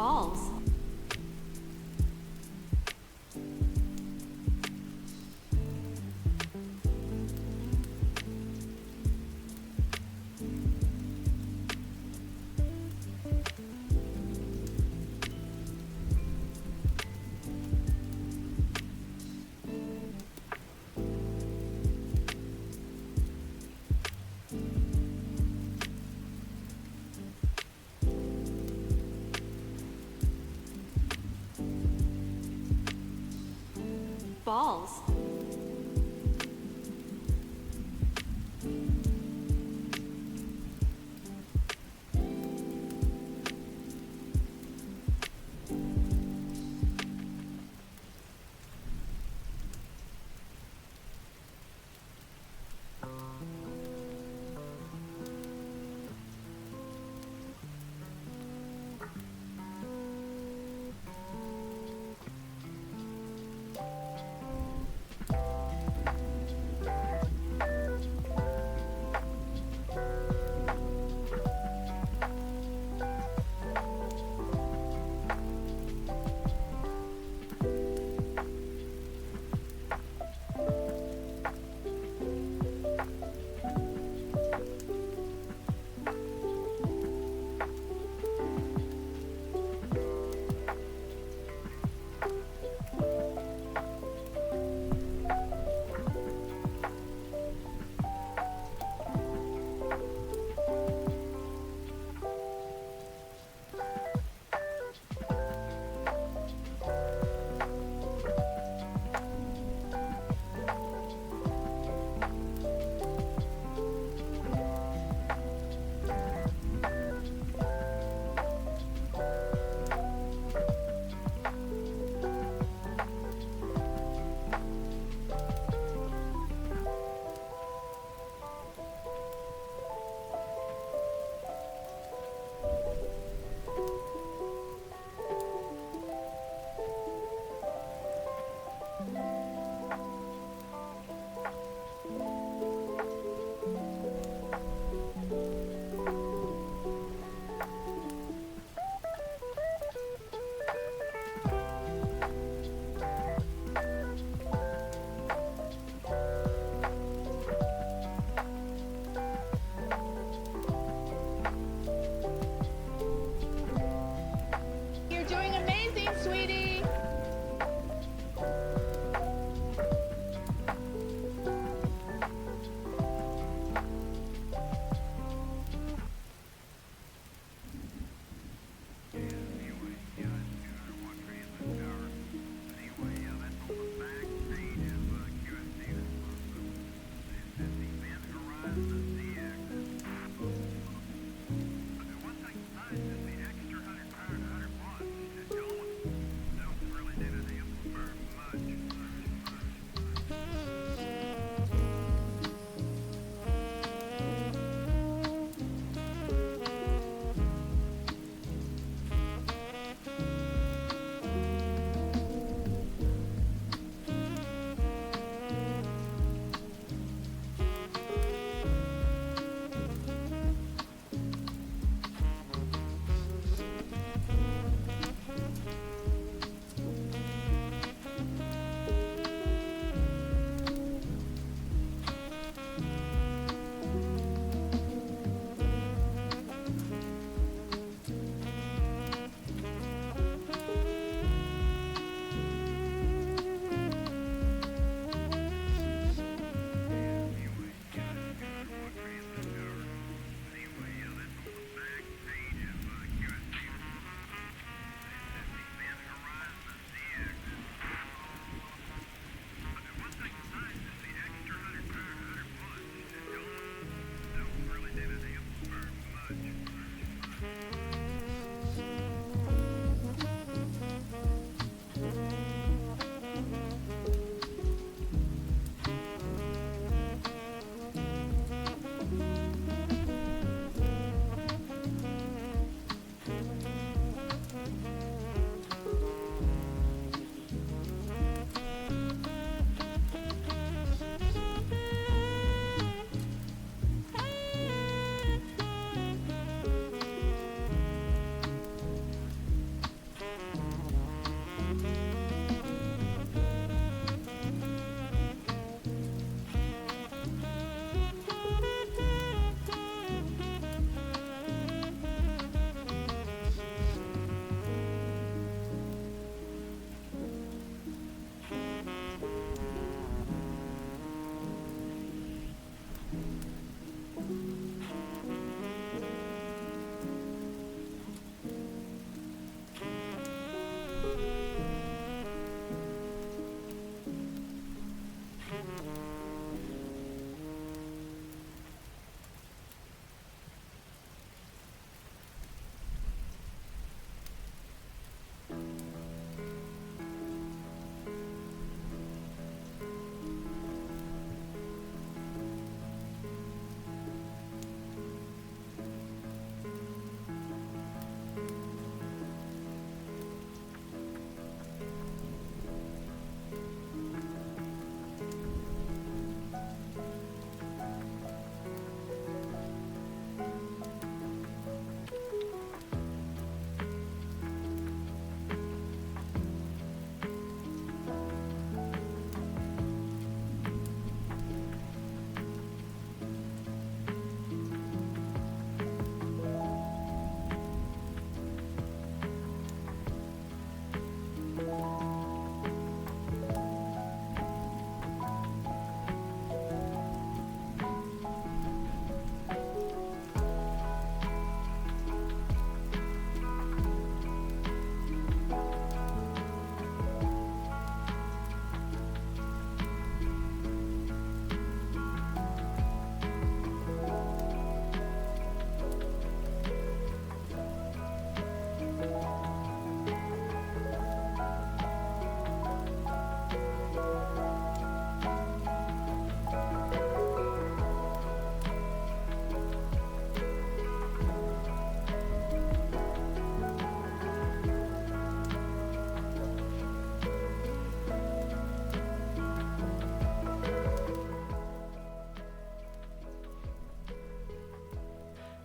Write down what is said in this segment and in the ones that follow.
Balls. Balls.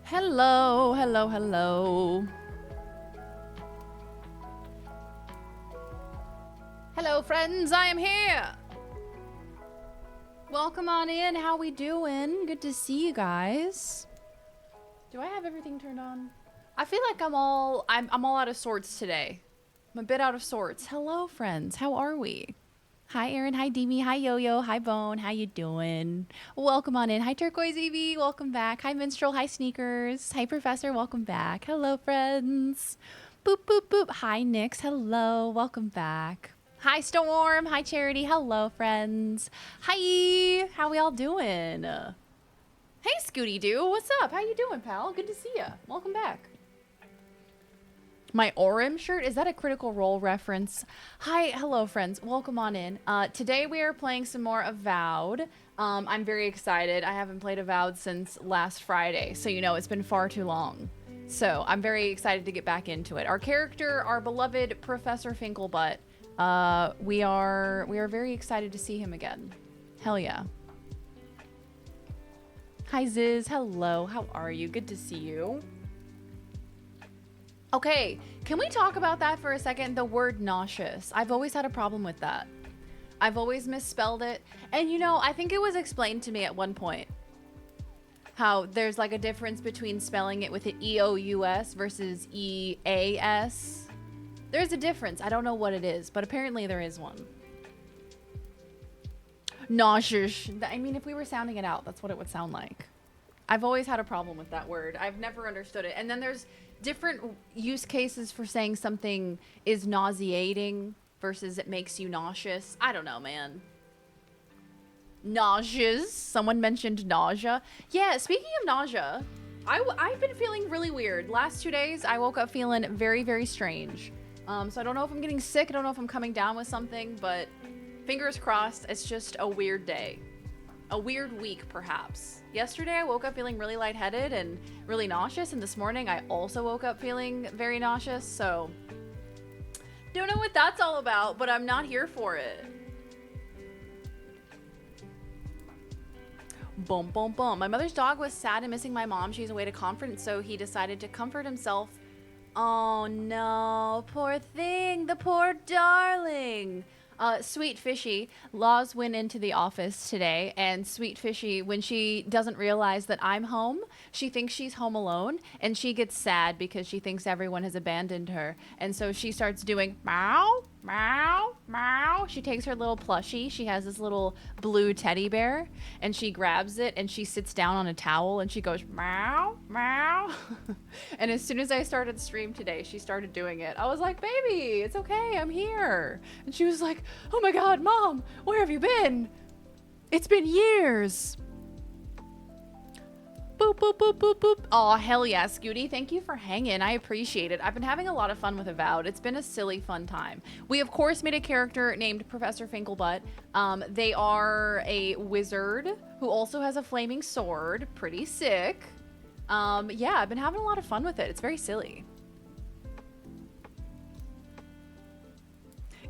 Hello, hello, hello. Hello, friends, I am here. Welcome on in. How we doing? Good to see you guys. Do I have everything turned on? I feel like I'm all out of sorts today. I'm a bit out of sorts. Hello, friends. How are we? Hi, Erin. Hi, Demi. Hi, Yo-Yo. Hi, Bone. How you doing? Welcome on in. Hi, Turquoise Evie. Welcome back. Hi, Minstrel. Hi, Sneakers. Hi, Professor. Welcome back. Hello, friends. Boop, boop, boop. Hi, Nyx. Hello. Welcome back. Hi, Storm. Hi, Charity. Hello, friends. Hi. How we all doing? Hey, Scooty Doo. What's up? How you doing, pal? Good to see ya. Welcome back. My Orim shirt? Is that a Critical Role reference? Hi, hello friends. Welcome on in. Today we are playing some more Avowed. I'm very excited. I haven't played Avowed since last Friday, so you know it's been far too long. So I'm very excited to get back into it. Our character, our beloved Professor Finkelbutt, we are very excited to see him again. Hell yeah. Hi Ziz, hello. How are you? Good to see you. Okay, can we talk about that for a second? The word nauseous. I've always had a problem with that. I've always misspelled it. And you know, I think it was explained to me at one point how there's like a difference between spelling it with an E-O-U-S versus E-A-S. There's a difference. I don't know what it is, but apparently there is one. Nauseous. I mean, if we were sounding it out, that's what it would sound like. I've always had a problem with that word. I've never understood it. And then there's different use cases for saying something is nauseating versus it makes you nauseous. I don't know, man. Nauseous. Someone mentioned nausea. Yeah, speaking of nausea, I've been feeling really weird. Last 2 days, I woke up feeling very, very strange. So I don't know if I'm getting sick. I don't know if I'm coming down with something, but fingers crossed, it's just a weird day. A weird week, perhaps. Yesterday, I woke up feeling really lightheaded and really nauseous, and this morning, I also woke up feeling very nauseous, so don't know what that's all about, but I'm not here for it. Boom, boom, boom. My mother's dog was sad and missing my mom. She's away at a conference, so he decided to comfort himself. Oh no, poor thing, the poor darling. Sweet Fishy, Laws went into the office today, and Sweet Fishy, when she doesn't realize that I'm home, she thinks she's home alone, and she gets sad because she thinks everyone has abandoned her. And so she starts doing meow, meow, meow. She takes her little plushie. She has this little blue teddy bear, and she grabs it, and she sits down on a towel, and she goes meow, meow. And as soon as I started stream today, she started doing it. I was like, baby, it's okay, I'm here. And she was like, oh my God, Mom, where have you been? It's been years. Boop, boop, boop, boop, boop. Oh, hell yeah, Scooty. Thank you for hanging. I appreciate it. I've been having a lot of fun with Avowed. It's been a silly, fun time. We, of course, made a character named Professor Finkelbutt. They are a wizard who also has a flaming sword. Pretty sick. Yeah, I've been having a lot of fun with it. It's very silly.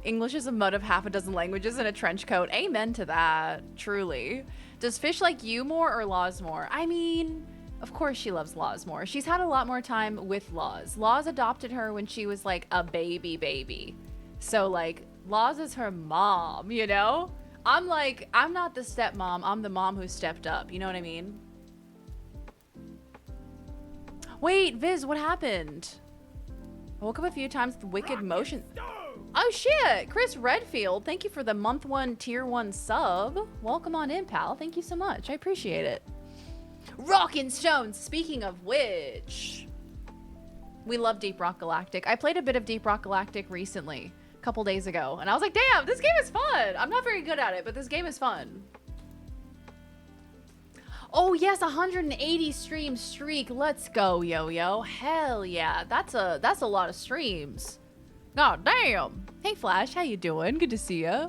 English is a mud of half a dozen languages in a trench coat. Amen to that, truly. Does Fish like you more or Laws more? I mean, of course she loves Laws more. She's had a lot more time with Laws. Laws adopted her when she was like a baby. So like, Laws is her mom, you know? I'm like, I'm not the stepmom, I'm the mom who stepped up, you know what I mean? Wait, Viz, what happened? I woke up a few times with wicked motion. Oh shit, Chris Redfield, thank you for the month 1 tier 1 sub. Welcome on in, pal. Thank you so much. I appreciate it. Rockin' Stones, speaking of which. We love Deep Rock Galactic. I played a bit of Deep Rock Galactic recently, a couple days ago, and I was like, damn, this game is fun. I'm not very good at it, but this game is fun. Oh yes, 180 stream streak. Let's go, Yo-Yo. Hell yeah, that's a lot of streams. God damn. Hey Flash, how you doing? Good to see ya.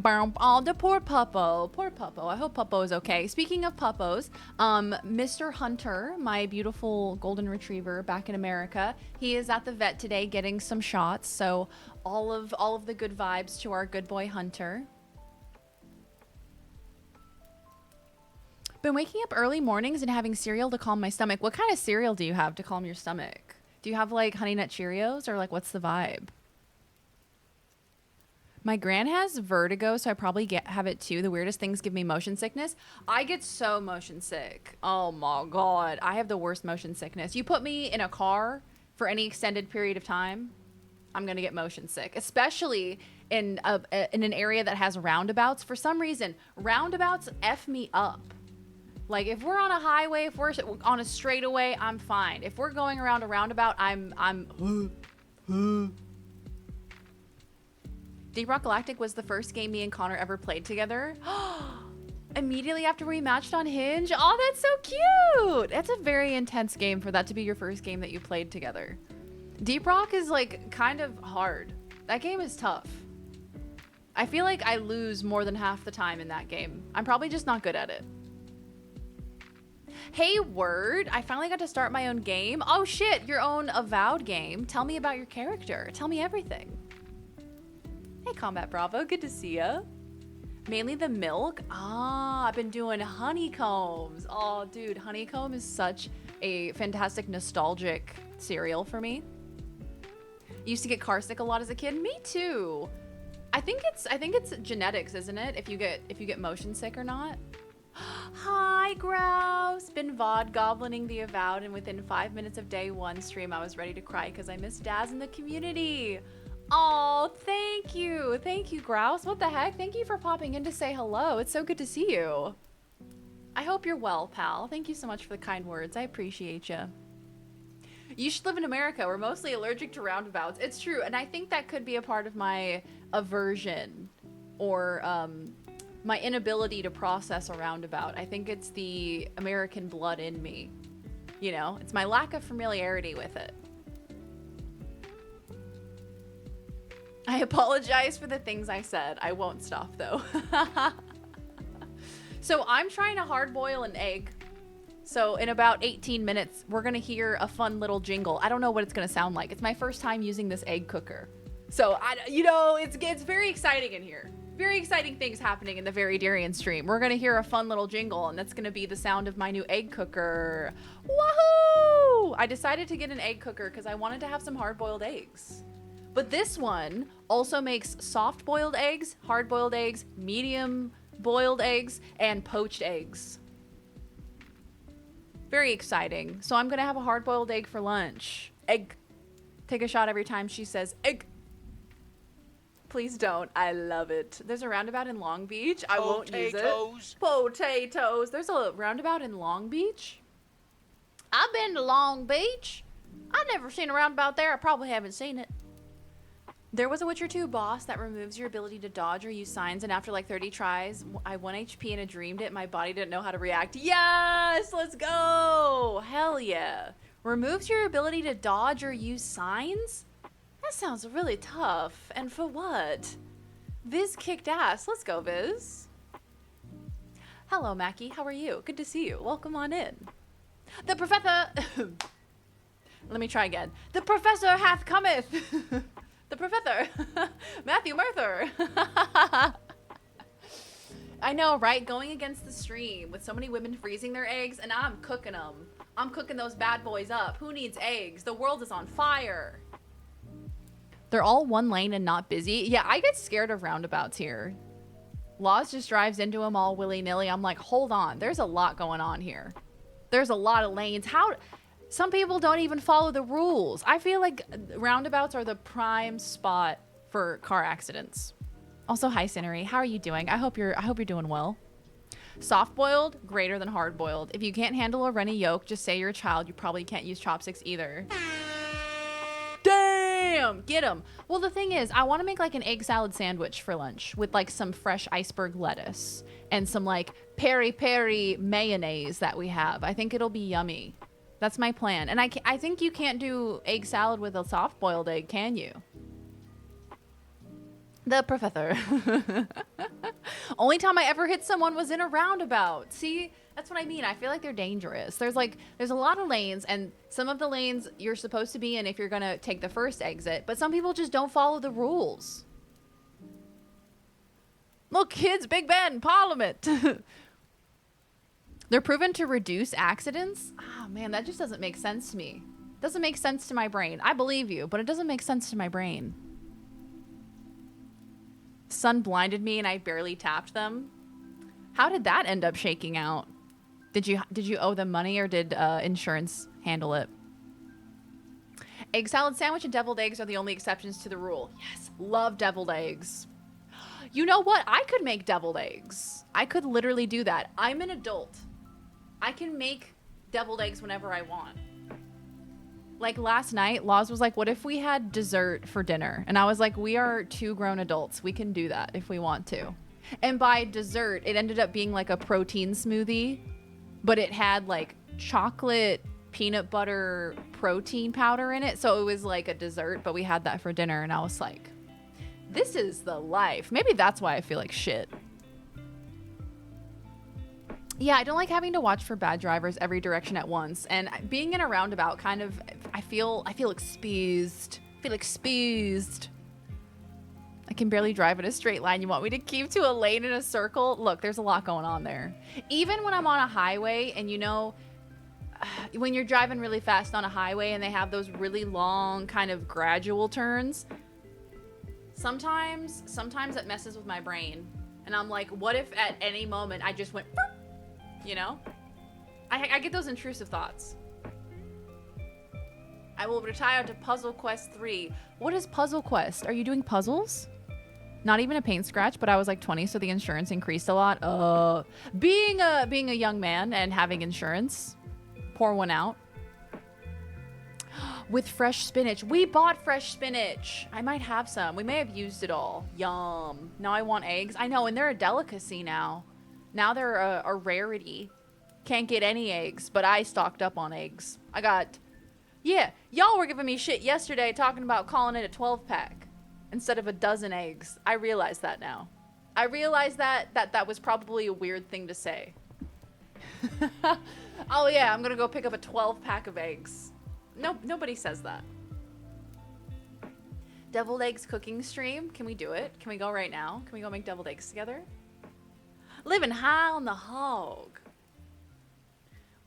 Oh, the poor Puppo. Poor Puppo. I hope Puppo is okay. Speaking of Puppos, Mr. Hunter, my beautiful golden retriever back in America, he is at the vet today getting some shots. So all of the good vibes to our good boy Hunter. Been waking up early mornings and having cereal to calm my stomach. What kind of cereal do you have to calm your stomach? Do you have like Honey Nut Cheerios or like what's the vibe? My gran has vertigo, so I probably have it too. The weirdest things give me motion sickness. I get so motion sick. Oh my God. I have the worst motion sickness. You put me in a car for any extended period of time, I'm going to get motion sick, especially in an area that has roundabouts. For some reason, roundabouts F me up. Like if we're on a highway, if we're on a straightaway, I'm fine. If we're going around a roundabout, I'm Deep Rock Galactic was the first game me and Connor ever played together. Immediately after we matched on Hinge. Oh, that's so cute. That's a very intense game for that to be your first game that you played together. Deep Rock is like kind of hard. That game is tough. I feel like I lose more than half the time in that game. I'm probably just not good at it. Hey, Word. I finally got to start my own game. Oh shit, your own Avowed game. Tell me about your character. Tell me everything. Hey, Combat Bravo. Good to see ya. Mainly the milk. Ah, I've been doing honeycombs. Oh, dude, honeycomb is such a fantastic nostalgic cereal for me. Used to get car sick a lot as a kid. Me too. I think it's genetics, isn't it? If you get motion sick or not. Hi, Grouse. Been VOD goblining the Avowed, and within 5 minutes of day one stream, I was ready to cry because I missed Daz in the community. Oh, thank you. Thank you, Grouse. What the heck? Thank you for popping in to say hello. It's so good to see you. I hope you're well, pal. Thank you so much for the kind words. I appreciate you. You should live in America. We're mostly allergic to roundabouts. It's true. And I think that could be a part of my aversion or my inability to process a roundabout. I think it's the American blood in me. You know, it's my lack of familiarity with it. I apologize for the things I said. I won't stop though. So I'm trying to hard boil an egg. So in about 18 minutes, we're gonna hear a fun little jingle. I don't know what it's gonna sound like. It's my first time using this egg cooker. So it's very exciting in here. Very exciting things happening in the Very Darian stream. We're gonna hear a fun little jingle, and that's gonna be the sound of my new egg cooker. Woohoo! I decided to get an egg cooker because I wanted to have some hard-boiled eggs. But this one also makes soft-boiled eggs, hard-boiled eggs, medium-boiled eggs, and poached eggs. Very exciting. So I'm gonna have a hard-boiled egg for lunch. Egg. Take a shot every time she says egg. Please don't. I love it. There's a roundabout in Long Beach. I won't use it. Potatoes. There's a roundabout in Long Beach. I've been to Long Beach. I've never seen a roundabout there. I probably haven't seen it. There was a Witcher 2 boss that removes your ability to dodge or use signs, and after like 30 tries, I 1 HP and I dreamed it. My body didn't know how to react. Yes! Let's go! Hell yeah. Removes your ability to dodge or use signs? That sounds really tough. And for what? Viz kicked ass. Let's go, Viz. Hello, Mackie. How are you? Good to see you. Welcome on in. The professor... Let me try again. The professor hath cometh. The professor. Matthew Merther. I know, right? Going against the stream with so many women freezing their eggs, and I'm cooking them. I'm cooking those bad boys up. Who needs eggs? The world is on fire. They're all one lane and not busy. Yeah, I get scared of roundabouts here. Laws just drives into them all willy-nilly. I'm like, hold on. There's a lot going on here. There's a lot of lanes. Some people don't even follow the rules. I feel like roundabouts are the prime spot for car accidents. Also, hi, Cinery. How are you doing? I hope you're doing well. Soft-boiled, greater than hard-boiled. If you can't handle a runny yolk, just say you're a child. You probably can't use chopsticks either. Damn! Get him. Well, the thing is, I want to make like an egg salad sandwich for lunch with like some fresh iceberg lettuce and some like peri-peri mayonnaise that we have. I think it'll be yummy. That's my plan. And I think you can't do egg salad with a soft-boiled egg, can you? The professor. Only time I ever hit someone was in a roundabout. See, that's what I mean. I feel like they're dangerous. There's a lot of lanes, and some of the lanes you're supposed to be in if you're gonna take the first exit, but some people just don't follow the rules. Look, kids, Big Ben, Parliament. The They're proven to reduce accidents? Oh man, that just doesn't make sense to me. Doesn't make sense to my brain. I believe you, but it doesn't make sense to my brain. Sun blinded me and I barely tapped them. How did that end up shaking out? Did you owe them money or did insurance handle it? Egg salad sandwich and deviled eggs are the only exceptions to the rule. Yes, love deviled eggs. You know what? I could make deviled eggs. I could literally do that. I'm an adult. I can make deviled eggs whenever I want. Like last night, Laws was like, what if we had dessert for dinner? And I was like, we are 2 grown adults. We can do that if we want to. And by dessert, it ended up being like a protein smoothie, but it had like chocolate peanut butter protein powder in it. So it was like a dessert, but we had that for dinner. And I was like, this is the life. Maybe that's why I feel like shit. Yeah, I don't like having to watch for bad drivers every direction at once. And being in a roundabout kind of, I feel exposed. I can barely drive in a straight line. You want me to keep to a lane in a circle? Look, there's a lot going on there. Even when I'm on a highway and you know, when you're driving really fast on a highway and they have those really long kind of gradual turns, sometimes it messes with my brain. And I'm like, what if at any moment I just went, you know? I get those intrusive thoughts. I will retire to Puzzle Quest 3. What is Puzzle Quest? Are you doing puzzles? Not even a paint scratch, but I was like 20, so the insurance increased a lot. Being a young man and having insurance, pour one out. With fresh spinach. We bought fresh spinach. I might have some. We may have used it all. Yum. Now I want eggs. I know, and they're a delicacy now. Now they're a rarity. Can't get any eggs, but I stocked up on eggs. I got... Yeah, y'all were giving me shit yesterday talking about calling it a 12-pack instead of a dozen eggs. I realize that now. I realize that was probably a weird thing to say. Oh yeah, I'm gonna go pick up a 12-pack of eggs. Nope, nobody says that. Deviled eggs cooking stream. Can we do it? Can we go right now? Can we go make deviled eggs together? Living high on the hog.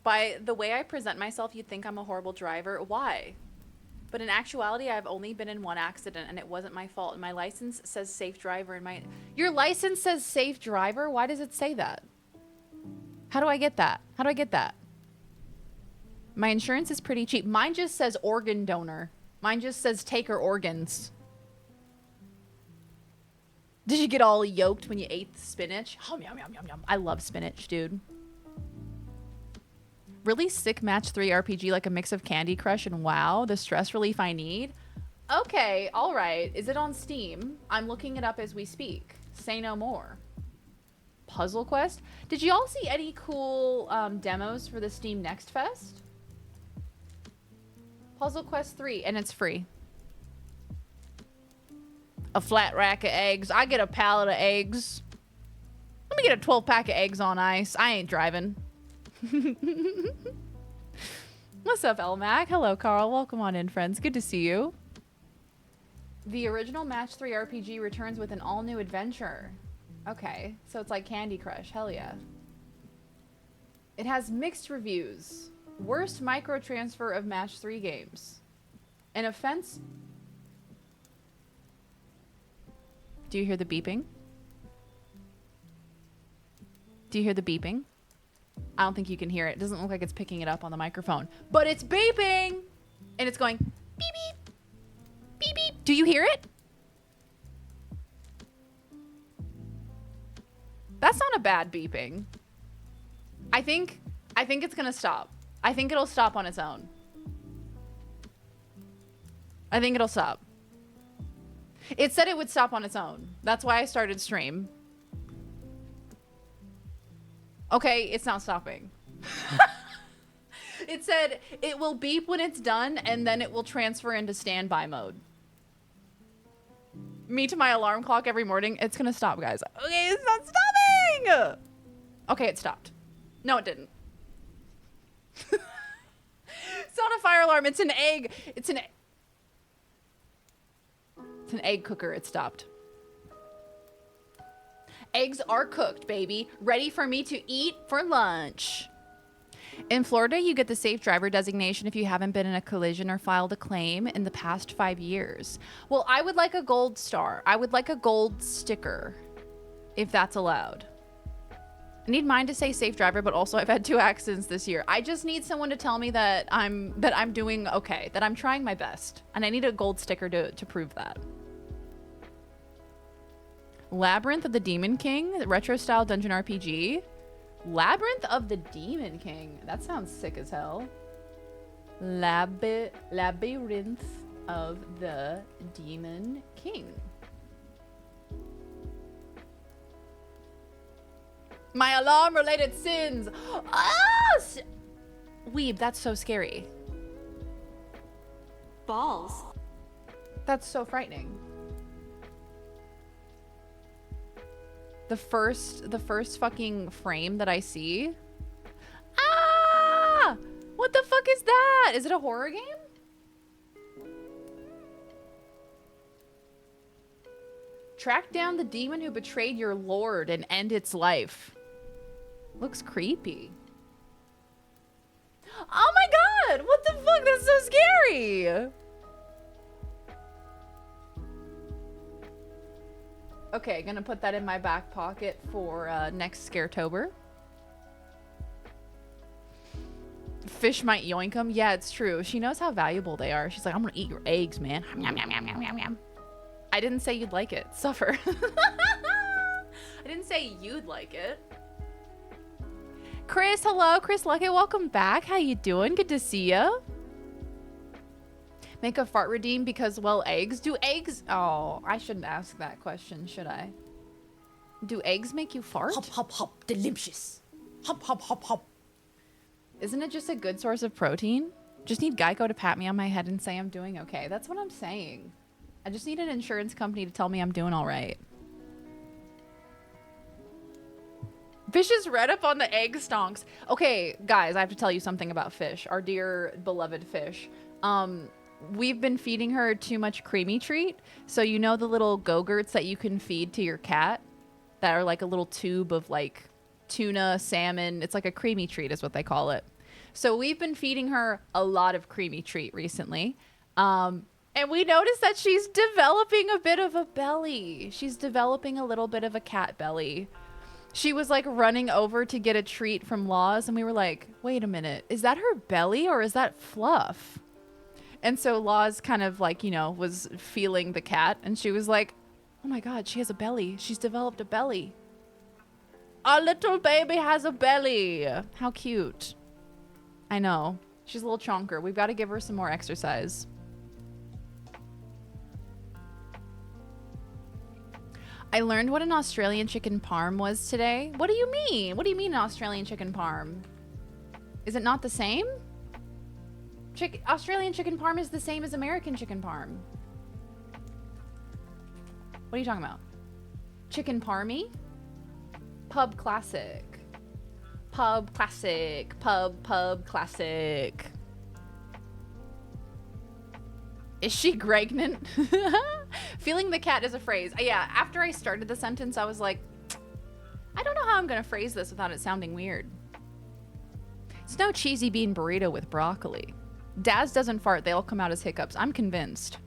By the way I present myself, you'd think I'm a horrible driver. Why? But in actuality, I've only been in one accident and it wasn't my fault. And my license says safe driver and your license says safe driver? Why does it say that? How do I get that? How do I get that? My insurance is pretty cheap. Mine just says organ donor. Mine just says take her organs. Did you get all yoked when you ate the spinach? Oh, yum, yum, yum, yum. I love spinach, dude. Really sick match 3 RPG, like a mix of Candy Crush and WoW. The stress relief I need. Okay, all right. Is it on Steam? I'm looking it up as we speak. Say no more. Puzzle Quest? Did you all see any cool demos for the Steam Next Fest? Puzzle Quest 3, and it's free. A flat rack of eggs. I get a pallet of eggs. Let me get a 12-pack of eggs on ice. I ain't driving. What's up, Elmac? Hello, Carl. Welcome on in, friends. Good to see you. The original Match 3 RPG returns with an all-new adventure. Okay, so it's like Candy Crush. Hell yeah. It has mixed reviews. Worst microtransfer of Match 3 games. An offense... Do you hear the beeping? Do you hear the beeping? I don't think you can hear it. It doesn't look like it's picking it up on the microphone. But it's beeping! And it's going beep beep. Beep beep. Do you hear it? That's not a bad beeping. I think it's gonna stop. I think it'll stop on its own. I think it'll stop. It said it would stop on its own. That's why I started stream. Okay, it's not stopping. It said it will beep when it's done and then it will transfer into standby mode. Me to my alarm clock every morning. It's gonna stop, guys. Okay, it's not stopping! Okay, it stopped. No, it didn't. It's not a fire alarm. It's an egg. It's an egg cooker. It stopped. Eggs are cooked, baby. Ready for me to eat for lunch. In Florida, you get the safe driver designation if you haven't been in a collision or filed a claim in the past 5 years. Well, I would like a gold star. I would like a gold sticker, if that's allowed. I need mine to say safe driver, but also I've had 2 accidents this year. I just need someone to tell me that I'm doing okay, that I'm trying my best. And I need a gold sticker to prove that. Labyrinth of the Demon King, retro style dungeon RPG. Labyrinth of the Demon King. That sounds sick as hell. Labyrinth of the Demon King. My alarm-related sins. Ah! Weeb, that's so scary. Balls. That's so frightening. The first fucking frame that I see. Ah! What the fuck is that? Is it a horror game? Track down the demon who betrayed your lord and end its life. Looks creepy. Oh my god! What the fuck? That's so scary! Okay, gonna put that in my back pocket for next Scaretober. Fish might yoink them. Yeah, it's true. She knows how valuable they are. She's like, I'm gonna eat your eggs, man. Yum, yum, yum, yum, yum, yum. I didn't say you'd like it. Suffer. I didn't say you'd like it. Chris, hello. Chris Luckett, welcome back. How you doing? Good to see you. Make a fart redeem because, well, eggs. Do eggs... Oh, I shouldn't ask that question, should I? Do eggs make you fart? Hop, hop, hop. Delicious. Hop, hop, hop, hop. Isn't it just a good source of protein? Just need Geico to pat me on my head and say I'm doing okay. That's what I'm saying. I just need an insurance company to tell me I'm doing all right. Fish is red up on the egg stonks. Okay, guys, I have to tell you something about Fish, our dear beloved Fish. We've been feeding her too much creamy treat. So you know the little Go-Gurts that you can feed to your cat that are like a little tube of like tuna, salmon. It's like a creamy treat is what they call it. So we've been feeding her a lot of creamy treat recently. And we noticed that she's developing a bit of a belly. She's developing a little bit of a cat belly. She was like running over to get a treat from Laws, and we were like, wait a minute, is that her belly or is that fluff? And so Laws kind of like, you know, was feeling the cat, and she was like, oh my God, she has a belly. She's developed a belly. Our little baby has a belly. How cute. I know. She's a little chonker. We've got to give her some more exercise. I learned what an Australian chicken parm was today. What do you mean? What do you mean an Australian chicken parm? Is it not the same? Australian chicken parm is the same as American chicken parm. What are you talking about? Chicken parmy? Pub classic. Pub classic. Pub classic. Is she pregnant? Feeling the cat is a phrase. Yeah, after I started the sentence, I was like, I don't know how I'm going to phrase this without it sounding weird. It's no cheesy bean burrito with broccoli. Daz doesn't fart. They all come out as hiccups. I'm convinced.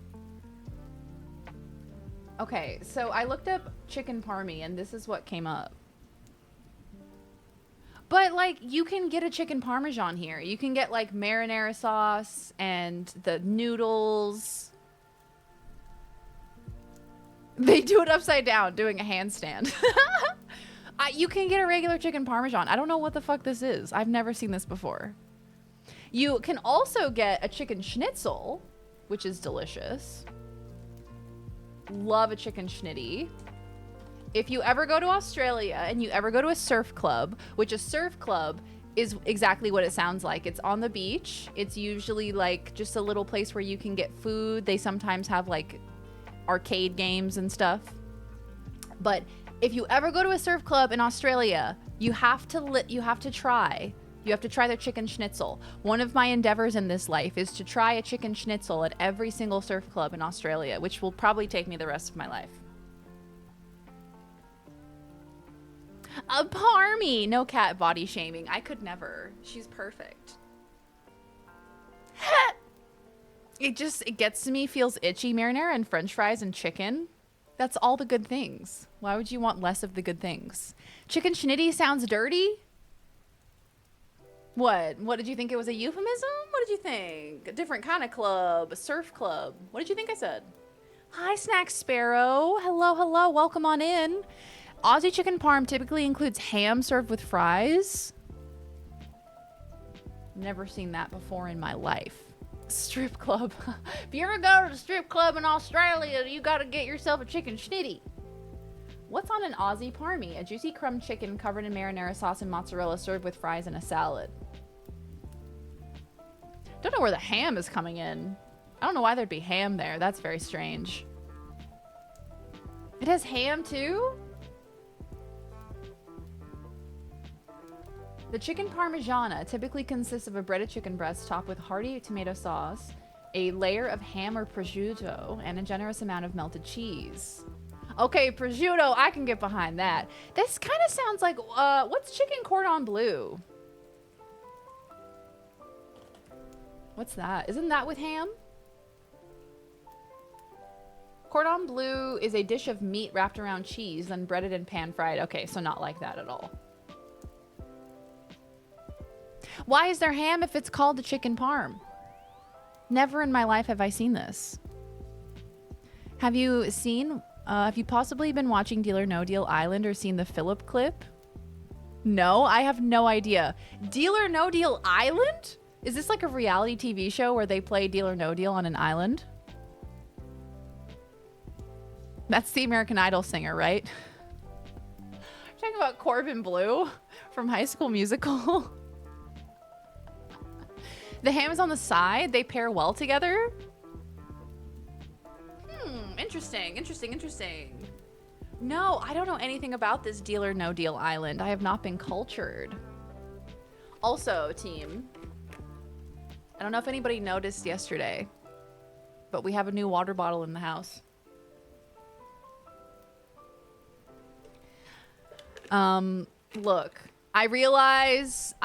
Okay, so I looked up chicken parmy, and this is what came up. But, like, you can get a chicken parmesan here. You can get, like, marinara sauce and the noodles. They do it upside down, doing a handstand. You can get a regular chicken parmesan. I don't know what the fuck this is. I've never seen this before. You can also get a chicken schnitzel, which is delicious. Love a chicken schnitty. If you ever go to Australia and you ever go to a surf club, which a surf club is exactly what it sounds like. It's on the beach. It's usually like just a little place where you can get food. They sometimes have like arcade games and stuff. But if you ever go to a surf club in Australia, you have to try their chicken schnitzel. One of my endeavors in this life is to try a chicken schnitzel at every single surf club in Australia, which will probably take me the rest of my life. A Parmy. No cat body shaming. I could never. She's perfect. It gets to me, feels itchy. Marinara and french fries and chicken. That's all the good things. Why would you want less of the good things? Chicken schnitty sounds dirty? What? What did you think it was a euphemism? What did you think? A different kind of club, a surf club. What did you think I said? Hi, Snack Sparrow. Hello, hello. Welcome on in. Aussie chicken parm typically includes ham served with fries. Never seen that before in my life. Strip club. If you ever go to the strip club in Australia, you gotta get yourself a chicken schnitty. What's on an Aussie parmy? A juicy crumb chicken covered in marinara sauce and mozzarella served with fries and a salad. Don't know where the ham is coming in. I don't know why there'd be ham there. That's very strange. It has ham too? The chicken parmigiana typically consists of a breaded chicken breast topped with hearty tomato sauce, a layer of ham or prosciutto, and a generous amount of melted cheese. Okay, prosciutto, I can get behind that. This kind of sounds like, what's chicken cordon bleu? What's that? Isn't that with ham? Cordon bleu is a dish of meat wrapped around cheese, then breaded and pan-fried. Okay, so not like that at all. Why is there ham if it's called the chicken parm? Never in my life have I seen this. Have you possibly been watching Deal or No Deal Island or seen the Philip clip? No, I have no idea. Deal or No Deal Island? Is this like a reality TV show where they play Deal or No Deal on an island? That's the American Idol singer, right? Talking about Corbin Bleu from High School Musical. The ham is on the side. They pair well together. Interesting. No, I don't know anything about this Deal or No Deal Island. I have not been cultured. Also, team, I don't know if anybody noticed yesterday, but we have a new water bottle in the house. Look, I realize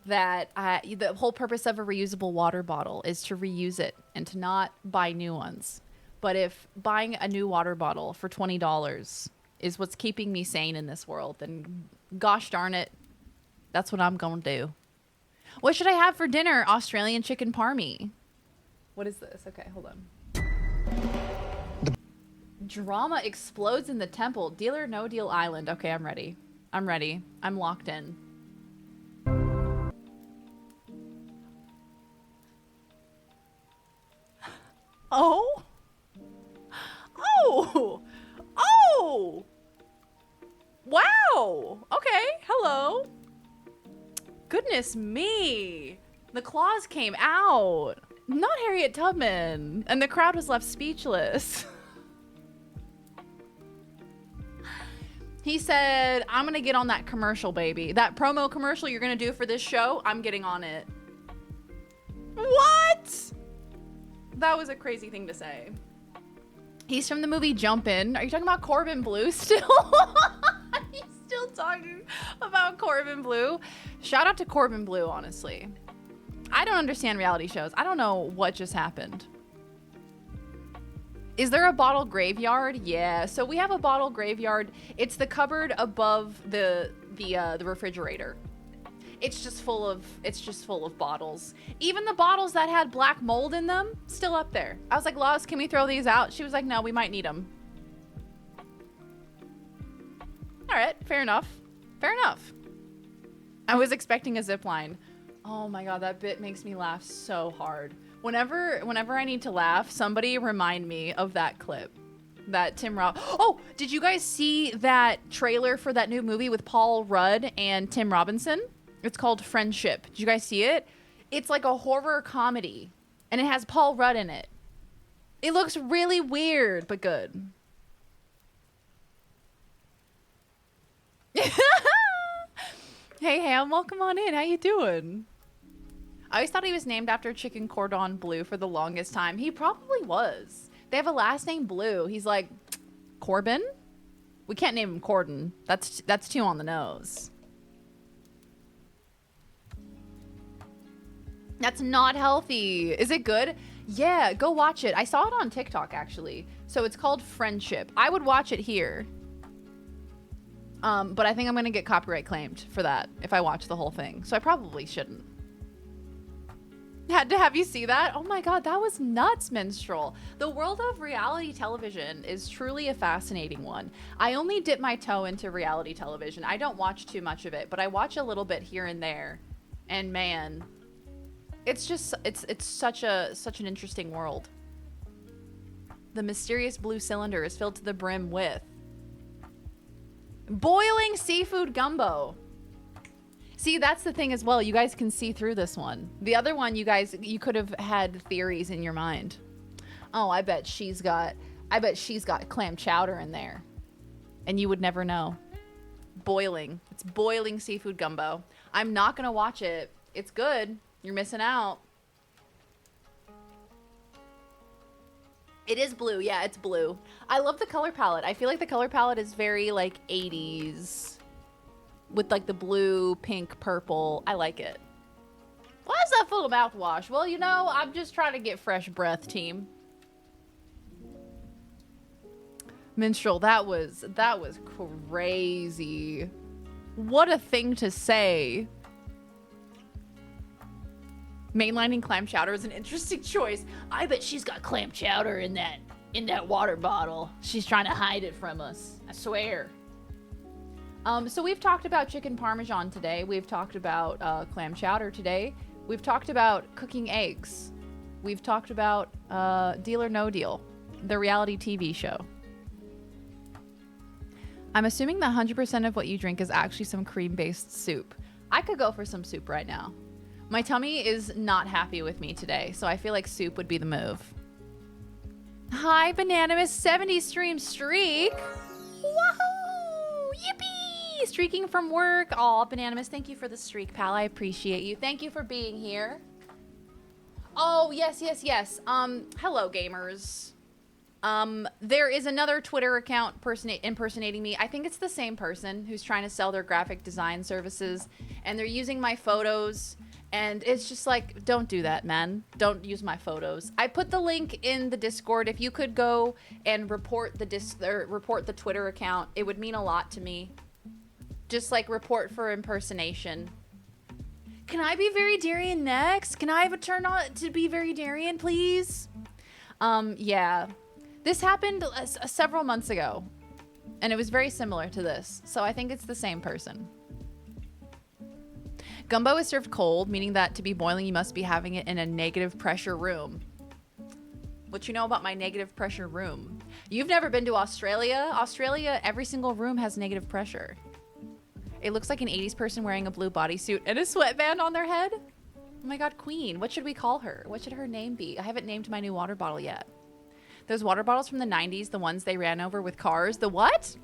that the whole purpose of a reusable water bottle is to reuse it and to not buy new ones. But if buying a new water bottle for $20 is what's keeping me sane in this world, then gosh darn it, that's what I'm going to do. What should I have for dinner? Australian chicken parmy. What is this? Okay, hold on. Drama explodes in the temple. Deal or No Deal Island. Okay, I'm ready. I'm locked in. Oh! Wow! Okay, hello. Goodness me. The claws came out. Not Harriet Tubman. And the crowd was left speechless. He said, I'm gonna get on that commercial, baby. That promo commercial you're gonna do for this show, I'm getting on it. What? That was a crazy thing to say. He's from the movie Jump In. Are you talking about Corbin Bleu still? He's still talking about Corbin Bleu. Shout out to Corbin Bleu, honestly. I don't understand reality shows. I don't know what just happened. Is there a bottle graveyard? Yeah, so we have a bottle graveyard. It's the cupboard above the refrigerator. It's just full of bottles. Even the bottles that had black mold in them, still up there. I was like, Laws, can we throw these out? She was like, no, we might need them. All right, fair enough. I was expecting a zip line. Oh my God, that bit makes me laugh so hard. Whenever I need to laugh, somebody remind me of that clip. That Tim Rob. Oh, did you guys see that trailer for that new movie with Paul Rudd and Tim Robinson? It's called Friendship. Did you guys see it? It's like a horror comedy, and it has Paul Rudd in it. It looks really weird, but good. Hey, Ham, welcome on in. How you doing? I always thought he was named after chicken cordon bleu for the longest time. He probably was. They have a last name Blue. He's like, Corbin? We can't name him Corden. That's too on the nose. That's not healthy. Is it good? Yeah, go watch it. I saw it on TikTok, actually. So it's called Friendship. I would watch it here. But I think I'm going to get copyright claimed for that if I watch the whole thing. So I probably shouldn't. Had to have you see that? Oh my god, that was nuts, Minstrel. The world of reality television is truly a fascinating one. I only dip my toe into reality television. I don't watch too much of it, but I watch a little bit here and there. And man, it's just it's such an interesting world. The mysterious blue cylinder is filled to the brim with boiling seafood gumbo. See, that's the thing as well. You guys can see through this one. The other one, you could have had theories in your mind. Oh, I bet she's got clam chowder in there. And you would never know. Boiling. It's boiling seafood gumbo. I'm not going to watch it. It's good. You're missing out. It is blue. Yeah, it's blue. I love the color palette. I feel like the color palette is very like 80s. With like the blue, pink, purple. I like it. Why is that full of mouthwash? Well, you know, I'm just trying to get fresh breath, team. Minstrel, that was crazy. What a thing to say. Mainlining clam chowder is an interesting choice. I bet she's got clam chowder in that water bottle. She's trying to hide it from us. I swear. So we've talked about chicken parmesan today. We've talked about clam chowder today. We've talked about cooking eggs. We've talked about Deal or No Deal, the reality TV show. I'm assuming that 100% of what you drink is actually some cream-based soup. I could go for some soup right now. My tummy is not happy with me today, so I feel like soup would be the move. Hi, Bananimous 70 stream streak. Woohoo! Yippee! Streaking from work. Aw, Bananimous, thank you for the streak, pal. I appreciate you. Thank you for being here. Oh, yes. Hello, gamers. There is another Twitter account impersonating me. I think it's the same person who's trying to sell their graphic design services, and they're using my photos, and it's just like, don't do that, man. Don't use my photos. I put the link in the Discord. If you could go and report the Twitter account, it would mean a lot to me. Just like report for impersonation. Can I be Very Darian next? Can I have a turn on to be Very Darian, please? Yeah. This happened several months ago, and it was very similar to this, so I think it's the same person. Gumbo is served cold, meaning that to be boiling, you must be having it in a negative pressure room. What you know about my negative pressure room? You've never been to Australia? Australia, every single room has negative pressure. It looks like an 80s person wearing a blue bodysuit and a sweatband on their head. Oh my god, Queen. What should we call her? What should her name be? I haven't named my new water bottle yet. Those water bottles from the 90s, the ones they ran over with cars. The what?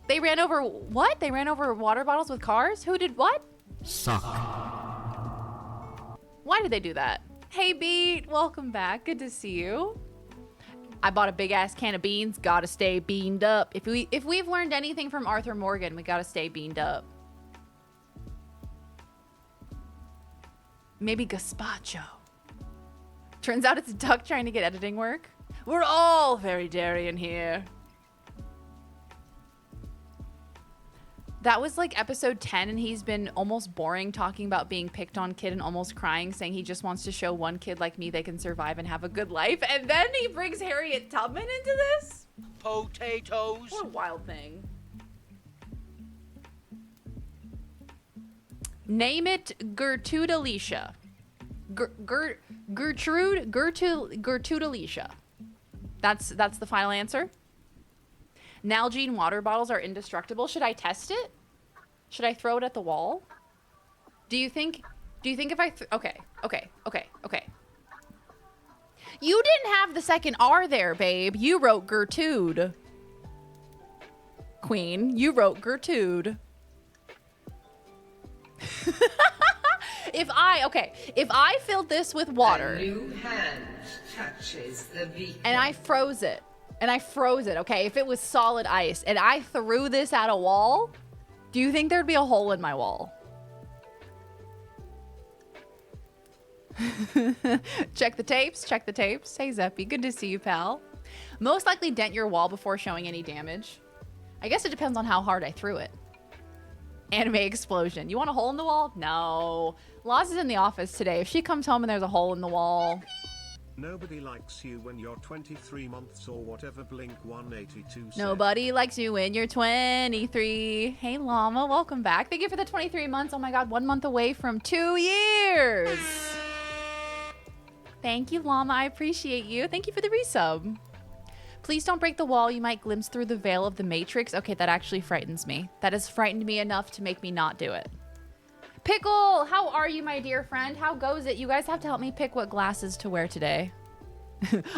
They ran over what? They ran over water bottles with cars? Who did what? Suck. Why did they do that? Hey, Beat. Welcome back. Good to see you. I bought a big ass can of beans. Gotta stay beaned up. If we've learned anything from Arthur Morgan, we gotta stay beaned up. Maybe gazpacho. Turns out it's Duck trying to get editing work. We're all very Darian here. That was like episode 10, and he's been almost boring talking about being picked on kid and almost crying, saying he just wants to show one kid like me they can survive and have a good life. And then he brings Harriet Tubman into this? Potatoes. What a wild thing. Name it Gertrude Alicia. Gertrude Alicia. That's the final answer. Nalgene water bottles are indestructible. Should I test it? Should I throw it at the wall? Do you think if I okay. You didn't have the second R there, babe. You wrote Gertrude. Queen, you wrote Gertrude. If I filled this with water A new hand touches the beacon. and I froze it, and I froze it, okay? If it was solid ice and I threw this at a wall, do you think there'd be a hole in my wall? Check the tapes, check the tapes. Hey, Zeppy, good to see you, pal. Most likely dent your wall before showing any damage. I guess it depends on how hard I threw it. Anime explosion. You want a hole in the wall? No. Loz is in the office today. If she comes home and there's a hole in the wall... Nobody likes you when you're 23 months or whatever Blink 182 said. Nobody likes you when you're 23. Hey, Llama, welcome back. Thank you for the 23 months. Oh my god, 1 month away from 2 years. Thank you, Llama. I appreciate you. Thank you for the resub. Please don't break the wall. You might glimpse through the veil of the Matrix. Okay, that actually frightens me. That has frightened me enough to make me not do it. Pickle, how are you, my dear friend? How goes it? You guys have to help me pick what glasses to wear today.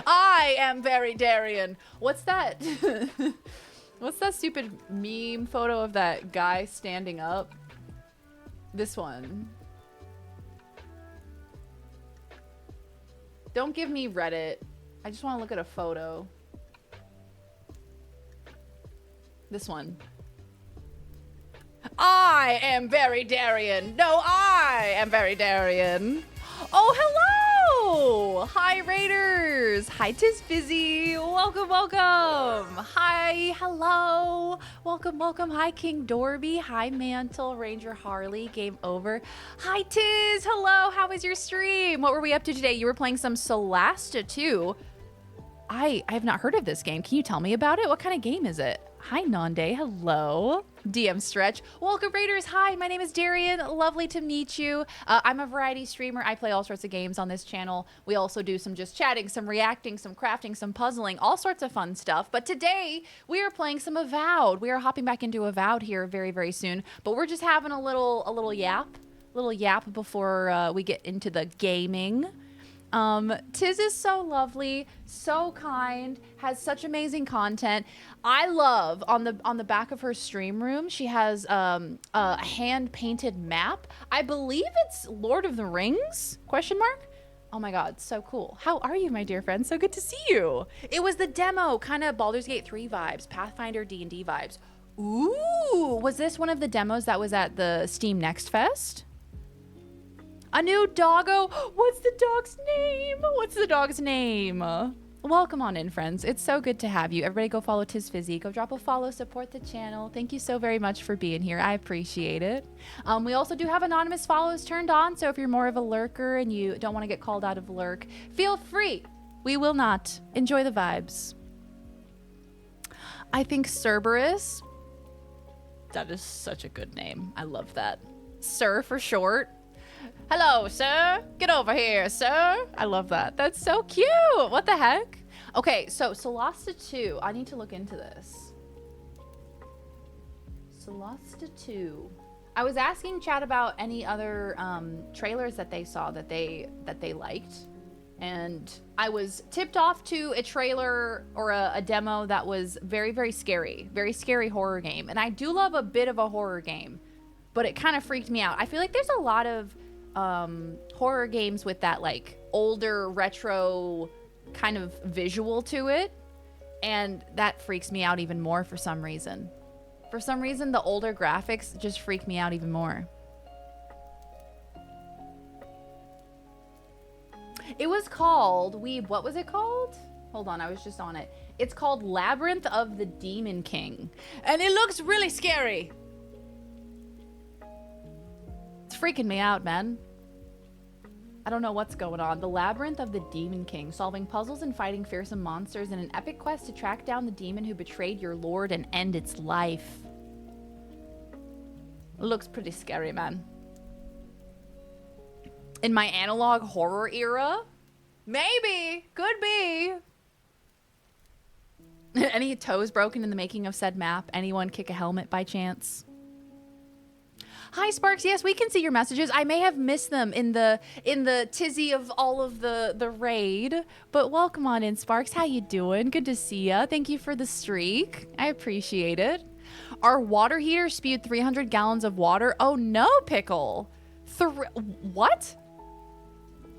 I am very Darian. What's that? What's that stupid meme photo of that guy standing up? This one. Don't give me Reddit. I just want to look at a photo. This one. I am very Darian. No, I am very Darian. Oh, hello. Hi, Raiders. Hi, Tis Busy. Welcome, welcome. Hi, hello. Welcome, welcome. Hi, King Dorby. Hi, Mantle, Ranger Harley. Game over. Hi, Tiz. Hello. How was your stream? What were we up to today? You were playing some Solasta 2. I have not heard of this game. Can you tell me about it? What kind of game is it? Hi, Nonday. Hello. DM Stretch. Welcome, Raiders. Hi, my name is Darian. Lovely to meet you. I'm a variety streamer. I play all sorts of games on this channel. We also do some just chatting, some reacting, some crafting, some puzzling, all sorts of fun stuff. But today, we are playing some Avowed. We are hopping back into Avowed here very, very soon. But we're just having a little yap before we get into the gaming. Tiz is so lovely, so kind, has such amazing content. I love on the back of her stream room, she has a hand-painted map. I believe it's Lord of the Rings? Question mark? Oh my god, so cool. How are you, my dear friend? So good to see you. It was the demo, kind of Baldur's Gate 3 vibes, Pathfinder D&D vibes. Ooh, was this one of the demos that was at the Steam Next Fest? A new doggo. What's the dog's name? What's the dog's name? Welcome on in, friends. It's so good to have you. Everybody go follow Tiz Fizzy. Go drop a follow, support the channel. Thank you so very much for being here. I appreciate it. We also do have anonymous follows turned on, so if you're more of a lurker and you don't want to get called out of lurk, feel free. We will not. Enjoy the vibes. I think Cerberus. That is such a good name. I love that. Sir for short. Hello, sir. Get over here, sir. I love that. That's so cute. What the heck? Okay, so Solasta 2. I need to look into this. Solasta 2. I was asking chat about any other trailers that they saw that they liked. And I was tipped off to a trailer or a demo that was very, very scary. Very scary horror game. And I do love a bit of a horror game. But it kind of freaked me out. I feel like there's a lot of horror games with that like older retro kind of visual to it, and that freaks me out even more for some reason. For some reason, the older graphics just freak me out even more. It was called what was it called? Hold on, I was just on it. It's called Labyrinth of the Demon King, and it looks really scary. It's freaking me out, man. I don't know what's going on. The Labyrinth of the Demon King, solving puzzles and fighting fearsome monsters in an epic quest to track down the demon who betrayed your lord and end its life. Looks pretty scary, man. In my analog horror era? Maybe. Could be. Any toes broken in the making of said map? Anyone kick a helmet by chance? Hi, Sparks. Yes, we can see your messages. I may have missed them in the tizzy of all of the raid, but welcome on in, Sparks. How you doing? Good to see ya. Thank you for the streak. I appreciate it. Our water heater spewed 300 gallons of water. Oh no, Pickle. What?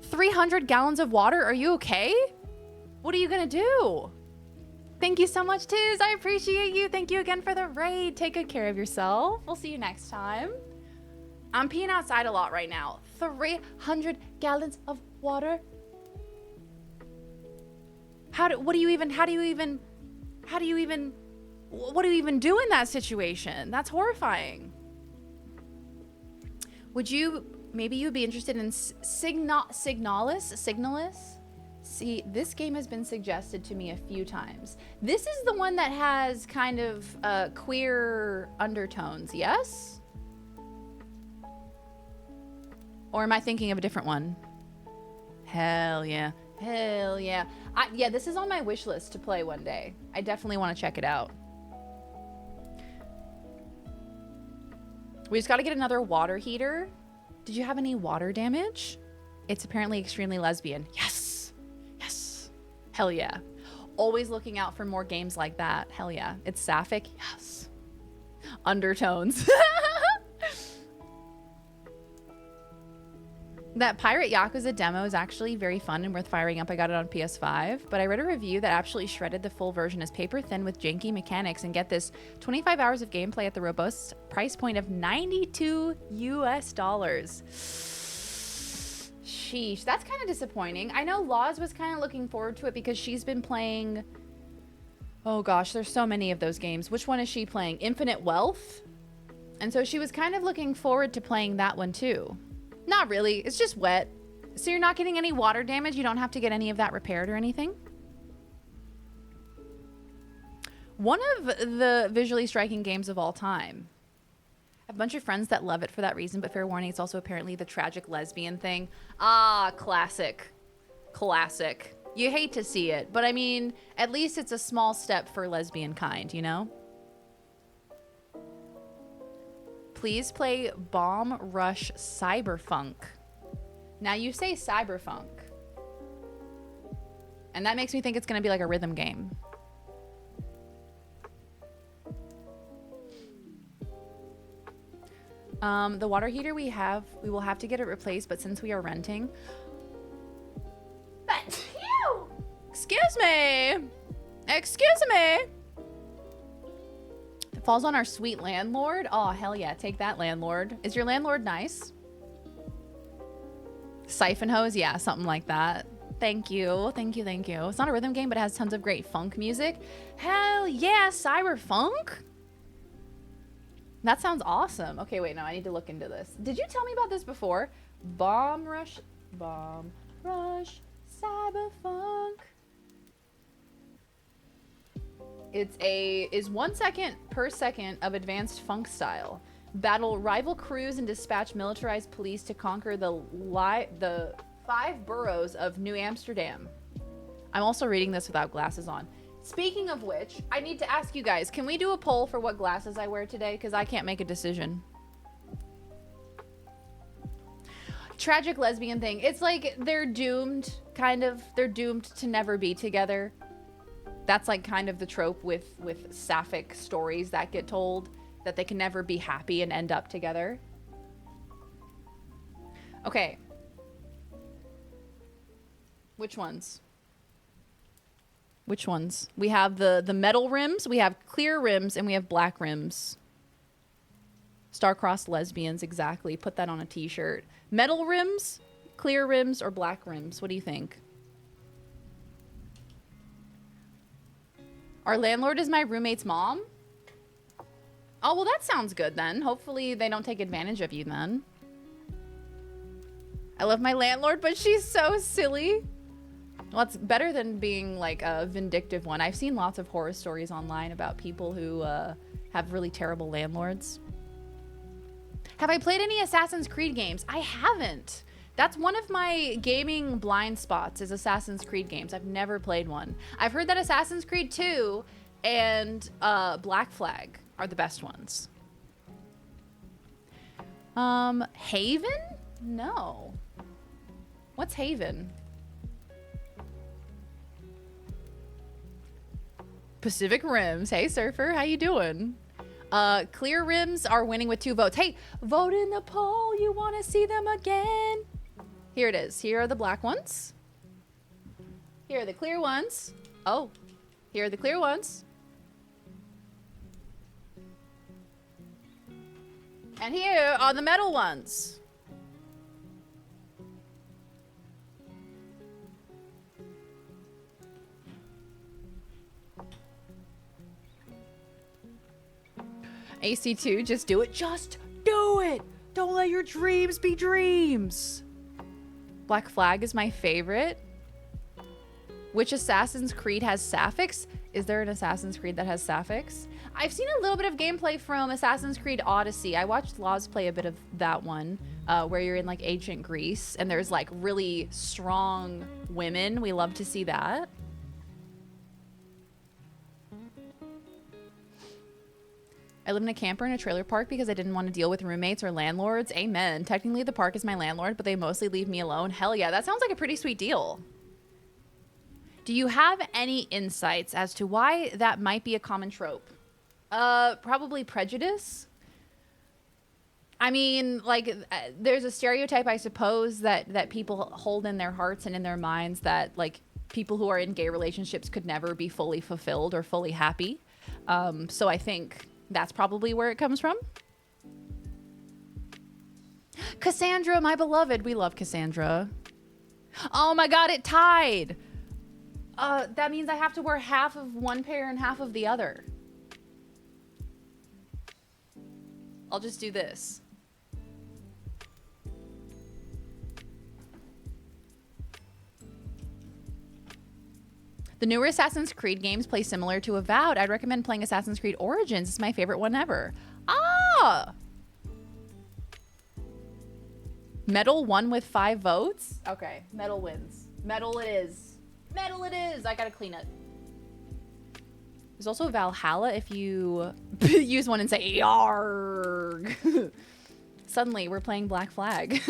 300 gallons of water? Are you okay? What are you gonna do? Thank you so much, Tiz. I appreciate you. Thank you again for the raid. Take good care of yourself. We'll see you next time. I'm peeing outside a lot right now. 300 gallons of water. What do you even do in that situation? That's horrifying. Maybe you'd be interested in Signalis? See, this game has been suggested to me a few times. This is the one that has kind of queer undertones, yes? Or am I thinking of a different one? Hell yeah. Hell yeah. Yeah, this is on my wish list to play one day. I definitely want to check it out. We just got to get another water heater. Did you have any water damage? It's apparently extremely lesbian. Yes. Yes. Hell yeah. Always looking out for more games like that. Hell yeah. It's sapphic. Yes. Undertones. That Pirate Yakuza demo is actually very fun and worth firing up. I got it on PS5, but I read a review that absolutely shredded the full version as paper thin with janky mechanics, and get this, 25 hours of gameplay at the robust price point of $92 US. Sheesh, that's kind of disappointing. I know Laws was kind of looking forward to it because she's been playing, oh gosh, there's so many of those games. Which one is she playing? Infinite Wealth? And so she was kind of looking forward to playing that one too. Not really, it's just wet. So you're not getting any water damage. You don't have to get any of that repaired or anything. One of the visually striking games of all time. I have a bunch of friends that love it for that reason, but fair warning, it's also apparently the tragic lesbian thing. Ah, classic. Classic. You hate to see it, but I mean, at least it's a small step for lesbian kind, you know? Please play Bomb Rush Cyberfunk. Now you say cyberfunk, and that makes me think it's gonna be like a rhythm game. The water heater we will have to get it replaced, but since we are renting. But excuse me. Excuse me. It falls on our sweet landlord. Oh, hell yeah. Take that, landlord. Is your landlord nice? Siphon hose? Yeah, something like that. Thank you. Thank you. Thank you. It's not a rhythm game, but it has tons of great funk music. Hell yeah. Cyberfunk? That sounds awesome. Okay, wait. No, I need to look into this. Did you tell me about this before? Bomb Rush, Cyberfunk. Is 1 second per second of advanced funk style. Battle rival crews and dispatch militarized police to conquer the 5 boroughs of New Amsterdam. I'm also reading this without glasses on. Speaking of which, I need to ask you guys, can we do a poll for what glasses I wear today? Because I can't make a decision. Tragic lesbian thing. It's like they're doomed, kind of. They're doomed to never be together. That's like kind of the trope with sapphic stories that get told, that they can never be happy and end up together. Okay. Which ones? Which ones? We have the metal rims, we have clear rims, and we have black rims. Star-crossed lesbians, exactly. Put that on a t-shirt. Metal rims, clear rims, or black rims? What do you think? Our landlord is my roommate's mom? Oh, well, that sounds good then. Hopefully they don't take advantage of you then. I love my landlord, but she's so silly. Well, it's better than being like a vindictive one. I've seen lots of horror stories online about people who have really terrible landlords. Have I played any Assassin's Creed games? I haven't. That's one of my gaming blind spots, is Assassin's Creed games. I've never played one. I've heard that Assassin's Creed 2 and Black Flag are the best ones. Haven? No. What's Haven? Pacific Rims. Hey, Surfer, how you doing? Clear rims are winning with 2 votes. Hey, vote in the poll. You want to see them again? Here it is. Here are the black ones. Here are the clear ones. Oh, Here are the clear ones. And here are the metal ones. AC2, just do it. Just do it. Don't let your dreams be dreams. Black Flag is my favorite. Which Assassin's Creed has Sapphics? Is there an Assassin's Creed that has Sapphics? I've seen a little bit of gameplay from Assassin's Creed Odyssey. I watched Laws play a bit of that one, where you're in like ancient Greece and there's like really strong women. We love to see that. I live in a camper in a trailer park because I didn't want to deal with roommates or landlords. Amen. Technically, the park is my landlord, but they mostly leave me alone. Hell yeah, that sounds like a pretty sweet deal. Do you have any insights as to why that might be a common trope? Probably prejudice. I mean, like, there's a stereotype, I suppose, that people hold in their hearts and in their minds that, like, people who are in gay relationships could never be fully fulfilled or fully happy. So I think that's probably where it comes from. Cassandra, my beloved. We love Cassandra. Oh my god, it tied. That means I have to wear half of one pair and half of the other. I'll just do this. The newer Assassin's Creed games play similar to Avowed. I'd recommend playing Assassin's Creed Origins. It's my favorite one ever. Ah! Metal won with 5 votes? Okay, Metal wins. Metal it is. Metal it is! I gotta clean it. There's also Valhalla if you use one and say YARG. Suddenly, we're playing Black Flag.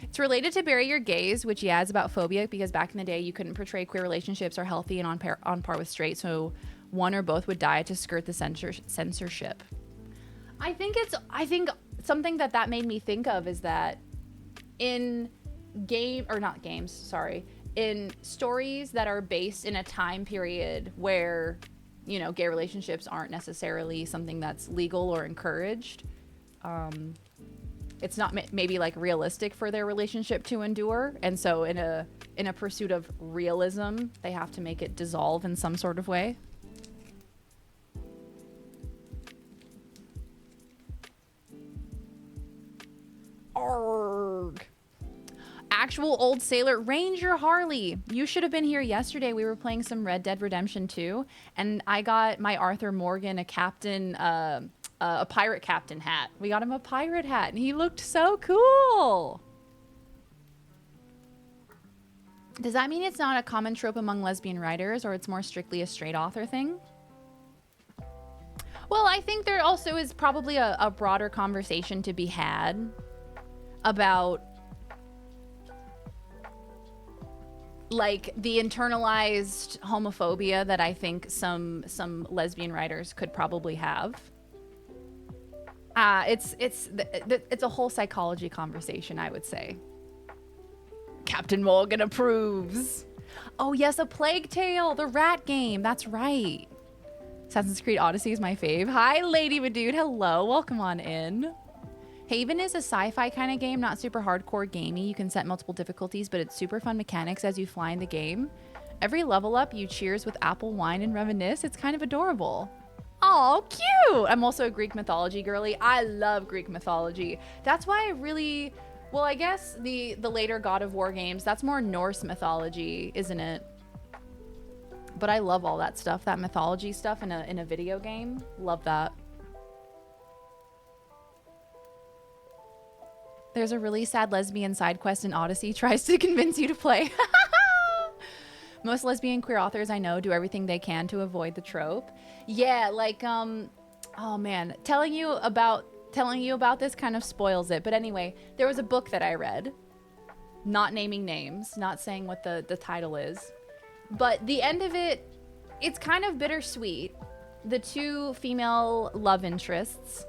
It's related to Bury Your Gaze, which, yeah, is about phobia because back in the day, you couldn't portray queer relationships are healthy and on par with straight, so one or both would die to skirt the censorship. I think something that made me think of is that in in stories that are based in a time period where, you know, gay relationships aren't necessarily something that's legal or encouraged, it's not maybe like realistic for their relationship to endure, and so in a pursuit of realism, they have to make it dissolve in some sort of way. Arg. Actual old sailor Ranger Harley, you should have been here yesterday. We were playing some Red Dead Redemption 2, and I got my Arthur Morgan a pirate captain hat. We got him a pirate hat, and he looked so cool. Does that mean it's not a common trope among lesbian writers, or it's more strictly a straight author thing? Well, I think there also is probably a broader conversation to be had about like the internalized homophobia that I think some lesbian writers could probably have. It's a whole psychology conversation, I would say. Captain Morgan approves. Oh yes, A Plague Tale, the rat game. That's right. Assassin's Creed Odyssey is my fave. Hi, Lady Madude. Hello, welcome on in. Haven is a sci-fi kind of game, not super hardcore gamey. You can set multiple difficulties, but it's super fun mechanics as you fly in the game. Every level up, you cheers with apple wine and reminisce. It's kind of adorable. Oh, cute! I'm also a Greek mythology girly. I love Greek mythology. That's why I really... Well, I guess the later God of War games, that's more Norse mythology, isn't it? But I love all that stuff, that mythology stuff in a video game. Love that. There's a really sad lesbian side quest in Odyssey tries to convince you to play. Most lesbian queer authors I know do everything they can to avoid the trope. Yeah, like, oh man, telling you about this kind of spoils it. But anyway, there was a book that I read, not naming names, not saying what the title is, but the end of it, it's kind of bittersweet. The two female love interests,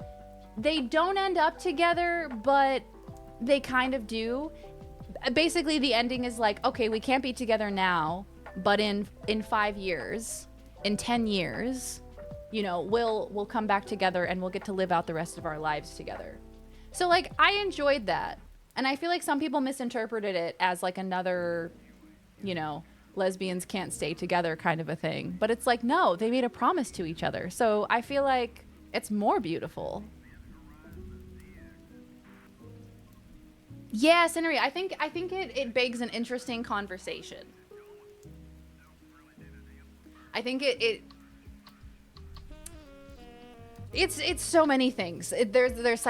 they don't end up together, but they kind of do. Basically, the ending is like, okay, we can't be together now, but in 5 years, in 10 years, you know, we'll come back together and we'll get to live out the rest of our lives together. So like I enjoyed that. And I feel like some people misinterpreted it as like another, you know, lesbians can't stay together kind of a thing. But it's like, no, they made a promise to each other. So I feel like it's more beautiful. Yeah, Cinery, I think it begs an interesting conversation. I think it's so many things. There's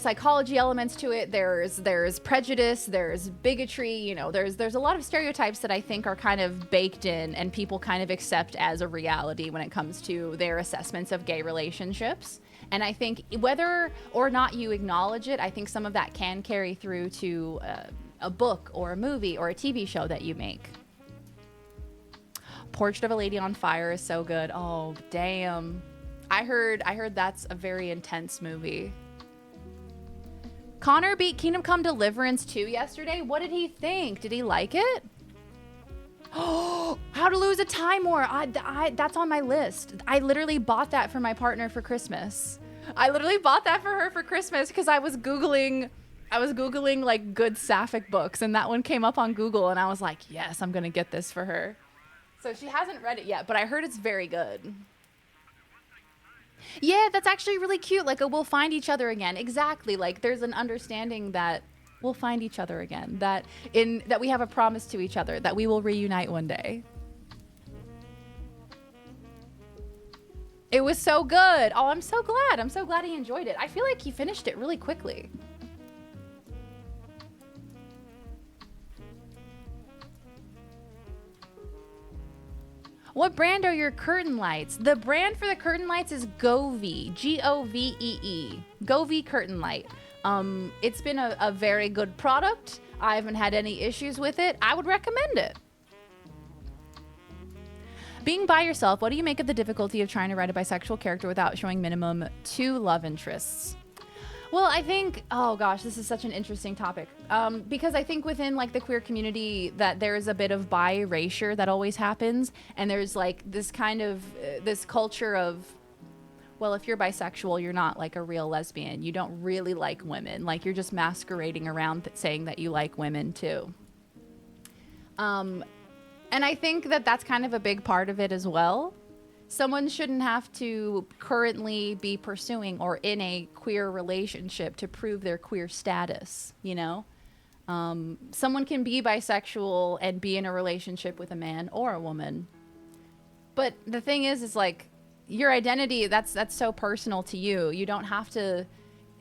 psychology elements to it. There's prejudice. There's bigotry. You know, there's a lot of stereotypes that I think are kind of baked in and people kind of accept as a reality when it comes to their assessments of gay relationships. And I think whether or not you acknowledge it, I think some of that can carry through to a book or a movie or a TV show that you make. Portrait of a Lady on Fire is so good. Oh, damn. I heard that's a very intense movie. Connor beat Kingdom Come Deliverance 2 yesterday. What did he think? Did he like it? Oh, How to Lose a Time War. That's on my list. I literally bought that for my partner for Christmas. I literally bought that for her for Christmas because I was Googling like good sapphic books, and that one came up on Google, and I was like, yes, I'm gonna get this for her. So she hasn't read it yet, but I heard it's very good. Yeah, that's actually really cute. Like, we'll find each other again. Exactly. Like, there's an understanding that we'll find each other again. That we have a promise to each other that we will reunite one day. It was so good. Oh, I'm so glad. I'm so glad he enjoyed it. I feel like he finished it really quickly. What brand are your curtain lights? The brand for the curtain lights is Govee, Govee. Govee curtain light. It's been a very good product. I haven't had any issues with it. I would recommend it. Being by yourself, what do you make of the difficulty of trying to write a bisexual character without showing minimum 2 love interests? Well, I think, oh gosh, this is such an interesting topic. Because I think within like the queer community that there's a bit of bi erasure that always happens. And there's like this kind of, this culture of, well, if you're bisexual, you're not like a real lesbian. You don't really like women. Like you're just masquerading around saying that you like women too. And I think that that's kind of a big part of it as well. Someone shouldn't have to currently be pursuing or in a queer relationship to prove their queer status, you know? Someone can be bisexual and be in a relationship with a man or a woman. But the thing is like, your identity, that's so personal to you. You don't have to,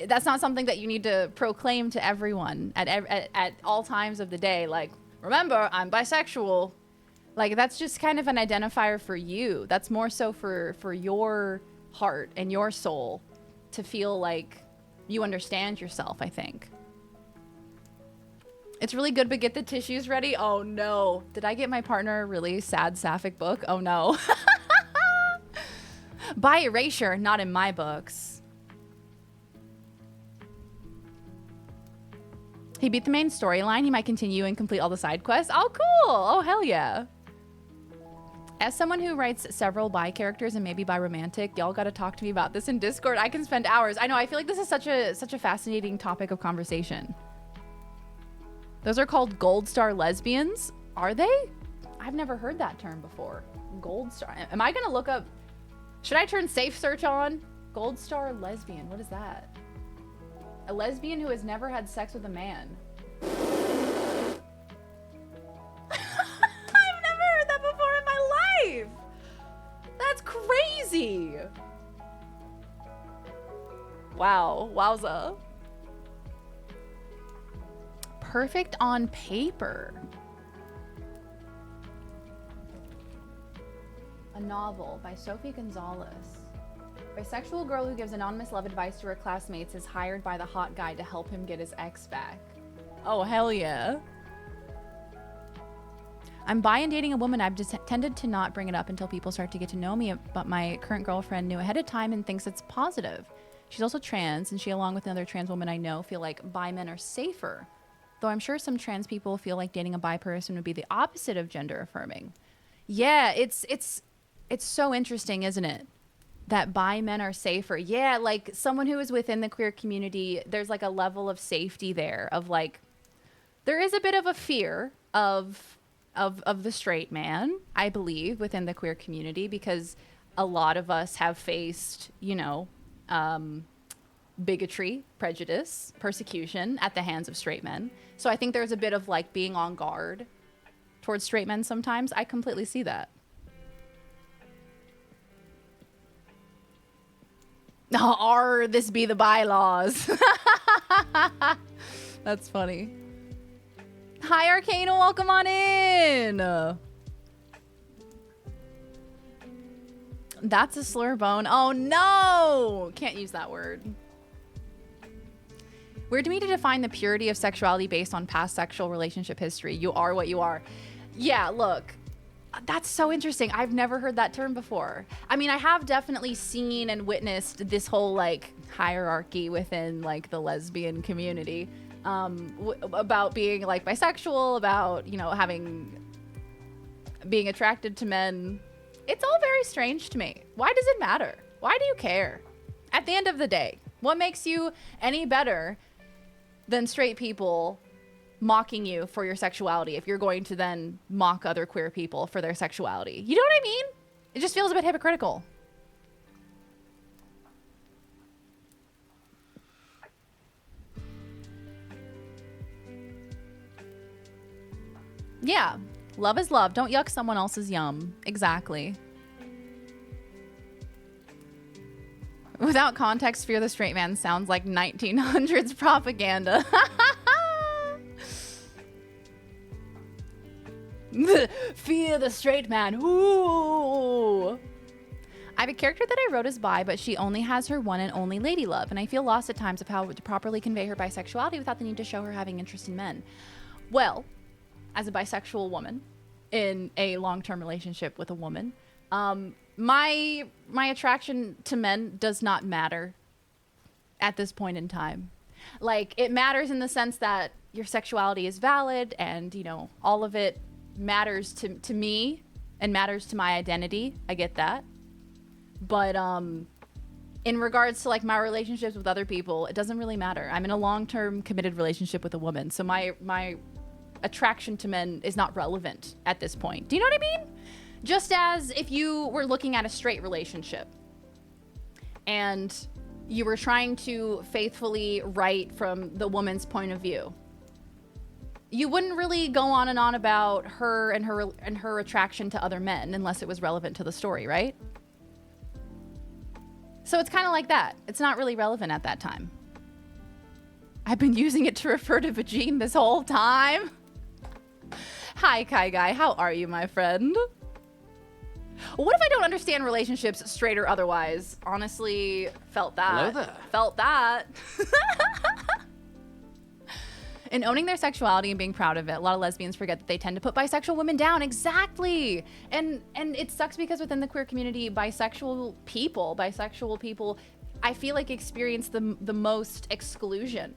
that's not something that you need to proclaim to everyone at all times of the day. Like, remember, I'm bisexual. Like, that's just kind of an identifier for you. That's more so for your heart and your soul to feel like you understand yourself, I think. It's really good, but get the tissues ready. Oh, no. Did I get my partner a really sad sapphic book? Oh, no. By erasure, not in my books. He beat the main storyline. He might continue and complete all the side quests. Oh, cool. Oh, hell yeah. As someone who writes several bi characters and maybe bi romantic, y'all got to talk to me about this in Discord. I can spend hours. I know. I feel like this is such a fascinating topic of conversation. Those are called gold star lesbians. Are they? I've never heard that term before. Gold star. Am I going to look up? Should I turn safe search on? Gold star lesbian. What is that? A lesbian who has never had sex with a man. That's crazy. Wow. Wowza. Perfect on paper. A novel by Sophie Gonzalez. Bisexual girl who gives anonymous love advice to her classmates is hired by the hot guy to help him get his ex back. Oh, hell yeah. I'm bi and dating a woman. I've just tended to not bring it up until people start to get to know me, but my current girlfriend knew ahead of time and thinks it's positive. She's also trans, and she, along with another trans woman I know, feel like bi men are safer. Though I'm sure some trans people feel like dating a bi person would be the opposite of gender affirming. Yeah, it's so interesting, isn't it? That bi men are safer. Yeah, like someone who is within the queer community, there's like a level of safety there of like there is a bit of a fear of the straight man, I believe, within the queer community because a lot of us have faced, you know, bigotry, prejudice, persecution at the hands of straight men. So I think there's a bit of like being on guard towards straight men sometimes. I completely see that. Are this be the bylaws? That's funny. Hi, Arcana. Welcome on in. That's a slur bone. Oh, no. Can't use that word. Weird to me to define the purity of sexuality based on past sexual relationship history. You are what you are. Yeah, look. That's so interesting. I've never heard that term before. I mean, I have definitely seen and witnessed this whole like hierarchy within like the lesbian community about being like bisexual, about, you know, being attracted to men. It's all very strange to me. Why does it matter? Why do you care? At the end of the day, what makes you any better than straight people mocking you for your sexuality if you're going to then mock other queer people for their sexuality? You know what I mean? It just feels a bit hypocritical. Yeah, love is love. Don't yuck someone else's yum. Exactly. Without context, fear the straight man sounds like 1900s propaganda. Fear the straight man. Ooh. I have a character that I wrote as bi, but she only has her one and only lady love, and I feel lost at times of how to properly convey her bisexuality without the need to show her having interest in men. Well, as a bisexual woman in a long-term relationship with a woman, my attraction to men does not matter at this point in time. Like, it matters in the sense that your sexuality is valid and, you know, all of it matters to me and matters to my identity. I get that. But in regards to like my relationships with other people, it doesn't really matter. I'm in a long-term committed relationship with a woman. So my attraction to men is not relevant at this point. Do you know what I mean? Just as if you were looking at a straight relationship and you were trying to faithfully write from the woman's point of view, you wouldn't really go on and on about her and her attraction to other men unless it was relevant to the story, right? So it's kind of like that. It's not really relevant at that time. I've been using it to refer to vagine this whole time. Hi, Kai Guy. How are you, my friend? What if I don't understand relationships, straight or otherwise? Honestly, felt that. Hello there. Felt that. In owning their sexuality and being proud of it, a lot of lesbians forget that they tend to put bisexual women down. Exactly. And it sucks because within the queer community, bisexual people, I feel like experience the most exclusion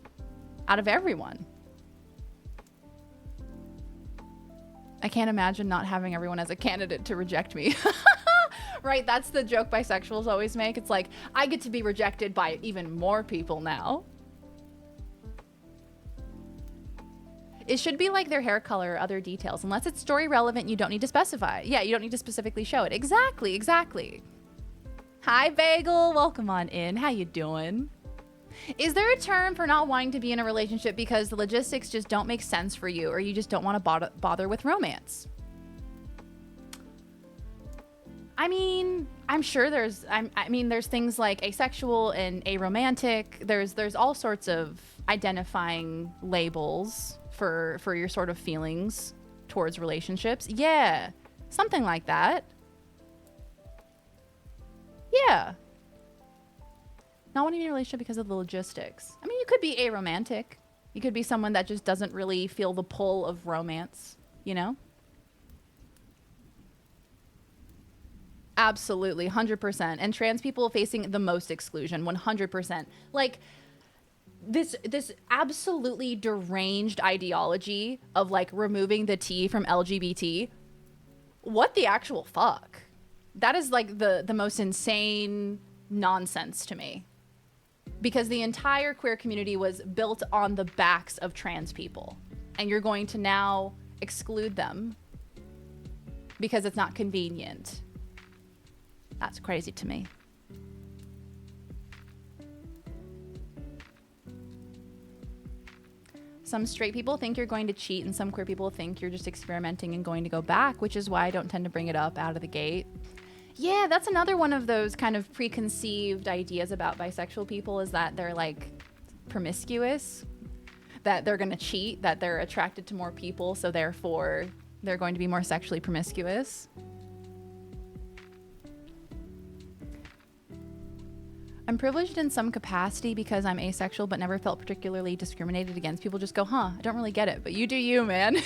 out of everyone. I can't imagine not having everyone as a candidate to reject me. Right? That's the joke bisexuals always make. It's like, I get to be rejected by even more people now. It should be like their hair color or other details. Unless it's story relevant, you don't need to specify. Yeah, you don't need to specifically show it. Exactly, exactly. Hi, Bagel. Welcome on in. How you doing? Is there a term for not wanting to be in a relationship because the logistics just don't make sense for you or you just don't want to bother with romance? I mean, I'm sure there's things like asexual and aromantic. There's all sorts of identifying labels for your sort of feelings towards relationships. Yeah, something like that. Yeah. Not wanting to be in a relationship because of the logistics. I mean, you could be aromantic. You could be someone that just doesn't really feel the pull of romance, you know? Absolutely, 100%. And trans people facing the most exclusion, 100%. Like, this absolutely deranged ideology of like removing the T from LGBT. what the actual fuck? That is like the most insane nonsense to me. Because the entire queer community was built on the backs of trans people. And you're going to now exclude them because it's not convenient. That's crazy to me. Some straight people think you're going to cheat, and some queer people think you're just experimenting and going to go back, which is why I don't tend to bring it up out of the gate. Yeah, that's another one of those kind of preconceived ideas about bisexual people, is that they're like promiscuous, that they're going to cheat, that they're attracted to more people, so therefore they're going to be more sexually promiscuous. I'm privileged in some capacity because I'm asexual, but never felt particularly discriminated against. People just go, huh, I don't really get it, but you do you, man.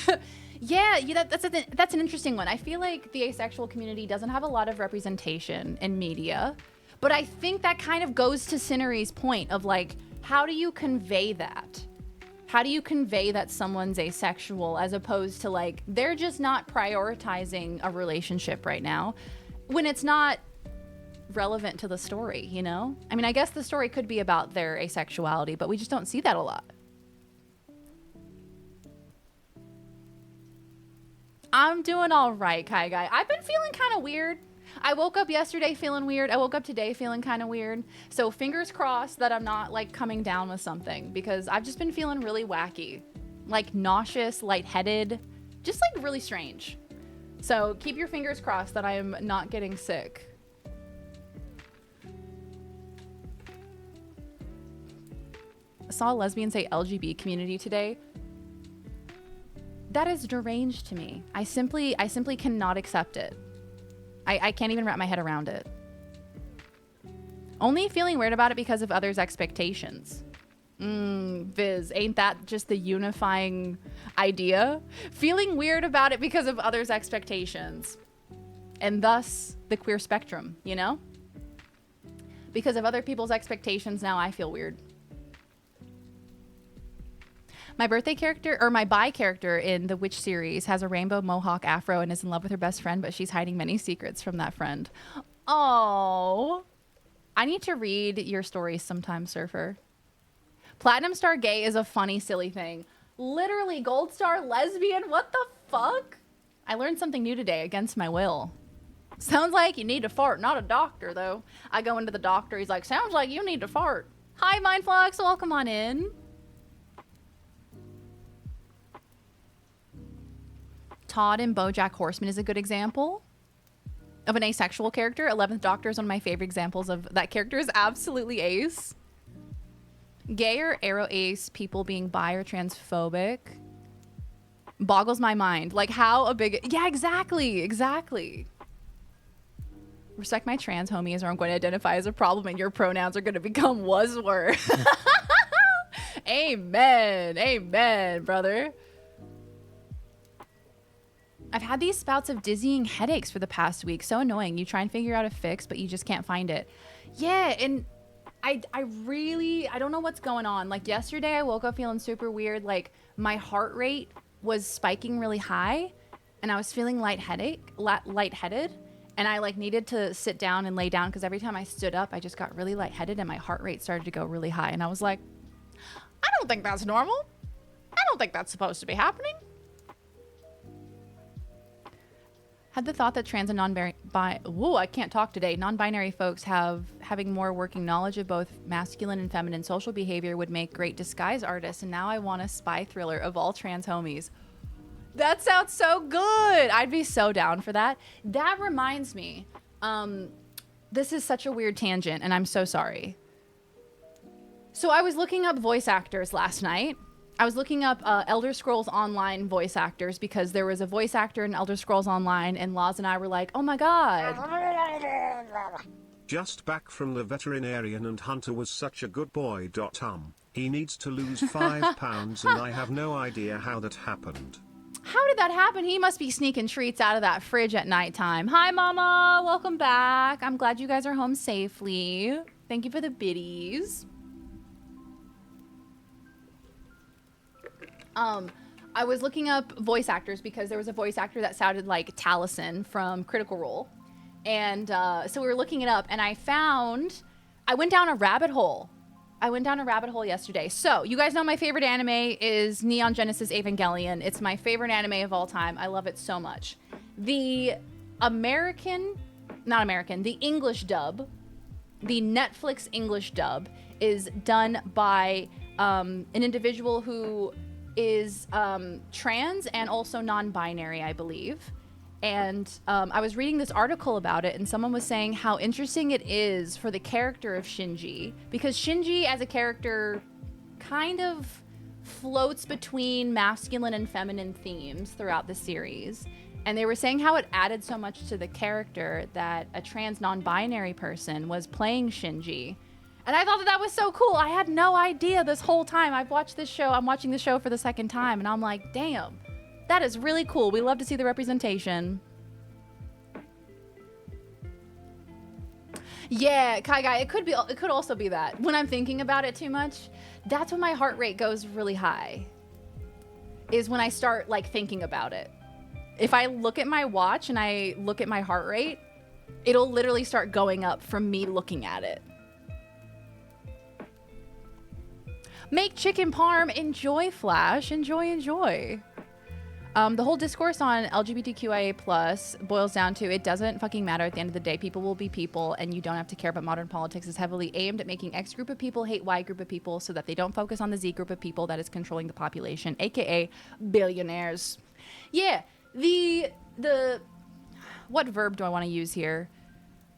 Yeah, that's an interesting one. I feel like the asexual community doesn't have a lot of representation in media, but I think that kind of goes to Cinery's point of like, how do you convey that? How do you convey that someone's asexual as opposed to like, they're just not prioritizing a relationship right now when it's not relevant to the story, you know? I mean, I guess the story could be about their asexuality, but we just don't see that a lot. I'm doing all right, Kai Guy. I've been feeling kind of weird. I woke up yesterday feeling weird. I woke up today feeling kind of weird. So fingers crossed that I'm not like coming down with something, because I've just been feeling really wacky, like nauseous, lightheaded, just like really strange. So keep your fingers crossed that I am not getting sick. I saw a lesbian say LGBT community today. That is deranged to me. I simply cannot accept it. I can't even wrap my head around it. Only feeling weird about it because of others' expectations. Viz, ain't that just the unifying idea? Feeling weird about it because of others' expectations. And thus, the queer spectrum, you know? Because of other people's expectations, now I feel weird. My birthday character, or my bi character in the Witch series, has a rainbow mohawk afro and is in love with her best friend, but she's hiding many secrets from that friend. Oh, I need to read your stories sometime, Surfer. Platinum Star gay is a funny, silly thing. Literally, Gold Star lesbian? What the fuck? I learned something new today, against my will. Sounds like you need to fart. Not a doctor, though. I go into the doctor. He's like, sounds like you need to fart. Hi, Mindflux. Welcome on in. Todd in BoJack Horseman is a good example of an asexual character. 11th Doctor is one of my favorite examples of that character is absolutely ace. Gay or aro ace people being bi or transphobic boggles my mind. Like how a big... Yeah, exactly. Respect my trans homies or I'm going to identify as a problem and your pronouns are going to become was-were. Amen, brother. I've had these spouts of dizzying headaches for the past week. So annoying. You try and figure out a fix, but you just can't find it. Yeah, and I don't know what's going on. Like yesterday, I woke up feeling super weird. Like my heart rate was spiking really high, and I was feeling lightheaded. And I like needed to sit down and lay down because every time I stood up, I just got really lightheaded, and my heart rate started to go really high. And I was like, I don't think that's normal. I don't think that's supposed to be happening. Had the thought that trans and non-binary folks having more working knowledge of both masculine and feminine social behavior would make great disguise artists, and now I want a spy thriller of all trans homies. That sounds so good. I'd be so down for that. That reminds me, this is such a weird tangent, and I'm so sorry. So I was looking up voice actors last night. I was looking up Elder Scrolls Online voice actors because there was a voice actor in Elder Scrolls Online, and Laws and I were like, oh my god. Just back from the veterinarian and Hunter was such a good boy. He needs to lose 5 pounds and I have no idea how that happened. How did that happen? He must be sneaking treats out of that fridge at nighttime. Hi, Mama. Welcome back. I'm glad you guys are home safely. Thank you for the biddies. I was looking up voice actors because there was a voice actor that sounded like Taliesin from Critical Role. And so we were looking it up, and I went down a rabbit hole. Yesterday. So, you guys know my favorite anime is Neon Genesis Evangelion. It's my favorite anime of all time. I love it so much. The English dub, the Netflix English dub, is done by an individual who is trans and also non-binary, I believe. And I was reading this article about it, and someone was saying how interesting it is for the character of Shinji, because Shinji as a character kind of floats between masculine and feminine themes throughout the series. And they were saying how it added so much to the character that a trans non-binary person was playing Shinji. And I thought that was so cool. I had no idea this whole time. I'm watching this show for the second time, and I'm like, damn. That is really cool. We love to see the representation. Yeah, Kai Guy, it could also be that. When I'm thinking about it too much, that's when my heart rate goes really high. Is when I start like thinking about it. If I look at my watch and I look at my heart rate, it'll literally start going up from me looking at it. Make chicken parm. Enjoy, Flash. Enjoy. The whole discourse on LGBTQIA+ boils down to it doesn't fucking matter at the end of the day. People will be people, and you don't have to care. But modern politics is heavily aimed at making X group of people hate Y group of people so that they don't focus on the Z group of people that is controlling the population, aka billionaires. Yeah, the what verb do I want to use here?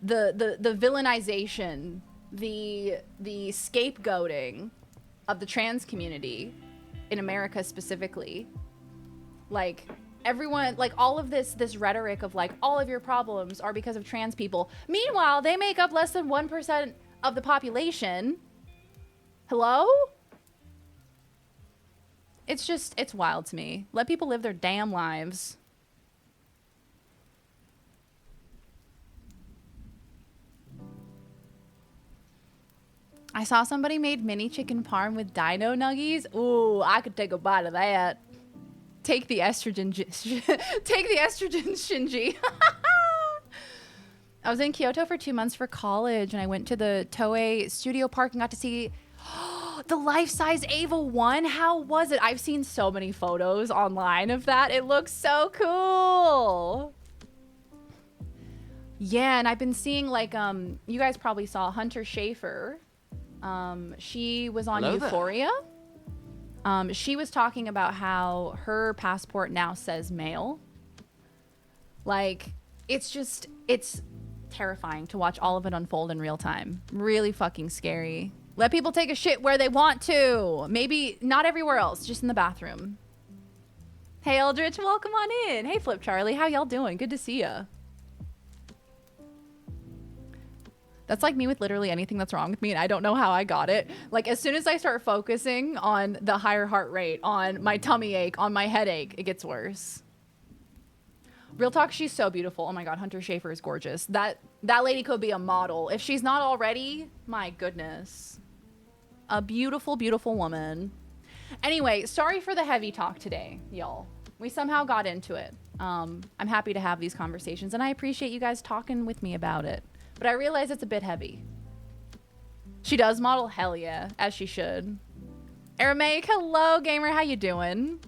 The villainization, the scapegoating of the trans community in America specifically. Like everyone, like all of this rhetoric of like all of your problems are because of trans people. Meanwhile, they make up less than 1% of the population. Hello? It's wild to me. Let people live their damn lives. I saw somebody made mini chicken parm with dino nuggies. Ooh, I could take a bite of that. Take the estrogen, Shinji. I was in Kyoto for 2 months for college, and I went to the Toei Studio Park and got to see the life-size Ava 1. How was it? I've seen so many photos online of that. It looks so cool. Yeah, and I've been seeing like you guys probably saw Hunter Schafer. She was on Euphoria. She was talking about how her passport now says male. Like, it's terrifying to watch all of it unfold in real time. Really fucking scary. Let people take a shit where they want to. Maybe not everywhere else, just in the bathroom. Hey, Eldritch, welcome on in. Hey, Flip Charlie, how y'all doing? Good to see ya. That's like me with literally anything that's wrong with me, and I don't know how I got it. Like, as soon as I start focusing on the higher heart rate, on my tummy ache, on my headache, it gets worse. Real talk, she's so beautiful. Oh my God, Hunter Schafer is gorgeous. That lady could be a model. If she's not already, my goodness. A beautiful, beautiful woman. Anyway, sorry for the heavy talk today, y'all. We somehow got into it. I'm happy to have these conversations, and I appreciate you guys talking with me about it. But I realize it's a bit heavy. She does model, hell yeah, as she should. Aramaic, hello, gamer, how you doing?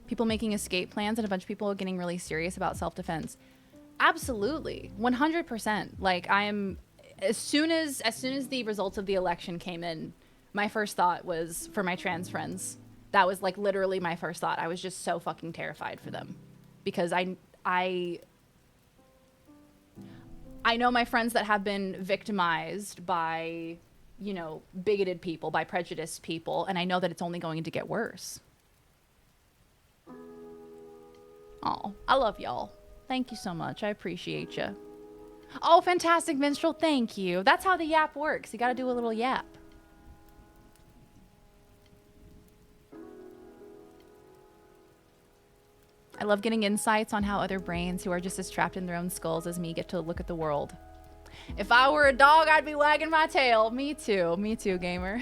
People making escape plans and a bunch of people getting really serious about self-defense. Absolutely, 100%. Like, as soon as the results of the election came in, my first thought was for my trans friends. That was like literally my first thought. I was just so fucking terrified for them. Because I know my friends that have been victimized by, you know, bigoted people, by prejudiced people, and I know that it's only going to get worse. Oh, I love y'all. Thank you so much. I appreciate you. Oh, fantastic minstrel. Thank you. That's how the yap works. You got to do a little yap. I love getting insights on how other brains who are just as trapped in their own skulls as me get to look at the world. If I were a dog, I'd be wagging my tail. Me too, gamer.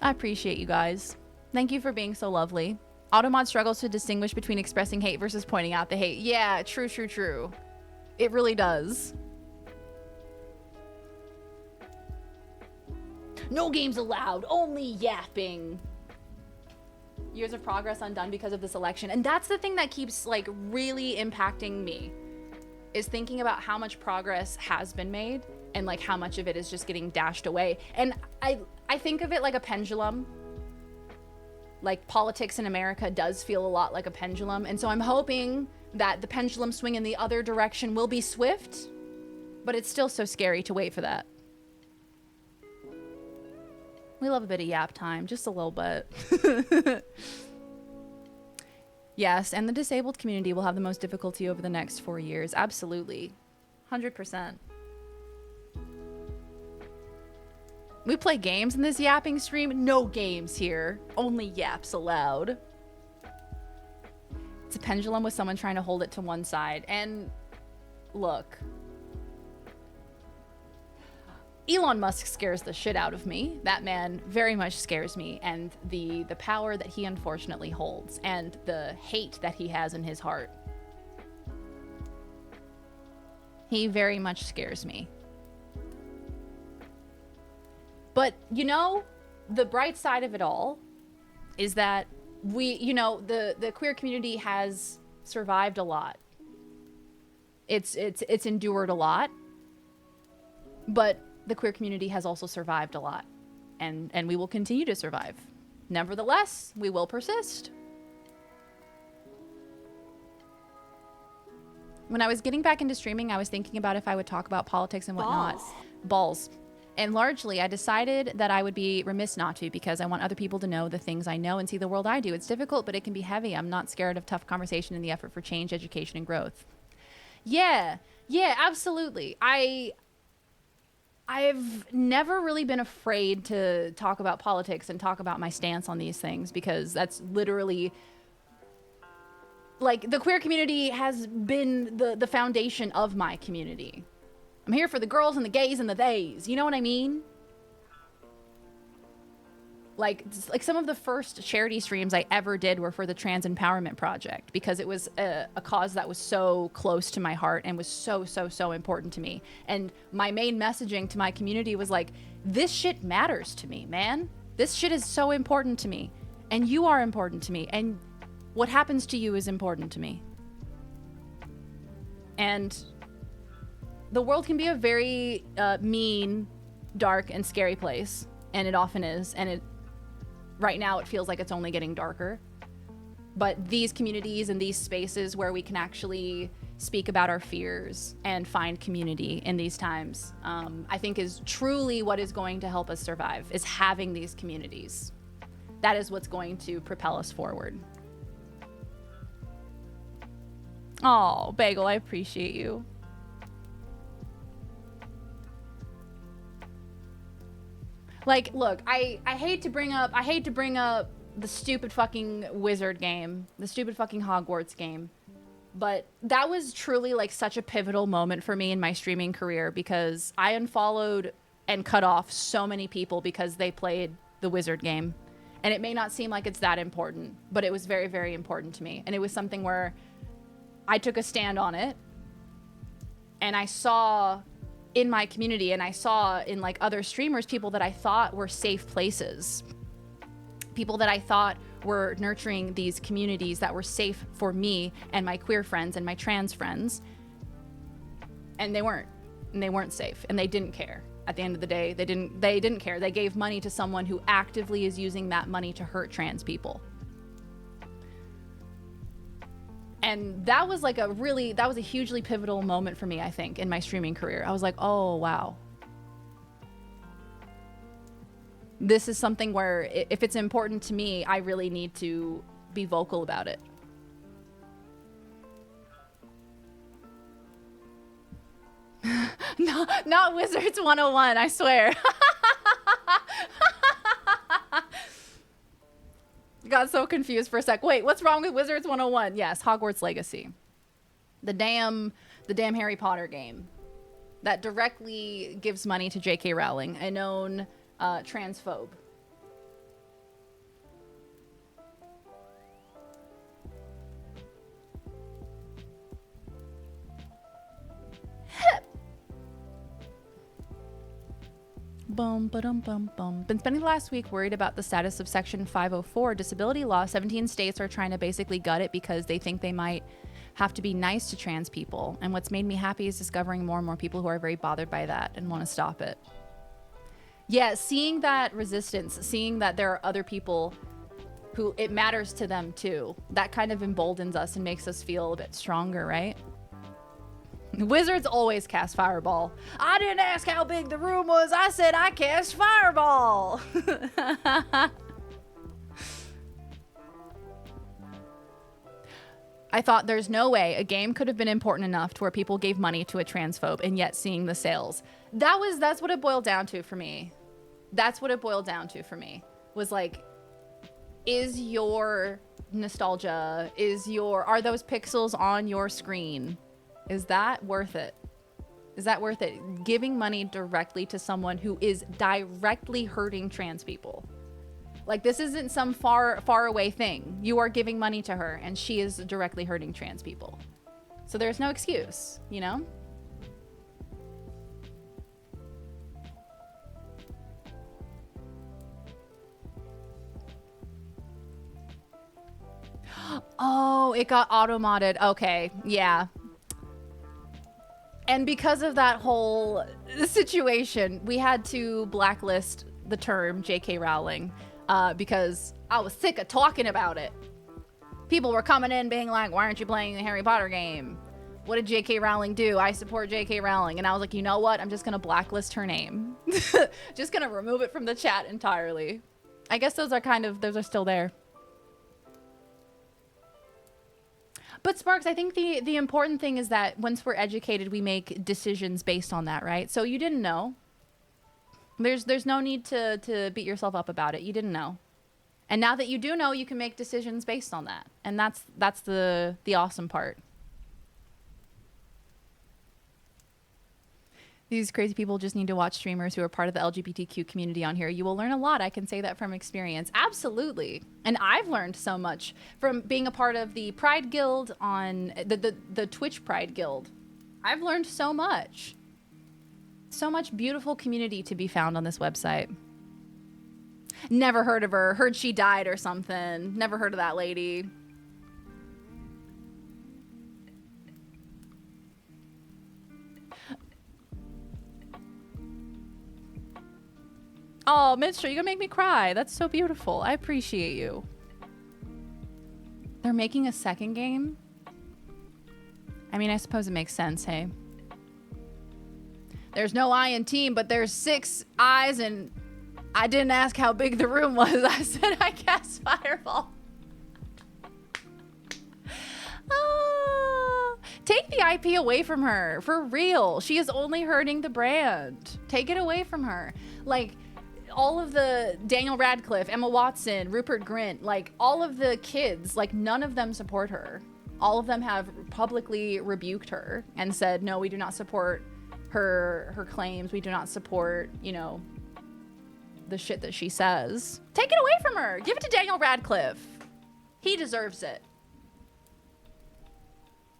I appreciate you guys. Thank you for being so lovely. Automod struggles to distinguish between expressing hate versus pointing out the hate. Yeah, true. It really does. No games allowed, only yapping. Years of progress undone because of this election. And that's the thing that keeps like really impacting me, is thinking about how much progress has been made and like how much of it is just getting dashed away. And I think of it like a pendulum. Like politics in America does feel a lot like a pendulum. And so I'm hoping that the pendulum swing in the other direction will be swift, but it's still so scary to wait for that. We love a bit of yap time, just a little bit. Yes, and the disabled community will have the most difficulty over the next 4 years. Absolutely. 100%. We play games in this yapping stream? No games here. Only yaps allowed. It's a pendulum with someone trying to hold it to one side. And look, Elon Musk scares the shit out of me. That man very much scares me. And the power that he unfortunately holds and the hate that he has in his heart. He very much scares me. But, you know, the bright side of it all is that the queer community has survived a lot. It's endured a lot. But the queer community has also survived a lot. And we will continue to survive. Nevertheless, we will persist. When I was getting back into streaming, I was thinking about if I would talk about politics and whatnot. Balls. And largely, I decided that I would be remiss not to, because I want other people to know the things I know and see the world I do. It's difficult, but it can be heavy. I'm not scared of tough conversation and the effort for change, education, and growth. Yeah, absolutely. I've never really been afraid to talk about politics and talk about my stance on these things, because that's literally, like, the queer community has been the foundation of my community. I'm here for the girls and the gays and the theys. You know what I mean? Like some of the first charity streams I ever did were for the Trans Empowerment Project, because it was a cause that was so close to my heart and was so important to me. And my main messaging to my community was like, this shit matters to me, man. This shit is so important to me. And you are important to me. And what happens to you is important to me. And the world can be a very mean, dark, and scary place. And it often is. And right now it feels like it's only getting darker. But these communities and these spaces where we can actually speak about our fears and find community in these times, I think is truly what is going to help us survive, is having these communities. That is what's going to propel us forward. Oh, Bagel, I appreciate you. Like, look, I hate to bring up the stupid fucking wizard game, the stupid fucking Hogwarts game, but that was truly like such a pivotal moment for me in my streaming career, because I unfollowed and cut off so many people because they played the wizard game. And it may not seem like it's that important, but it was very, very important to me. And it was something where I took a stand on it, and I saw in my community, and I saw in like other streamers, people that I thought were safe places, people that I thought were nurturing these communities that were safe for me and my queer friends and my trans friends, and they weren't. And they weren't safe, and they didn't care. At the end of the day, they didn't care. They gave money to someone who actively is using that money to hurt trans people. And that was like a hugely pivotal moment for me, I think, in my streaming career. I was like, oh, wow. This is something where if it's important to me, I really need to be vocal about it. No, not Wizards 101, I swear. Got so confused for a sec. Wait, what's wrong with Wizards 101? Yes, Hogwarts Legacy. The damn Harry Potter game that directly gives money to J.K. Rowling, a known transphobe. Bum, ba-dum, bum, bum. Been spending the last week worried about the status of Section 504 disability law. 17 states are trying to basically gut it because they think they might have to be nice to trans people. And what's made me happy is discovering more and more people who are very bothered by that and want to stop it. Yeah, seeing that resistance, seeing that there are other people who it matters to them too, that kind of emboldens us and makes us feel a bit stronger, right? Wizards always cast Fireball. I didn't ask how big the room was. I said I cast Fireball. I thought there's no way a game could have been important enough to where people gave money to a transphobe and yet seeing the sales. That's what it boiled down to for me. That's what it boiled down to for me. Was like, is your nostalgia, are those pixels on your screen? Is that worth it? Is that worth it? Giving money directly to someone who is directly hurting trans people. Like, this isn't some far away thing. You are giving money to her and she is directly hurting trans people. So there's no excuse, you know? Oh, it got auto-modded. Okay, yeah. And because of that whole situation, we had to blacklist the term J.K. Rowling because I was sick of talking about it. People were coming in being like, why aren't you playing the Harry Potter game? What did J.K. Rowling do? I support J.K. Rowling. And I was like, you know what? I'm just going to blacklist her name. Just going to remove it from the chat entirely. I guess those are still there. But Sparks, I think the important thing is that once we're educated, we make decisions based on that, right? So you didn't know. There's no need to beat yourself up about it. You didn't know. And now that you do know, you can make decisions based on that. And that's the awesome part. These crazy people just need to watch streamers who are part of the LGBTQ community on here. You will learn a lot. I can say that from experience. Absolutely. And I've learned so much from being a part of the Pride Guild on the Twitch Pride Guild. I've learned so much. So much beautiful community to be found on this website. Never heard of her. Heard she died or something. Never heard of that lady. Oh, Minstrel, you're gonna make me cry. That's so beautiful. I appreciate you. They're making a second game? I mean, I suppose it makes sense, hey? There's no I in team, but there's 6 eyes, and I didn't ask how big the room was. I said I cast Fireball. Take the IP away from her. For real. She is only hurting the brand. Take it away from her. Like, all of the Daniel Radcliffe, Emma Watson, Rupert Grint, like all of the kids, like none of them support her. All of them have publicly rebuked her and said, no, we do not support her claims. We do not support, you know, the shit that she says. Take it away from her. Give it to Daniel Radcliffe. He deserves it.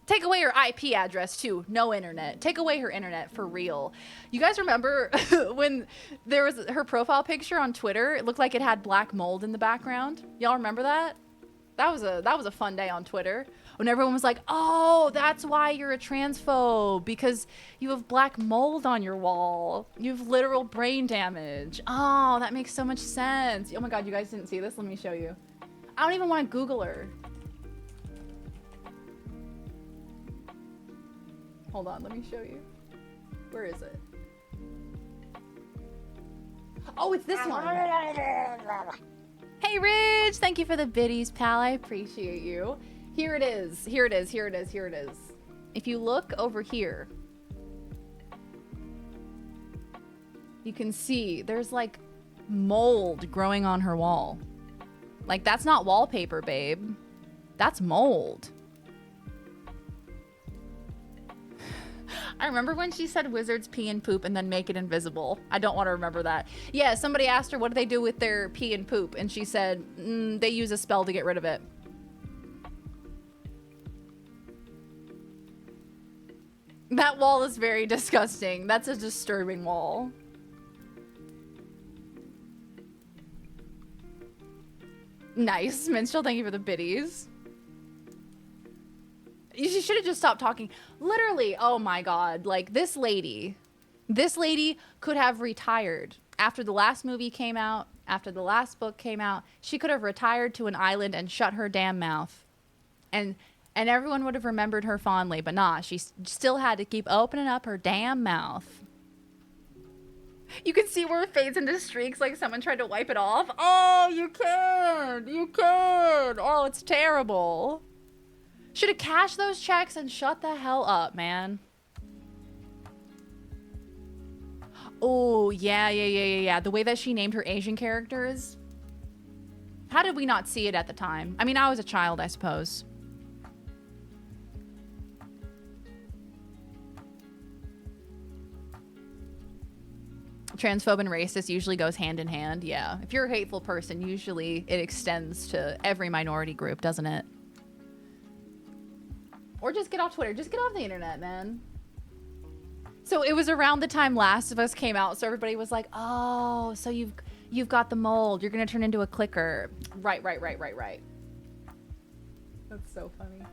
Take away her IP address too. No internet. Take away her internet for real. You guys remember when there was her profile picture on Twitter? It looked like it had black mold in the background. Y'all remember that? That was a fun day on Twitter when everyone was like, "Oh, that's why you're a transphobe, because you have black mold on your wall. You have literal brain damage." Oh, that makes so much sense. Oh my God, you guys didn't see this? Let me show you. I don't even want to Google her. Hold on, let me show you. Where is it? Oh, it's this one. Hey, Ridge, thank you for the biddies, pal. I appreciate you. Here it is. Here it is. Here it is. Here it is. If you look over here, you can see there's like mold growing on her wall. Like, that's not wallpaper, babe. That's mold. I remember when she said wizards pee and poop and then make it invisible. I don't want to remember that. Yeah, somebody asked her what do they do with their pee and poop, and she said they use a spell to get rid of it. That wall is very disgusting. That's a disturbing wall. Nice. Minstrel, thank you for the biddies. You should have just stopped talking. Literally, oh my god. Like, this lady could have retired. After the last movie came out, after the last book came out, she could have retired to an island and shut her damn mouth. And everyone would have remembered her fondly, but nah, she still had to keep opening up her damn mouth. You can see where it fades into streaks like someone tried to wipe it off. Oh, you can! You can! Oh, it's terrible. Should have cashed those checks and shut the hell up, man. Oh, yeah. The way that she named her Asian characters. How did we not see it at the time? I mean, I was a child, I suppose. Transphobe and racist usually goes hand in hand. Yeah. If you're a hateful person, usually it extends to every minority group, doesn't it? Or just get off Twitter. Just get off the internet, man. So it was around the time Last of Us came out, so everybody was like, oh, so you've got the mold. You're going to turn into a clicker. Right. That's so funny.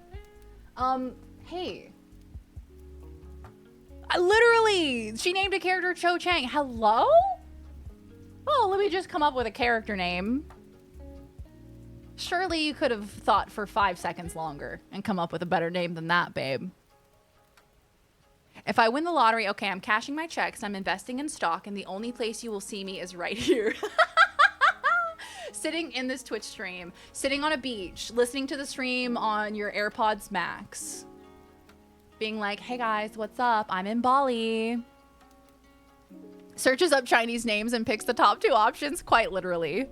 Hey. Literally, she named a character Cho Chang. Hello? Oh, let me just come up with a character name. Surely you could have thought for 5 seconds longer and come up with a better name than that, babe. If I win the lottery, okay, I'm cashing my checks, I'm investing in stock, and the only place you will see me is right here. Sitting in this Twitch stream, sitting on a beach, listening to the stream on your AirPods Max. Being like, hey guys, what's up? I'm in Bali. Searches up Chinese names and picks the top 2 options, quite literally.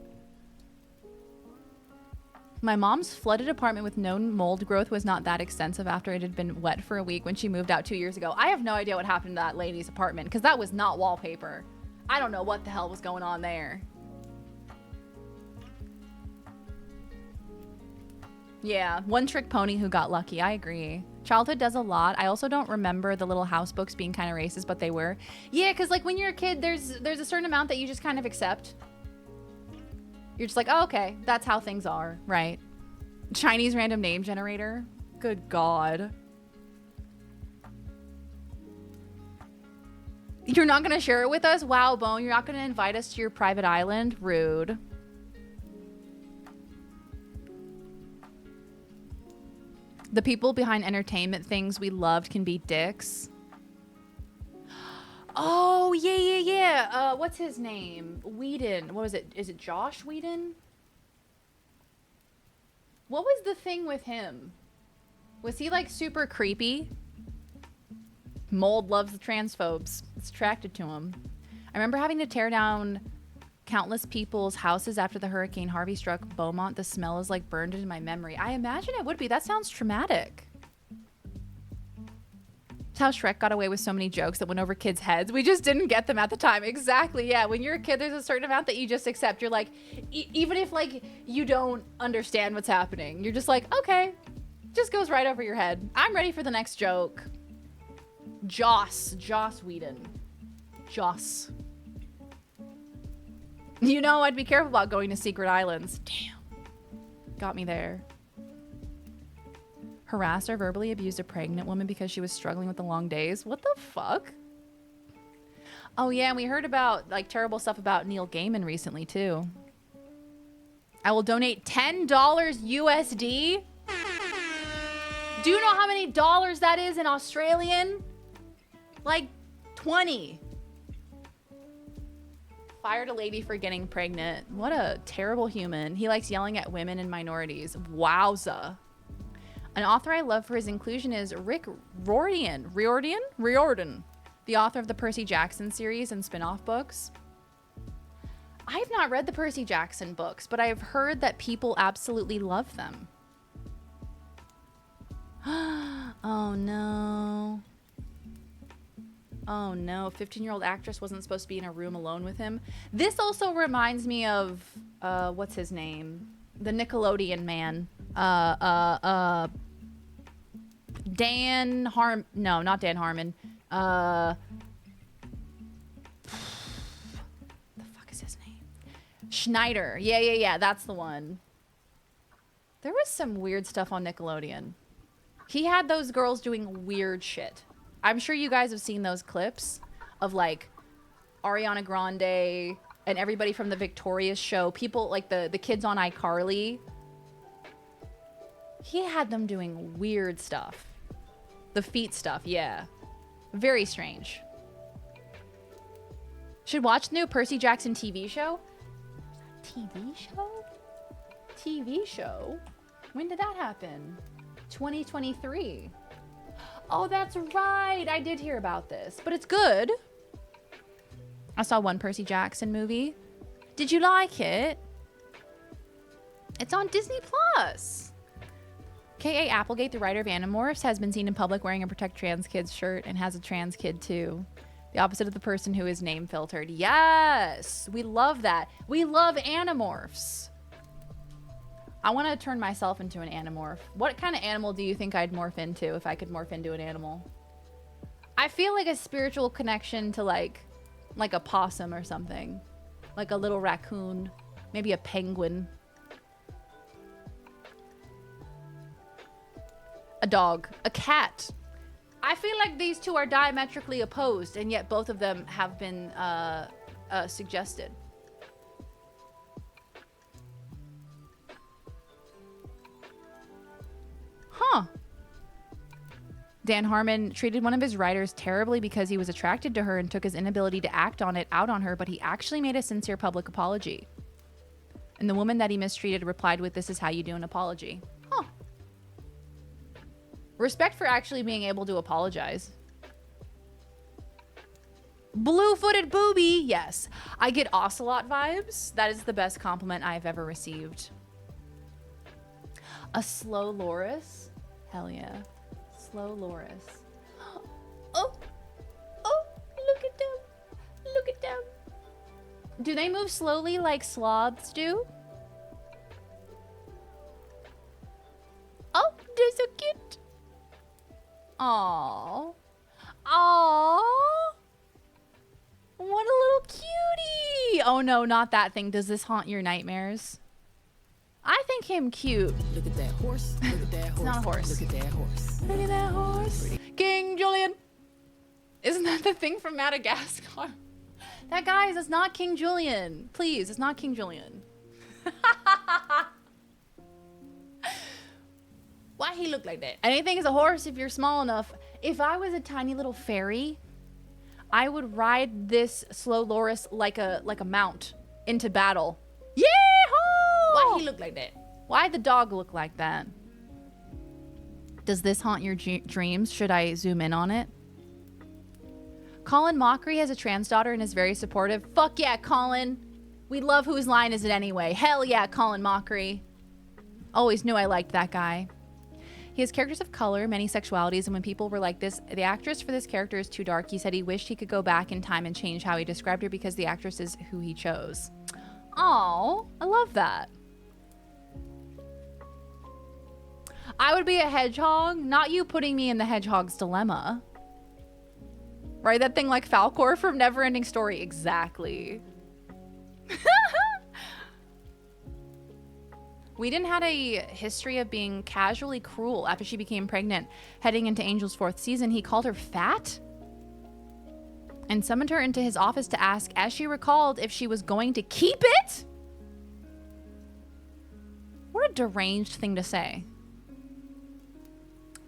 My mom's flooded apartment with no mold growth was not that extensive after it had been wet for a week when she moved out 2 years ago. I have no idea what happened to that lady's apartment because that was not wallpaper. I don't know what the hell was going on there. Yeah, one trick pony who got lucky. I agree. Childhood does a lot. I also don't remember the Little House books being kind of racist, but they were. Yeah, because like when you're a kid, there's a certain amount that you just kind of accept. You're just like, oh, okay, that's how things are, right? Chinese random name generator. Good God. You're not going to share it with us? Wow, Bone, you're not going to invite us to your private island? Rude. The people behind entertainment things we loved can be dicks. Oh, yeah. What's his name? Whedon. What was it? Is it Josh Whedon? What was the thing with him? Was he like super creepy? Mold loves the transphobes. It's attracted to him. I remember having to tear down countless people's houses after the Hurricane Harvey struck Beaumont. The smell is like burned into my memory. I imagine it would be. That sounds traumatic. How Shrek got away with so many jokes that went over kids' heads. We just didn't get them at the time. Exactly. Yeah. When you're a kid, there's a certain amount that you just accept. You're like, even if like you don't understand what's happening, you're just like, okay, just goes right over your head. I'm ready for the next joke. Joss Whedon. Joss. You know, I'd be careful about going to secret islands. Damn. Got me there. Harassed or verbally abused a pregnant woman because she was struggling with the long days. What the fuck? Oh yeah, and we heard about like terrible stuff about Neil Gaiman recently too. I will donate $10 USD. Do you know how many dollars that is in Australian? Like 20. Fired a lady for getting pregnant. What a terrible human. He likes yelling at women and minorities. Wowza. An author I love for his inclusion is Rick Riordan, the author of the Percy Jackson series and spin-off books. I have not read the Percy Jackson books, but I've heard that people absolutely love them. Oh no. Oh no, 15-year-old actress wasn't supposed to be in a room alone with him. This also reminds me of, what's his name? The Nickelodeon man. No, not Dan Harmon. The fuck is his name? Schneider. Yeah, that's the one. There was some weird stuff on Nickelodeon. He had those girls doing weird shit. I'm sure you guys have seen those clips of like Ariana Grande and everybody from the Victorious show. People like the kids on iCarly. He had them doing weird stuff. The feet stuff, yeah. Very strange. Should watch the new Percy Jackson TV show? TV show? TV show? When did that happen? 2023. Oh, that's right. I did hear about this, but it's good. I saw one Percy Jackson movie. Did you like it? It's on Disney Plus. K.A. Applegate, the writer of Animorphs, has been seen in public wearing a Protect Trans Kids shirt and has a trans kid too. The opposite of the person who is name filtered. Yes, we love that. We love Animorphs. I want to turn myself into an Animorph. What kind of animal do you think I'd morph into if I could morph into an animal? I feel like a spiritual connection to like a possum or something. Like a little raccoon. Maybe a penguin. A dog. A cat. I feel like these two are diametrically opposed, and yet both of them have been suggested. Huh. Dan Harmon treated one of his writers terribly because he was attracted to her and took his inability to act on it out on her, but he actually made a sincere public apology. And the woman that he mistreated replied with, "This is how you do an apology." Huh. Respect for actually being able to apologize. Blue-footed booby. Yes. I get ocelot vibes. That is the best compliment I've ever received. A slow loris. Hell yeah. Slow loris. Oh. Oh, look at them. Look at them. Do they move slowly like sloths do? Oh, they're so cute. Aww. Aww. What a little cutie. Oh no, not that thing. Does this haunt your nightmares? I think him cute. Look at that horse. Look at that horse. It's not a horse. Look at that horse. Look at that horse. King Julian. Isn't that the thing from Madagascar? That, guys, it's not King Julian. Please, it's not King Julian. Why he look like that? Anything is a horse if you're small enough. If I was a tiny little fairy, I would ride this slow loris like a mount into battle. Yeehaw! Why he look like that? Why the dog look like that? Does this haunt your dreams? Should I zoom in on it? Colin Mockery has a trans daughter and is very supportive. Fuck yeah, Colin. We love Whose Line Is It Anyway? Hell yeah, Colin Mockery. Always knew I liked that guy. He has characters of color, many sexualities, and when people were like, the actress for this character is too dark, he said he wished he could go back in time and change how he described her because the actress is who he chose. Oh, I love that. I would be a hedgehog, not you putting me in the hedgehog's dilemma. Right? That thing like Falcor from Neverending Story. Exactly. Whedon had a history of being casually cruel after she became pregnant. Heading into Angel's 4th season, he called her fat and summoned her into his office to ask, as she recalled, if she was going to keep it. What a deranged thing to say.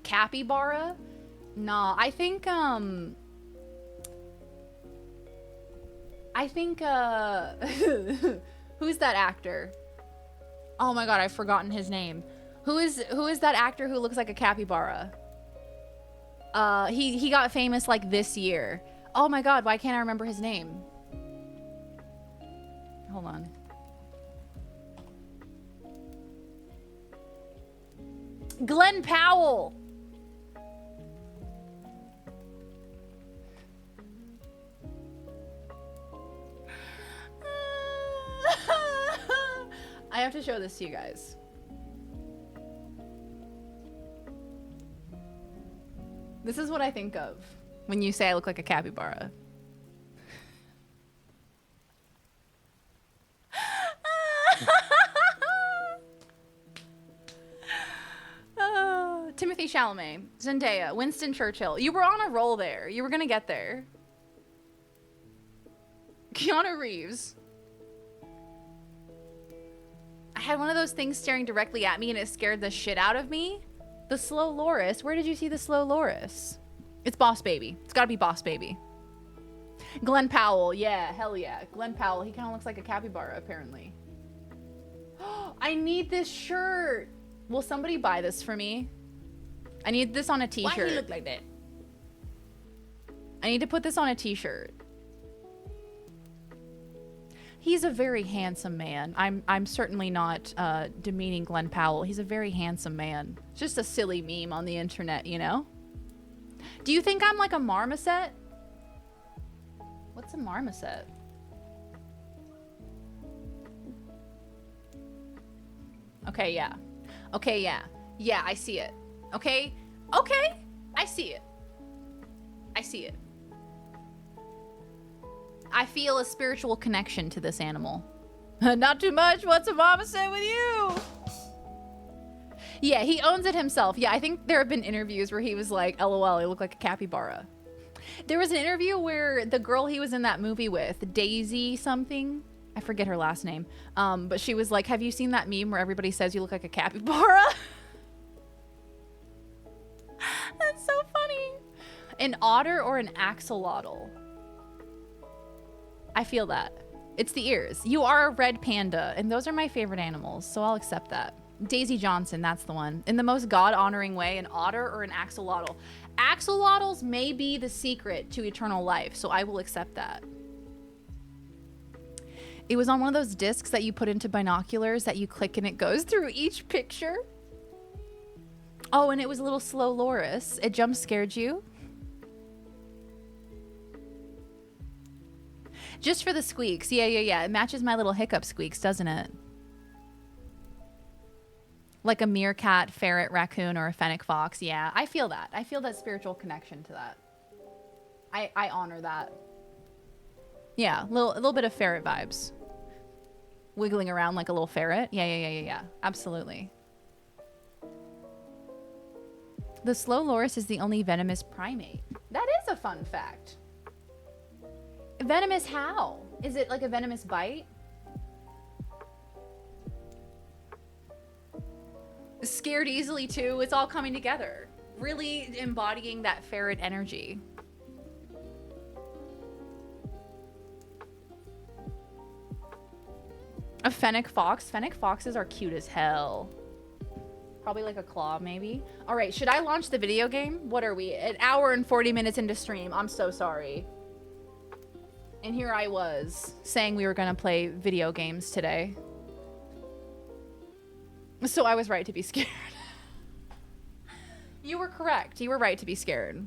Capybara? Nah, I think who's that actor? Oh my god, I've forgotten his name. Who is that actor who looks like a capybara? He got famous like this year. Oh my god, why can't I remember his name? Hold on. Glenn Powell. have to show this to you guys. This is what I think of when you say I look like a capybara. Timothy Chalamet, Zendaya, Winston Churchill. You were on a roll there. You were gonna get there. Keanu Reeves. I had one of those things staring directly at me and it scared the shit out of me. The Slow Loris. Where did you see the Slow Loris? It's Boss Baby. It's gotta be Boss Baby. Glenn Powell. Yeah, hell yeah. Glenn Powell. He kind of looks like a capybara, apparently. I need this shirt. Will somebody buy this for me? I need this on a t-shirt. Why he look like that? I need to put this on a t-shirt. He's a very handsome man. I'm certainly not demeaning Glenn Powell. He's a very handsome man. It's just a silly meme on the internet, you know? Do you think I'm like a marmoset? What's a marmoset? Okay, yeah. Okay, yeah. Yeah, I see it. Okay? Okay? I see it. I see it. I feel a spiritual connection to this animal. Not too much. What's a marmoset with you? Yeah, he owns it himself. Yeah, I think there have been interviews where he was like, LOL, I look like a capybara. There was an interview where the girl he was in that movie with, Daisy something, I forget her last name, but she was like, have you seen that meme where everybody says you look like a capybara? That's so funny. An otter or an axolotl? I feel that. It's the ears. You are a red panda, and those are my favorite animals, so I'll accept that. Daisy Johnson, that's the one. In the most God-honoring way, an otter or an axolotl. Axolotls may be the secret to eternal life, so I will accept that. It was on one of those discs that you put into binoculars that you click and it goes through each picture. Oh, and it was a little slow Loris. It jump scared you. Just for the squeaks. Yeah. It matches my little hiccup squeaks, doesn't it? Like a meerkat, ferret, raccoon, or a fennec fox. Yeah, I feel that. I feel that spiritual connection to that. I honor that. Yeah, a little bit of ferret vibes. Wiggling around like a little ferret. Yeah. Absolutely. The slow loris is the only venomous primate. That is a fun fact. Venomous how? Is it like a venomous bite? Scared easily too. It's all coming together. Really embodying that ferret energy. A fennec fox. Fennec foxes are cute as hell. Probably like a claw, maybe. All right, should I launch the video game? What are we? An hour and 40 minutes into stream. I'm so sorry. And here I was saying we were gonna play video games today. So I was right to be scared. You were correct. You were right to be scared.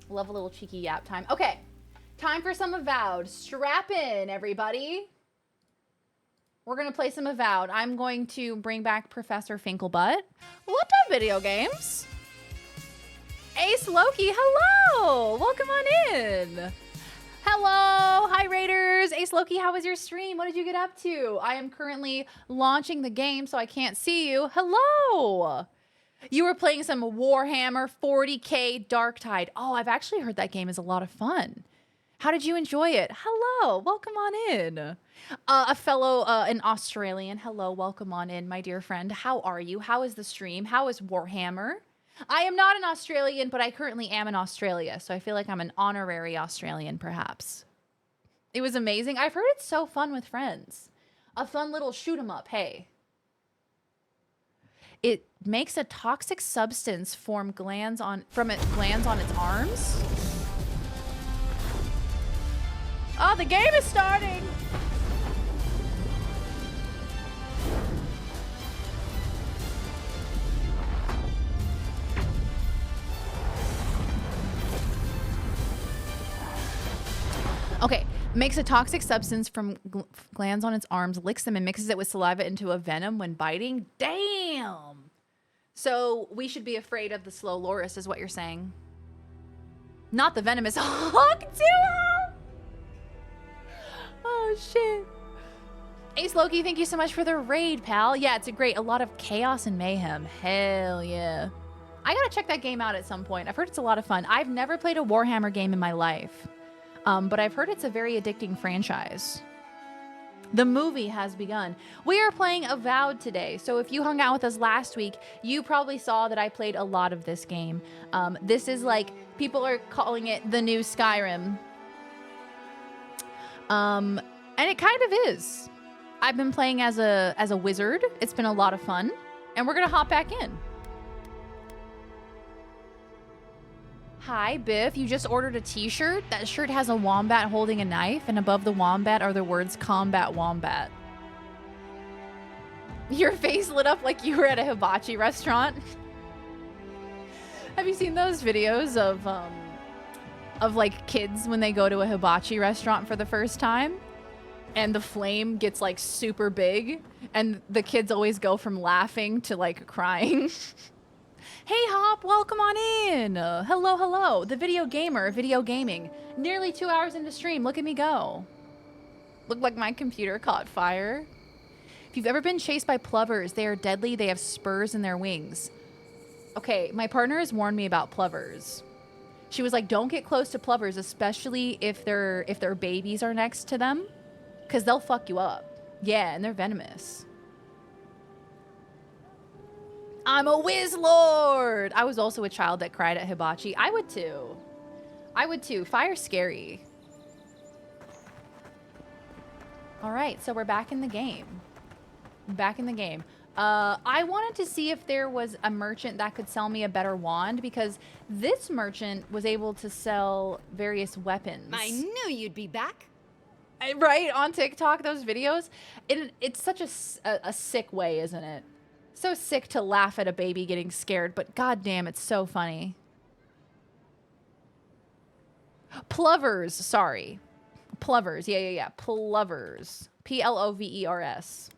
Love a little cheeky yap time. Okay, time for some Avowed. Strap in, everybody. We're gonna play some Avowed. I'm going to bring back Professor Finkelbutt. What up, video games? Ace Loki, hello! Welcome on in. Hello, hi Raiders. Ace Loki, how was your stream? What did you get up to? I am currently launching the game, so I can't see you. Hello. You were playing some Warhammer 40K Darktide. Oh, I've actually heard that game is a lot of fun. How did you enjoy it? Hello, welcome on in. A fellow, an Australian. Hello, welcome on in, my dear friend. How are you? How is the stream? How is Warhammer? I am not an Australian, but I currently am in Australia, so I feel like I'm an honorary Australian, perhaps. It was amazing. I've heard it's so fun with friends. A fun little shoot 'em up, hey. It makes a toxic substance form glands on its arms. Oh, the game is starting! Okay, Makes a toxic substance from glands on its arms, licks them, and mixes it with saliva into a venom when biting. Damn! So we should be afraid of the slow loris, is what you're saying. Not the venomous hawk, too! Oh, shit. Ace Loki, thank you so much for the raid, pal. Yeah, it's a lot of chaos and mayhem. Hell yeah. I gotta check that game out at some point. I've heard it's a lot of fun. I've never played a Warhammer game in my life, but I've heard it's a very addicting franchise. The movie has begun. We are playing Avowed today, so if you hung out with us last week, you probably saw that I played a lot of this game. This is like, people are calling it the new Skyrim. And it kind of is. I've been playing as a wizard. It's been a lot of fun, and we're gonna hop back in. Hi, Biff. You just ordered a t-shirt. That shirt has a wombat holding a knife, and above the wombat are the words Combat Wombat. Your face lit up like you were at a hibachi restaurant. Have you seen those videos of like kids when they go to a hibachi restaurant for the first time? And the flame gets like super big, and the kids always go from laughing to like crying. Hey Hop, welcome on in. Hello, hello. The video gamer, video gaming. Nearly 2 hours into stream, look at me go. Looked like my computer caught fire. If you've ever been chased by plovers, they are deadly. They have spurs in their wings. Okay, my partner has warned me about plovers. She was like, don't get close to plovers, especially if their babies are next to them. Because they'll fuck you up. Yeah, and they're venomous. I'm a whiz lord! I was also a child that cried at hibachi. I would too. I would too. Fire's scary. Alright, so we're back in the game. Back in the game. I wanted to see if there was a merchant that could sell me a better wand, because this merchant was able to sell various weapons. I knew you'd be back. Right, on TikTok, those videos. It's such a sick way, isn't it? So sick to laugh at a baby getting scared, but goddamn, it's so funny. Plovers, sorry. Plovers, yeah. Plovers. Plovers.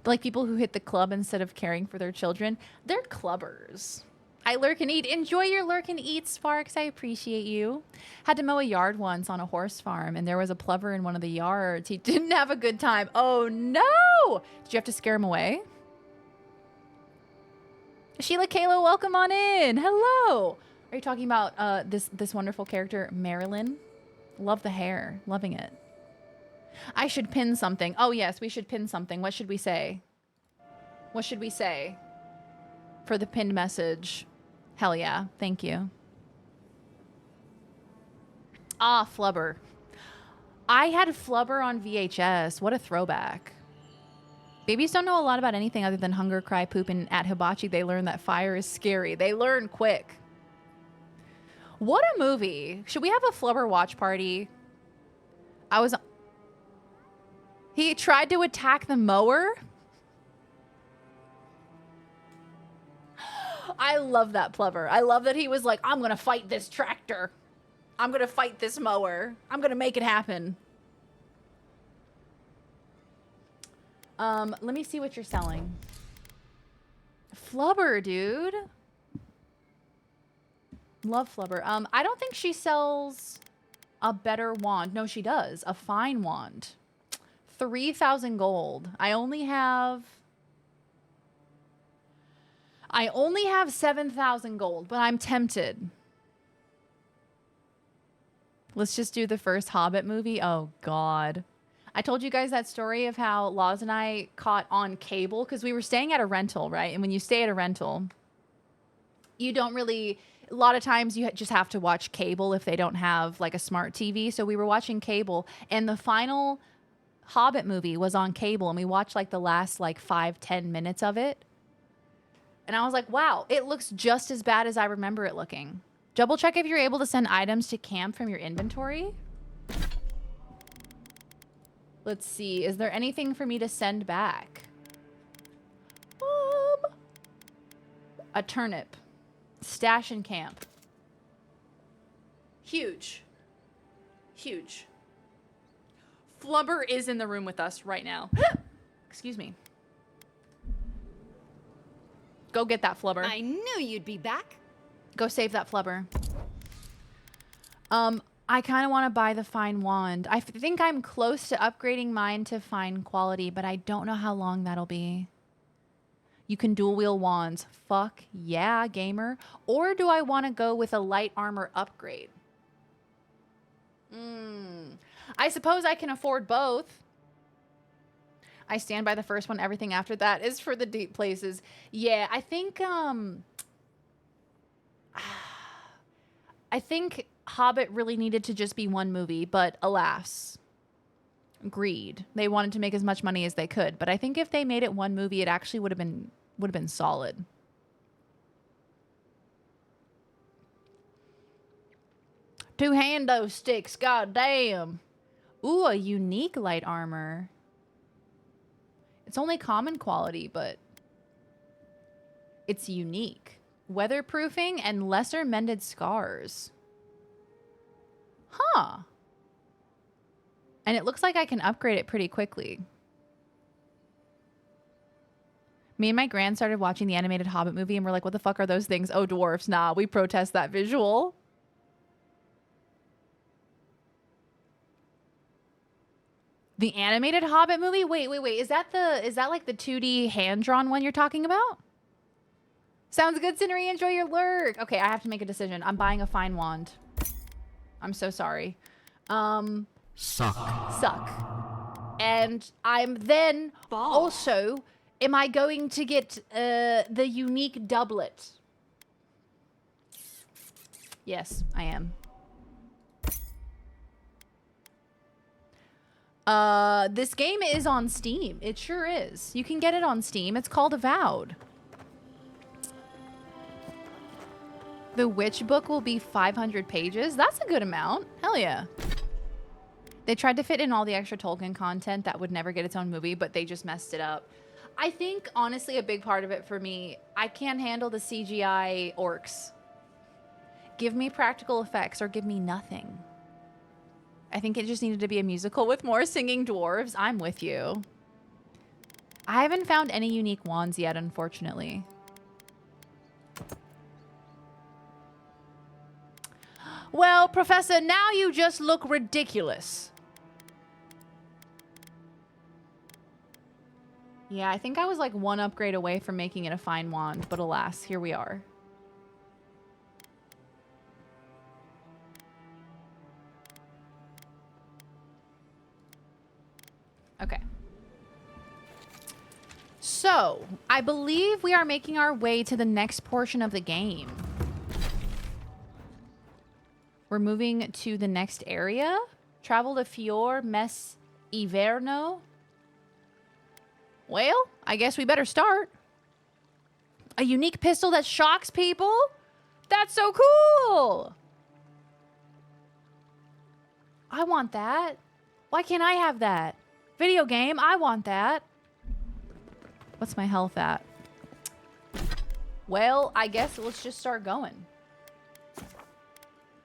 Like people who hit the club instead of caring for their children. They're clubbers. I lurk and eat. Enjoy your lurk and eat, Sparks. I appreciate you. Had to mow a yard once on a horse farm, and there was a plover in one of the yards. He didn't have a good time. Oh, no! Did you have to scare him away? Sheila Kayla, welcome on in. Hello. Are you talking about this wonderful character, Marilyn? Love the hair. Loving it. I should pin something. Oh, yes, we should pin something. What should we say? What should we say for the pinned message? Hell yeah. Thank you. Ah, Flubber. I had Flubber on VHS. What a throwback. Babies don't know a lot about anything other than hunger, cry, poop, and at hibachi they learn that fire is scary. They learn quick. What a movie. Should we have a Flubber watch party? He tried to attack the mower? I love that Plover. I love that he was like, I'm going to fight this tractor. I'm going to fight this mower. I'm going to make it happen. Let me see what you're selling. Flubber, dude. Love Flubber. I don't think she sells a better wand. No, she does. A fine wand. 3,000 gold. I only have 7,000 gold, but I'm tempted. Let's just do the first Hobbit movie. Oh, God. I told you guys that story of how Laws and I caught on cable because we were staying at a rental, right? And when you stay at a rental, you don't really... A lot of times you just have to watch cable if they don't have like a smart TV. So we were watching cable, and the final Hobbit movie was on cable, and we watched like the last like 5-10 minutes of it. And I was like, wow, it looks just as bad as I remember it looking. Double check if you're able to send items to camp from your inventory. Let's see. Is there anything for me to send back? A turnip. Stash in camp. Huge. Huge. Flubber is in the room with us right now. Excuse me. Go get that Flubber. I knew you'd be back. Go save that Flubber. I kind of want to buy the fine wand. I think I'm close to upgrading mine to fine quality, but I don't know how long that'll be. You can dual wield wands. Fuck yeah, gamer. Or do I want to go with a light armor upgrade? I suppose I can afford both. I stand by the first one. Everything after that is for the deep places. Yeah, I think Hobbit really needed to just be one movie, but alas, greed. They wanted to make as much money as they could, but I think if they made it one movie, it actually would have been solid. Two-hand those sticks, goddamn. Ooh, a unique light armor. It's only common quality, but it's unique. Weatherproofing and lesser mended scars. Huh. And it looks like I can upgrade it pretty quickly. Me and my gran started watching the animated Hobbit movie and we're like, what the fuck are those things? Oh, dwarfs. Nah, we protest that visual. The animated Hobbit movie? Wait. Is that like the 2D hand-drawn one you're talking about? Sounds good, Cindery. Enjoy your lurk. Okay, I have to make a decision. I'm buying a fine wand. I'm so sorry. Suck. And I'm then also, am I going to get the unique doublet? Yes, I am. This game is on Steam. It sure is. You can get it on Steam. It's called Avowed. The Witch book will be 500 pages. That's a good amount. Hell yeah. They tried to fit in all the extra Tolkien content that would never get its own movie, but they just messed it up. I think, honestly, a big part of it for me, I can't handle the CGI orcs. Give me practical effects or give me nothing. I think it just needed to be a musical with more singing dwarves. I'm with you. I haven't found any unique wands yet, unfortunately. Well, Professor, now you just look ridiculous. Yeah, I think I was like one upgrade away from making it a fine wand, but alas, here we are. Okay. So, I believe we are making our way to the next portion of the game. We're moving to the next area. Travel to Fior Mes Iverno. Well, I guess we better start. A unique pistol that shocks people? That's so cool! I want that. Why can't I have that? Video game, I want that. What's my health at? Well, I guess let's just start going.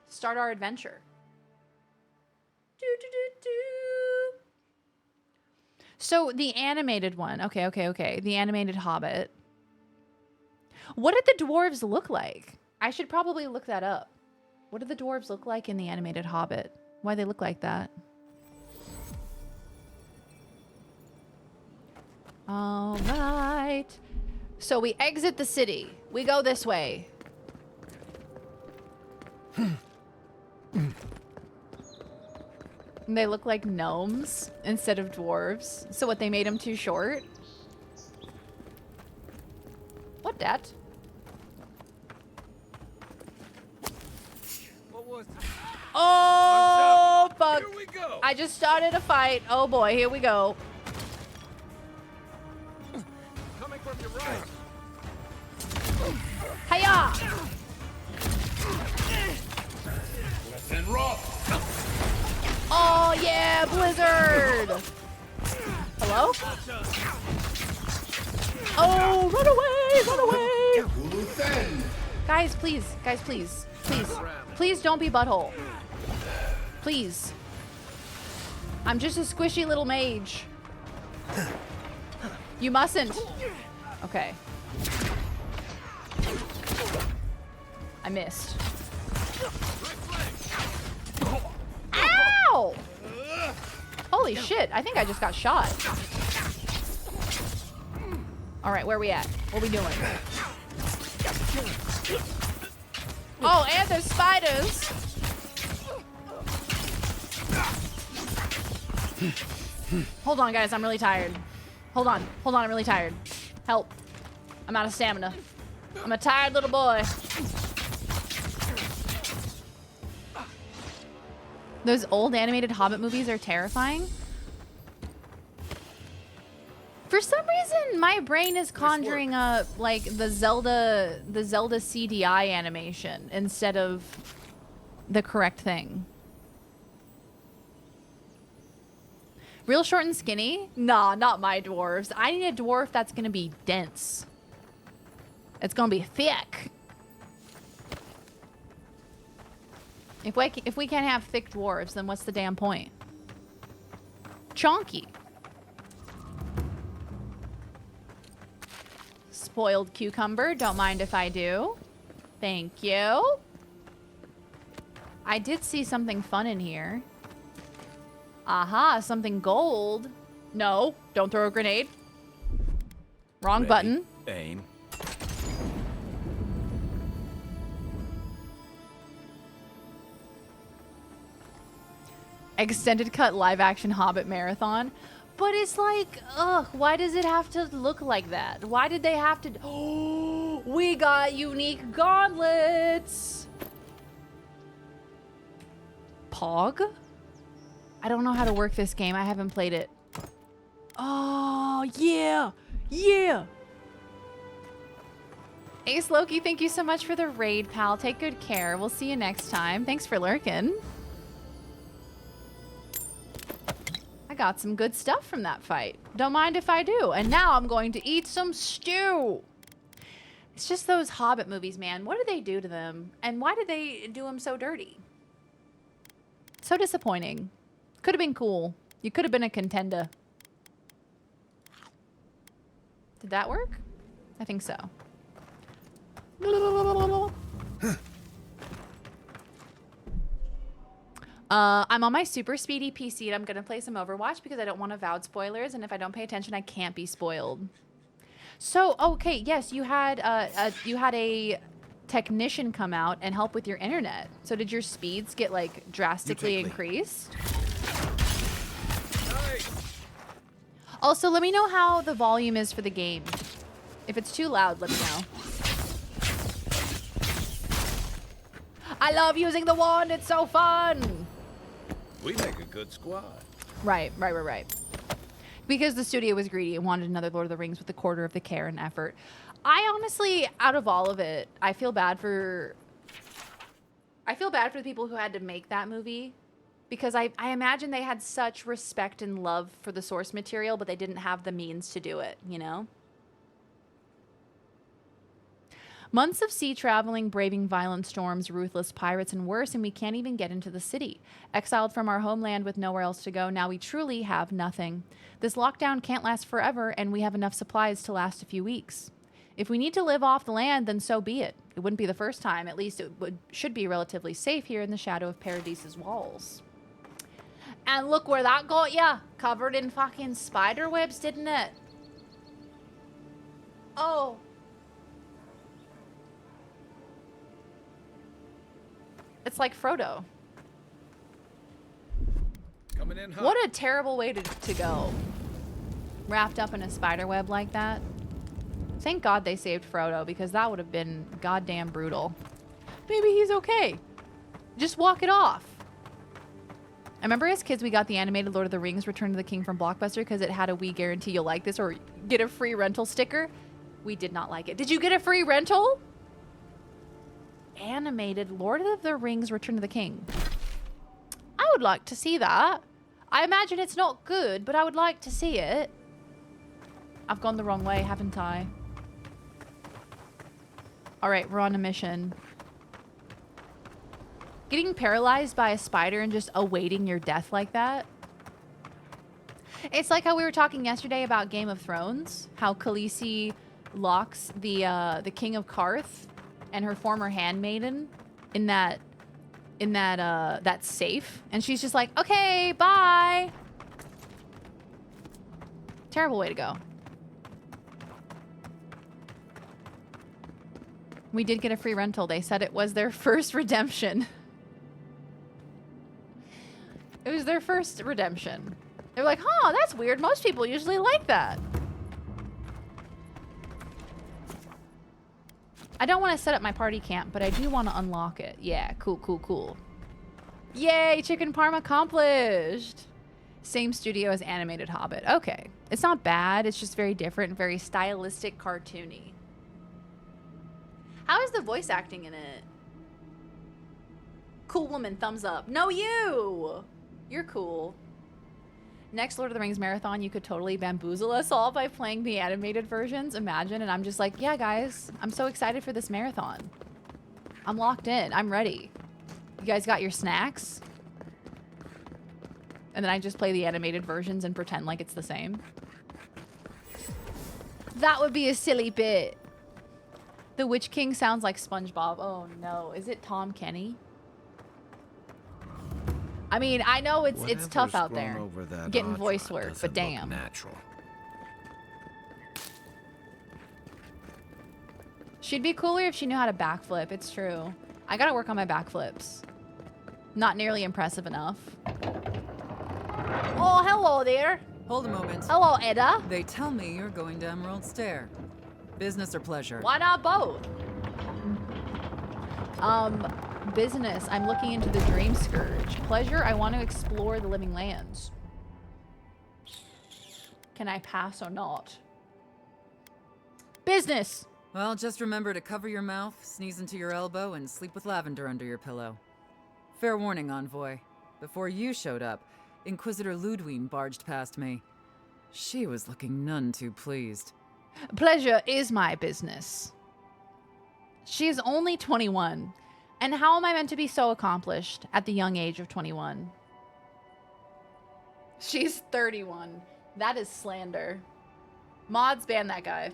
Start our adventure. So the animated one. Okay. The animated Hobbit. What did the dwarves look like? I should probably look that up. What did the dwarves look like in the animated Hobbit? Why they look like that? All right. So we exit the city. We go this way. They look like gnomes instead of dwarves. So what, they made them too short? What, that? What was Oh, fuck. Here we go. I just started a fight. Oh boy, here we go. Coming from your right. Hiya! Listen rough. Oh yeah, Blizzard! Hello? Oh, run away! Guys, please. Please don't be butthole. Please. I'm just a squishy little mage. You mustn't. Okay. I missed. Ow! Holy shit, I think I just got shot. All right, where are we at? What are we doing? Oh, and there's spiders. Hold on, guys, I'm really tired. Hold on, I'm really tired. Help. I'm out of stamina. I'm a tired little boy. Those old animated Hobbit movies are terrifying. For some reason, my brain is conjuring up like the Zelda CDI animation instead of the correct thing. Real short and skinny? Nah, not my dwarves. I need a dwarf that's gonna be dense. It's gonna be thick. If we can't have thick dwarves, then what's the damn point? Chonky. Spoiled cucumber. Don't mind if I do. Thank you. I did see something fun in here. Aha, something gold. No, don't throw a grenade. Wrong Ready, button. Aim. Extended cut live action Hobbit marathon. But it's like, ugh, why does it have to look like that? Why did they have to? Oh, we got unique gauntlets. Pog? I don't know how to work this game. I haven't played it. Oh, yeah. Yeah. Ace Loki, thank you so much for the raid, pal. Take good care. We'll see you next time. Thanks for lurking. I got some good stuff from that fight. Don't mind if I do. And now I'm going to eat some stew. It's just those Hobbit movies, man. What did they do to them? And why did they do them so dirty? So disappointing. Could have been cool. You could have been a contender. Did that work? I think so. I'm on my super speedy PC and I'm gonna play some Overwatch because I don't want Avowed spoilers, and if I don't pay attention, I can't be spoiled. So, okay, yes, you had a technician come out and help with your internet. So did your speeds get like drastically increased? Also, let me know how the volume is for the game. If it's too loud, let me know. I love using the wand, it's so fun! We make a good squad. Right. Because the studio was greedy and wanted another Lord of the Rings with a quarter of the care and effort. I honestly, out of all of it, I feel bad for the people who had to make that movie. Because I imagine they had such respect and love for the source material, but they didn't have the means to do it, you know? Months of sea traveling, braving violent storms, ruthless pirates, and worse, and we can't even get into the city. Exiled from our homeland with nowhere else to go, now we truly have nothing. This lockdown can't last forever, and we have enough supplies to last a few weeks. If we need to live off the land, then so be it. It wouldn't be the first time. At least it should be relatively safe here in the shadow of Paradise's walls. And look where that got ya. Covered in fucking spider webs, didn't it? Oh. It's like Frodo. Coming in hot. What a terrible way to go. Wrapped up in a spider web like that. Thank God they saved Frodo, because that would have been goddamn brutal. Maybe he's okay. Just walk it off. I remember as kids we got the animated Lord of the Rings Return to the King from Blockbuster because it had a "we guarantee you'll like this" or get a free rental sticker. We did not like it. Did you get a free rental? Animated Lord of the Rings Return to the King. I would like to see that. I imagine it's not good, but I would like to see it. I've gone the wrong way, haven't I? Alright, we're on a mission. Getting paralyzed by a spider and just awaiting your death like that? It's like how we were talking yesterday about Game of Thrones, how Khaleesi locks the King of Karth and her former handmaiden in that safe, and she's just like, okay, bye. Terrible way to go. We did get a free rental. They said it was their first redemption. It was their first redemption. They're like, huh, that's weird. Most people usually like that. I don't want to set up my party camp, but I do want to unlock it. Yeah, cool, cool, cool. Yay, chicken parm accomplished. Same studio as Animated Hobbit. Okay. It's not bad. It's just very different, very stylistic, cartoony. How is the voice acting in it? Cool woman, thumbs up. No, you! You're cool. Next Lord of the Rings marathon, you could totally bamboozle us all by playing the animated versions. Imagine. And I'm just like, yeah, guys, I'm so excited for this marathon. I'm locked in. I'm ready. You guys got your snacks? And then I just play the animated versions and pretend like it's the same. That would be a silly bit. The Witch King sounds like SpongeBob. Oh no, is it Tom Kenny? I mean, I know it's tough out there getting voice work, but damn. Natural. She'd be cooler if she knew how to backflip. It's true. I gotta work on my backflips. Not nearly impressive enough. Oh, hello there. Hold a moment. Hello, Edda. They tell me you're going to Emerald Stair. Business or pleasure? Why not both? Business. I'm looking into the Dream Scourge. Pleasure. I want to explore the Living Lands. Can I pass or not? Business. Well, just remember to cover your mouth, sneeze into your elbow, and sleep with lavender under your pillow. Fair warning, Envoy. Before you showed up, Inquisitor Ludwine barged past me. She was looking none too pleased. Pleasure is my business. She is only 21. And how am I meant to be so accomplished at the young age of 21? She's 31. That is slander. Mods, ban that guy.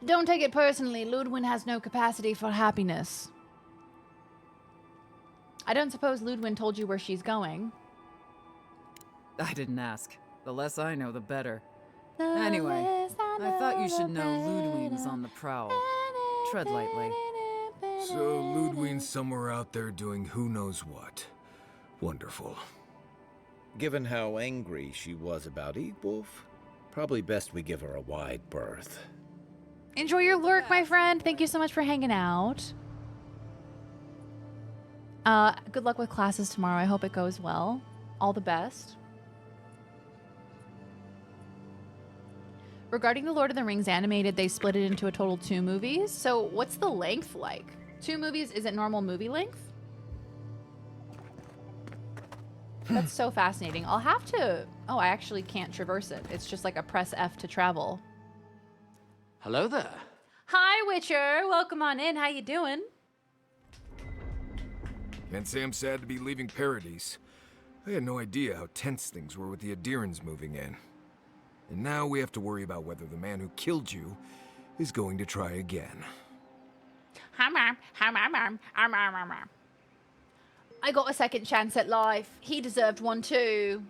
Don't take it personally. Ludwin has no capacity for happiness. I don't suppose Ludwin told you where she's going. I didn't ask. The less I know, the better. Anyway, I thought you should know Ludwine's on the prowl. Tread lightly. So Ludwine's somewhere out there doing who knows what. Wonderful. Given how angry she was about Eagwolf, probably best we give her a wide berth. Enjoy your lurk, my friend. Thank you so much for hanging out. Good luck with classes tomorrow. I hope it goes well. All the best. Regarding the Lord of the Rings animated, they split it into a total 2 movies. So what's the length like? 2 movies, is it normal movie length? That's so fascinating. I'll have to... Oh, I actually can't traverse it. It's just like a press F to travel. Hello there. Hi, Witcher. Welcome on in. How you doing? Can't say I'm sad to be leaving Paradise. I had no idea how tense things were with the Adirans moving in. And now we have to worry about whether the man who killed you is going to try again. I got a second chance at life. He deserved one too.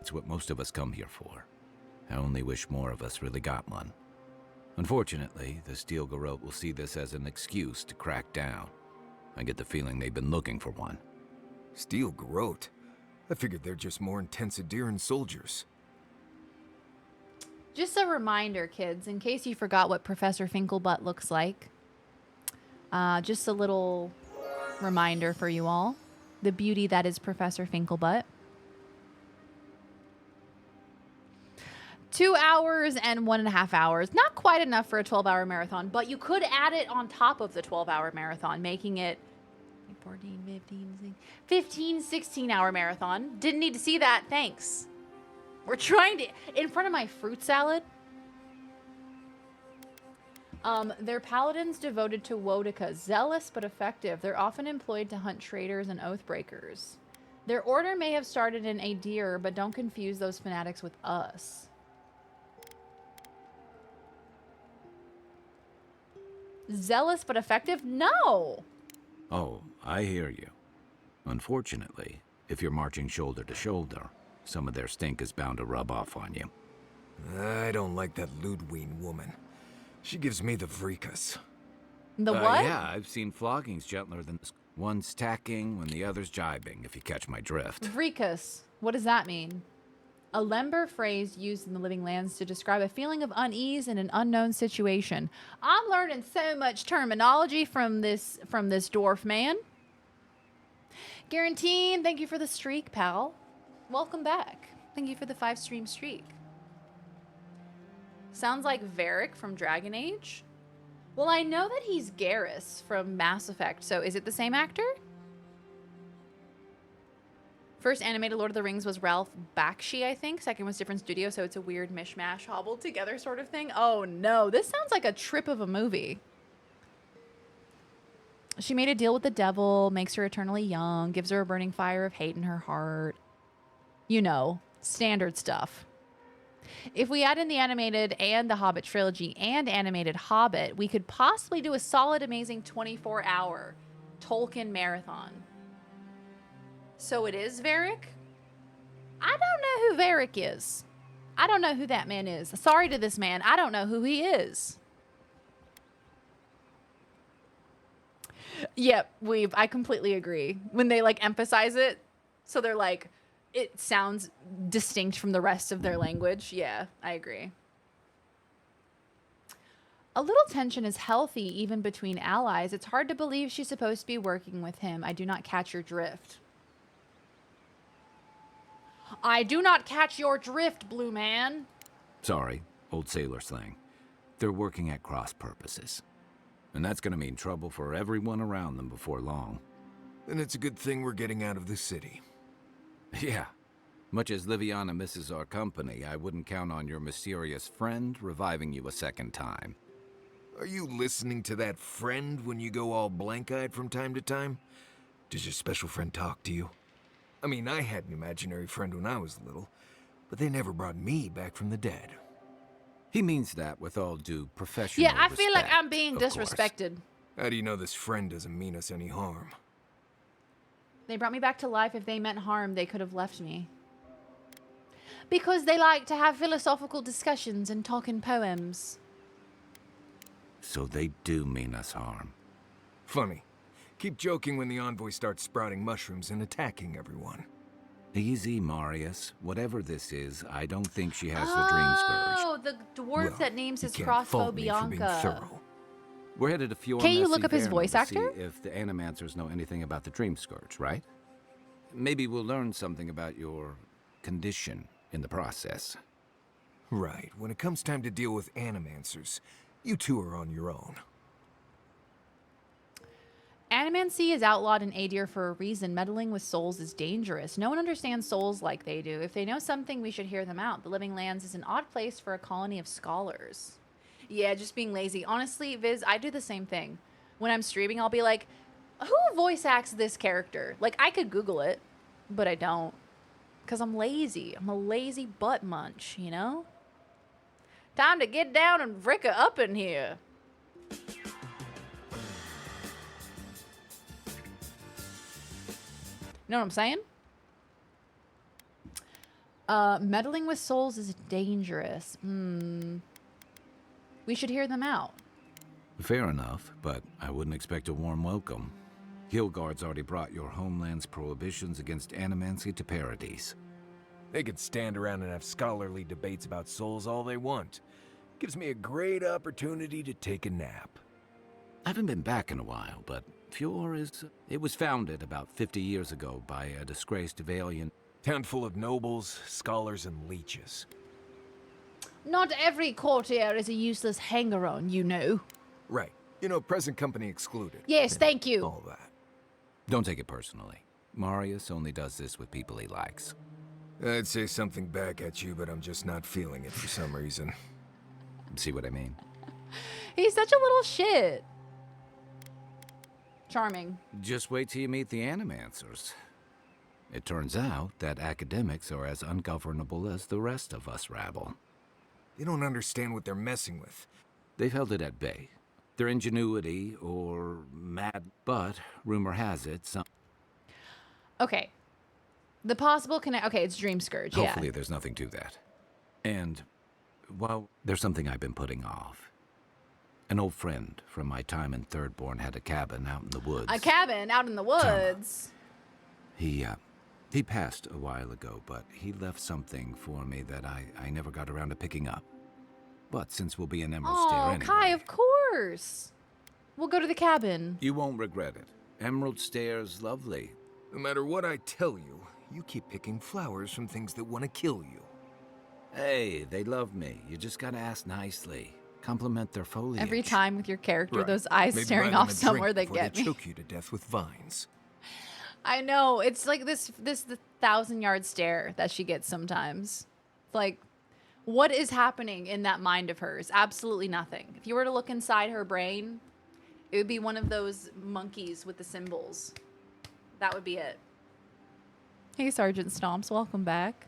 It's what most of us come here for. I only wish more of us really got one. Unfortunately, the Steel Garrote will see this as an excuse to crack down. I get the feeling they've been looking for one. Steel Garrote? I figured they're just more intense Adiran soldiers. Just a reminder, kids, in case you forgot what Professor Finkelbutt looks like. Just a little reminder for you all. The beauty that is Professor Finkelbutt. 2 hours and 1.5 hours. Not quite enough for a 12-hour marathon, but you could add it on top of the 12-hour marathon, making it 14, 15, 16-hour marathon. Didn't need to see that. Thanks. We're trying to... In front of my fruit salad. They're paladins devoted to Wodica, zealous but effective. They're often employed to hunt traitors and oathbreakers. Their order may have started in Adir, but don't confuse those fanatics with us. Zealous but effective? No! Oh, I hear you. Unfortunately, if you're marching shoulder to shoulder, some of their stink is bound to rub off on you. I don't like that Ludwig woman. She gives me the freakus. The what? Yeah, I've seen floggings gentler than this. One's tacking when the other's jibing, if you catch my drift. Vrikus. What does that mean? A Lember phrase used in the Living Lands to describe a feeling of unease in an unknown situation. I'm learning so much terminology from this dwarf man. Guaranteed, thank you for the streak, pal. Welcome back. Thank you for the 5-stream streak. Sounds like Varric from Dragon Age. Well, I know that he's Garrus from Mass Effect, so is it the same actor? First animated Lord of the Rings was Ralph Bakshi, I think. Second was different studio, so it's a weird mishmash, hobbled together sort of thing. Oh no, this sounds like a trip of a movie. She made a deal with the devil, makes her eternally young, gives her a burning fire of hate in her heart. You know, standard stuff. If we add in the animated and the Hobbit trilogy and animated Hobbit, we could possibly do a solid, amazing 24-hour Tolkien marathon. So it is Varric? I don't know who Varric is. I don't know who that man is. Sorry to this man. I don't know who he is. Yep, I completely agree. When they like emphasize it, so they're like, it sounds distinct from the rest of their language. Yeah, I agree. A little tension is healthy even between allies. It's hard to believe she's supposed to be working with him. I do not catch your drift. I do not catch your drift, Blue Man. Sorry, old sailor slang. They're working at cross purposes. And that's gonna mean trouble for everyone around them before long. Then it's a good thing we're getting out of the city. Yeah. Much as Liviana misses our company, I wouldn't count on your mysterious friend reviving you a second time. Are you listening to that friend when you go all blank-eyed from time to time? Does your special friend talk to you? I mean, I had an imaginary friend when I was little, but they never brought me back from the dead. He means that with all due professional Yeah, I feel like respect, I'm being of course. disrespected. How do you know this friend doesn't mean us any harm? They brought me back to life. If they meant harm, they could have left me. Because they like to have philosophical discussions and talk in poems. So they do mean us harm. Funny. Keep joking when the envoy starts sprouting mushrooms and attacking everyone. Easy, Marius. Whatever this is, I don't think she has the dream scourge. Oh, the dwarf Well, that names you his can't crossbow fault me for being Bianca. thorough. We're headed to Fjord. Can you look up his voice actor? See if the Animancers know anything about the dream scourge, right? Maybe we'll learn something about your condition in the process. Right. When it comes time to deal with Animancers, you two are on your own. Animancy is outlawed in Adir for a reason. Meddling with souls is dangerous. No one understands souls like they do. If they know something, we should hear them out. The Living Lands is an odd place for a colony of scholars. Yeah, just being lazy. Honestly, Viz, I do the same thing. When I'm streaming, I'll be like, who voice acts this character? Like, I could Google it, but I don't. Because I'm lazy. I'm a lazy butt munch, you know? Time to get down and vricka up in here. You know what I'm saying? Meddling with souls is dangerous. We should hear them out. Fair enough, but I wouldn't expect a warm welcome. Hillguard's already brought your homeland's prohibitions against animancy to Paradise. They could stand around and have scholarly debates about souls all they want. Gives me a great opportunity to take a nap. I haven't been back in a while, but Fjord is... It was founded about 50 years ago by a disgraced Avalian. Town full of nobles, scholars, and leeches. Not every courtier is a useless hanger-on, you know. Right. You know, present company excluded. Yes, thank you. All that. Don't take it personally. Marius only does this with people he likes. I'd say something back at you, but I'm just not feeling it for some reason. See what I mean? He's such a little shit. Charming. Just wait till you meet the animancers. It turns out that academics are as ungovernable as the rest of us rabble. They don't understand what they're messing with. They've held it at bay. Their ingenuity or mad, but rumor has it some. Okay. The possible connect. Okay, it's Dream Scourge. Yeah. Hopefully, there's nothing to that. And, well, there's something I've been putting off. An old friend from my time in Thirdborn had a cabin out in the woods. A cabin out in the woods. He passed a while ago, but he left something for me that I never got around to picking up. But since we'll be in Emerald Stair Oh, anyway, Kai, of course. We'll go to the cabin. you won't regret it. Emerald Stair's lovely. No matter what I tell you, you keep picking flowers from things that want to kill you. Hey, they love me. You just gotta ask nicely. Compliment their foliage. Every time with your character, Right. those eyes Maybe staring buy them off a drink somewhere, they before get me. choke you to death with vines. I know. It's like the 1,000-yard stare that she gets sometimes. Like, what is happening in that mind of hers? Absolutely nothing. If you were to look inside her brain, it would be one of those monkeys with the symbols. That would be it. Hey, Sergeant Stomps. Welcome back.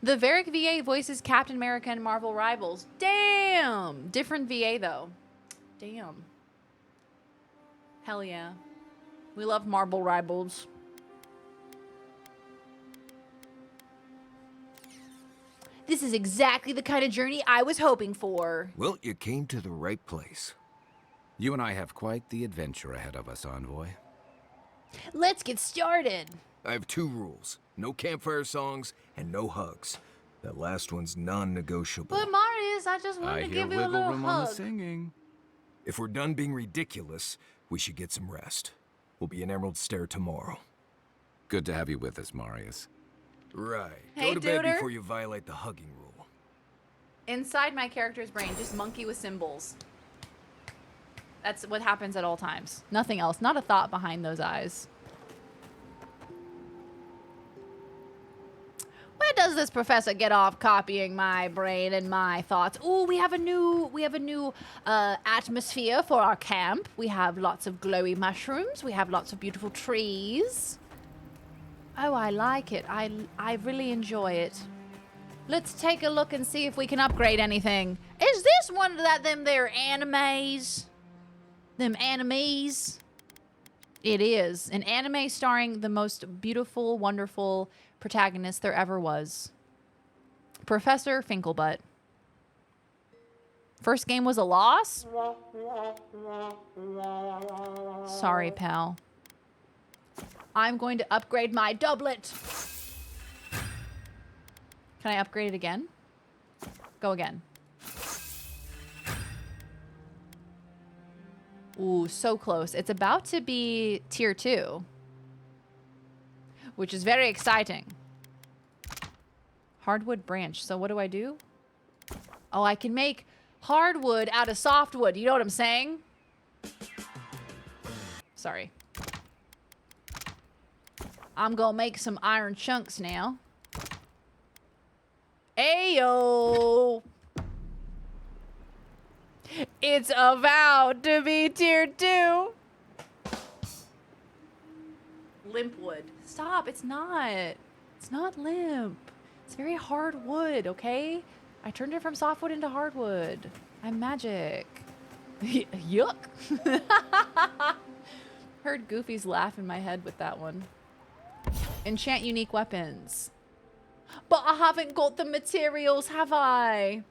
The Varric VA voices Captain America and Marvel Rivals. Damn! Different VA, though. Damn. Hell yeah. We love Marvel Rivals. This is exactly the kind of journey I was hoping for. Well, you came to the right place. You and I have quite the adventure ahead of us, Envoy. Let's get started. I have 2 rules. No campfire songs and no hugs. That last one's non-negotiable. But Marius, I just I wanted to hear give you a wiggle little room on the hug. singing. If we're done being ridiculous, we should get some rest. We'll be in Emerald Stair tomorrow. Good to have you with us, Marius. Right. Hey, Go to bed Duder. before you violate the hugging rule. Inside my character's brain, just monkey with symbols. That's what happens at all times. Nothing else. Not a thought behind those eyes. Where does this professor get off copying my brain and my thoughts? Ooh, we have a new atmosphere for our camp. We have lots of glowy mushrooms. We have lots of beautiful trees. Oh, I like it. I really enjoy it. Let's take a look and see if we can upgrade anything. Is this one of them there animes? Them animes? It is. An anime starring the most beautiful, wonderful protagonist there ever was. Professor Finkelbutt. First game was a loss? Sorry, pal. I'm going to upgrade my doublet. Can I upgrade it again? Go again. Ooh, so close. It's about to be tier 2. Which is very exciting. Hardwood branch. So what do I do? Oh, I can make hardwood out of softwood. You know what I'm saying? Sorry. I'm gonna make some iron chunks now. Ayo! It's avowed to be tier 2. Limp wood. Stop, it's not. It's not limp. It's very hard wood, okay? I turned it from softwood into hardwood. I'm magic. Yuck. Heard Goofy's laugh in my head with that one. Enchant unique weapons. But I haven't got the materials, have I?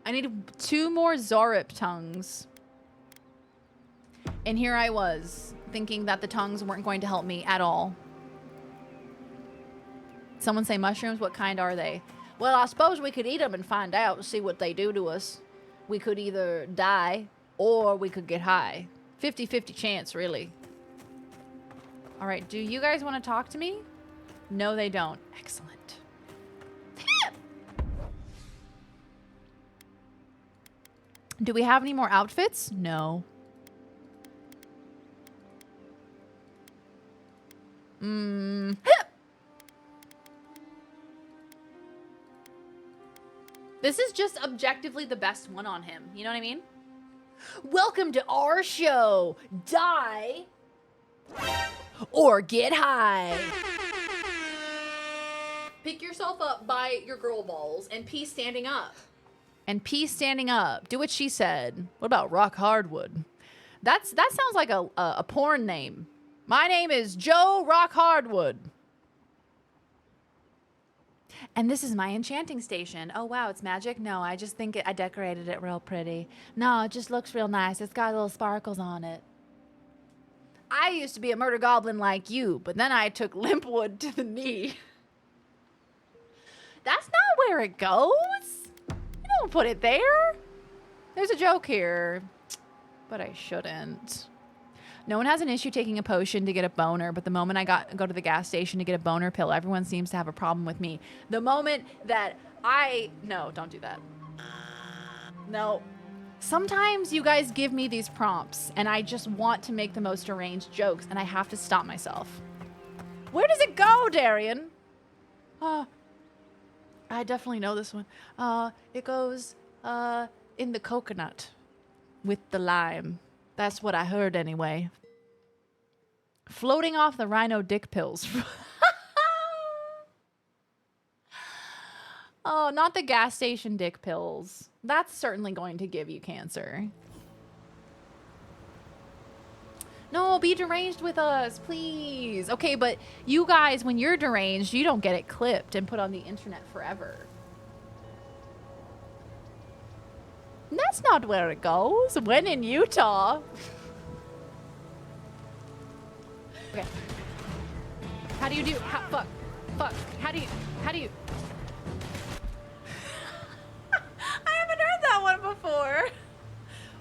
I need 2 more Zorip tongues. And here I was, thinking that the tongues weren't going to help me at all. Someone say mushrooms? What kind are they? Well, I suppose we could eat them and find out and see what they do to us. We could either die or we could get high. 50-50 chance, really. All right, do you guys want to talk to me? No, they don't. Excellent. Do we have any more outfits? No. This is just objectively the best one on him. You know what I mean? Welcome to our show. Die or get high. Pick yourself up by your girl balls and pee standing up. And pee standing up. Do what she said. What about Rock Hardwood? That sounds like a porn name. My name is Joe Rock Hardwood. And this is my enchanting station. Oh, wow, it's magic? No, I just think I decorated it real pretty. No, it just looks real nice. It's got little sparkles on it. I used to be a murder goblin like you, but then I took limpwood to the knee. That's not where it goes. You don't put it there. There's a joke here, but I shouldn't. No one has an issue taking a potion to get a boner, but the moment I go to the gas station to get a boner pill, everyone seems to have a problem with me. The moment that no, don't do that. No. Sometimes you guys give me these prompts, and I just want to make the most deranged jokes, and I have to stop myself. Where does it go, Darian? I definitely know this one. It goes, in the coconut with the lime. That's what I heard anyway. Floating off the rhino dick pills. Oh, not the gas station dick pills. That's certainly going to give you cancer. No, be deranged with us, please. Okay, but you guys, when you're deranged, you don't get it clipped and put on the internet forever. That's not where it goes. When in Utah. Okay. How do you do? Fuck. How do you? I haven't heard that one before.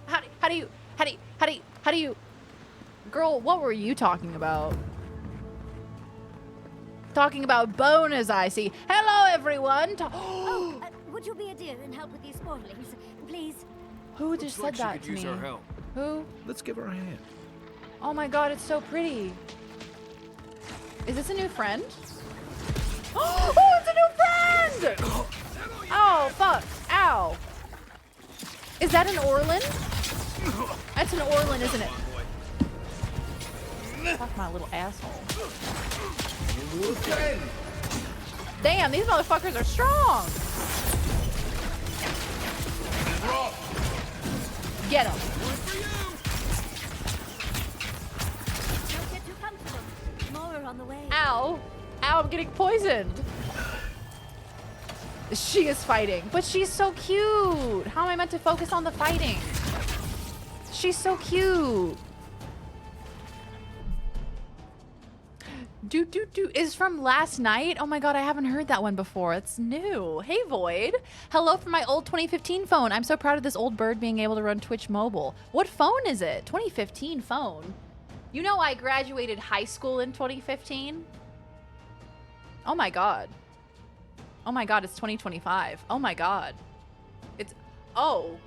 How do you? Girl, what were you talking about? Talking about boners, I see. Hello, everyone. Would you be a dear and help with these spoilings, please? Who just said that to me? Use our help. Who? Let's give her a hand. Oh my god, it's so pretty. Is this a new friend? Oh, it's a new friend! Oh, fuck. Ow. Is that an Orland? That's an Orland, isn't it? Fuck my little asshole. Damn, these motherfuckers are strong. Get him. Don't get too comfortable. More are on the way. Ow. Ow, I'm getting poisoned. She is fighting, but she's so cute. How am I meant to focus on the fighting? She's so cute. Do is from last night. Oh my god, I haven't heard that one before. It's new. Hey Void. Hello from my old 2015 phone. I'm so proud of this old bird being able to run Twitch mobile. What phone is it? 2015 phone. You know I graduated high school in 2015? Oh my god. Oh my god, it's 2025. Oh my god. It's oh.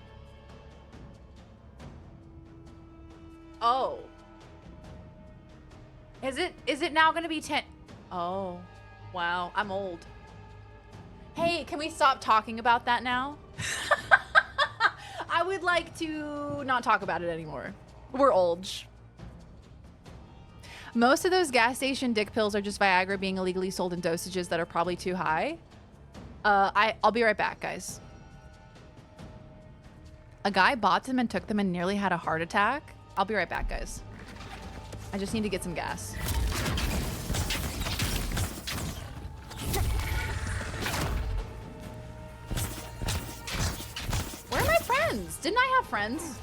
Oh. Is it now gonna be 10? Oh, wow, I'm old. Hey, can we stop talking about that now? I would like to not talk about it anymore. We're old. Most of those gas station dick pills are just Viagra being illegally sold in dosages that are probably too high. I'll be right back, guys. A guy bought them and took them and nearly had a heart attack. I'll be right back, guys. I just need to get some gas. Where are my friends? Didn't I have friends?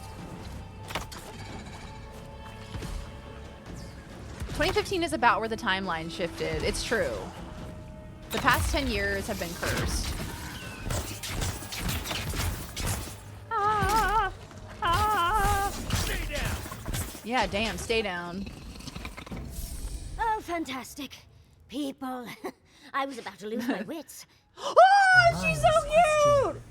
2015 is about where the timeline shifted. It's true. The past 10 years have been cursed. Stay down. Yeah, damn, stay down. Oh, fantastic. People. I was about to lose my wits. Oh, she's so cute!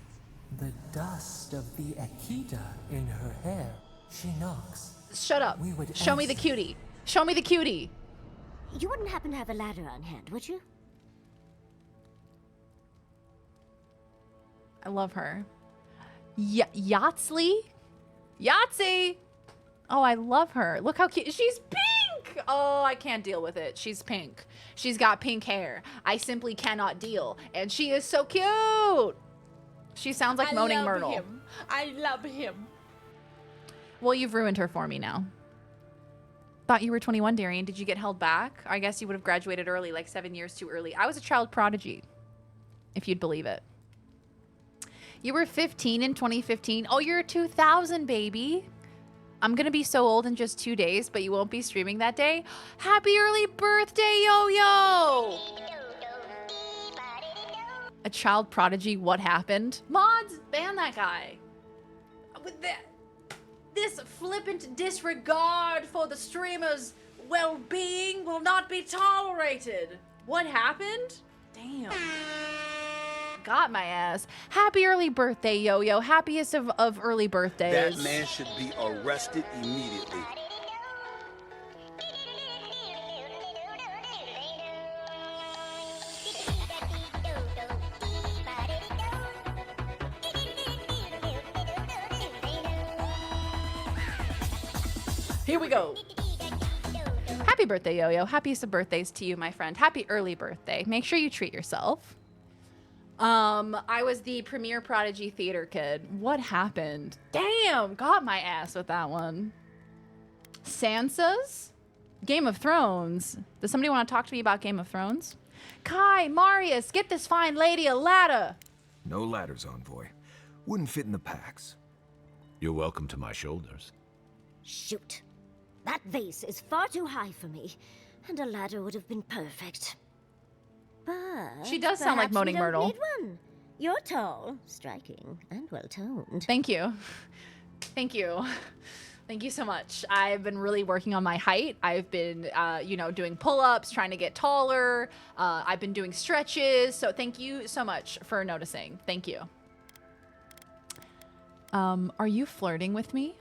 The dust of the Akita in her hair. She knocks. Shut up. Show me the cutie. Show me the cutie. You wouldn't happen to have a ladder on hand, would you? I love her. Yahtzee? Yahtzee! Oh, I love her. Look how cute. She's pink! Oh, I can't deal with it. She's pink. She's got pink hair. I simply cannot deal. And she is so cute! She sounds like Moaning Myrtle. I love him. Well, you've ruined her for me now. Thought you were 21, Darian. Did you get held back? I guess you would have graduated early, like 7 years too early. I was a child prodigy, if you'd believe it. You were 15 in 2015. Oh, you're a 2000 baby. I'm going to be so old in just 2 days, but you won't be streaming that day. Happy early birthday, Yo-Yo! A child prodigy, what happened? Mods, ban that guy. With this flippant disregard for the streamer's well-being will not be tolerated. What happened? Damn. Got my ass. Happy early birthday, Yo-Yo. Happiest of early birthdays. That man should be arrested immediately. Here we go. Happy birthday, Yo-Yo. Happiest of birthdays to you, my friend. Happy early birthday. Make sure you treat yourself. I was the premier prodigy theater kid. What happened? Damn, got my ass with that one. Sansa's? Game of Thrones. Does somebody want to talk to me about Game of Thrones? Kai, Marius, get this fine lady a ladder. No ladders, Envoy. Wouldn't fit in the packs. You're welcome to my shoulders. Shoot. That vase is far too high for me, and a ladder would have been perfect. But She does sound like perhaps Moaning we don't Myrtle. need one. You're tall, striking, and well-toned. Thank you. Thank you. Thank you so much. I've been really working on my height. I've been, doing pull-ups, trying to get taller. I've been doing stretches. So thank you so much for noticing. Thank you. Are you flirting with me?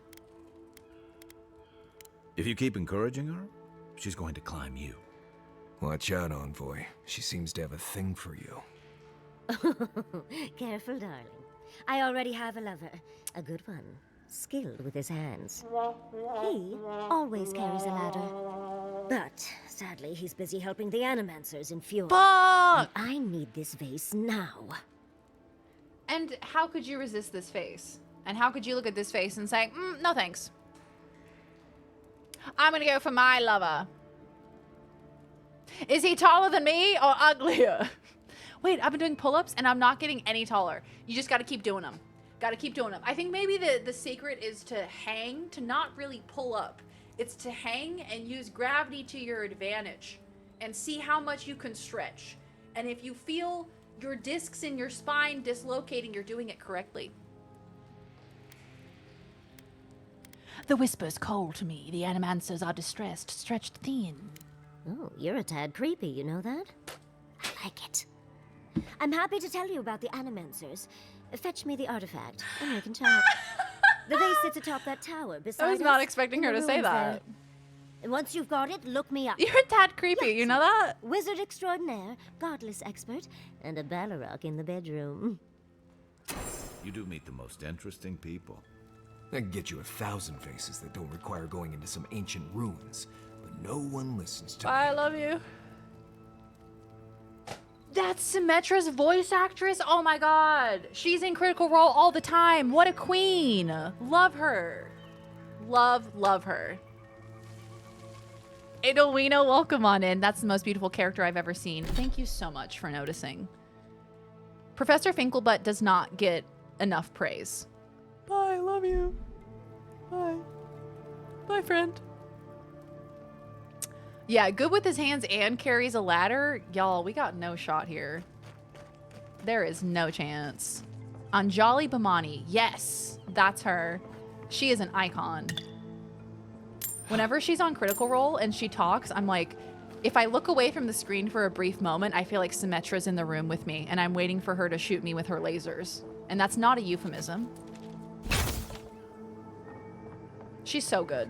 If you keep encouraging her, she's going to climb you. Watch out, Envoy. She seems to have a thing for you. Careful, darling. I already have a lover. A good one. Skilled with his hands. He always carries a ladder. But, sadly, he's busy helping the Animancers in Fjord. Fuck! And I need this vase now. And how could you resist this face? And how could you look at this face and say, no thanks. I'm gonna go for my lover. Is he taller than me or uglier? Wait, I've been doing pull-ups and I'm not getting any taller. You just gotta keep doing them. Gotta keep doing them. I think maybe the secret is to hang, to not really pull up. It's to hang and use gravity to your advantage and see how much you can stretch. And if you feel your discs in your spine dislocating, you're doing it correctly. The whispers call to me. The Animancers are distressed, stretched thin. Oh, you're a tad creepy, you know that? I like it. I'm happy to tell you about the Animancers. Fetch me the artifact, and we can chat. The vase sits atop that tower beside us. I was not expecting in her the to say ruins that. there. And once you've got it, look me up. You're a tad creepy, Yes. you know that? Wizard extraordinaire, godless expert, and a Balrog in the bedroom. You do meet the most interesting people. I can get you 1,000 faces that don't require going into some ancient ruins, but no one listens to me. I love you. That's Symmetra's voice actress? Oh my god. She's in Critical Role all the time. What a queen. Love her. Love her. Edelwina, welcome on in. That's the most beautiful character I've ever seen. Thank you so much for noticing. Professor Finkelbutt does not get enough praise. Bye, love you. Bye. Bye, friend. Yeah, good with his hands and carries a ladder. Y'all, we got no shot here. There is no chance. Anjali Bhamani. Yes, that's her. She is an icon. Whenever she's on Critical Role and she talks, I'm like, if I look away from the screen for a brief moment, I feel like Symmetra's in the room with me and I'm waiting for her to shoot me with her lasers. And that's not a euphemism. She's so good.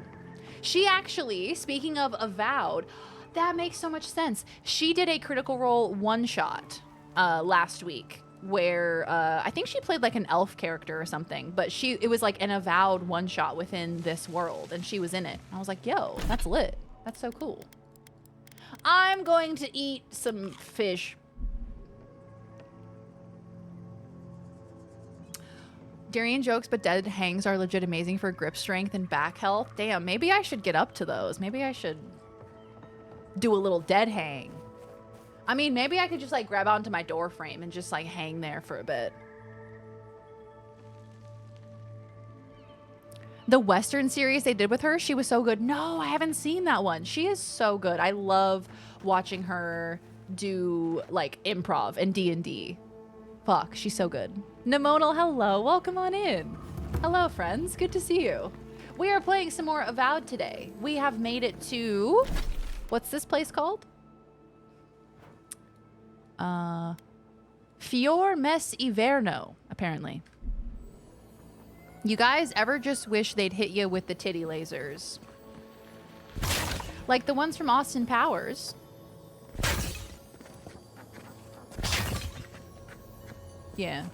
She actually, speaking of Avowed, that makes so much sense. She did a Critical Role one-shot last week. where I think she played like an elf character or something, but it was like an Avowed one-shot within this world, and she was in it. I was like, yo, that's lit. That's so cool. I'm going to eat some fish. Darian jokes, but dead hangs are legit amazing for grip strength and back health. Damn, maybe I should get up to those. Maybe I should do a little dead hang. I mean, maybe I could just like grab onto my door frame and just like hang there for a bit. The Western series they did with her, she was so good. No, I haven't seen that one. She is so good. I love watching her do like improv and D&D. Fuck, she's so good. Nemonal, hello. Welcome on in. Hello, friends. Good to see you. We are playing some more Avowed today. We have made it to... What's this place called? Fior Mes Iverno, apparently. You guys ever just wish they'd hit you with the titty lasers? Like the ones from Austin Powers. Yeah.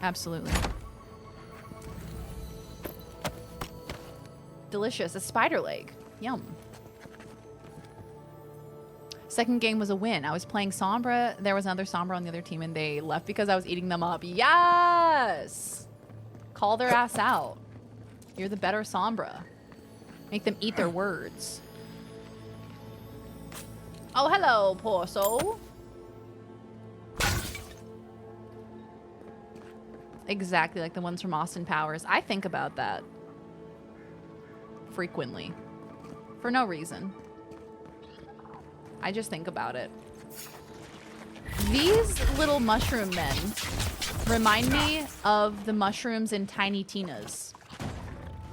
Absolutely. Delicious. A spider leg. Yum. Second game was a win. I was playing Sombra. There was another Sombra on the other team, and they left because I was eating them up. Yes! Call their ass out. You're the better Sombra. Make them eat their words. Oh, hello, poor soul. Exactly like the ones from Austin Powers. I think about that frequently. For no reason. I just think about it. These little mushroom men remind me of the mushrooms in Tiny Tina's.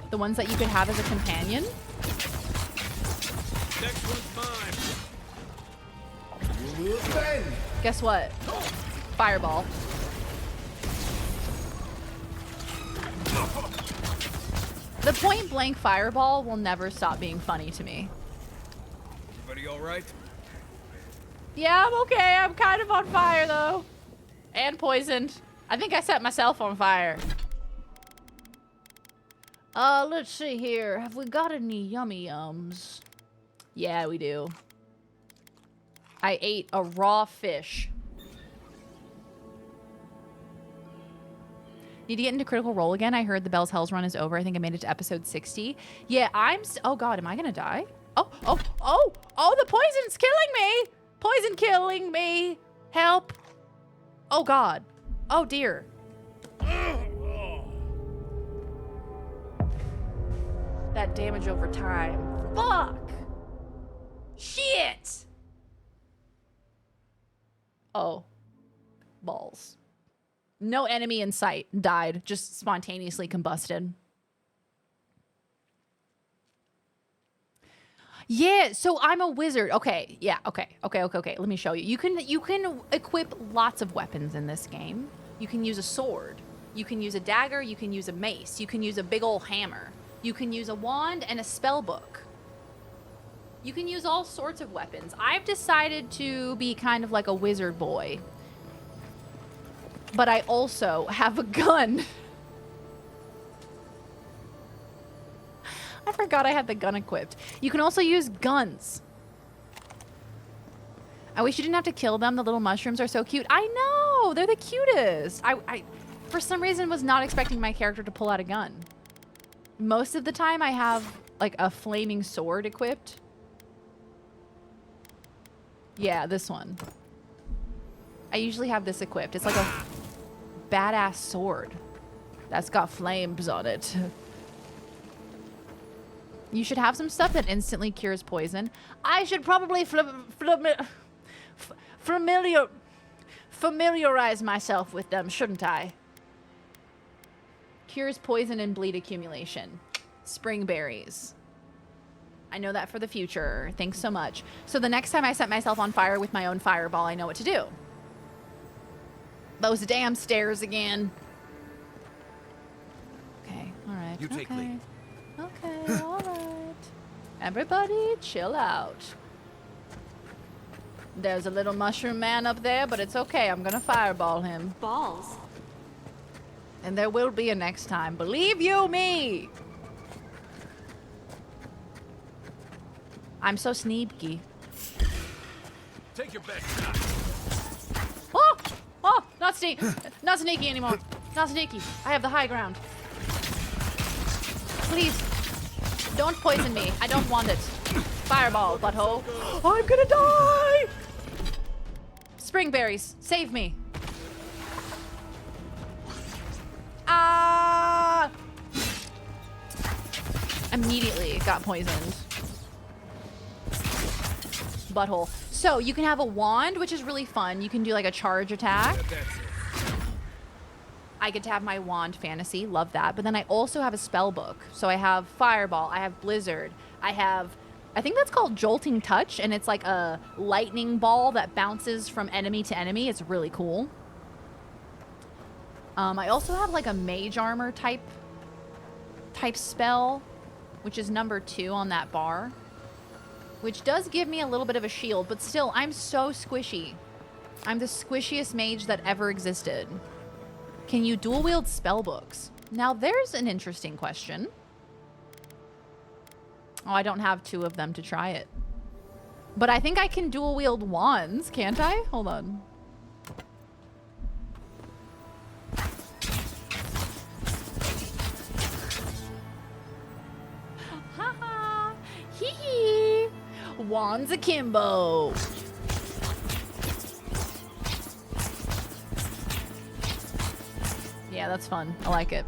The ones that you could have as a companion. Next one's mine. Guess what? Fireball. The point blank fireball will never stop being funny to me. Everybody all right? Yeah, I'm okay. I'm kind of on fire, though. And poisoned. I think I set myself on fire. Let's see here. Have we got any yummy yums? Yeah, we do. I ate a raw fish. Need to get into Critical Role again. I heard the Bell's Hells run is over. I think I made it to episode 60. Yeah, oh God, am I gonna die? Oh, the poison's killing me. Poison killing me. Help. Oh God. Oh dear. That damage over time. Fuck. Shit. Oh. Balls. No enemy in sight. Died. Just spontaneously combusted. Yeah, so I'm a wizard. Okay, yeah, okay. Let me show you. You can equip lots of weapons in this game. You can use a sword. You can use a dagger. You can use a mace. You can use a big ol' hammer. You can use a wand and a spell book. You can use all sorts of weapons. I've decided to be kind of like a wizard boy. But I also have a gun. I forgot I had the gun equipped. You can also use guns. I wish you didn't have to kill them. The little mushrooms are so cute. I know! They're the cutest. I for some reason, was not expecting my character to pull out a gun. Most of the time, I have, like, a flaming sword equipped. Yeah, this one. I usually have this equipped. It's like a badass sword that's got flames on it. You should have some stuff that instantly cures poison. I should probably familiarize myself with them, shouldn't I? Cures poison and bleed accumulation. Spring berries. I know that for the future. Thanks so much. So the next time I set myself on fire with my own fireball, I know what to do. Those damn stairs again. Okay, all right. You take lead. Okay, all right. Everybody chill out. There's a little mushroom man up there, but it's okay. I'm gonna fireball him. Balls. And there will be a next time. Believe you me! I'm so sneaky. Take your best shot. Oh! Oh! Not sneaky anymore. Not sneaky. I have the high ground. Please. Don't poison me. I don't want it. Fireball, butthole. I'm gonna die! Springberries, save me. Ah! Immediately got poisoned. Butthole. So you can have a wand, which is really fun. You can do like a charge attack. I get to have my wand fantasy, love that. But then I also have a spell book. So I have Fireball, I have Blizzard, I think that's called Jolting Touch, and it's like a lightning ball that bounces from enemy to enemy. It's really cool. I also have like a Mage Armor type spell, which is number 2 on that bar, which does give me a little bit of a shield, but still, I'm so squishy. I'm the squishiest mage that ever existed. Can you dual wield spell books? Now there's an interesting question. Oh, I don't have 2 of them to try it. But I think I can dual wield wands, can't I? Hold on. Haha! Hee hee! Wands akimbo! Yeah, that's fun. I like it.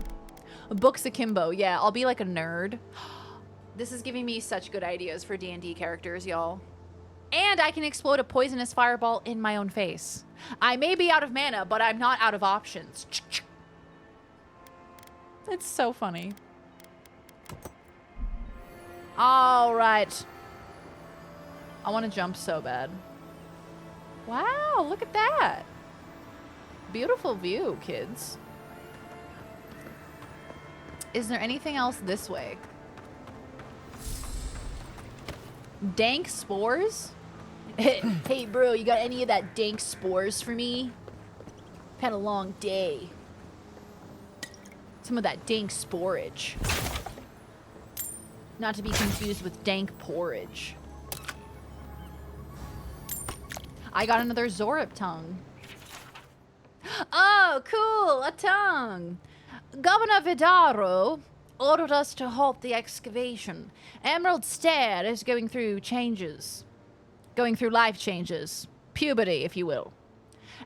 Books akimbo. Yeah, I'll be like a nerd. This is giving me such good ideas for D&D characters, y'all. And I can explode a poisonous fireball in my own face. I may be out of mana, but I'm not out of options. It's so funny. All right. I want to jump so bad. Wow, look at that. Beautiful view, kids. Is there anything else this way? Dank spores? Hey, bro, you got any of that dank spores for me? Had a long day. Some of that dank sporage. Not to be confused with dank porridge. I got another Zorip tongue. Oh, cool, a tongue. Governor Vidaro ordered us to halt the excavation. Emerald Stair is going through changes. Going through life changes. Puberty, if you will.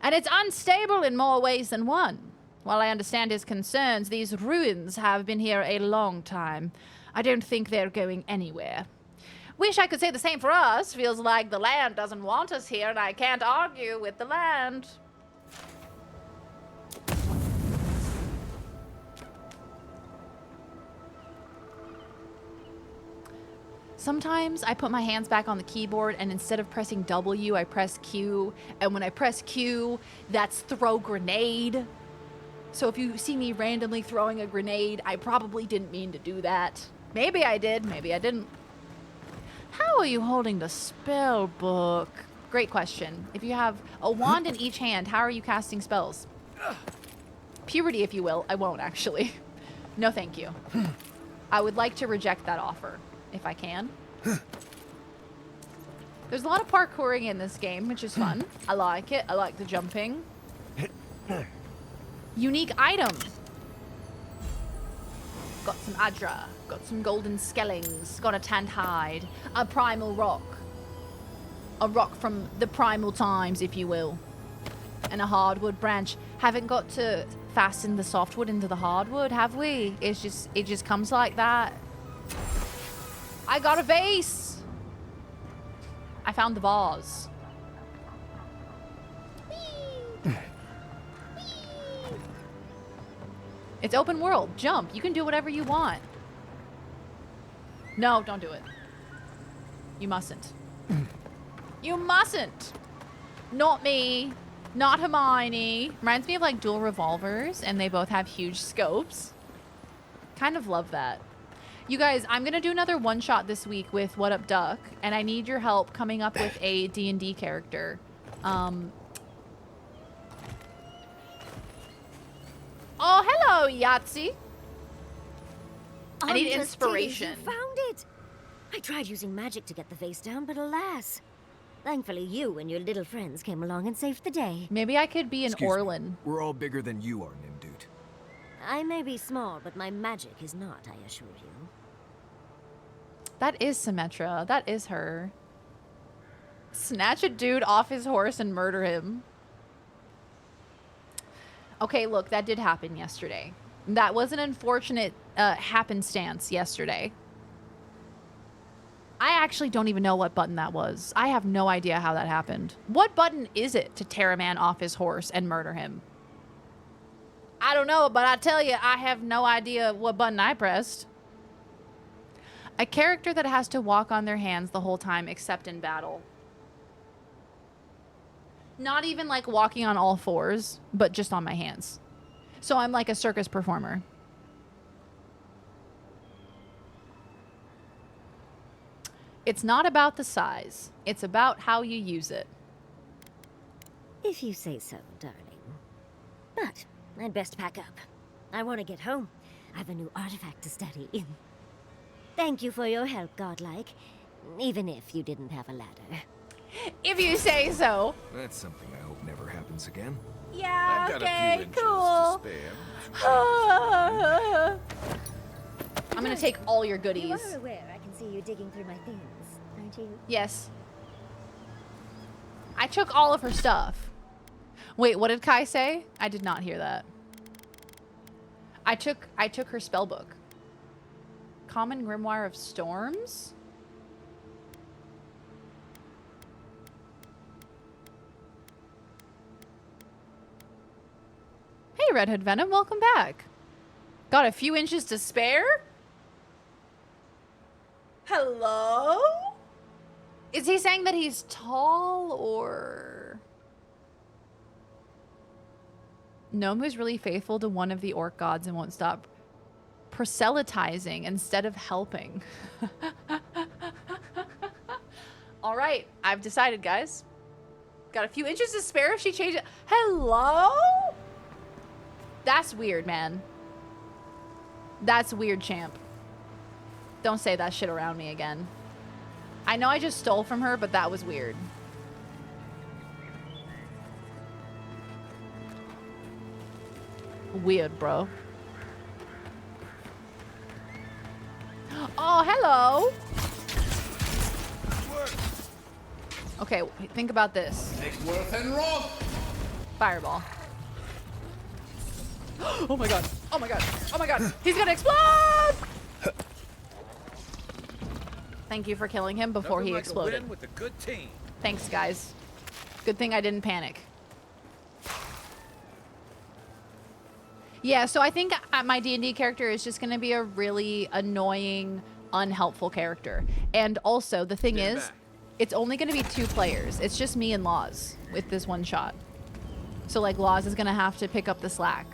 And it's unstable in more ways than one. While I understand his concerns, these ruins have been here a long time. I don't think they're going anywhere. Wish I could say the same for us. Feels like the land doesn't want us here, and I can't argue with the land. Sometimes I put my hands back on the keyboard and instead of pressing W, I press Q. And when I press Q, that's throw grenade. So if you see me randomly throwing a grenade, I probably didn't mean to do that. Maybe I did, maybe I didn't. How are you holding the spell book? Great question. If you have a wand in each hand, how are you casting spells? Puberty, if you will. I won't, actually. No, thank you. I would like to reject that offer. If I can. There's a lot of parkouring in this game, which is fun. I like it. I like the jumping. Unique item. Got some Adra. Got some golden skellings. Got a tanned hide. A primal rock. A rock from the primal times, if you will. And a hardwood branch. Haven't got to fasten the softwood into the hardwood, have we? It just comes like that. I got a vase! I found the vase. Whee! Whee! It's open world. Jump. You can do whatever you want. No, don't do it. You mustn't. You mustn't! Not me. Not Hermione. Reminds me of like dual revolvers, and they both have huge scopes. Kind of love that. You guys, I'm gonna do another one-shot this week with What Up Duck, and I need your help coming up with a D&D character. Oh, hello, Yahtzee. I need inspiration. You found it. I tried using magic to get the face down, but alas. Thankfully, you and your little friends came along and saved the day. Maybe I could be an Excuse Orlin. me. We're all bigger than you are, Nimdude. I may be small, but my magic is not, I assure you. That is Symmetra. That is her. Snatch a dude off his horse and murder him. Okay, look, that did happen yesterday. That was an unfortunate happenstance yesterday. I actually don't even know what button that was. I have no idea how that happened. What button is it to tear a man off his horse and murder him? I don't know, but I tell you, I have no idea what button I pressed. A character that has to walk on their hands the whole time except in battle. Not even like walking on all fours, but just on my hands. So I'm like a circus performer. It's not about the size. It's about how you use it. If you say so, darling. But I'd best pack up. I want to get home. I have a new artifact to study. Thank you for your help, Godlike. Even if you didn't have a ladder. If you say so. That's something I hope never happens again. Yeah, I've got a okay, few inches cool. to spare. I'm gonna take all your You goodies. are aware I can see you digging through my things, aren't you? Yes. I took all of her stuff. Wait, what did Kai say? I did not hear that. I took her spell book. Common Grimoire of Storms? Hey, Red Hood Venom, welcome back. Got a few inches to spare? Hello? Is he saying that he's tall or... Gnome who's really faithful to one of the orc gods and won't stop proselytizing instead of helping. All right, I've decided, guys. Got a few inches to spare if she changes it. Hello? That's weird, man. That's weird, champ. Don't say that shit around me again. I know I just stole from her, but that was weird. Weird, bro. Oh, hello. Okay, think about this. Fireball. Oh my god. Oh my god. Oh my god. He's gonna explode! Thank you for killing him before he exploded. With a good team. Thanks, guys. Good thing I didn't panic. Yeah, so I think my D&D character is just going to be a really annoying, unhelpful character. And also, the thing is, it's only going to be 2 players. It's just me and Laws with this one shot. So, like, Laws is going to have to pick up the slack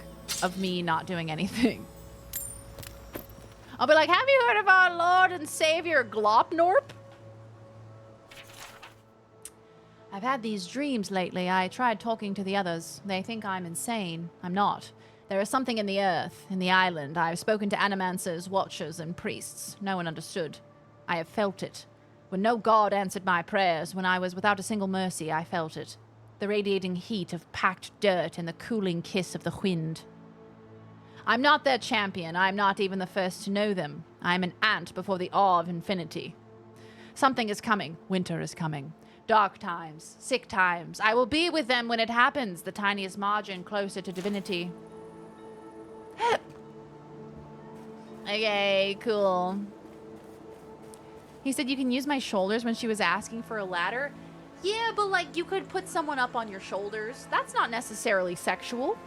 of me not doing anything. I'll be like, have you heard of our Lord and Savior Glopnorp? I've had these dreams lately. I tried talking to the others. They think I'm insane. I'm not. There is something in the earth, in the island. I have spoken to animancers, watchers, and priests. No one understood. I have felt it. When no god answered my prayers, when I was without a single mercy, I felt it. The radiating heat of packed dirt and the cooling kiss of the wind. I'm not their champion. I'm not even the first to know them. I am an ant before the awe of infinity. Something is coming. Winter is coming. Dark times, sick times. I will be with them when it happens, the tiniest margin closer to divinity. Okay, cool. He said you can use my shoulders when she was asking for a ladder. Yeah, but like you could put someone up on your shoulders. That's not necessarily sexual.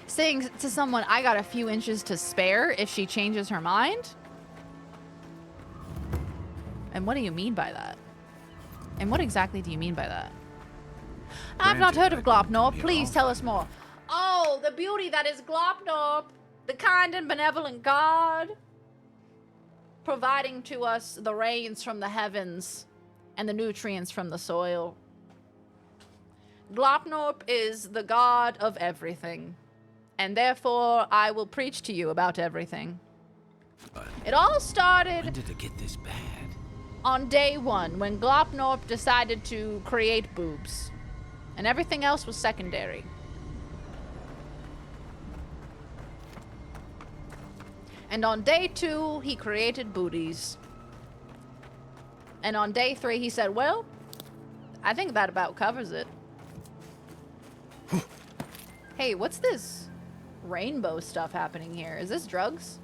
Saying to someone, I got a few inches to spare if she changes her mind? And what do you mean by that? And what exactly do you mean by that? I've not heard of Glopnorp. Please tell us more. Oh, the beauty that is Glopnorp. the kind and benevolent God, providing to us the rains from the heavens and the nutrients from the soil. Glopnorp is the god of everything, and therefore I will preach to you about everything. But It all started when did it get this bad? on day one when Glopnorp decided to create boobs, and everything else was secondary. And on day 2, he created booties. And on day 3, he said, well, I think that about covers it. Hey, what's this rainbow stuff happening here? Is this drugs?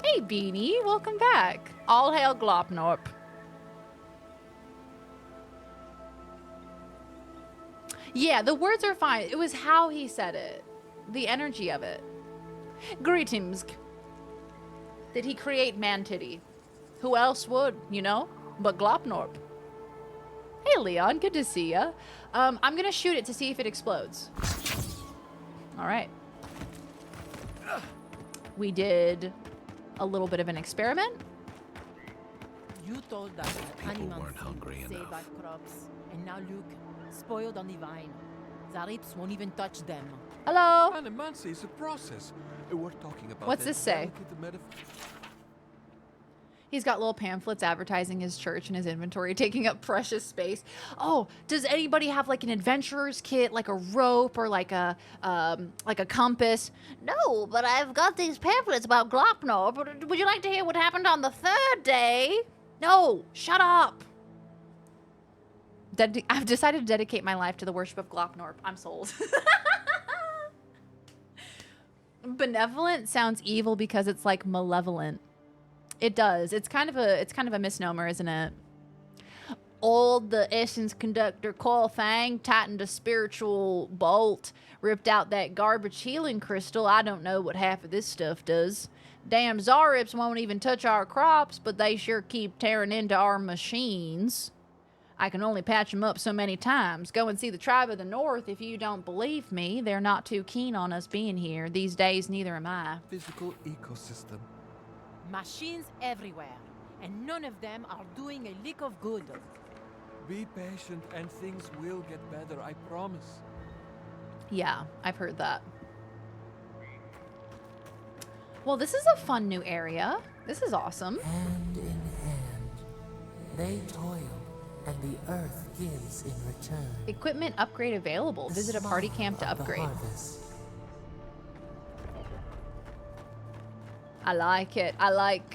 Hey, Beanie, welcome back. All hail Glopnorp. Yeah, the words are fine. It was how he said it. The energy of it. Greetings. Did he create Man-Titty? Who else would, you know? But Glopnorp. Hey, Leon, good to see ya. I'm gonna shoot it to see if it explodes. Alright. We did a little bit of an experiment. You told us animals weren't hungry save enough. our crops, and now look, spoiled on the vine. The apes won't even touch them. Hello? Animancy is a process. We're talking about What's a this say? delicate metaphor. He's got little pamphlets advertising his church and his inventory, taking up precious space. Oh, does anybody have like an adventurer's kit, like a rope or like a compass? No, but I've got these pamphlets about Glopnorp. Would you like to hear what happened on the 3rd day? No, shut up. I've decided to dedicate my life to the worship of Glopnorp. I'm sold. Benevolent sounds evil because it's like malevolent. It does. It's kind of a misnomer, isn't it? Old the essence conductor coil thing tightened a spiritual bolt, ripped out that garbage healing crystal. I don't know what half of this stuff does. Damn Zarips won't even touch our crops, but they sure keep tearing into our machines. I can only patch them up so many times. Go and see the tribe of the north if you don't believe me. They're not too keen on us being here. These days, neither am I. Physical ecosystem. Machines everywhere, and none of them are doing a lick of good. Be patient and things will get better, I promise. Yeah, I've heard that. Well, this is a fun new area. This is awesome. Hand in hand, they toil, and the earth gives in return. Equipment upgrade available. The Visit a party smile camp to of the upgrade. harvest. I like it. I like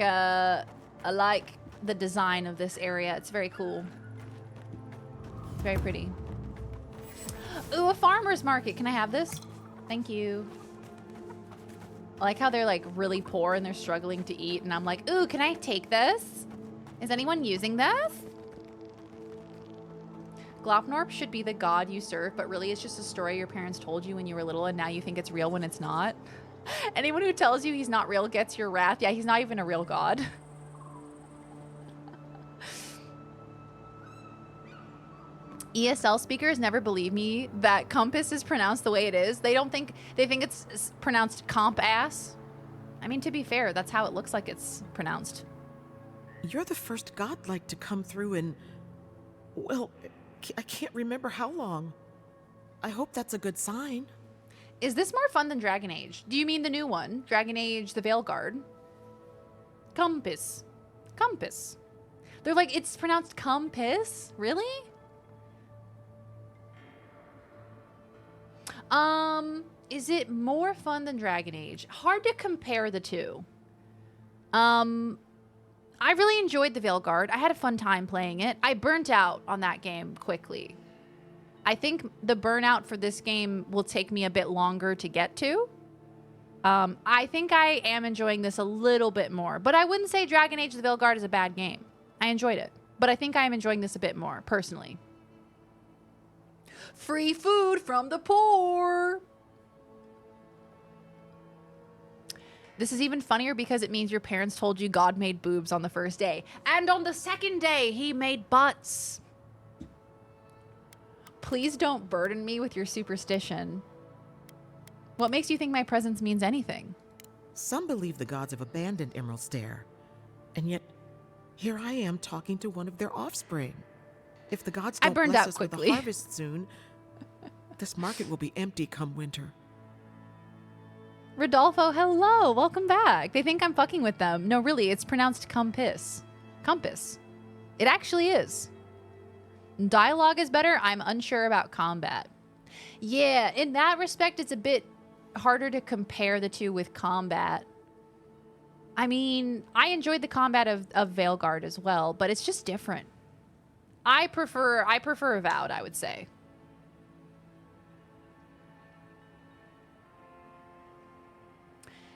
the design of this area. It's very cool. It's very pretty. Ooh, a farmer's market. Can I have this? Thank you. I like how they're like really poor and they're struggling to eat, and I'm like, ooh, can I take this? Is anyone using this? Glopnorp should be the god you serve, but really it's just a story your parents told you when you were little and now you think it's real when it's not. Anyone who tells you he's not real gets your wrath. Yeah, he's not even a real god. ESL speakers never believe me that compass is pronounced the way it is. They think it's pronounced comp-ass. I mean, to be fair, that's how it looks like it's pronounced. You're the first godlike to come through in, well, I can't remember how long. I hope that's a good sign. Is this more fun than Dragon Age? Do you mean the new one? Dragon Age, the Veilguard? Compass. Compass. They're like, it's pronounced compass? Really? Is it more fun than Dragon Age? Hard to compare the two. I really enjoyed the Veilguard. I had a fun time playing it. I burnt out on that game quickly. I think the burnout for this game will take me a bit longer to get to. I think I am enjoying this a little bit more, but I wouldn't say Dragon Age the Veilguard is a bad game. I enjoyed it, but I think I am enjoying this a bit more, personally. Free food from the poor! This is even funnier because it means your parents told you God made boobs on the first day. And on the second day, he made butts. Please don't burden me with your superstition. What makes you think my presence means anything? Some believe the gods have abandoned Emerald Stair. And yet, here I am talking to one of their offspring. If the gods I don't burned bless out us with quickly. a harvest soon, this market will be empty come winter. Rodolfo, hello. Welcome back. They think I'm fucking with them. No, really, it's pronounced compass. Compass. It actually is. Dialogue is better. I'm unsure about combat. Yeah, in that respect, it's a bit harder to compare the two with combat. I mean, I enjoyed the combat of Veilguard as well, but it's just different. I prefer Avowed, I would say.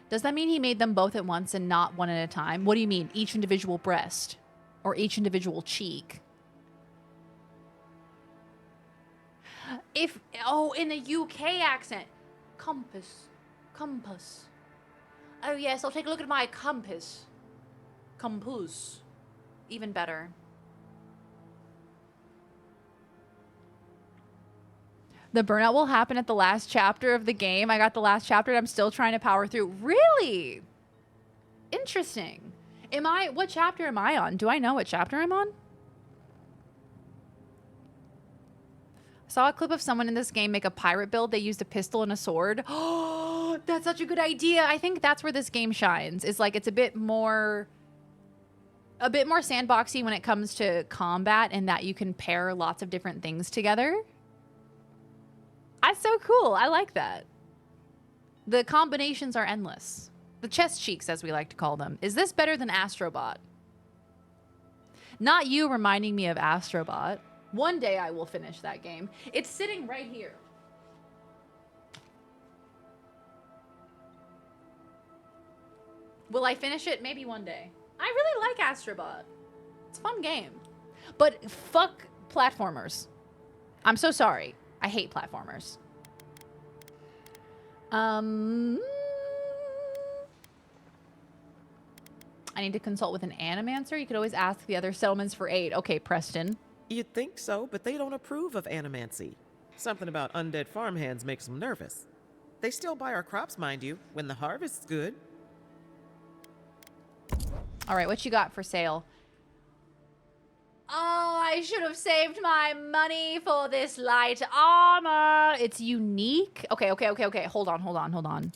Does that mean he made them both at once and not one at a time? What do you mean? Each individual breast? Or each individual cheek? In a UK accent. Compass. Compass. Oh yes, I'll take a look at my compass. Compass. Even better. The burnout will happen at the last chapter of the game. I got the last chapter and I'm still trying to power through. Really? Interesting. What chapter am I on? Do I know what chapter I'm on? I saw a clip of someone in this game make a pirate build. They used a pistol and a sword. Oh, that's such a good idea. I think that's where this game shines. It's like it's a bit more sandboxy when it comes to combat, and that you can pair lots of different things together. That's so cool. I like that. The combinations are endless. The chest cheeks, as we like to call them. Is this better than Astrobot? Not you reminding me of Astrobot. One day I will finish that game. It's sitting right here. Will I finish it? Maybe one day. I really like Astrobot. It's a fun game. But fuck platformers. I'm so sorry. I hate platformers. I need to consult with an animancer. You could always ask the other settlements for aid. Okay, Preston. You'd think so, but they don't approve of animancy. Something about undead farmhands makes them nervous. They still buy our crops, mind you, when the harvest's good. All right, what you got for sale? Oh, I should have saved my money for this light armor. It's unique. Okay. Hold on.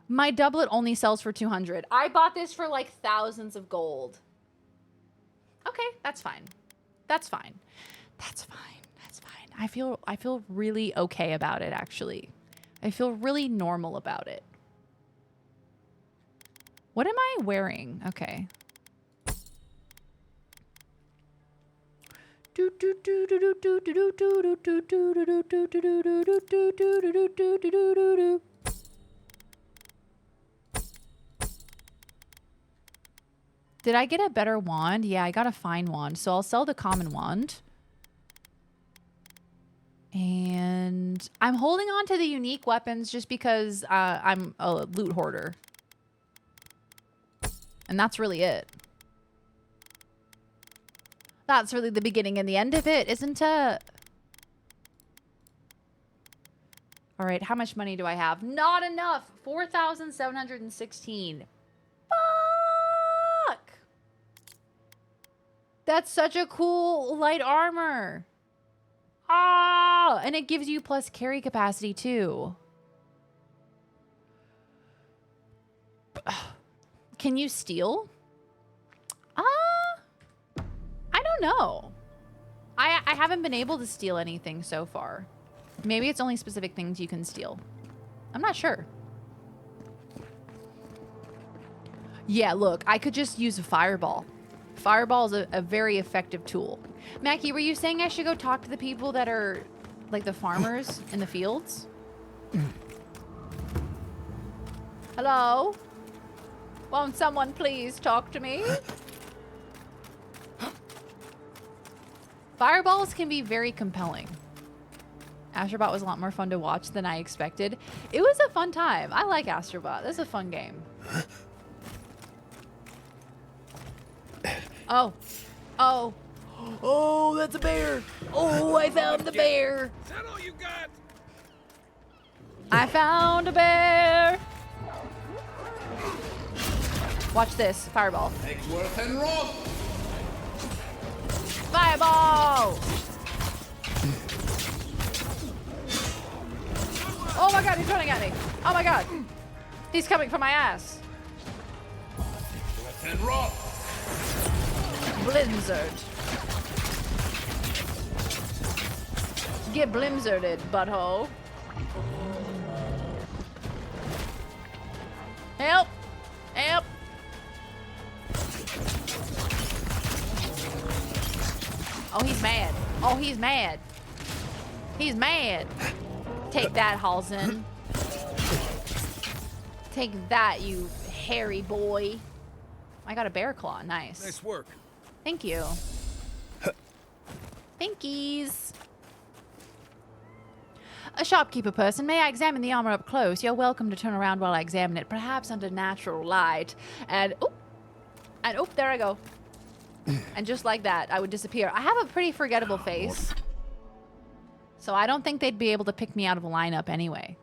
My doublet only sells for 200. I bought this for like thousands of gold. Okay, that's fine. That's fine. I feel really okay about it, actually. I feel really normal about it. What am I wearing? Okay. Did I get a better wand? Yeah, I got a fine wand. So I'll sell the common wand. And I'm holding on to the unique weapons just because I'm a loot hoarder. And that's really it. That's really the beginning and the end of it, isn't it? All right, how much money do I have? Not enough. 4,716. Fuck! That's such a cool light armor. Ah, and it gives you plus carry capacity too. Can you steal? I don't know. I haven't been able to steal anything so far. Maybe it's only specific things you can steal. I'm not sure. Yeah, look, I could just use a fireball. Fireball is a very effective tool. Mackie, were you saying I should go talk to the people that are like the farmers in the fields? Hello? Won't someone please talk to me? Fireballs can be very compelling. Astrobot was a lot more fun to watch than I expected. It was a fun time. I like Astrobot. This is a fun game. Oh. Oh. Oh, that's a bear. Oh, I found the bear. Is that all you got? I found a bear. Watch this. Fireball. Eggsworth and Ross. Fireball! Oh my god, he's running at me. Oh my god. He's coming for my ass. Eggsworth and Ross. Blizzard. Get blizzarded, butthole. Help! Help! Oh, he's mad. Oh, he's mad. He's mad. Take that, Halston. Take that, you hairy boy. I got a bear claw. Nice. Nice work. Thank you. Thankies. A shopkeeper person, may I examine the armor up close? You're welcome to turn around while I examine it, perhaps under natural light. And oop, there I go. And just like that, I would disappear. I have a pretty forgettable face. So I don't think they'd be able to pick me out of a lineup anyway.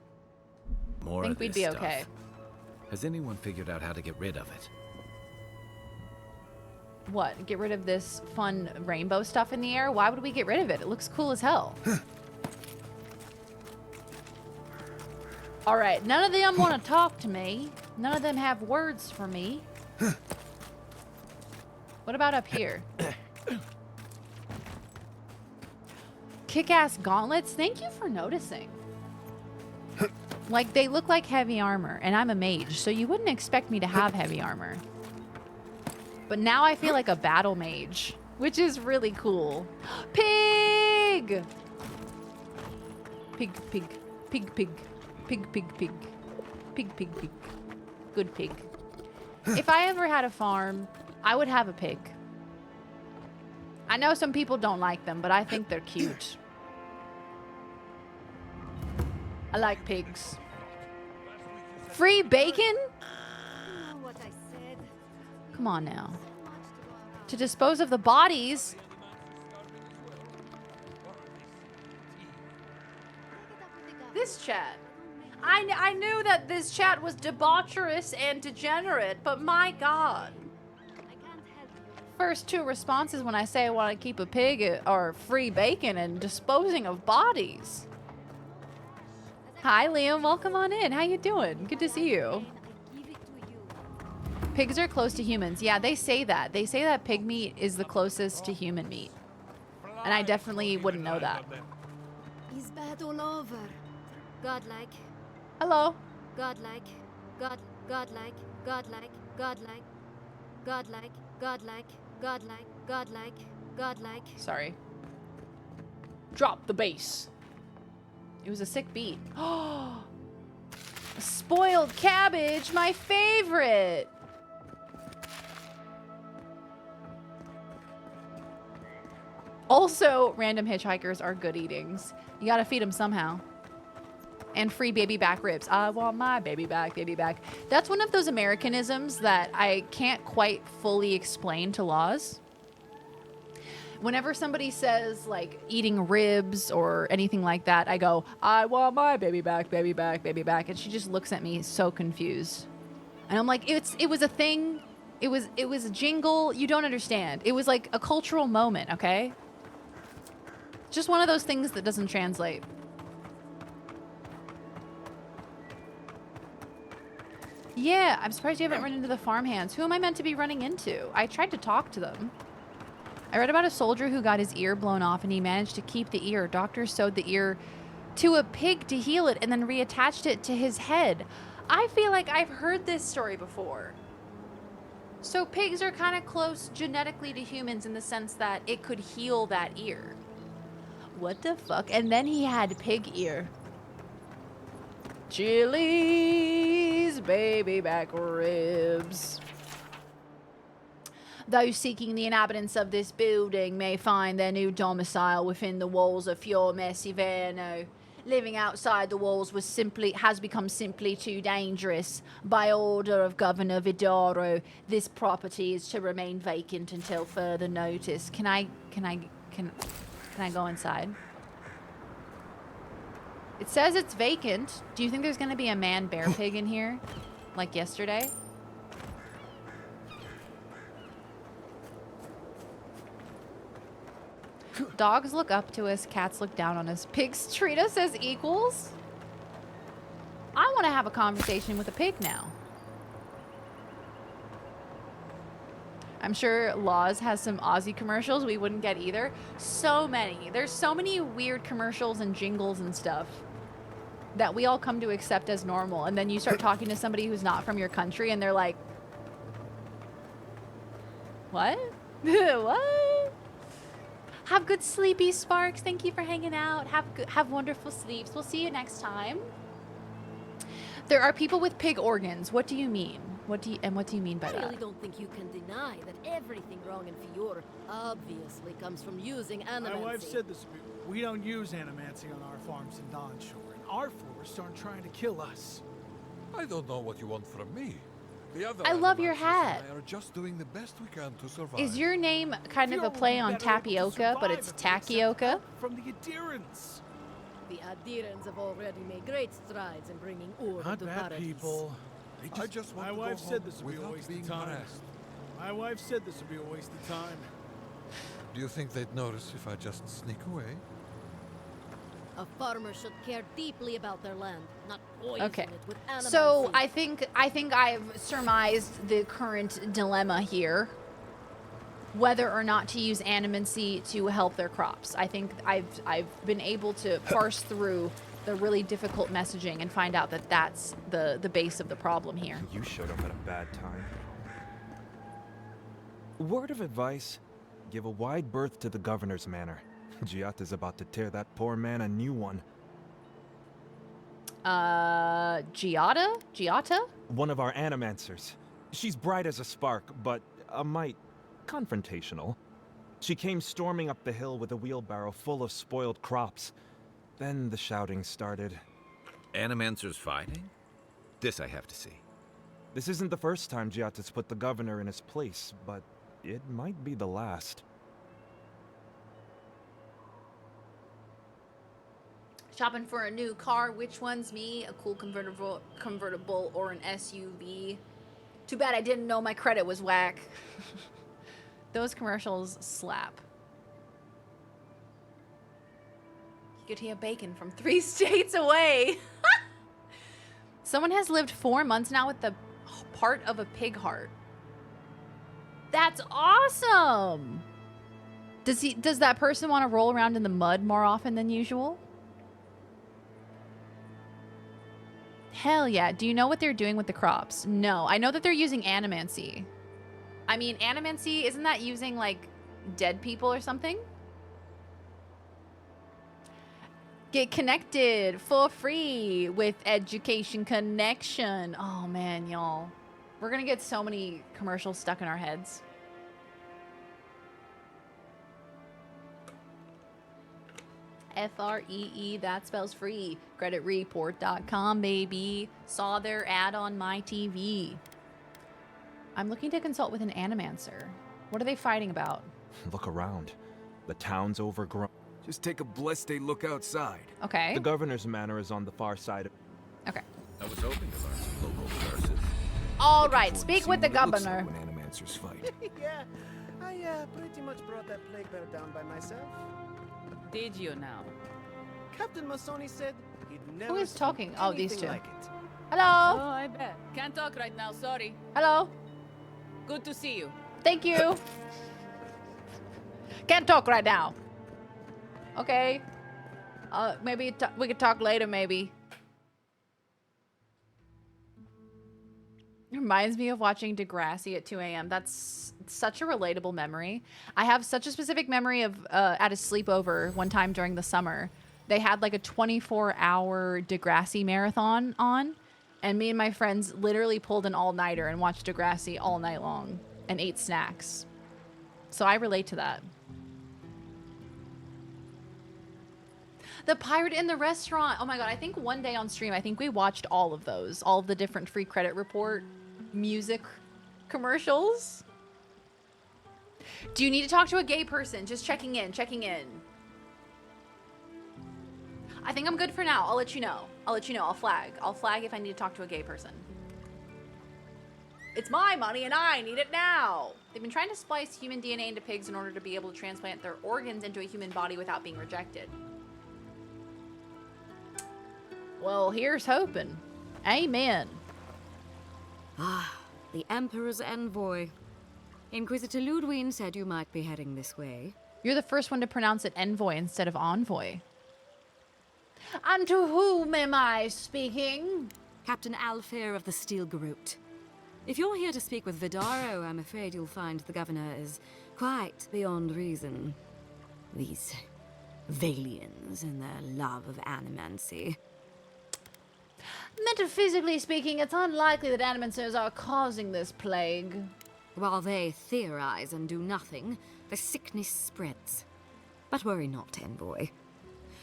More I think of we'd this be stuff. okay. Has anyone figured out how to get rid of it? What? Get rid of this fun rainbow stuff in the air? Why would we get rid of it? It looks cool as hell. All right, none of them want to talk to me. None of them have words for me. What about up here? Kick-ass gauntlets? Thank you for noticing. Like, they look like heavy armor, and I'm a mage, so you wouldn't expect me to have heavy armor. But now I feel like a battle mage, which is really cool. Pig! Pig, pig, pig, pig, pig, pig, pig, pig, pig, pig. Good pig. If I ever had a farm, I would have a pig. I know some people don't like them, but I think they're cute. I like pigs. Free bacon? Come on now. To dispose of the bodies? This chat. I knew that this chat was debaucherous and degenerate, but my god. First two responses when I say I want to keep a pig are free bacon and disposing of bodies. Hi, Liam. Welcome on in. How you doing? Good to see you. Pigs are close to humans. Yeah, they say that. They say that pig meat is the closest to human meat. And I definitely wouldn't know that. Is bad all over. Godlike. Hello. Godlike. Godlike. Godlike. Godlike. Godlike. Godlike. Godlike. Godlike. Godlike. Sorry. Drop the bass. It was a sick beat. Oh, spoiled cabbage, my favorite. Also, random hitchhikers are good eatings. You gotta feed them somehow. And free baby back ribs. I want my baby back, baby back. That's one of those Americanisms that I can't quite fully explain to Laws. Whenever somebody says, like, eating ribs or anything like that, I go, I want my baby back, baby back, baby back. And she just looks at me so confused. And I'm like, it was a thing. It was a jingle. You don't understand. It was like a cultural moment, okay? Just one of those things that doesn't translate. Yeah, I'm surprised you haven't run into the farmhands. Who am I meant to be running into? I tried to talk to them. I read about a soldier who got his ear blown off and he managed to keep the ear. Doctors sewed the ear to a pig to heal it and then reattached it to his head. I feel like I've heard this story before. So pigs are kind of close genetically to humans in the sense that it could heal that ear. What the fuck? And then he had pig ear. Chili's baby back ribs. Those seeking the inhabitants of this building may find their new domicile within the walls of Fiume Siverno. Living outside the walls has become simply too dangerous. By order of Governor Vidaro, this property is to remain vacant until further notice. Can I go inside? It says it's vacant. Do you think there's gonna be a man bear pig in here? Like yesterday? Dogs look up to us, cats look down on us. Pigs treat us as equals? I want to have a conversation with a pig now. I'm sure Laws has some Aussie commercials we wouldn't get either. So many. There's so many weird commercials and jingles and stuff that we all come to accept as normal. And then you start talking to somebody who's not from your country and they're like, what? What? Have good sleepy Sparks. Thank you for hanging out. Have wonderful sleeps. We'll see you next time. There are people with pig organs. What do you mean? What do you mean by I that? really don't think you can deny that everything wrong in Fior obviously comes from using animancy. My wife said this. We don't use animancy on our farms in Dawnshore, and our forests aren't trying to kill us. I don't know what you want from me. The other I love your animals hat. and I are just doing the best we can to survive. Is your name kind of a play on tapioca, but it's Takioka? From the Adherents. The Adherents have already made great strides in bringing order Not to bad paradise. people. I just want My to wife go said home this would be a without waste being of time. harassed. My wife said this would be a waste of time. Do you think they'd notice if I just sneak away? A farmer should care deeply about their land, not poison Okay. it with animancy. So I think I've surmised the current dilemma here. Whether or not to use animancy to help their crops. I think I've been able to parse through the really difficult messaging and find out that that's the base of the problem here. You showed up at a bad time. Word of advice, give a wide berth to the governor's manor. Giata's about to tear that poor man a new one. Giata? One of our animancers. She's bright as a spark, but a mite confrontational. She came storming up the hill with a wheelbarrow full of spoiled crops. Then the shouting started. Animancers fighting? This I have to see. This isn't the first time Giata's put the governor in his place, but it might be the last. Shopping for a new car. Which one's me? A cool convertible or an SUV? Too bad I didn't know my credit was whack. Those commercials slap. You could hear bacon from 3 states away. Someone has lived 4 months now with the part of a pig heart. That's awesome. Does that person want to roll around in the mud more often than usual? Hell yeah. Do you know what they're doing with the crops? No. I know that they're using animancy. I mean, animancy, isn't that using, like, dead people or something? Get connected for free with Education Connection. Oh, man, y'all. We're gonna get so many commercials stuck in our heads. Free, that spells free. Creditreport.com, baby. Saw their ad on my TV. I'm looking to consult with an animancer. What are they fighting about? Look around. The town's overgrown. Just take a blessed day look outside. Okay. The governor's manor is on the far side of... Okay. I was hoping to learn some local curses. All right, speak with the governor. When animancers fight. Yeah, I pretty much brought that plague bear down by myself. Did you now? Captain Masoni said he'd never Who is seen talking? Oh, these anything two. like it. Hello? Oh, I bet. Can't talk right now, sorry. Hello? Good to see you. Thank you. Can't talk right now. Okay. Maybe we could talk later, maybe. Reminds me of watching Degrassi at 2 a.m. That's such a relatable memory. I have such a specific memory of at a sleepover one time during the summer. They had like a 24-hour Degrassi marathon on, and me and my friends literally pulled an all-nighter and watched Degrassi all night long and ate snacks. So I relate to that. The Pirate in the Restaurant. Oh my god, I think one day on stream, I think we watched all of those. All of the different free credit report music commercials. Do you need to talk to a gay person? Just checking in, checking in. I think I'm good for now. I'll let you know. I'll flag. I'll flag if I need to talk to a gay person. It's my money and I need it now. They've been trying to splice human DNA into pigs in order to be able to transplant their organs into a human body without being rejected. Well, here's hoping. Amen. Ah, the Emperor's envoy. Inquisitor Ludwig said you might be heading this way. You're the first one to pronounce it envoy instead of envoy. And to whom am I speaking? Captain Alfair of the Steel Garrote. If you're here to speak with Vidaro, I'm afraid you'll find the governor is quite beyond reason. These Valians and their love of animancy. Metaphysically speaking, it's unlikely that animancers are causing this plague. While they theorize and do nothing, the sickness spreads. But worry not, envoy.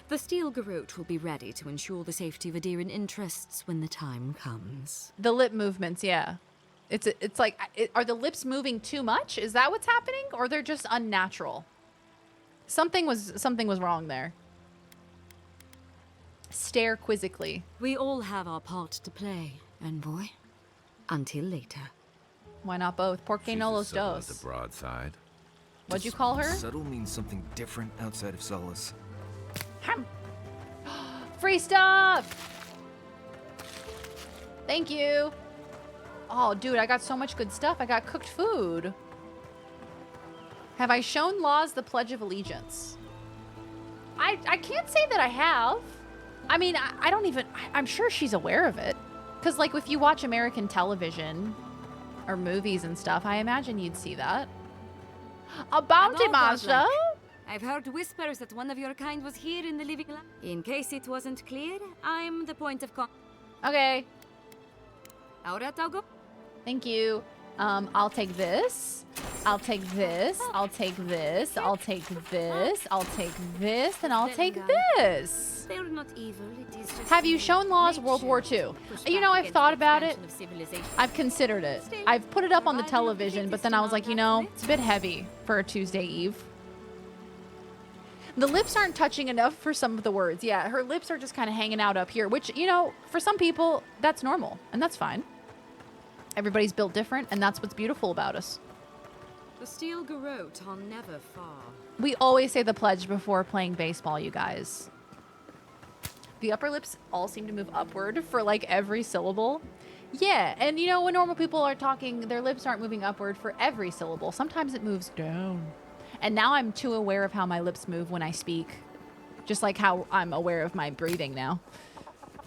The Steel Garrote will be ready to ensure the safety of Adirian interests when the time comes. The lip movements, yeah. It's like, are the lips moving too much? Is that what's happening? Or they're just unnatural? Something was wrong there. Stare quizzically. We all have our part to play, envoy. Until later. Why not both? Por qué no los dos? The broadside. What'd you call her? Subtle means something different outside of Solace. Free stuff! Thank you. Oh, dude, I got so much good stuff. I got cooked food. Have I shown Laws the Pledge of Allegiance? I can't say that I have. I mean, I don't even... I'm sure she's aware of it. Because, like, if you watch American television or movies and stuff, I imagine you'd see that. A bounty master? I've heard whispers that one of your kind was here in the living lab. In case it wasn't clear, I'm the point of contact. Okay. Ahora, Togo? Thank you. I'll take this. I'll take this. I'll take this. I'll take this. I'll take this. And I'll take this. They're not evil. It is just Have you shown Laws World War II? You know, I've thought about it. I've considered it. I've put it up on the television, but then I was like, you know, it's a bit heavy for a Tuesday Eve. The lips aren't touching enough for some of the words. Yeah, her lips are just kind of hanging out up here, which, you know, for some people, that's normal, and that's fine. Everybody's built different, and that's what's beautiful about us. The Steel Garrote are never far. We always say the pledge before playing baseball, you guys. The upper lips all seem to move upward for, like, every syllable. Yeah, and, you know, when normal people are talking, their lips aren't moving upward for every syllable. Sometimes it moves down. And now I'm too aware of how my lips move when I speak. Just like how I'm aware of my breathing now.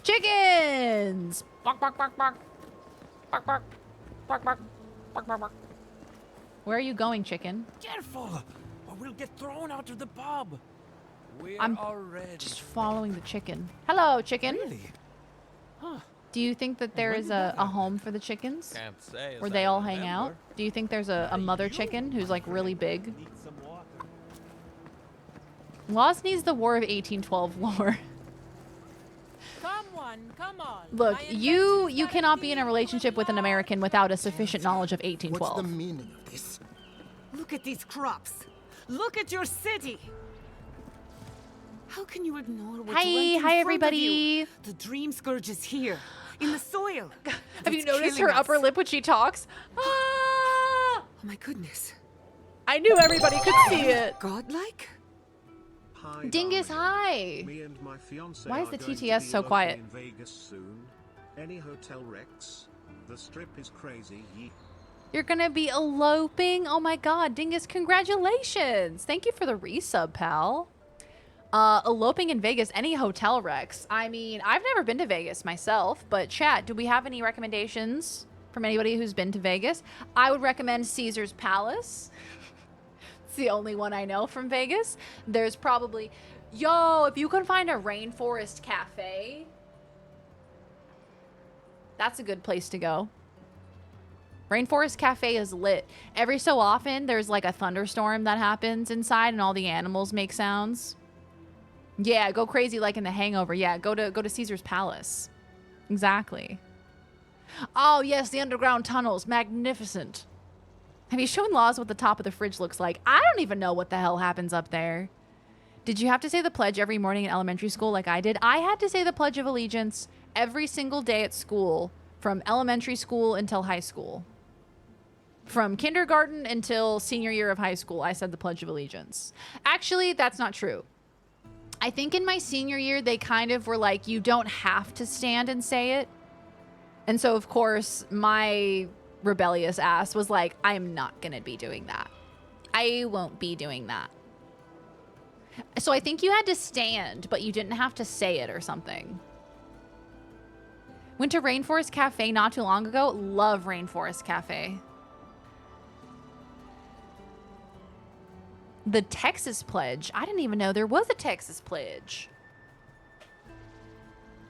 Chickens! Bark, bark, bark, bark. Bark, bark. Bark, bark. Bark, bark, bark. Where are you going, chicken? Careful, or we'll get thrown out of the pub. I'm just following the chicken. Hello, chicken. Really? Huh. Do you think that there is a home for the chickens? Can't say. Where they all hang out? Do you think there's a mother chicken who's like really big? Laws needs the War of 1812 lore. Come on. Look, you cannot be in a relationship with an American without a sufficient knowledge of 1812. What's the meaning of this? Look at these crops. Look at your city. How can you ignore what's right in front everybody. of you? The dream scourge is here, in the soil. Have you It's noticed her killing us. upper lip when she talks? Ah! Oh my goodness. I knew everybody could see it. Godlike? Hi, Dingus, darling. hi. Me and my fiance Why is are the going to TTS be so eloping quiet? in Vegas soon. Any hotel wrecks? The strip is crazy. You're gonna be eloping? Oh my god, Dingus, congratulations. Thank you for the resub, pal. Eloping in Vegas, any hotel wrecks? I mean, I've never been to Vegas myself, but chat, do we have any recommendations from anybody who's been to Vegas? I would recommend Caesar's Palace. It's the only one I know from Vegas. There's probably, yo, if you can find a rainforest cafe, that's a good place to go. Rainforest Cafe is lit. Every so often, there's like a thunderstorm that happens inside and all the animals make sounds. Yeah, go crazy like in The Hangover. Yeah, go to Caesar's Palace. Exactly. Oh, yes, the underground tunnels. Magnificent. Have you shown Laws what the top of the fridge looks like? I don't even know what the hell happens up there. Did you have to say the pledge every morning in elementary school like I did? I had to say the Pledge of Allegiance every single day at school, from elementary school until high school. From kindergarten until senior year of high school, I said the Pledge of Allegiance. Actually, that's not true. I think in my senior year, they kind of were like, you don't have to stand and say it. And so, of course, my rebellious ass was like, I'm not going to be doing that. I won't be doing that. So I think you had to stand, but you didn't have to say it or something. Went to Rainforest Cafe not too long ago. Love Rainforest Cafe. The Texas Pledge. I didn't even know there was a Texas Pledge.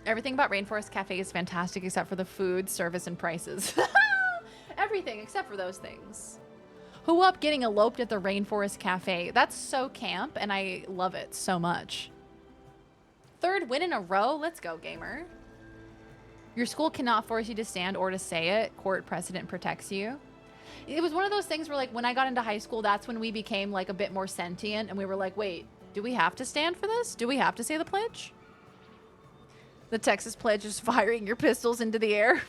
Everything about Rainforest Cafe is fantastic except for the food, service, and prices. Everything except for those things. Who up getting eloped at the Rainforest Cafe? That's so camp, and I love it so much. 3rd win in a row? Let's go, gamer. Your school cannot force you to stand or to say it. Court precedent protects you. It was one of those things where, like, when I got into high school, that's when we became, like, a bit more sentient, and we were like, wait, do we have to stand for this? Do we have to say the pledge? The Texas Pledge is firing your pistols into the air.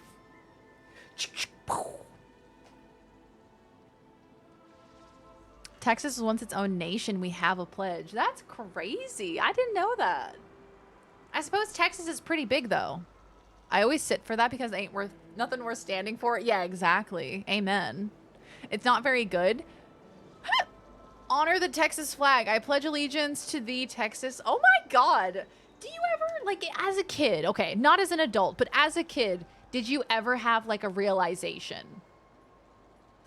Texas is once its own nation. We have a pledge. That's crazy. I didn't know that. I suppose Texas is pretty big, though. I always sit for that because it ain't worth nothing worth standing for. Yeah, exactly. Amen. It's not very good. Honor the Texas flag. I pledge allegiance to the Texas. Oh my God. Do you ever, like, as a kid, okay, not as an adult, but as a kid, did you ever have, like, a realization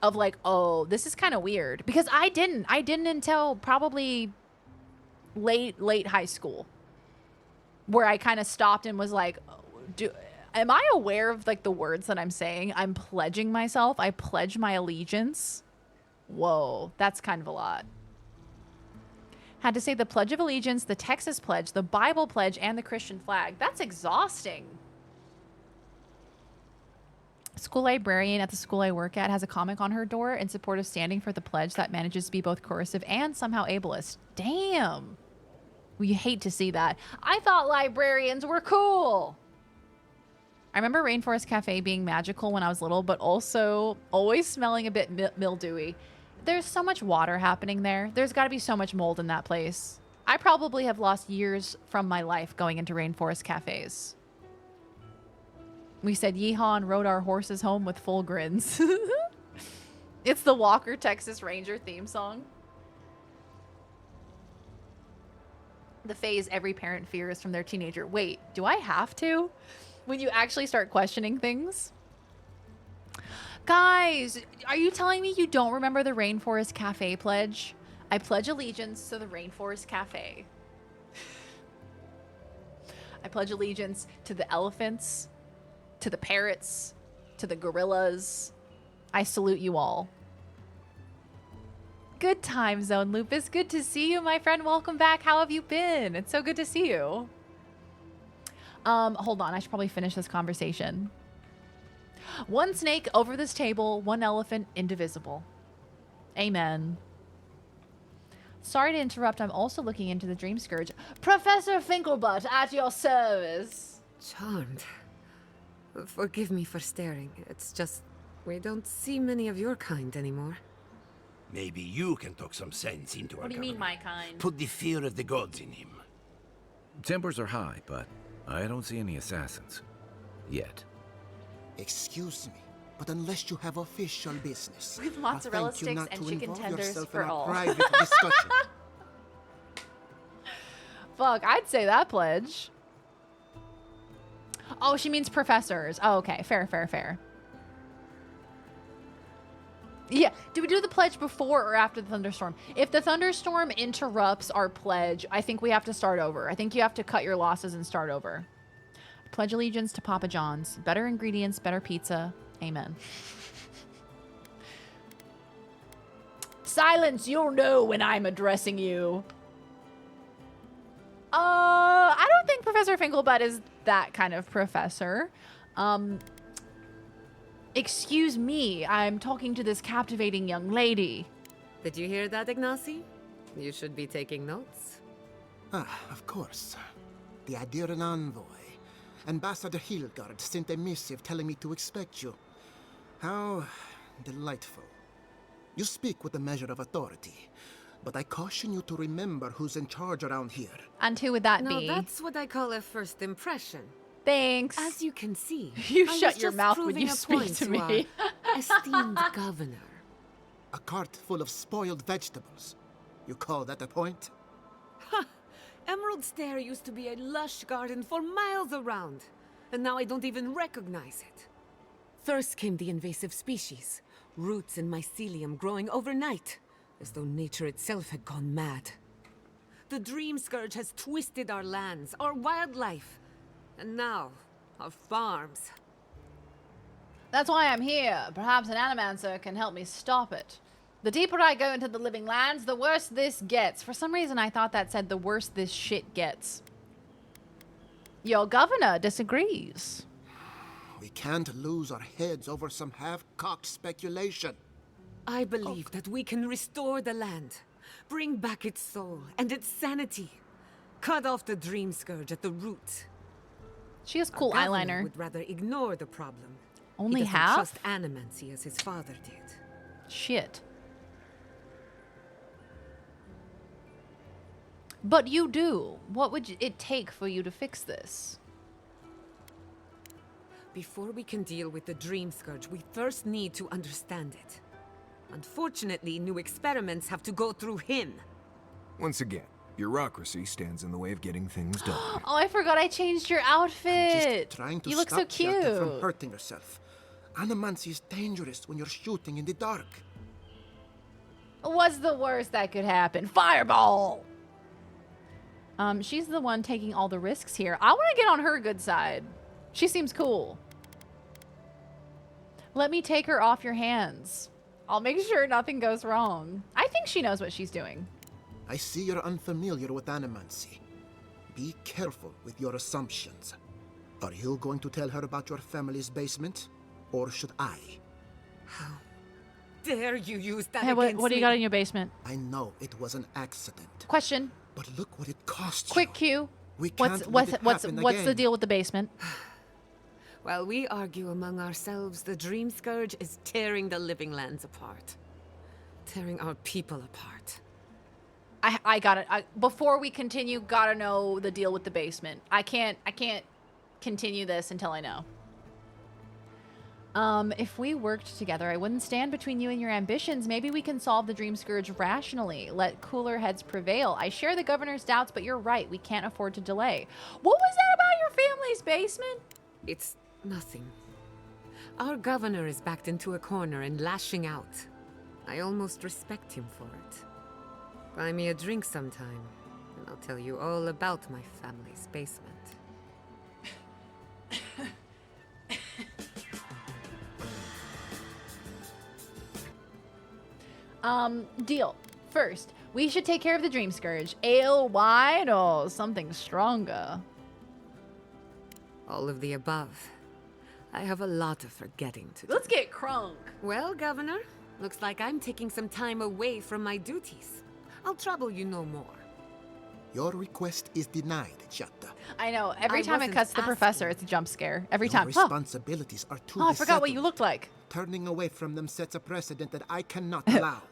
of, like, oh, this is kind of weird? Because I didn't until probably late high school, where I kind of stopped and was like, am I aware of, like, the words that I'm saying? I'm pledging myself. I pledge my allegiance. Whoa, that's kind of a lot. Had to say the Pledge of Allegiance, the Texas Pledge, the Bible Pledge, and the Christian flag. That's exhausting. School librarian at the school I work at has a comic on her door in support of standing for the pledge that manages to be both cursive and somehow ableist. Damn. We hate to see that. I thought librarians were cool. I remember Rainforest Cafe being magical when I was little, but also always smelling a bit mildewy. There's so much water happening there. There's got to be so much mold in that place. I probably have lost years from my life going into Rainforest Cafes. We said yeehaw and rode our horses home with full grins. It's the Walker, Texas Ranger theme song. The phase every parent fears from their teenager. Wait, do I have to? When you actually start questioning things? Guys, are you telling me you don't remember the Rainforest Cafe pledge? I pledge allegiance to the Rainforest Cafe. I pledge allegiance to the elephants, to the parrots, to the gorillas. I salute you all. Good time zone, Lupus. Good to see you, my friend. Welcome back. How have you been? It's so good to see you. Hold on. I should probably finish this conversation. One snake over this table, one elephant indivisible. Amen. Sorry to interrupt. I'm also looking into the Dream Scourge. Professor Finkelbutt, at your service. Charmed. Forgive me for staring. It's just we don't see many of your kind anymore. Maybe you can talk some sense into our What do you mean, my kind? Put the fear of the gods in him. Tempers are high, but I don't see any assassins. Yet. Excuse me, but unless you have official business, With mozzarella sticks and chicken tenders for all. Private discussion. Fuck, I'd say that pledge. Oh, she means professors. Oh, okay. Fair. Yeah. Do we do the pledge before or after the thunderstorm? If the thunderstorm interrupts our pledge, I think we have to start over. I think you have to cut your losses and start over. Pledge allegiance to Papa John's. Better ingredients, better pizza. Amen. Silence, you'll know when I'm addressing you. I don't think Professor Finkelbutt is that kind of professor. Excuse me, I'm talking to this captivating young lady. Did you hear that, Ignacy? You should be taking notes. Ah, of course. The Adiran envoy. Ambassador Hilgard sent a missive telling me to expect you. How delightful. You speak with a measure of authority, but I caution you to remember who's in charge around here. And who would that Now be? that's what I call a first impression. Thanks. As you can see, You I shut was your just mouth when proving you a speak point to to me. our esteemed governor. A cart full of spoiled vegetables. You call that a point? Emerald Stair used to be a lush garden for miles around, and now I don't even recognize it. First came the invasive species, roots and mycelium growing overnight, as though nature itself had gone mad. The Dream Scourge has twisted our lands, our wildlife, and now, our farms. That's why I'm here. Perhaps an animancer can help me stop it. The deeper I go into the living lands, the worse this gets. For some reason, I thought that said the worse this shit gets. Your governor disagrees. We can't lose our heads over some half-cocked speculation. I believe that we can restore the land, bring back its soul and its sanity, cut off the Dream Scourge at the root. She has cool Our governor eyeliner. would rather ignore the problem. Only he doesn't half? trust animancy as his father did. Shit. But you do. What would it take for you to fix this? Before we can deal with the Dream Scourge, we first need to understand it. Unfortunately, new experiments have to go through him. Once again, bureaucracy stands in the way of getting things done. Oh, I forgot I changed your outfit. Just trying to You look so stop cute. Chiata from hurting herself. Animancy is dangerous when you're shooting in the dark. What's the worst that could happen? Fireball! She's the one taking all the risks here. I want to get on her good side. She seems cool. Let me take her off your hands. I'll make sure nothing goes wrong. I think she knows what she's doing. I see you're unfamiliar with animancy. Be careful with your assumptions. Are you going to tell her about your family's basement? Or should I? How dare you use that Hey, against what do you me? got in your basement? I know it was an accident. Question. But look what it cost Quick cue. We What's can't let it happen what's the again. deal with the basement? While we argue among ourselves, the Dream Scourge is tearing the living lands apart. Tearing our people apart. I got it. Before we continue, gotta know the deal with the basement. I can't continue this until I know. If we worked together, I wouldn't stand between you and your ambitions. Maybe we can solve the Dream Scourge rationally. Let cooler heads prevail. I share the governor's doubts, but you're right. We can't afford to delay. What was that about your family's basement? It's nothing. Our governor is backed into a corner and lashing out. I almost respect him for it. Buy me a drink sometime, and I'll tell you all about my family's basement. Deal. First, we should take care of the Dream Scourge. Ale, wine, or something stronger? All of the above. I have a lot of forgetting to do. Let's get crunk. Well, Governor, looks like I'm taking some time away from my duties. I'll trouble you no more. Your request is denied, Chiata. I know. Every I time it wasn't cuts to the professor, it's a jump scare. Every Your time. responsibilities are too Oh, I forgot what you unsettled. looked like. Turning away from them sets a precedent that I cannot allow.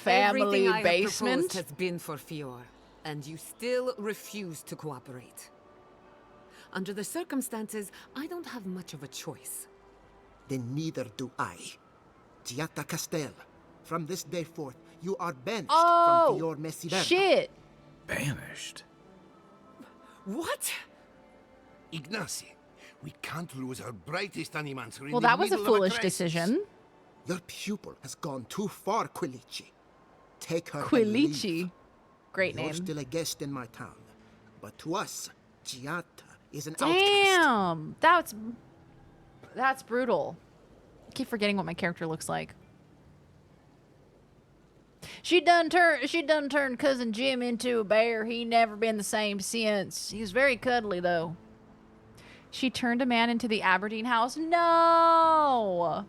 Family Everything I have basement. proposed has been for Fior, and you still refuse to cooperate. Under the circumstances, I don't have much of a choice. Then neither do I. Chiata Castel, from this day forth, you are banished Oh, from Fior Messiverno. shit. Banished? What? Ignacy, we can't lose our brightest animancer in Well, the that was a middle of foolish crisis. decision. Your pupil has gone too far, Quilici. Take her and leave. Quilici. Great You're name. still a guest in my town. But to us, Chiata is an outcast. Damn. That's brutal. I keep forgetting what my character looks like. She done turned cousin Jim into a bear. He never been the same since. He was very cuddly though. She turned a man into the Aberdeen house. No.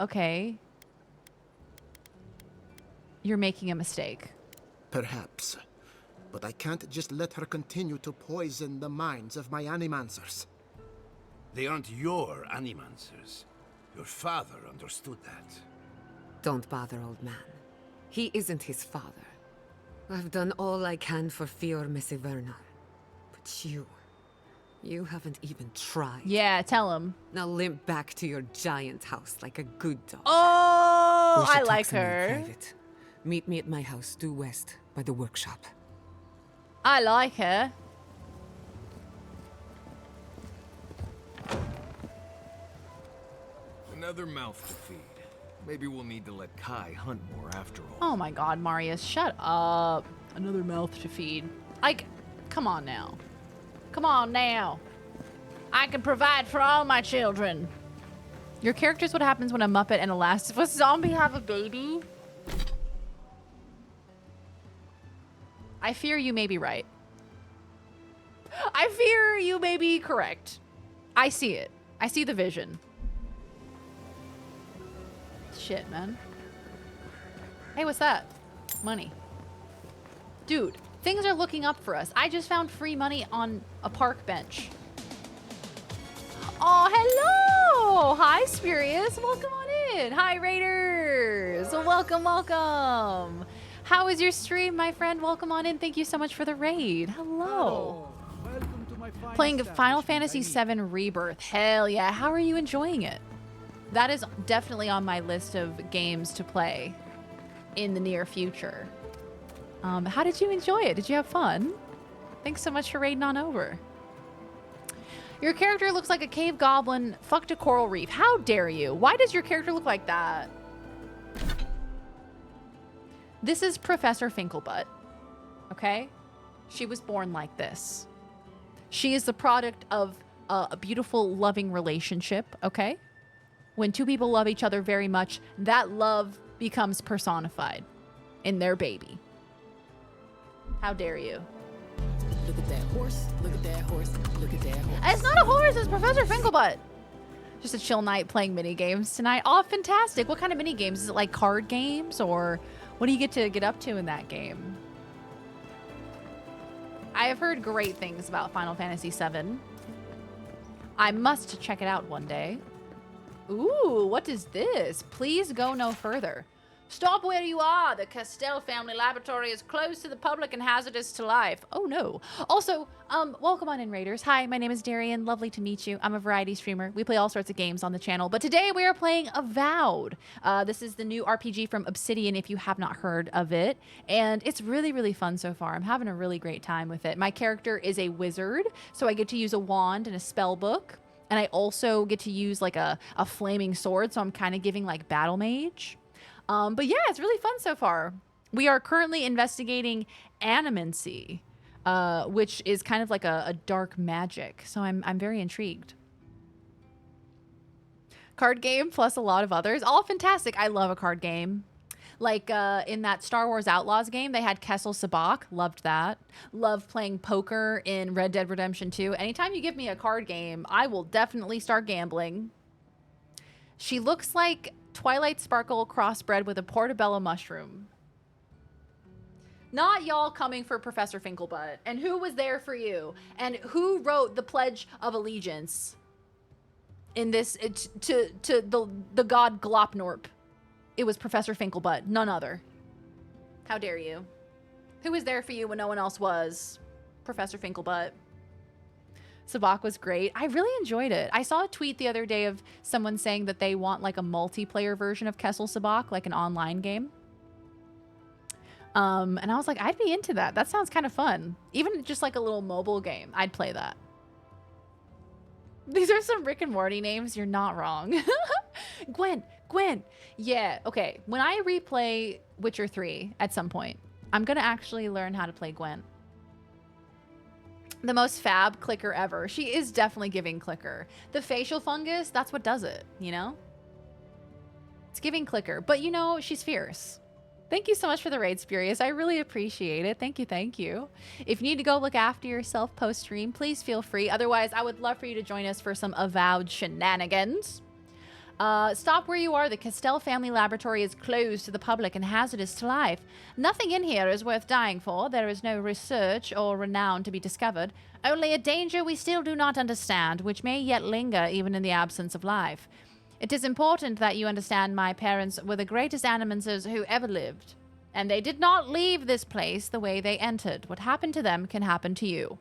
Okay. You're making a mistake. Perhaps. But I can't just let her continue to poison the minds of my animancers. They aren't your animancers. Your father understood that. Don't bother, old man. He isn't his father. I've done all I can for Fior Mesivernal. But you haven't even tried. Yeah, tell him. Now limp back to your giant house like a good dog. Oh, We should I talk like some more her. private. Meet me at my house due west by the workshop. I like her. Another mouth to feed. Maybe we'll need to let Kai hunt more after all. Oh my god, Marius, shut up. Another mouth to feed. Like, come on now. Come on now. I can provide for all my children. Your character's what happens when a Muppet and a Last of Us zombie have a baby? I fear you may be right. I fear you may be correct. I see it. I see the vision. Shit, man. Hey, what's that? Money. Dude, things are looking up for us. I just found free money on a park bench. Oh, hello! Hi, Spurious. Welcome on in. Hi, Raiders. Welcome, welcome. How was your stream, my friend? Welcome on in. Thank you so much for the raid. Hello. Welcome to my fine Playing Final establishment, Fantasy I VII Rebirth. Hell yeah. How are you enjoying it? That is definitely on my list of games to play in the near future. How did you enjoy it? Did you have fun? Thanks so much for raiding on over. Your character looks like a cave goblin fucked a coral reef. How dare you? Why does your character look like that? This is Professor Finkelbutt, okay? She was born like this. She is the product of a beautiful, loving relationship, okay? When two people love each other very much, that love becomes personified in their baby. How dare you? Look at that horse. Look at that horse. Look at that horse. It's not a horse, it's Professor Finkelbutt. Just a chill night playing mini games tonight. Oh, fantastic. What kind of mini games? Is it like card games, or what do you get to get up to in that game? I have heard great things about Final Fantasy VII. I must check it out one day. Ooh, what is this? Please go no further. Stop where you are. The Castell family laboratory is closed to the public and hazardous to life. Oh no. Also, welcome on in, Raiders. Hi, my name is Darian. Lovely to meet you. I'm a variety streamer. We play all sorts of games on the channel, but today we are playing Avowed. This is the new RPG from Obsidian, if you have not heard of it, and it's really, really fun so far. I'm having a really great time with it. My character is a wizard, so I get to use a wand and a spell book, and I also get to use like a flaming sword, so I'm kind of giving like battle mage. But yeah, it's really fun so far. We are currently investigating animancy, which is kind of like a dark magic. So I'm very intrigued. Card game plus a lot of others. All fantastic. I love a card game. Like in that Star Wars Outlaws game, they had Kessel Sabak. Loved that. Loved playing poker in Red Dead Redemption 2. Anytime you give me a card game, I will definitely start gambling. She looks like Twilight Sparkle crossbred with a portobello mushroom. Not y'all coming for Professor Finkelbutt. And who was there for you? And who wrote the Pledge of Allegiance in this to the god Glopnorp? It was Professor Finkelbutt, none other. How dare you? Who was there for you when no one else was? Professor Finkelbutt. Sabak was great. I really enjoyed it. I saw a tweet the other day of someone saying that they want like a multiplayer version of Kessel Sabak, like an online game. And I was like, I'd be into that. That sounds kind of fun. Even just like a little mobile game, I'd play that. These are some Rick and Morty names. You're not wrong. Gwen. Yeah, okay. When I replay Witcher 3 at some point, I'm going to actually learn how to play Gwen. The most fab clicker ever. She is definitely giving clicker. The facial fungus, that's what does it, you know? It's giving clicker. But, you know, she's fierce. Thank you so much for the raid, Spurious. I really appreciate it. Thank you, thank you. If you need to go look after yourself post-stream, please feel free. Otherwise, I would love for you to join us for some Avowed shenanigans. Stop where you are. The Castell family laboratory is closed to the public and hazardous to life. Nothing in here is worth dying for. There is no research or renown to be discovered. Only a danger we still do not understand, which may yet linger even in the absence of life. It is important that you understand my parents were the greatest animancers who ever lived. And they did not leave this place the way they entered. What happened to them can happen to you.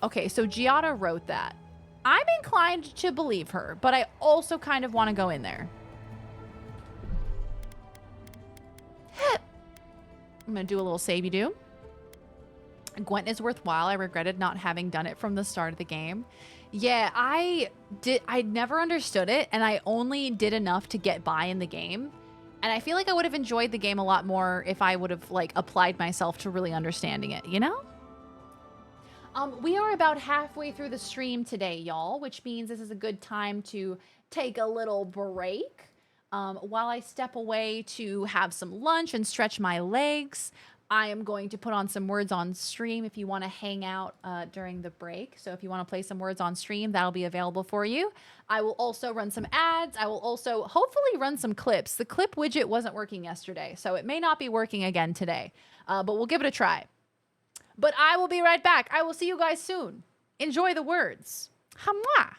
Okay, so Giada wrote that. I'm inclined to believe her, but I also kind of want to go in there. I'm going to do a little savey-do. Gwent is worthwhile. I regretted not having done it from the start of the game. Yeah, I never understood it, and I only did enough to get by in the game. And I feel like I would have enjoyed the game a lot more if I would have, like, applied myself to really understanding it, you know? We are about halfway through the stream today, y'all, which means this is a good time to take a little break. While I step away to have some lunch and stretch my legs, I am going to put on some words on stream if you want to hang out during the break. So if you want to play some words on stream, that'll be available for you. I will also run some ads. I will also hopefully run some clips. The clip widget wasn't working yesterday, so it may not be working again today, but we'll give it a try. But I will be right back. I will see you guys soon. Enjoy the words. Hamwa.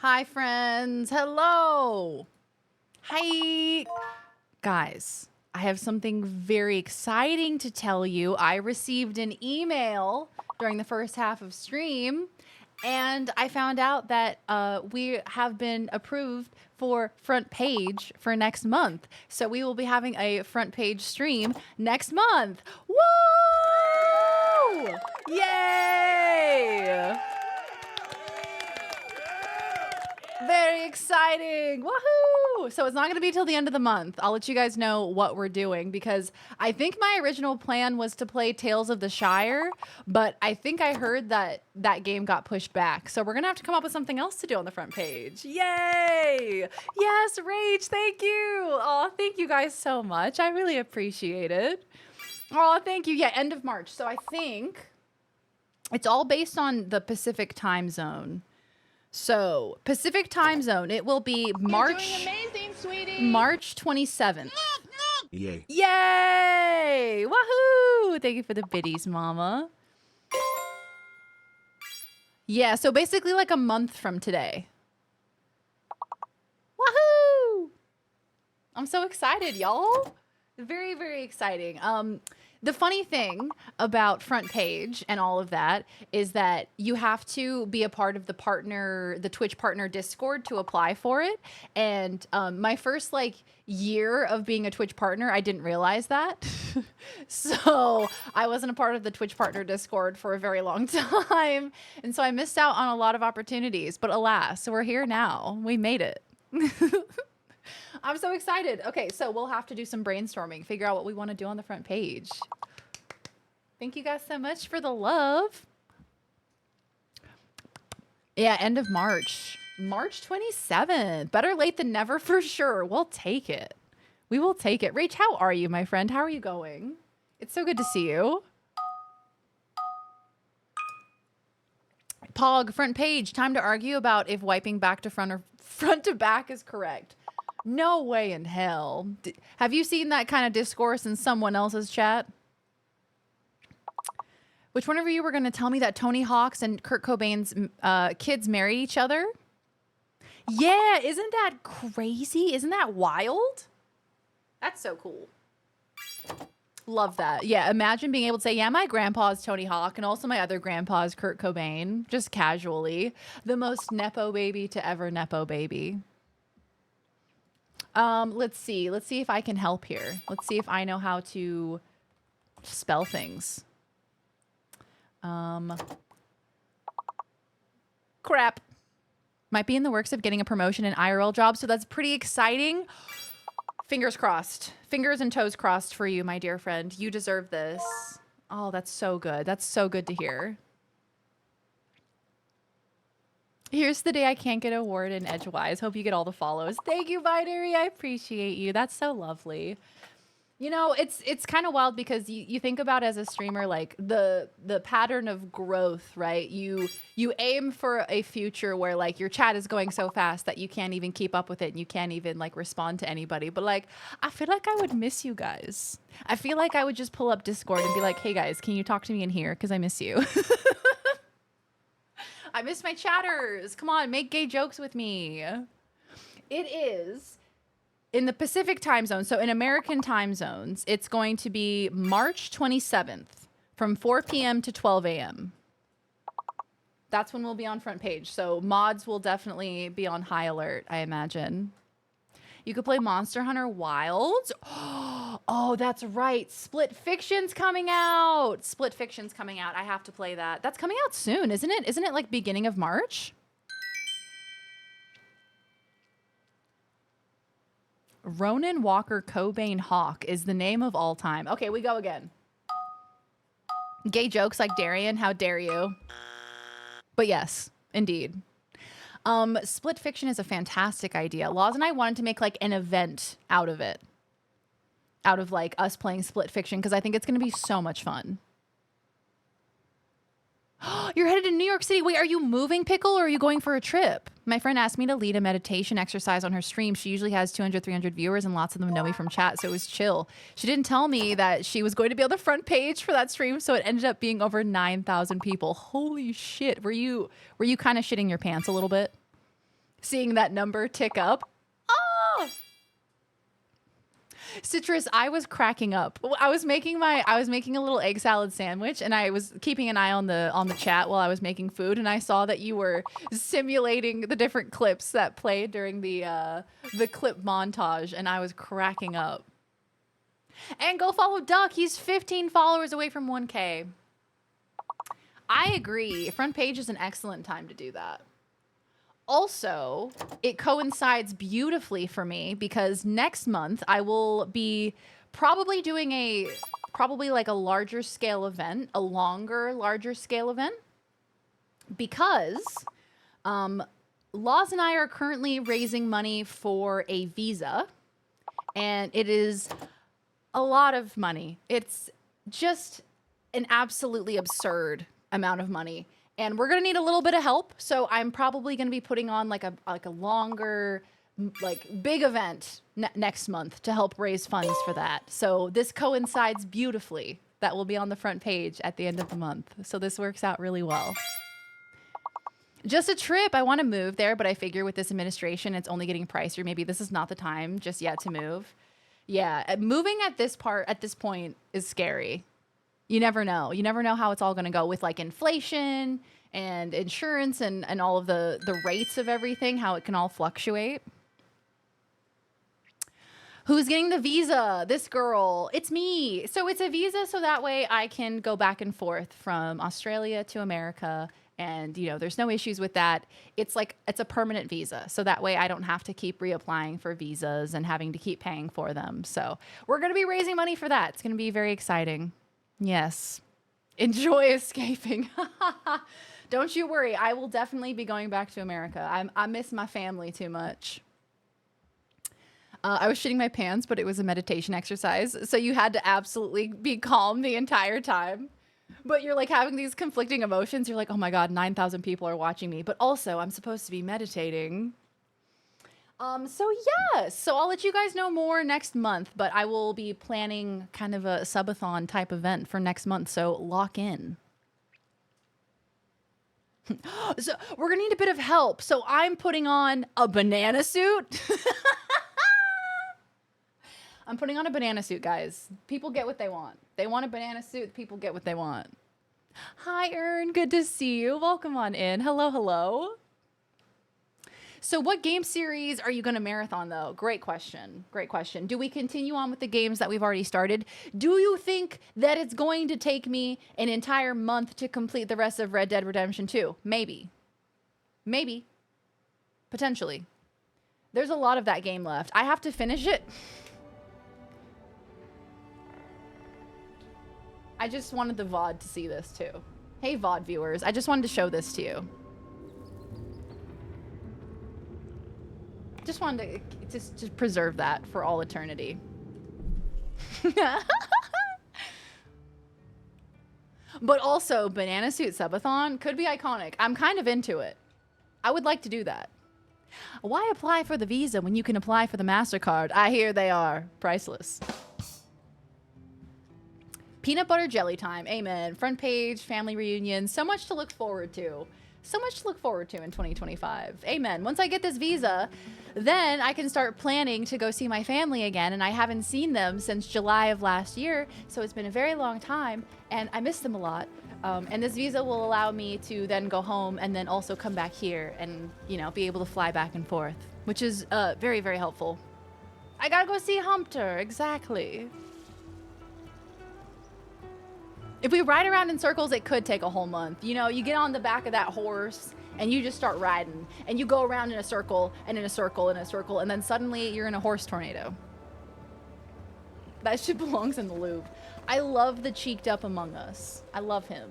Hi, friends. Hello. Hi. Guys, I have something very exciting to tell you. I received an email during the first half of stream, and I found out that we have been approved for front page for next month. So we will be having a front page stream next month. Woo! Yay! Very exciting. Woohoo! So it's not going to be till the end of the month. I'll let you guys know what we're doing because I think my original plan was to play Tales of the Shire, but I think I heard that that game got pushed back. So we're going to have to come up with something else to do on the front page. Yay! Yes, Rach, thank you. Oh, thank you guys so much. I really appreciate it. Oh, thank you. Yeah, end of March. So I think it's all based on the Pacific time zone. So, Pacific time zone, it will be March 27th. Yay. Yay! Woohoo! Thank you for the biddies, mama. Yeah, so basically like a month from today. Woohoo! I'm so excited, y'all. Very, very exciting. The funny thing about front page and all of that is that you have to be a part of the Twitch partner Discord to apply for it. And my first year of being a Twitch partner, I didn't realize that. So I wasn't a part of the Twitch partner Discord for a very long time. And so I missed out on a lot of opportunities, but alas, we're here now. We made it. I'm so excited. Okay, so we'll have to do some brainstorming, figure out what we want to do on the front page. Thank you guys so much for the love. Yeah, end of March. March 27th. Better late than never for sure. We'll take it. We will take it. Rach, how are you, my friend? How are you going? It's so good to see you. Pog, front page. Time to argue about if wiping back to front or front to back is correct. No way in hell. Have you seen that kind of discourse in someone else's chat? Which one of you were going to tell me that Tony Hawk's and Kurt Cobain's kids marry each other? Yeah, isn't that crazy? Isn't that wild? That's so cool. Love that. Yeah, imagine being able to say, yeah, my grandpa's Tony Hawk and also my other grandpa's Kurt Cobain, just casually. The most Nepo baby to ever Nepo baby. Let's see. Let's see if I can help here. Let's see if I know how to spell things. Crap. Might be in the works of getting a promotion in IRL job, so that's pretty exciting. Fingers crossed. Fingers and toes crossed for you, my dear friend. You deserve this. Oh, that's so good. That's so good to hear. Here's the day I can't get a word in edgewise. Hope you get all the follows. Thank you, Binary. I appreciate you. That's so lovely. You know, it's kind of wild because you think about as a streamer, like the pattern of growth, right? You aim for a future where like your chat is going so fast that you can't even keep up with it and you can't even like respond to anybody. But like, I feel like I would miss you guys. I feel like I would just pull up Discord and be like, hey guys, can you talk to me in here? Because I miss you. I miss my chatters. Come on, make gay jokes with me. It is in the Pacific time zone. So in American time zones, it's going to be March 27th from 4 p.m. to 12 a.m. That's when we'll be on front page. So mods will definitely be on high alert, I imagine. You could play Monster Hunter Wilds. Oh, that's right. Split Fiction's coming out. Split Fiction's coming out. I have to play that. That's coming out soon, isn't it? Isn't it like beginning of March? Ronan Walker Cobain Hawk is the name of all time. Okay, we go again. Gay jokes like Darian. How dare you? But yes, indeed. Split Fiction is a fantastic idea. Laws and I wanted to make like an event out of it. Out of like us playing Split Fiction because I think it's going to be so much fun. You're headed to New York City. Wait, are you moving, Pickle, or are you going for a trip? My friend asked me to lead a meditation exercise on her stream. She usually has 200, 300 viewers, and lots of them know me from chat, so it was chill. She didn't tell me that she was going to be on the front page for that stream, so it ended up being over 9,000 people. Holy shit. Were you kind of shitting your pants a little bit? Seeing that number tick up? Oh! Citrus, I was cracking up. I was making a little egg salad sandwich, and I was keeping an eye on the chat while I was making food, and I saw that you were simulating the different clips that played during the clip montage, and I was cracking up. And go follow Duck. He's 15 followers away from 1K. I agree. Front page is an excellent time to do that. Also, it coincides beautifully for me because next month I will be probably doing probably like a larger scale event, a larger scale event, because Laws and I are currently raising money for a visa, and it is a lot of money. It's just an absolutely absurd amount of money. And we're gonna need a little bit of help, so I'm probably gonna be putting on like a longer, like big event next month to help raise funds for that. So this coincides beautifully. That will be on the front page at the end of the month. So this works out really well. Just a trip. I want to move there, but I figure with this administration, it's only getting pricier. Maybe this is not the time just yet to move. Yeah, moving at this point is scary. You never know. You never know how it's all going to go with like inflation and insurance and all of the rates of everything, how it can all fluctuate. Who's getting the visa? This girl. It's me. So it's a visa so that way I can go back and forth from Australia to America. And, you know, there's no issues with that. It's like, it's a permanent visa. So that way I don't have to keep reapplying for visas and having to keep paying for them. So we're going to be raising money for that. It's going to be very exciting. Yes. Enjoy escaping. Don't you worry. I will definitely be going back to America. I miss my family too much. I was shitting my pants, but it was a meditation exercise. So you had to absolutely be calm the entire time. But you're like having these conflicting emotions. You're like, oh my God, 9,000 people are watching me. But also I'm supposed to be meditating. So yes, so I'll let you guys know more next month, but I will be planning kind of a subathon type event for next month. So lock in. So we're gonna need a bit of help. So I'm putting on a banana suit. I'm putting on a banana suit, guys. People get what they want. They want a banana suit. People get what they want. Hi, Ern. Good to see you. Welcome on in. Hello, hello. So what game series are you going to marathon, though? Great question. Great question. Do we continue on with the games that we've already started? Do you think that it's going to take me an entire month to complete the rest of Red Dead Redemption 2? Maybe. Maybe. Potentially. There's a lot of that game left. I have to finish it. I just wanted the VOD to see this, too. Hey, VOD viewers. I just wanted to show this to you. Just wanted to just preserve that for all eternity. But also, Banana Suit Subathon could be iconic. I'm kind of into it. I would like to do that. Why apply for the visa when you can apply for the MasterCard? I hear they are priceless. Peanut butter jelly time. Amen. Front page, family reunion. So much to look forward to. So much to look forward to in 2025. Amen. Once I get this visa, then I can start planning to go see my family again. And I haven't seen them since July of last year. So it's been a very long time and I miss them a lot. And this visa will allow me to then go home and then also come back here and, you know, be able to fly back and forth, which is very, very helpful. I gotta go see Humpter. Exactly. If we ride around in circles, it could take a whole month. You know, you get on the back of that horse and you just start riding and you go around in a circle and in a circle and a circle and then suddenly you're in a horse tornado. That shit belongs in the Louvre. I love the cheeked up Among Us. I love him.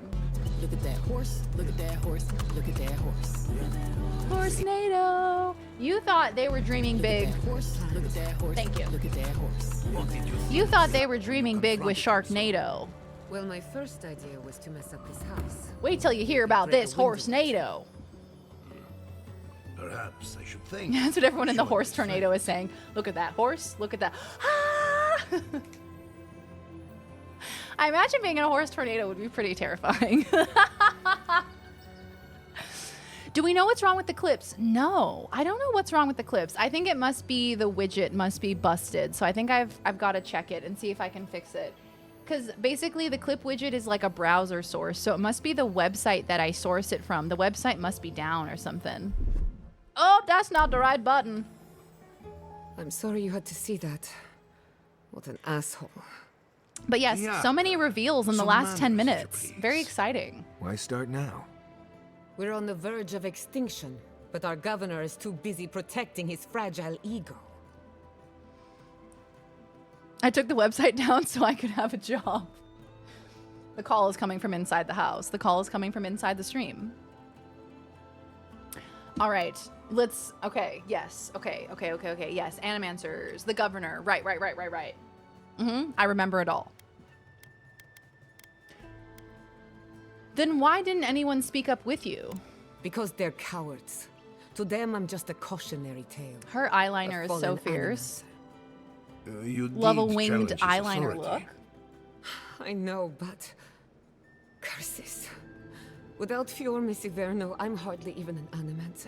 Look at that horse, look at that horse, look at that horse. Horse-nado. You thought they were dreaming big. Horse, look at that horse. Thank you. Look at that horse. You thought they were dreaming big with Sharknado. Well, my first idea was to mess up his house. Wait till you hear about this horse-nado. Perhaps I should think. That's what everyone in the horse tornado is saying. Look at that horse. Look at that. Ah! I imagine being in a horse tornado would be pretty terrifying. Do we know what's wrong with the clips? No, I don't know what's wrong with the clips. I think it must be the widget must be busted. So I think I've got to check it and see if I can fix it. Because basically the clip widget is like a browser source. So it must be the website that I source it from. The website must be down or something. Oh, that's not the right button. I'm sorry you had to see that. What an asshole. But yes, so many reveals in the last 10 minutes. Very exciting. Why start now? We're on the verge of extinction. But our governor is too busy protecting his fragile ego. I took the website down so I could have a job. The call is coming from inside the house. The call is coming from inside the stream. All right, let's, okay, yes, okay, yes, Animancers, the governor, right. I remember it all. Then why didn't anyone speak up with you? Because they're cowards. To them, I'm just a cautionary tale. Her eyeliner is so fierce. You Love a did winged challenge his eyeliner authority. look. I know, but... curses. Without Fior Misiverno, I'm hardly even an animancer.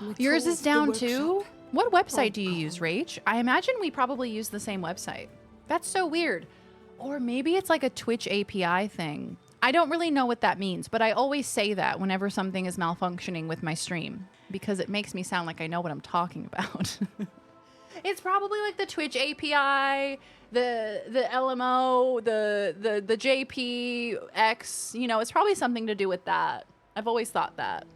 My Yours tools, is the down workshop. too? What website do you use, Rach? I imagine we probably use the same website. That's so weird. Or maybe it's like a Twitch API thing. I don't really know what that means, but I always say that whenever something is malfunctioning with my stream because it makes me sound like I know what I'm talking about. It's probably like the Twitch API, the LMO, the JPX, you know, it's probably something to do with that. I've always thought that.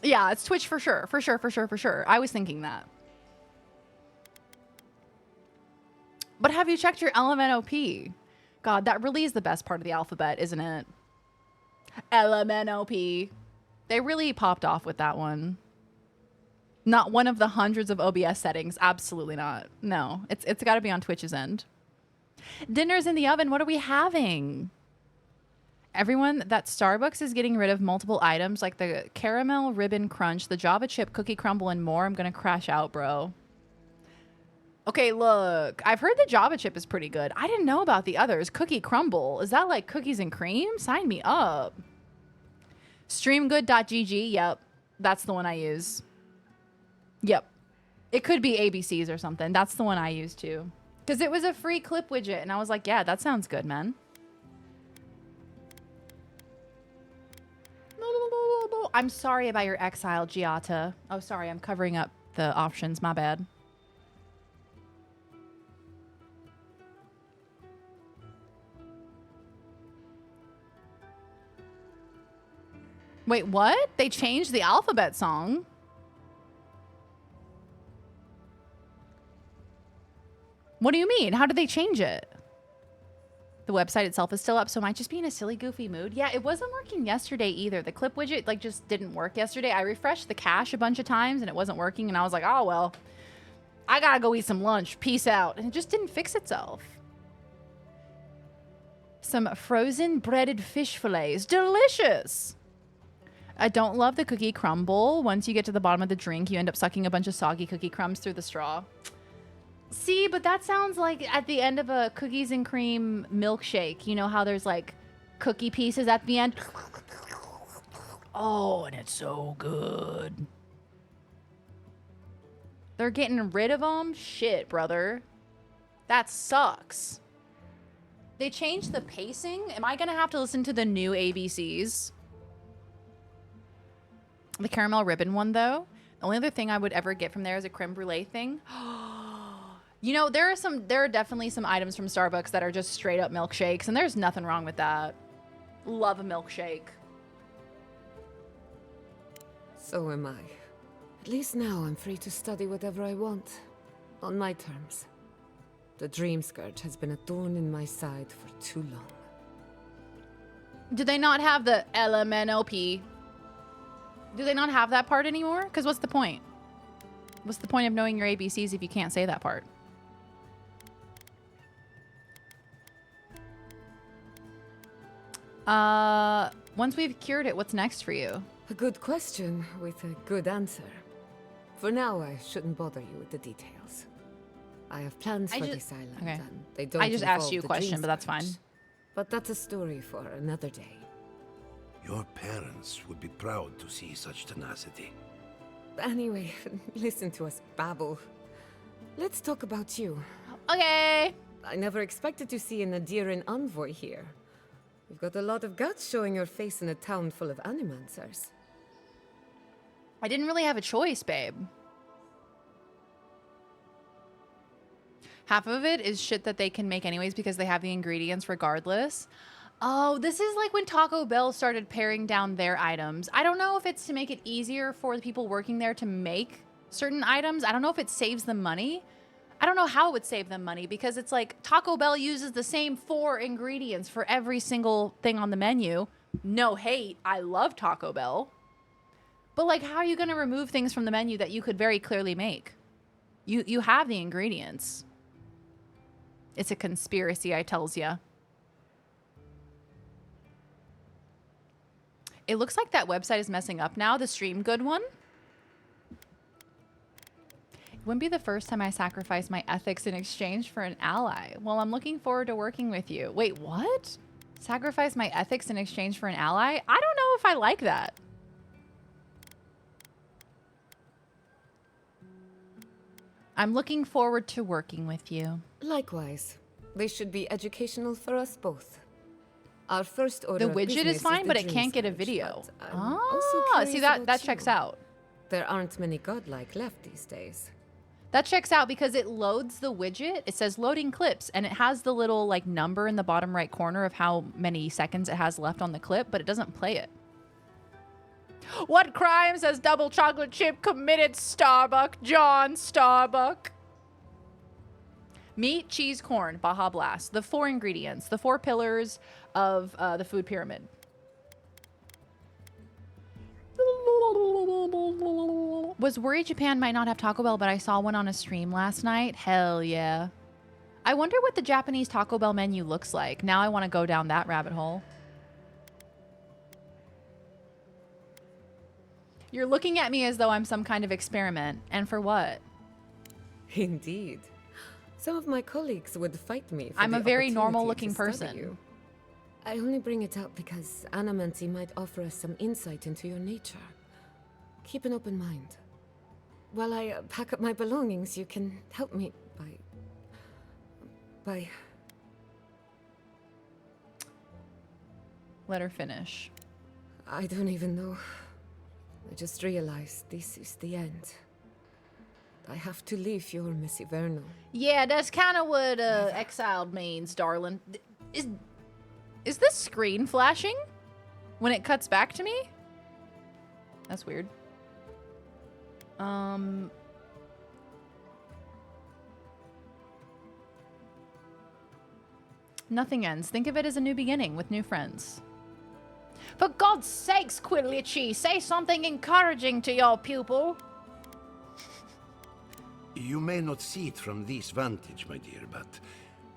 Yeah, it's Twitch for sure. For sure. I was thinking that. But have you checked your LMNOP? God, that really is the best part of the alphabet, isn't it? LMNOP. They really popped off with that one. Not one of the hundreds of OBS settings. Absolutely not. No, it's got to be on Twitch's end. Dinner's in the oven. What are we having? Everyone, that Starbucks is getting rid of multiple items like the caramel ribbon crunch, the Java chip cookie crumble, and more. I'm going to crash out, bro. Okay, look. I've heard the Java chip is pretty good. I didn't know about the others. Cookie crumble. Is that like cookies and cream? Sign me up. Streamgood.gg. Yep. That's the one I use. Yep. It could be ABCs or something. That's the one I use too. Because it was a free clip widget. And I was like, yeah, that sounds good, man. I'm sorry about your exile, Giata. Oh, sorry. I'm covering up the options. My bad. Wait, what? They changed the alphabet song? What do you mean? How did they change it? The website itself is still up, so it might just be in a silly, goofy mood. Yeah, it wasn't working yesterday either. The clip widget like just didn't work yesterday. I refreshed the cache a bunch of times and it wasn't working, and I was like, oh, well, I gotta go eat some lunch. Peace out. And it just didn't fix itself. Some frozen breaded fish fillets. Delicious! I don't love the cookie crumble. Once you get to the bottom of the drink, you end up sucking a bunch of soggy cookie crumbs through the straw. See, but that sounds like at the end of a cookies and cream milkshake. You know how there's like cookie pieces at the end? Oh, and it's so good. They're getting rid of them? Shit, brother. That sucks. They changed the pacing? Am I going to have to listen to the new ABCs? The caramel ribbon one, though. The only other thing I would ever get from there is a creme brulee thing. You know, there are definitely some items from Starbucks that are just straight up milkshakes, and there's nothing wrong with that. Love a milkshake. So am I. At least now I'm free to study whatever I want. On my terms. The dream scourge has been a thorn in my side for too long. Do they not have the LMNOP? Do they not have that part anymore? Because what's the point? What's the point of knowing your ABCs if you can't say that part? Once we've cured it, what's next for you? A good question with a good answer. For now, I shouldn't bother you with the details. I have plans for this island, and they don't I just asked involve you a the question, dream but that's scourge. fine. But that's a story for another day. Your parents would be proud to see such tenacity. Anyway, listen to us babble. Let's talk about you. Okay. I never expected to see an Adiran envoy here. You've got a lot of guts showing your face in a town full of animancers. I didn't really have a choice, babe. Half of it is shit that they can make anyways because they have the ingredients regardless. Oh, this is like when Taco Bell started paring down their items. I don't know if it's to make it easier for the people working there to make certain items. I don't know if it saves them money. I don't know how it would save them money because it's like Taco Bell uses the same 4 ingredients for every single thing on the menu. No hate. I love Taco Bell. But like, how are you going to remove things from the menu that you could very clearly make? You have the ingredients. It's a conspiracy, I tells ya. It looks like that website is messing up now, the Stream Good one. It wouldn't be the first time I sacrificed my ethics in exchange for an ally. Well, I'm looking forward to working with you. Wait, what? Sacrifice my ethics in exchange for an ally? I don't know if I like that. I'm looking forward to working with you. Likewise. They should be educational for us both. Our first order The widget is fine, but it can't get a video. See, that checks out. There aren't many godlike left these days. That checks out because it loads the widget. It says loading clips, and it has the little like number in the bottom right corner of how many seconds it has left on the clip, but it doesn't play it. What crimes has Double Chocolate Chip committed, Starbuck? John Starbuck. Meat, cheese, corn, Baja Blast. The 4 ingredients, the 4 pillars of the food pyramid. Was worried Japan might not have Taco Bell, but I saw one on a stream last night. Hell yeah. I wonder what the Japanese Taco Bell menu looks like. Now I want to go down that rabbit hole. You're looking at me as though I'm some kind of experiment. And for what? Indeed. Some of my colleagues would fight me for I'm a very opportunity normal-looking to study person. you. I only bring it up because Animancy might offer us some insight into your nature. Keep an open mind. While I pack up my belongings, you can help me by... Let her finish. I don't even know. I just realized this is the end. I have to leave your Miss Ivernal. Yeah, that's kind of what exiled means, darling. Is this screen flashing when it cuts back to me? That's weird. Nothing ends. Think of it as a new beginning with new friends. For God's sakes, Quilichi, say something encouraging to your pupil. You may not see it from this vantage, my dear, but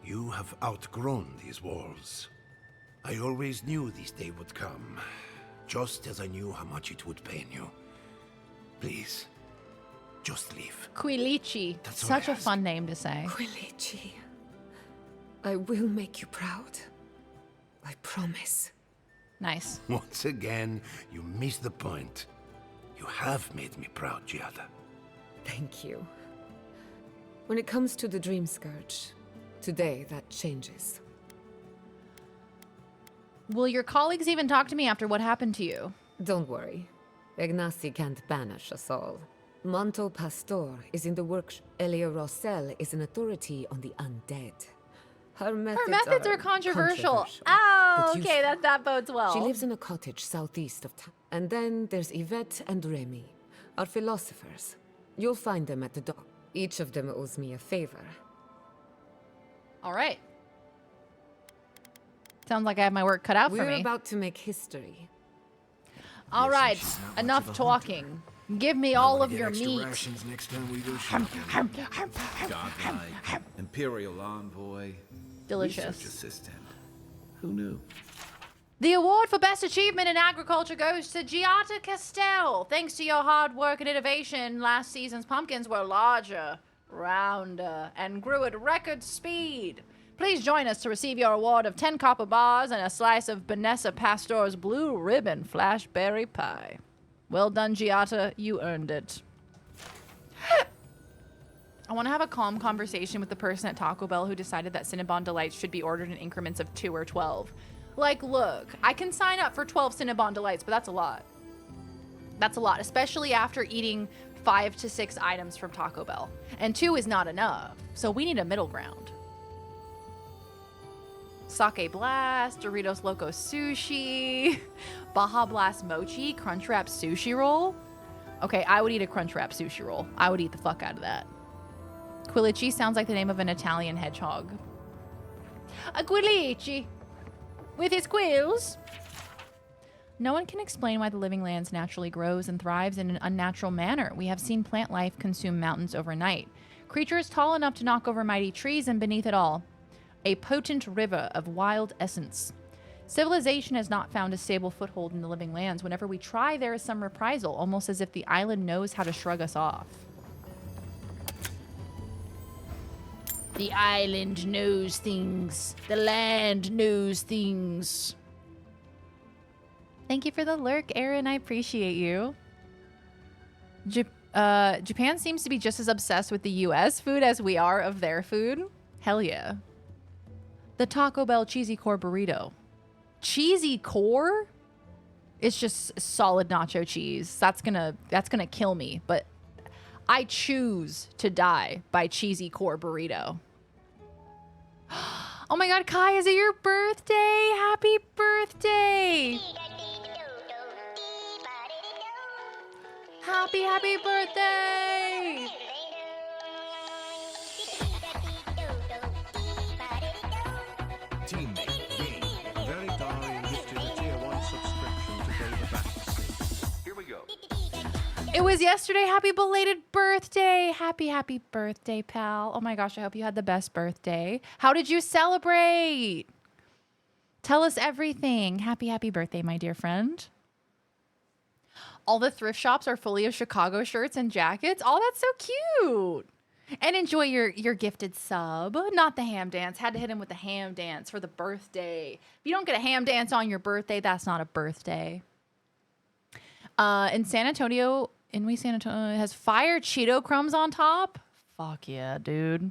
you have outgrown these walls. I always knew this day would come, just as I knew how much it would pain you. Please, just leave. Quilichi. Such a fun name to say. Quilichi. I will make you proud. I promise. Nice. Once again, you missed the point. You have made me proud, Giada. Thank you. When it comes to the Dream Scourge, today that changes. Will your colleagues even talk to me after what happened to you? Don't worry. Ignacy can't banish us all. Manto Pastor is in the workshop. Elia Rossell is an authority on the undead. Her methods are controversial. Oh, but okay, that bodes well. She lives in a cottage southeast of town. And then there's Yvette and Remy, our philosophers. You'll find them at the dock. Each of them owes me a favor. All right. Sounds like I have my work cut out for me. We're about to make history. All right, enough talking. Give me all of your meat. Next time we go shopping. Godlike, Imperial Envoy, Delicious. Research Assistant. Who knew? The award for Best Achievement in Agriculture goes to Giada Castell. Thanks to your hard work and innovation, last season's pumpkins were larger, rounder, and grew at record speed. Please join us to receive your award of 10 copper bars and a slice of Vanessa Pastor's Blue Ribbon Flashberry Pie. Well done, Giada. You earned it. I want to have a calm conversation with the person at Taco Bell who decided that Cinnabon Delights should be ordered in increments of 2 or 12. Like, look, I can sign up for 12 Cinnabon Delights, but that's a lot. That's a lot, especially after eating 5 to 6 items from Taco Bell. And 2 is not enough, so we need a middle ground. Sake Blast, Doritos Loco Sushi, Baja Blast Mochi, Crunchwrap Sushi Roll. Okay, I would eat a Crunchwrap Sushi Roll. I would eat the fuck out of that. Quilici sounds like the name of an Italian hedgehog. A Quilici with his quills. No one can explain why the living lands naturally grows and thrives in an unnatural manner. We have seen plant life consume mountains overnight. Creatures tall enough to knock over mighty trees, and beneath it all, a potent river of wild essence. Civilization has not found a stable foothold in the living lands. Whenever we try, there is some reprisal, almost as if the island knows how to shrug us off. The island knows things. The land knows things. Thank you for the lurk, Aaron. I appreciate you. Japan seems to be just as obsessed with the U.S. food as we are of their food. Hell yeah. The Taco Bell Cheesy Core Burrito. Cheesy core? It's just solid nacho cheese. That's gonna kill me. But I choose to die by Cheesy Core Burrito. Oh my god, Kai, is it your birthday? Happy birthday! Happy birthday! Teammate game. Very Darian gifted a tier 1 subscription to Dave Backseat. Here we go. It was yesterday. Happy belated birthday. Happy birthday, pal. Oh my gosh, I hope you had the best birthday. How did you celebrate? Tell us everything. Happy birthday, my dear friend. All the thrift shops are fully of Chicago shirts and jackets. Oh, that's so cute. And enjoy your gifted sub. Not the ham dance. Had to hit him with the ham dance for the birthday. If you don't get a ham dance on your birthday, that's not a birthday. In San Antonio, San Antonio, it has fire Cheeto crumbs on top. Fuck yeah, dude.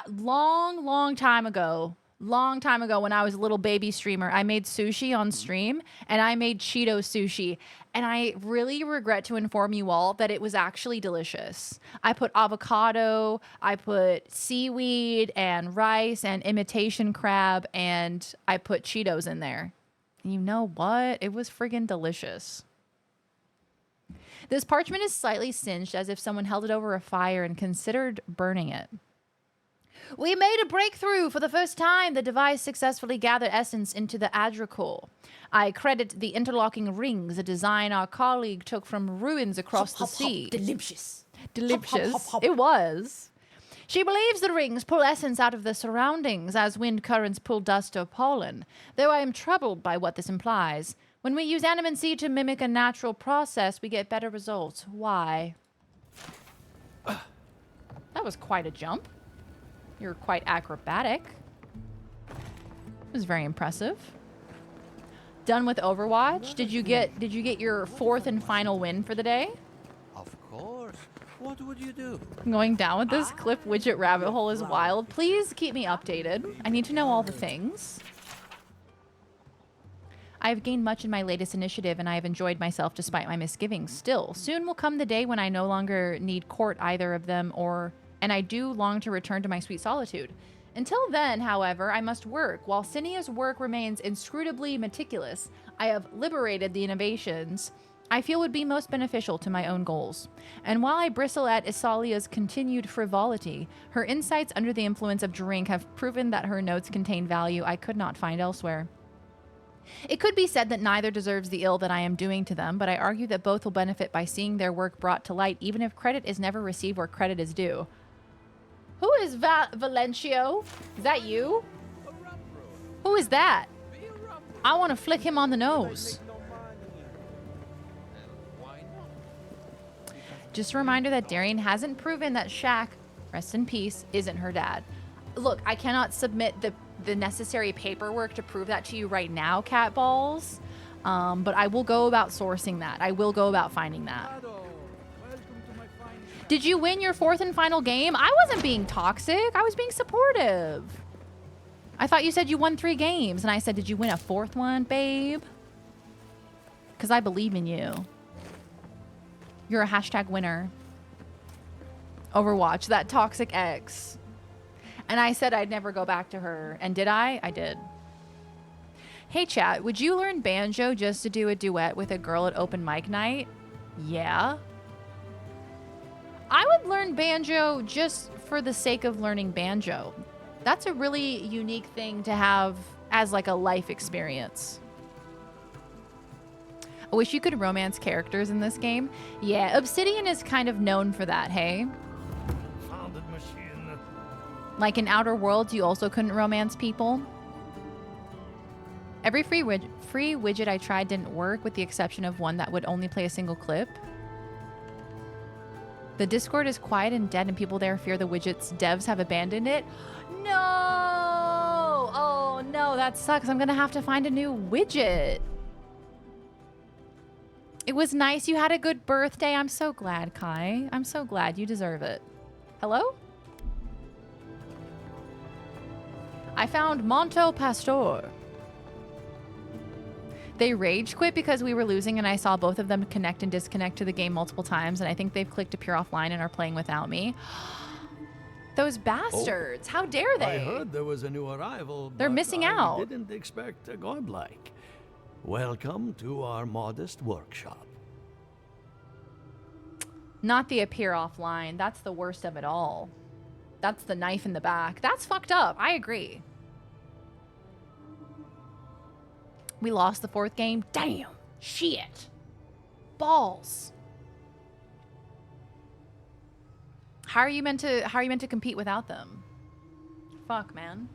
Long time ago, when I was a little baby streamer, I made sushi on stream, and I made Cheeto sushi. And I really regret to inform you all that it was actually delicious. I put avocado, I put seaweed and rice and imitation crab, and I put Cheetos in there. And you know what? It was friggin' delicious. This parchment is slightly singed as if someone held it over a fire and considered burning it. We made a breakthrough. For the first time, the device successfully gathered essence into the Adricole. I credit the interlocking rings, a design our colleague took from ruins across the sea. Delicious. Delicious. It was. She believes the rings pull essence out of the surroundings as wind currents pull dust or pollen, though I am troubled by what this implies. When we use animancy to mimic a natural process, we get better results. Why? That was quite a jump. You're quite acrobatic. It was very impressive. Done with Overwatch. Did you get your fourth and final win for the day? Of course. What would you do? Going down with this clip widget rabbit hole is wild. Please keep me updated. I need to know all the things. I have gained much in my latest initiative, and I have enjoyed myself despite my misgivings. Still, soon will come the day when I no longer need court either of them, and I do long to return to my sweet solitude. Until then, however, I must work. While Cinea's work remains inscrutably meticulous, I have liberated the innovations I feel would be most beneficial to my own goals. And while I bristle at Isalia's continued frivolity, her insights under the influence of drink have proven that her notes contain value I could not find elsewhere. It could be said that neither deserves the ill that I am doing to them, but I argue that both will benefit by seeing their work brought to light, even if credit is never received where credit is due. Who is Valencio? Is that you? Who is that? I want to flick him on the nose. Just a reminder that Darian hasn't proven that Shaq, rest in peace, isn't her dad. Look, I cannot submit the necessary paperwork to prove that to you right now, Cat Balls. But I will go about sourcing that. I will go about finding that. Did you win your fourth and final game? I wasn't being toxic. I was being supportive. I thought you said you won 3 games. And I said, did you win a 4th one, babe? Because I believe in you. You're a hashtag winner. Overwatch, that toxic ex. And I said I'd never go back to her. And did I? I did. Hey chat, would you learn banjo just to do a duet with a girl at open mic night? Yeah. I would learn banjo just for the sake of learning banjo. That's a really unique thing to have as like a life experience. I wish you could romance characters in this game. Yeah, Obsidian is kind of known for that, hey? Founded machine. Like in Outer Worlds, you also couldn't romance people. Every free widget I tried didn't work, with the exception of one that would only play a single clip. The Discord is quiet and dead, and people there fear the widget's devs have abandoned it. No! Oh no, that sucks. I'm gonna have to find a new widget. It was nice you had a good birthday. I'm so glad, Kai. I'm so glad. You deserve it. Hello? I found Monto Pastor. They rage quit because we were losing, and I saw both of them connect and disconnect to the game multiple times, and I think they've clicked appear offline and are playing without me. Those bastards. How dare they? I heard there was a new arrival. They're but missing I out. Didn't expect a godlike. Welcome to our modest workshop. Not the appear offline. That's the worst of it all. That's the knife in the back. That's fucked up. I agree. We lost the 4th game. Damn. Shit. Balls. How are you meant to compete without them? Fuck, man.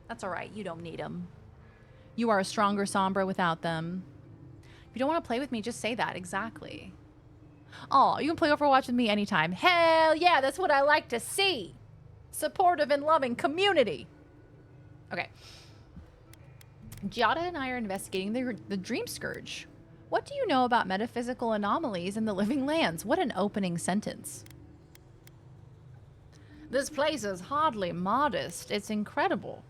That's all right. You don't need them. You are a stronger Sombra without them. If you don't want to play with me, just say that. Exactly. Oh, you can play Overwatch with me anytime. Hell yeah, that's what I like to see. Supportive and loving community. Okay. Giada and I are investigating the Dream Scourge. What do you know about metaphysical anomalies in the living lands? What an opening sentence. This place is hardly modest. It's incredible.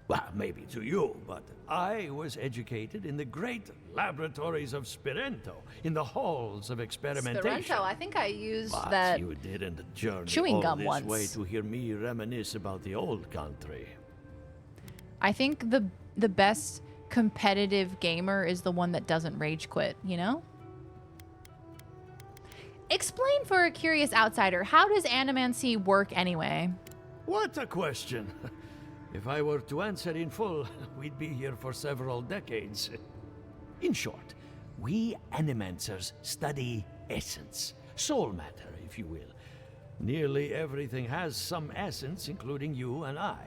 Well, maybe to you, but I was educated in the great laboratories of Spirento, in the halls of experimentation. Spirento, I think I used But that you didn't journey chewing all gum this once. way to hear me reminisce about the old country. I think the best competitive gamer is the one that doesn't rage quit, you know? Explain for a curious outsider, how does animancy work anyway? What a question! If I were to answer in full, we'd be here for several decades. In short, we animancers study essence, soul matter, if you will. Nearly everything has some essence, including you and I.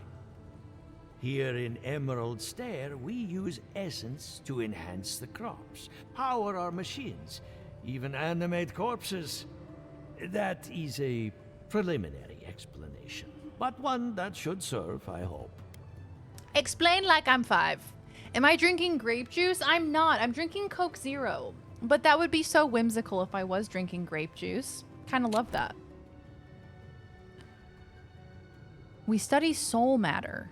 Here in Emerald Stair, we use essence to enhance the crops, power our machines, even animate corpses. That is a preliminary explanation, but one that should serve, I hope. Explain like I'm 5. Am I drinking grape juice? I'm not. I'm drinking Coke Zero. But that would be so whimsical if I was drinking grape juice. Kind of love that. We study soul matter.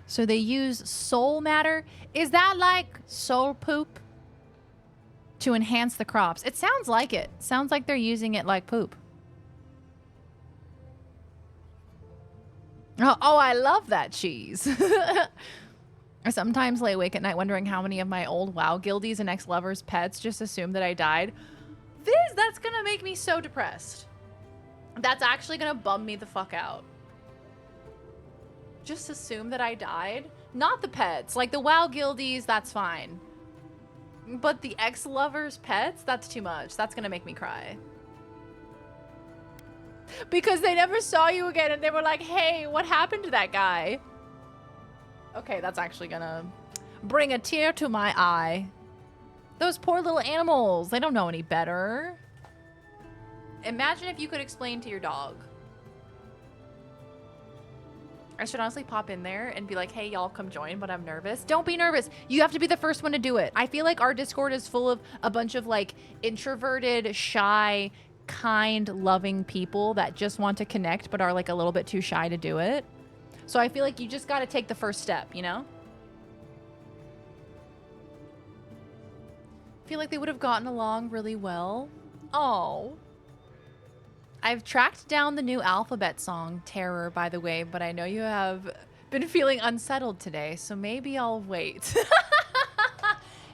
So they use soul matter? Is that like soul poop? To enhance the crops. It sounds like it. Sounds like they're using it like poop. Oh, I love that cheese. I sometimes lay awake at night wondering how many of my old WoW guildies and ex-lovers' pets just assume that I died. That's gonna make me so depressed. That's actually gonna bum me the fuck out. Just assume that I died? Not the pets. Like the WoW guildies, that's fine. But the ex-lovers' pets? That's too much. That's gonna make me cry. Because they never saw you again and they were like, hey, what happened to that guy? Okay, that's actually gonna bring a tear to my eye. Those poor little animals. They don't know any better. Imagine if you could explain to your dog. I should honestly pop in there and be like, hey, y'all come join, but I'm nervous. Don't be nervous. You have to be the first one to do it. I feel like our Discord is full of a bunch of like introverted, shy, kind, loving people that just want to connect but are like a little bit too shy to do it. So I feel like you just got to take the first step, you know? I feel like they would have gotten along really well. Oh. I've tracked down the new Alphabet song, Terror, by the way, but I know you have Been feeling unsettled today, so maybe I'll wait.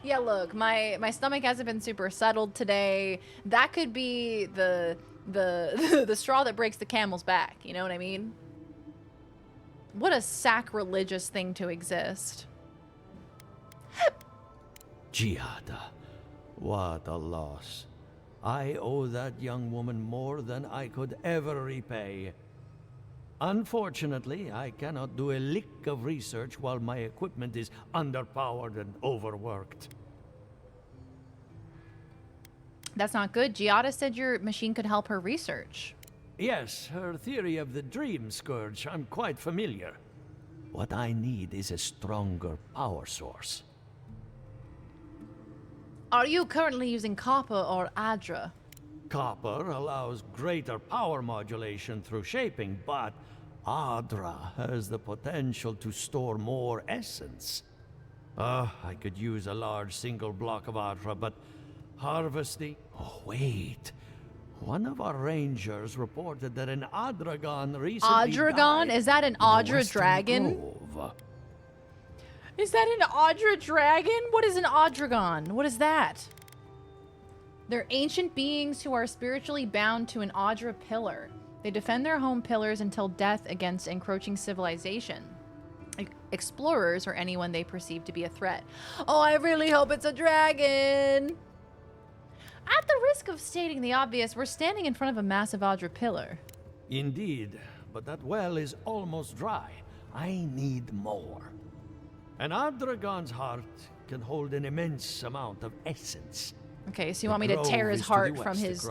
Yeah, look, my stomach hasn't been super settled today. That could be the the straw that breaks the camel's back, you know what I mean? What a sacrilegious thing to exist. Giada, what a loss. I owe that young woman more than I could ever repay. Unfortunately, I cannot do a lick of research while my equipment is underpowered and overworked. That's not good. Giada said your machine could help her research. Yes, her theory of the dream scourge, I'm quite familiar. What I need is a stronger power source. Are you currently using copper or Adra? Copper allows greater power modulation through shaping, but Adra has the potential to store more essence. I could use a large single block of Adra, but harvesting... Oh, wait. One of our rangers reported that an Adragon recently Adragon? died Is that an in the Adra Western dragon? Grove. Is that an Adra dragon? What is an Adragon? What is that? They're ancient beings who are spiritually bound to an Adra pillar. They defend their home pillars until death against encroaching civilization. Explorers or anyone they perceive to be a threat. Oh, I really hope it's a dragon! At the risk of stating the obvious, we're standing in front of a massive Adra pillar. Indeed, but that well is almost dry. I need more. An Adragon's heart can hold an immense amount of essence. Okay, so you want me to tear his heart from his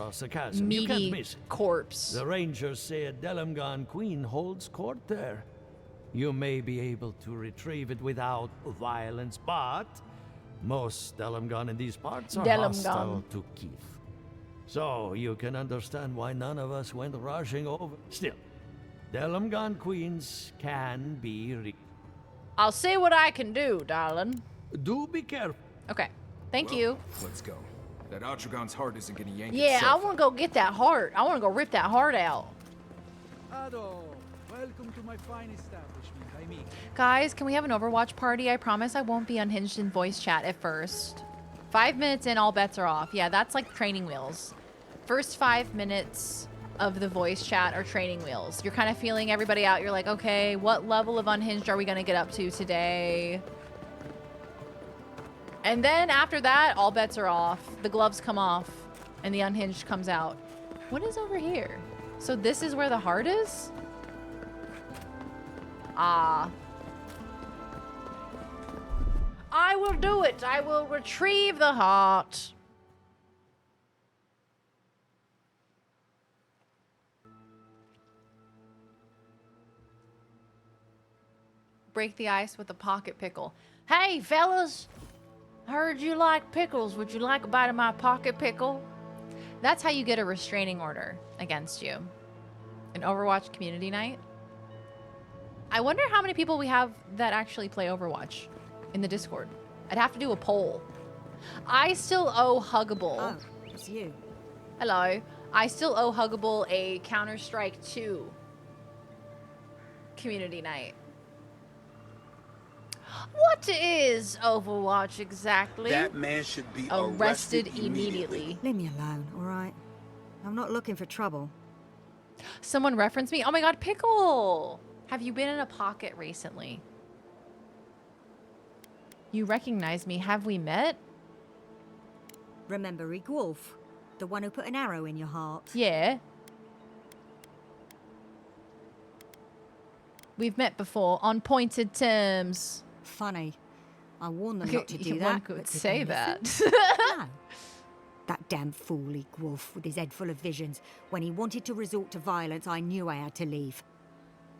meaty corpse. The rangers say a Delamgon queen holds court there. You may be able to retrieve it without violence, but most Delamgon in these parts are hostile to Keith. So you can understand why none of us went rushing over. Still, Delamgon queens can be I'll see what I can do, darling. Do be careful. Okay, thank you. Let's go. That Atragon's heart isn't gonna yank Yeah, itself. I want to go get that heart. I want to go rip that heart out. Ado, welcome to my fine establishment. I mean, Guys, can we have an Overwatch party? I promise I won't be unhinged in voice chat at first. 5 minutes in, all bets are off. Yeah, that's like training wheels. First 5 minutes of the voice chat are training wheels. You're kind of feeling everybody out. You're like, okay, what level of unhinged are we going to get up to today? And then after that, all bets are off. The gloves come off and the unhinged comes out. What is over here? So this is where the heart is? Ah. I will do it. I will retrieve the heart. Break the ice with a pocket pickle. Hey, fellas. Heard you like pickles. Would you like a bite of my pocket pickle? That's how you get a restraining order against you. An Overwatch community night. I wonder how many people we have that actually play Overwatch in the Discord. I'd have to do a poll. I still owe Huggable. Oh, it's you. Hello. I still owe Huggable a Counter-Strike 2 community night. What is Overwatch exactly? That man should be arrested immediately. Leave me alone, all right? I'm not looking for trouble. Someone referenced me. Oh my god, Pickle! Have you been in a pocket recently? You recognize me. Have we met? Remember Rick Wolf? The one who put an arrow in your heart? Yeah. We've met before on pointed terms. Funny. I warned them not to do that. One could say that. No. That damn fool Rick Wolf with his head full of visions. When he wanted to resort to violence, I knew I had to leave.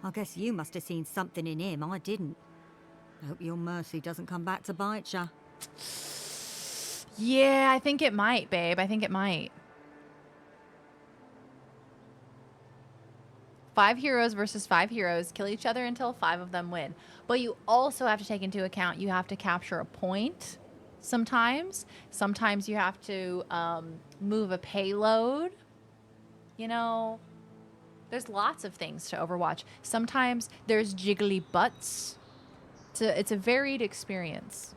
I guess you must have seen something in him I didn't. Hope your mercy doesn't come back to bite ya. Yeah, I think it might, babe. I think it might. 5 heroes versus 5 heroes. Kill each other until 5 of them win. But you also have to take into account you have to capture a point sometimes. Sometimes you have to move a payload. You know, There's lots of things to Overwatch. Sometimes there's jiggly butts. It's a varied experience.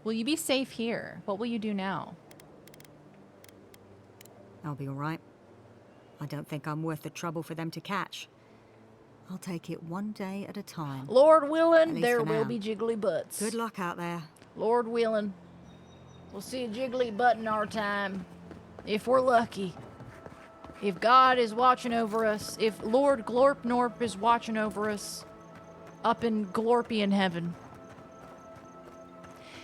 Will you be safe here? What will you do now? I'll be all right. I don't think I'm worth the trouble for them to catch. I'll take it one day at a time. Lord At willing, least there for will now. be jiggly butts. Good luck out there. Lord willing, we'll see a jiggly butt in our time. If we're lucky. If God is watching over us. If Lord Glorp is watching over us. Up in Glorpian heaven.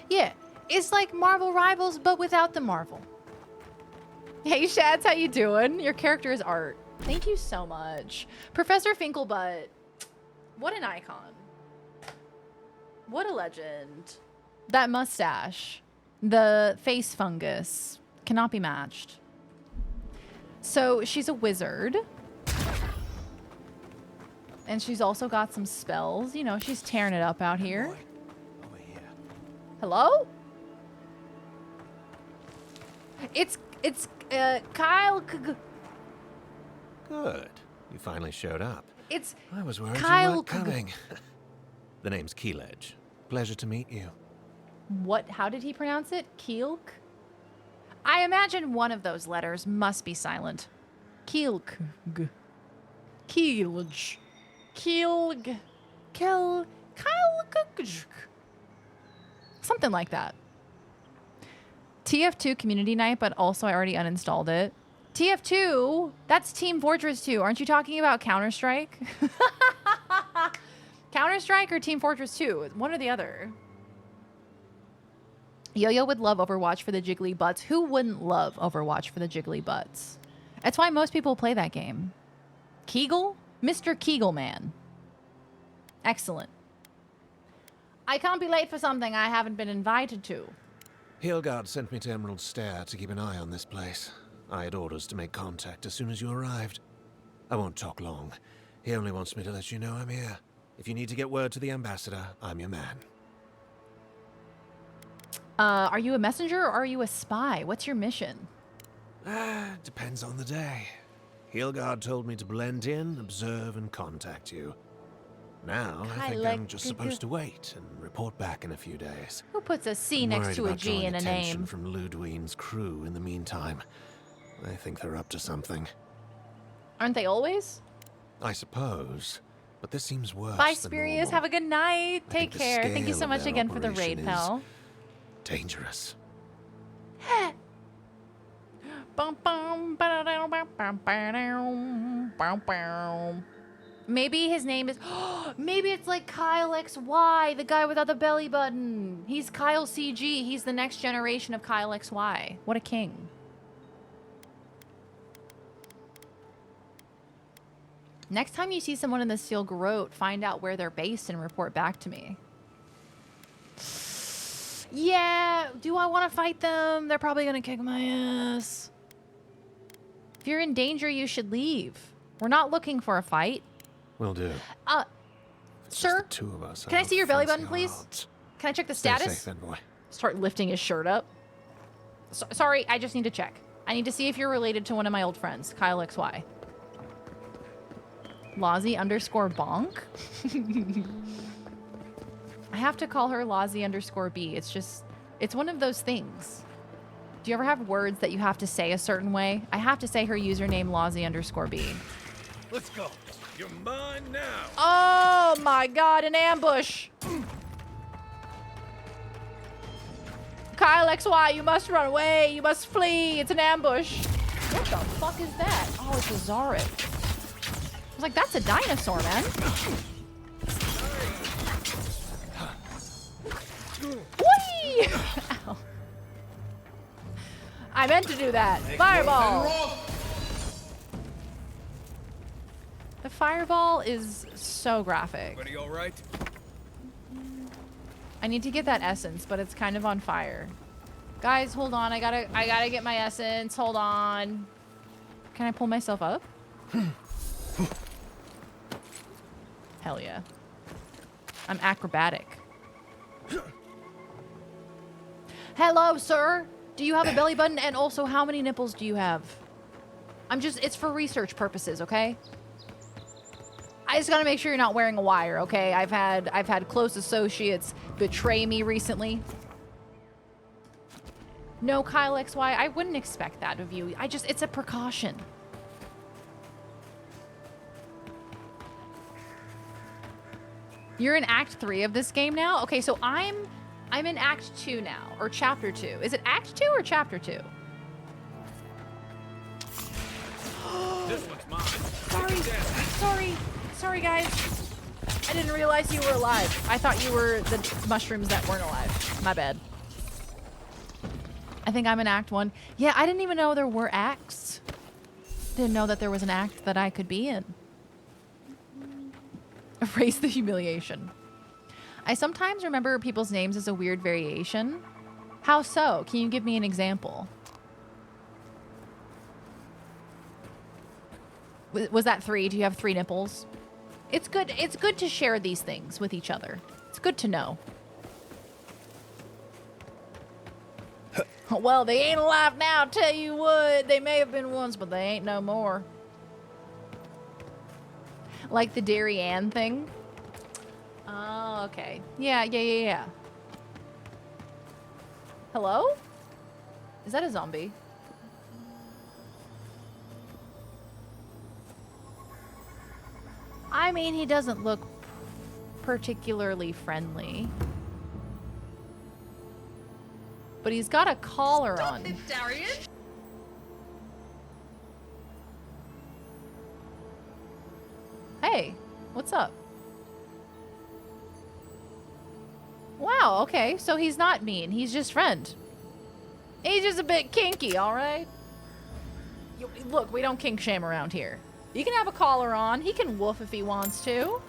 Yeah, it's like Marvel Rivals, but without the Marvel. Hey, Shads, how you doing? Your character is art. Thank you so much. Professor Finkelbutt. What an icon. What a legend. That mustache. The face fungus. Cannot be matched. So, she's a wizard. And she's also got some spells. You know, she's tearing it up out here. Hello? It's Kyle. Good. You finally showed up. It's I was worried Kyle you weren't coming. The name's Keeledge. Pleasure to meet you. What? How did he pronounce it? Keelk? I imagine one of those letters must be silent. Keelk. Keelge. Keelg. Kyle. Something like that. TF2 community night, but also I already uninstalled it. TF2? That's Team Fortress 2. Aren't you talking about Counter-Strike? Counter-Strike or Team Fortress 2? One or the other. Yo-Yo would love Overwatch for the jiggly butts. Who wouldn't love Overwatch for the jiggly butts? That's why most people play that game. Kegel? Mr. Kegel Man. Excellent. I can't be late for something I haven't been invited to. Hilgard sent me to Emerald Stair to keep an eye on this place. I had orders to make contact as soon as you arrived. I won't talk long. He only wants me to let you know I'm here. If you need to get word to the ambassador, I'm your man. Are you a messenger or are you a spy? What's your mission? Depends on the day. Hilgard told me to blend in, observe, and contact you. Now, I think I'm just supposed to wait and report back in a few days. Who puts a C I'm next worried to a about G drawing in a attention name? from Ludwine's crew in the meantime. I think they're up to something. Aren't they always? I suppose. But this seems worse Bye, than Spirius. normal. Have a good night. I Take think the care. Thank you scale so of much their again for the raid, operation is pal. Dangerous. Maybe his name is... Maybe it's like Kyle XY, the guy without the belly button. He's Kyle CG. He's the next generation of Kyle XY. What a king. Next time you see someone in the Steel Garrote, find out where they're based and report back to me. Yeah, do I want to fight them? They're probably going to kick my ass. If you're in danger, you should leave. We're not looking for a fight. Will do. Sir, The two of us. can I see your belly fancy button, please? odds. Can I check the Stay status? safe, envoy. Start lifting his shirt up. Sorry, I just need to check. I need to see if you're related to one of my old friends, Kyle XY. Lozzie_bonk? I have to call her Lozzie_B. It's just, it's one of those things. Do you ever have words that you have to say a certain way? I have to say her username Lozzie_B. Let's go. You're mine now. Oh my god, an ambush! Kyle XY, you must run away. You must flee. It's an ambush. What the fuck is that? Oh, it's a Zarek. I was like, that's a dinosaur, man. Whee! Ow. I meant to do that. Fireball! The fireball is so graphic. Everybody all right? I need to get that essence, but it's kind of on fire. Guys, hold on. I gotta get my essence. Hold on. Can I pull myself up? Hell yeah. I'm acrobatic. Hello, sir. Do you have a belly button? And also, how many nipples do you have? It's for research purposes, okay? I just gotta make sure you're not wearing a wire, okay? I've had close associates betray me recently. No, Kyle XY, I wouldn't expect that of you. It's a precaution. You're in Act 3 of this game now? Okay, so I'm in Act 2 now, or Chapter 2. Is it Act 2 or Chapter 2? This one's mine. Sorry, guys. I didn't realize you were alive. I thought you were the mushrooms that weren't alive. My bad. I think I'm in Act 1. Yeah, I didn't even know there were acts. Didn't know that there was an act that I could be in. Erase the humiliation. I sometimes remember people's names as a weird variation. How so? Can you give me an example? Was that 3? Do you have 3 nipples? It's good to share these things with each other. It's good to know. Well, they ain't alive now, I'll tell you what. They may have been once, but they ain't no more. Like the Dairy Ann thing? Oh, okay. Yeah. Hello? Is that a zombie? I mean, he doesn't look particularly friendly. But he's got a collar on. Stop it, Darian! Hey, what's up? Wow, okay, so he's not mean. He's just friend. He's just a bit kinky, all right? Look, we don't kink shame around here. You can have a collar on. He can woof if he wants to.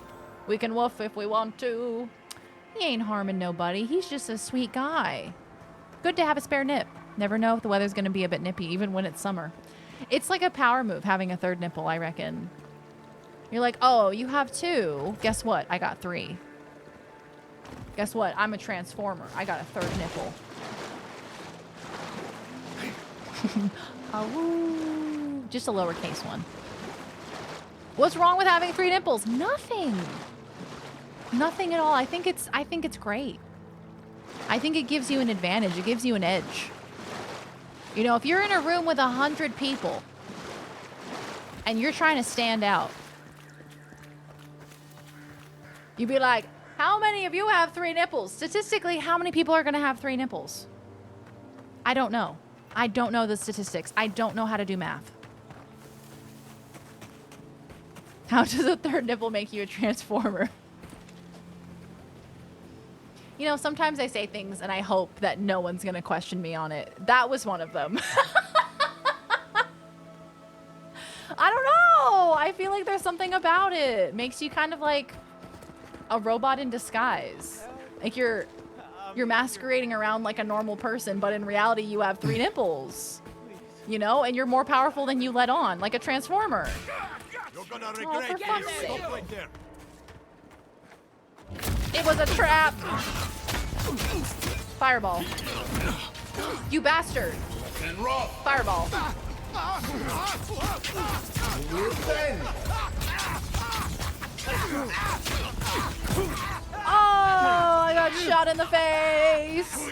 We can woof if we want to. He ain't harming nobody. He's just a sweet guy. Good to have a spare nip. Never know if the weather's going to be a bit nippy, even when it's summer. It's like a power move, having a third nipple, I reckon. You're like, oh, you have 2. Guess what? I got 3. Guess what? I'm a transformer. I got a third nipple. Oh, just a lowercase one. What's wrong with having 3 nipples? Nothing. Nothing at all. I think it's great. I think it gives you an advantage. It gives you an edge. You know, if you're in a room with 100 people and you're trying to stand out, you'd be like, how many of you have 3 nipples? Statistically, how many people are going to have 3 nipples? I don't know. I don't know the statistics. I don't know how to do math. How does a third nipple make you a transformer? You know, sometimes I say things and I hope that no one's going to question me on it. That was one of them. I don't know. I feel like there's something about it. Makes you kind of like a robot in disguise. Like you're masquerading around like a normal person, but in reality you have 3 nipples. You know, and you're more powerful than you let on, like a transformer. You're gonna Oh, for fuck's sake. Stop right there. It was a trap. Fireball. You bastard. Fireball. Oh, I got shot in the face.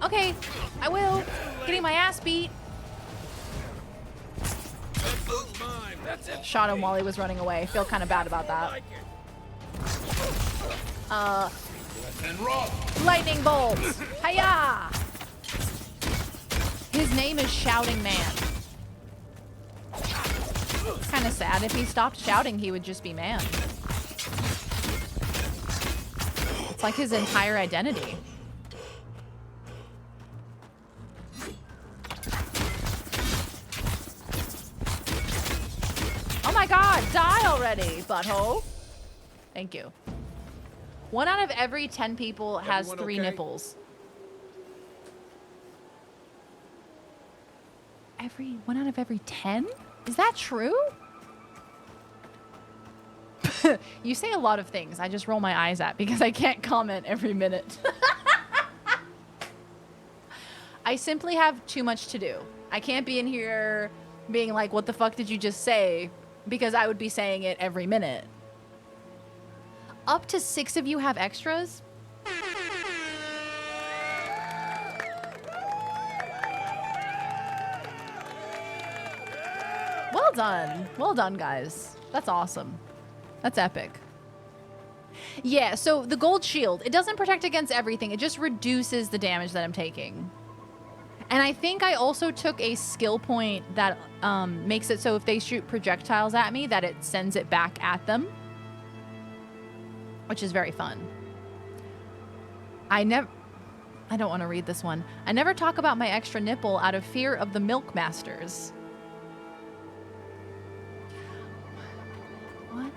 Okay, I will. Getting my ass beat. Shot him while he was running away. Feel kind of bad about that. Lightning bolts. Hiya! His name is Shouting Man. Kind of sad. If he stopped shouting, he would just be man. It's like his entire identity. Oh my god, die already, butthole. Thank you. 1 out of every 10 people has Everyone 3 okay? nipples. 1 out of every 10? Is that true? You say a lot of things. I just roll my eyes at because I can't comment every minute. I simply have too much to do. I can't be in here being like, what the fuck did you just say? Because I would be saying it every minute. Up to 6 of you have extras? Well done. Well done, guys. That's awesome. That's epic. Yeah, so the gold shield, it doesn't protect against everything. It just reduces the damage that I'm taking. And I think I also took a skill point that makes it so if they shoot projectiles at me, that it sends it back at them. Which is very fun. I don't want to read this one. I never talk about my extra nipple out of fear of the milk masters. What?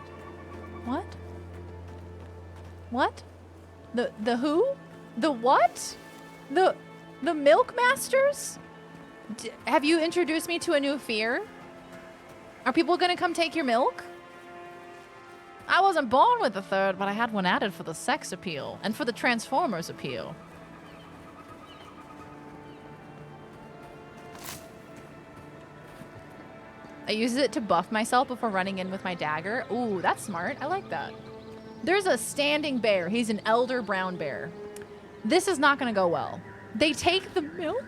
What? What? The who? The what? The milk masters? Have you introduced me to a new fear? Are people gonna come take your milk? I wasn't born with a third, but I had one added for the sex appeal and for the Transformers appeal. I use it to buff myself before running in with my dagger. Ooh, that's smart. I like that. There's a standing bear. He's an elder brown bear. This is not going to go well. They take the milk?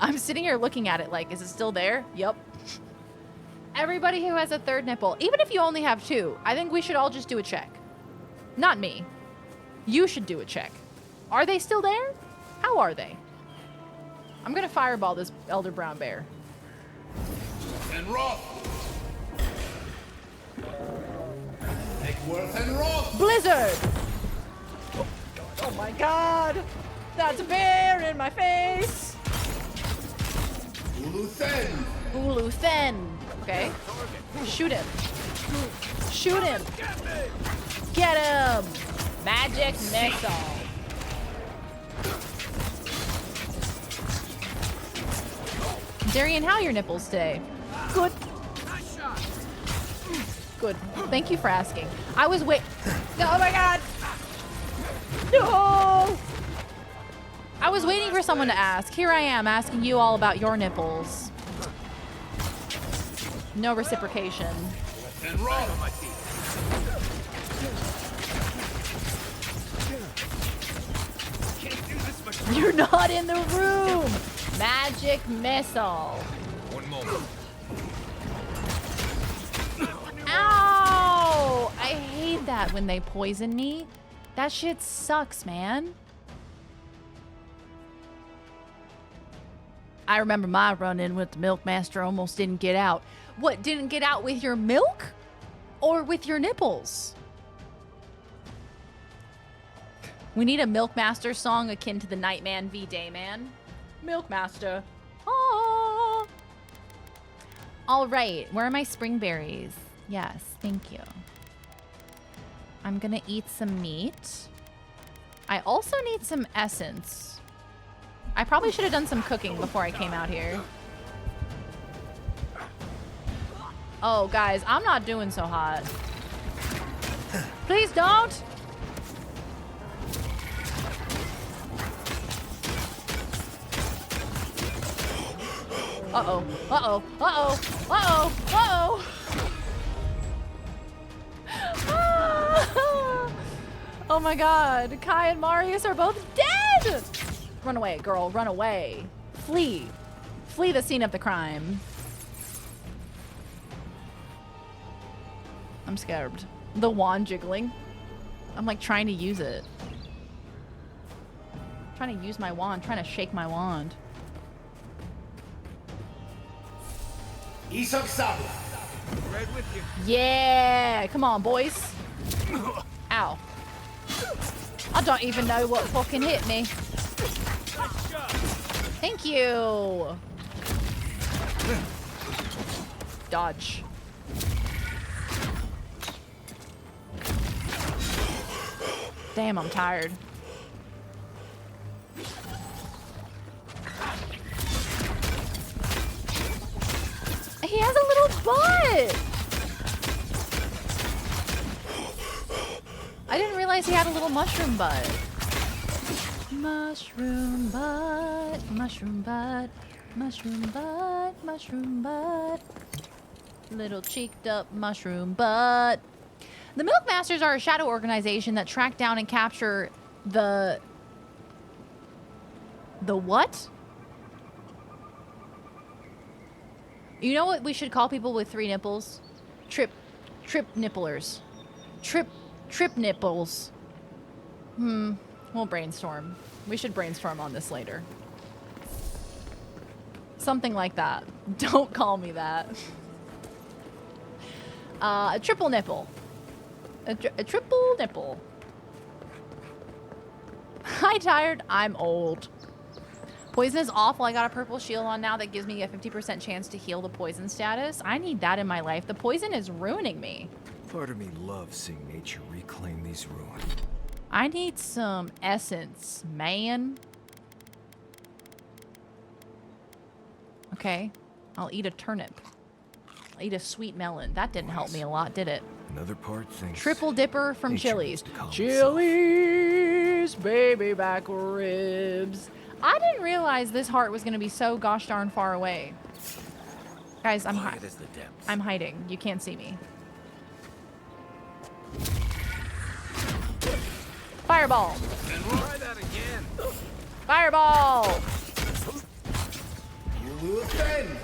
I'm sitting here looking at it like, is it still there? Yep. Everybody who has a third nipple, even if you only have 2, I think we should all just do a check. Not me. You should do a check. Are they still there? How are they? I'm going to fireball this elder brown bear. And Roth. Eckworth and Roth. Blizzard! Oh my god! That's a bear in my face! Uluthen. Uluthen. Okay. Shoot him. Shoot him. Get him! Magic missile. Darian, how are your nipples today? Good. Good. Thank you for asking. I was Oh my god! No! I was waiting for someone to ask. Here I am asking you all about your nipples. No reciprocation. And roll. You're not in the room! Magic missile. One moment. Ow! I hate that when they poison me. That shit sucks, man. I remember my run-in with the Milkmaster almost didn't get out. What, didn't get out with your milk? Or with your nipples? We need a Milkmaster song akin to the Nightman v Dayman. Milkmaster. Ah. All right, where are my spring berries? Yes, thank you. I'm gonna eat some meat. I also need some essence. I probably should have done some cooking before I came out here. Oh, guys, I'm not doing so hot. Please don't! Uh-oh, uh-oh, uh-oh, uh-oh, uh-oh! Oh my god, Kai and Marius are both dead! Run away, girl, run away. Flee. Flee the scene of the crime. I'm scared. The wand jiggling. I'm like trying to use it. Trying to use my wand, trying to shake my wand. Isok Sabla. Right with you. Yeah, come on, boys. Ow. I don't even know what fucking hit me. Thank you. Dodge. Damn, I'm tired. He has a little butt. I didn't realize he had a little mushroom butt. Mushroom butt, mushroom butt, mushroom butt, mushroom butt. Little cheeked up mushroom butt. The Milk Masters are a shadow organization that track down and capture the what? You know what we should call people with 3 nipples? Trip nipplers. Trip nipples. We'll brainstorm. We should brainstorm on this later. Something like that. Don't call me that. A triple nipple. A triple nipple. Hi, tired. I'm old. Poison is awful. I got a purple shield on now that gives me a 50% chance to heal the poison status. I need that in my life. The poison is ruining me. Part of me loves seeing nature reclaim these ruins. I need some essence, man. Okay. I'll eat a turnip. I'll eat a sweet melon. That didn't help me a lot, did it? Another part thinks Triple dipper from nature Chili's. wants to calm Chili's, baby back ribs. I didn't realize this heart was going to be so gosh darn far away. Guys, I'm hiding. You can't see me. Fireball. Try that again. Fireball. You will bend.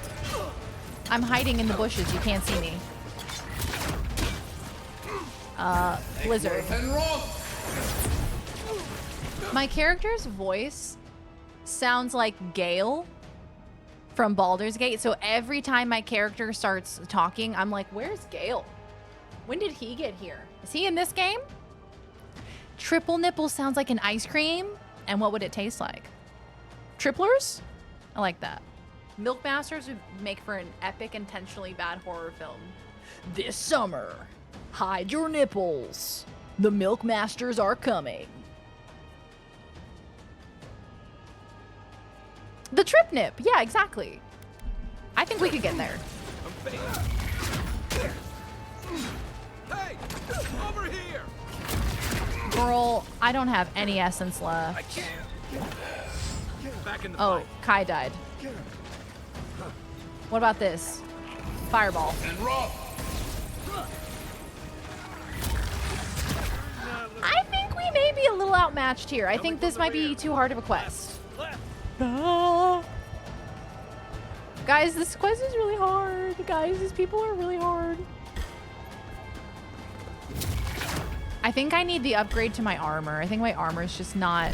I'm hiding in the bushes. You can't see me. Blizzard. My character's voice sounds like Gale from Baldur's Gate. So every time my character starts talking, I'm like, where's Gale? When did he get here? Is he in this game? Triple nipple sounds like an ice cream. And what would it taste like? Triplers? I like that. Milk Masters would make for an epic, intentionally bad horror film. This summer, hide your nipples. The Milk Masters are coming. The trip nip. Yeah, exactly. I think we could get there. Hey, over here. Girl, I don't have any essence left. I can't. Back in the Oh, fight. Kai died. What about this? Fireball. And roll. I think we may be a little outmatched here. I think this might be too hard of a quest. Guys, this quest is really hard. Guys, these people are really hard. I think I need the upgrade to my armor. I think my armor is just not...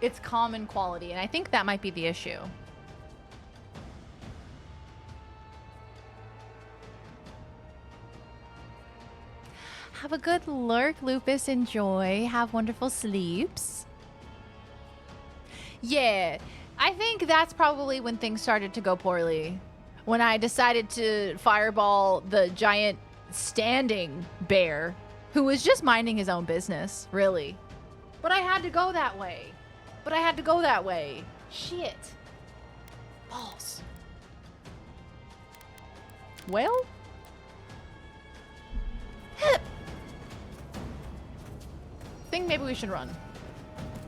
It's common quality, and I think that might be the issue. Have a good lurk, Lupus. Enjoy. Have wonderful sleeps. Yeah, I think that's probably when things started to go poorly. When I decided to fireball the giant standing bear who was just minding his own business, really. But I had to go that way. Shit. Balls. Well? Think maybe we should run.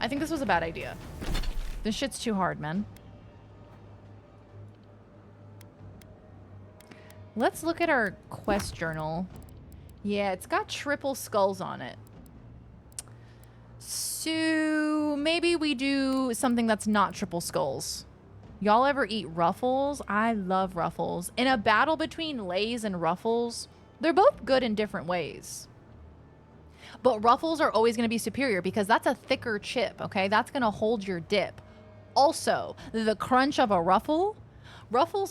I think this was a bad idea. This shit's too hard, man. Let's look at our quest journal. Yeah, it's got triple skulls on it. So maybe we do something that's not triple skulls. Y'all ever eat Ruffles? I love Ruffles. In a battle between Lay's and Ruffles, they're both good in different ways. But Ruffles are always going to be superior because that's a thicker chip, okay? That's going to hold your dip. Also, the crunch of a Ruffles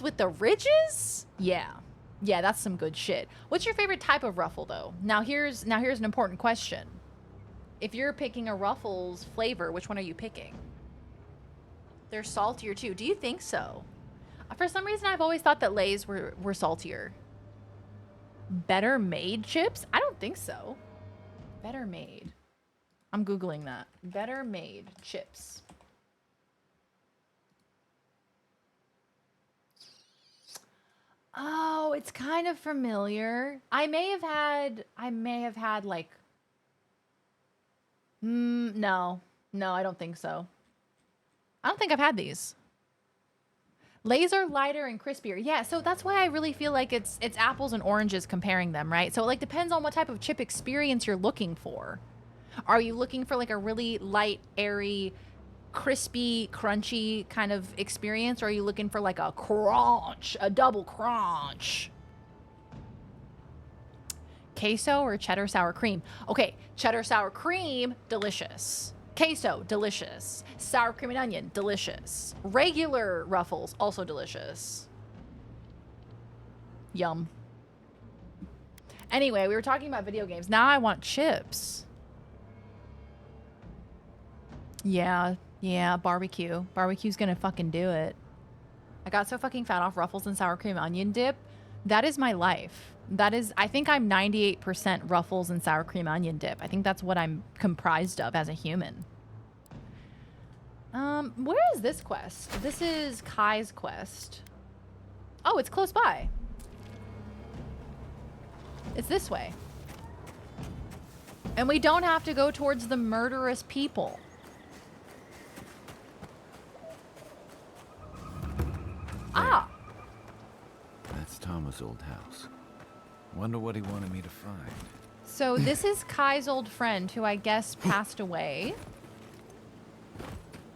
with the ridges? Yeah, that's some good shit. What's your favorite type of Ruffle, though? Now here's an important question. If you're picking a Ruffles flavor, which one are you picking? They're saltier, too. Do you think so? For some reason, I've always thought that Lay's were saltier. Better made chips? I don't think so. Better made. I'm Googling that. Better made chips. Oh, it's kind of familiar. I may have had like, no, I don't think so. I don't think I've had these. Laser, lighter, and crispier. Yeah, so that's why I really feel like it's apples and oranges comparing them, right? So it like depends on what type of chip experience you're looking for. Are you looking for like a really light, airy, crispy, crunchy kind of experience, or are you looking for like a crunch, a double crunch? Queso or cheddar sour cream? Okay, cheddar sour cream, delicious. Queso, delicious. Sour cream and onion, delicious. Regular Ruffles, also delicious. Yum. Anyway, we were talking about video games. Now I want chips. Yeah, barbecue. Barbecue's gonna fucking do it. I got so fucking fat off Ruffles and sour cream onion dip. That is my life. That is, I think I'm 98% Ruffles and sour cream onion dip. I think that's what I'm comprised of as a human. Where is this quest? This is Kai's quest. Oh, it's close by. It's this way. And we don't have to go towards the murderous people. Ah! That's Tama's old house. Wonder what he wanted me to find. So this is Kai's old friend who I guess passed away.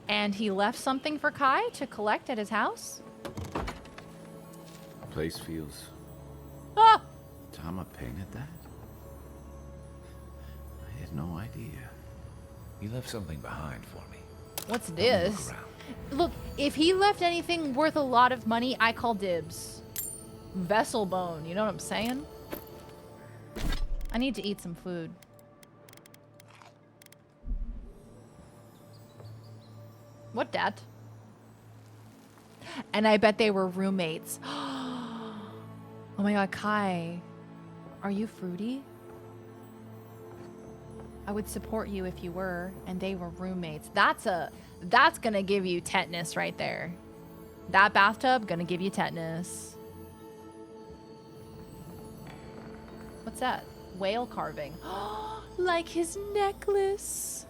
And he left something for Kai to collect at his house? Place feels... Ah! Tama painted that? I had no idea. He left something behind for me. What's this? Look, if he left anything worth a lot of money, I call dibs. Vessel bone, you know what I'm saying? I need to eat some food. What, Dad? And I bet they were roommates. Oh my god, Kai. Are you fruity? I would support you if you were, and they were roommates. That's gonna give you tetanus right there. That bathtub gonna give you tetanus. What's that? Whale carving. Like his necklace.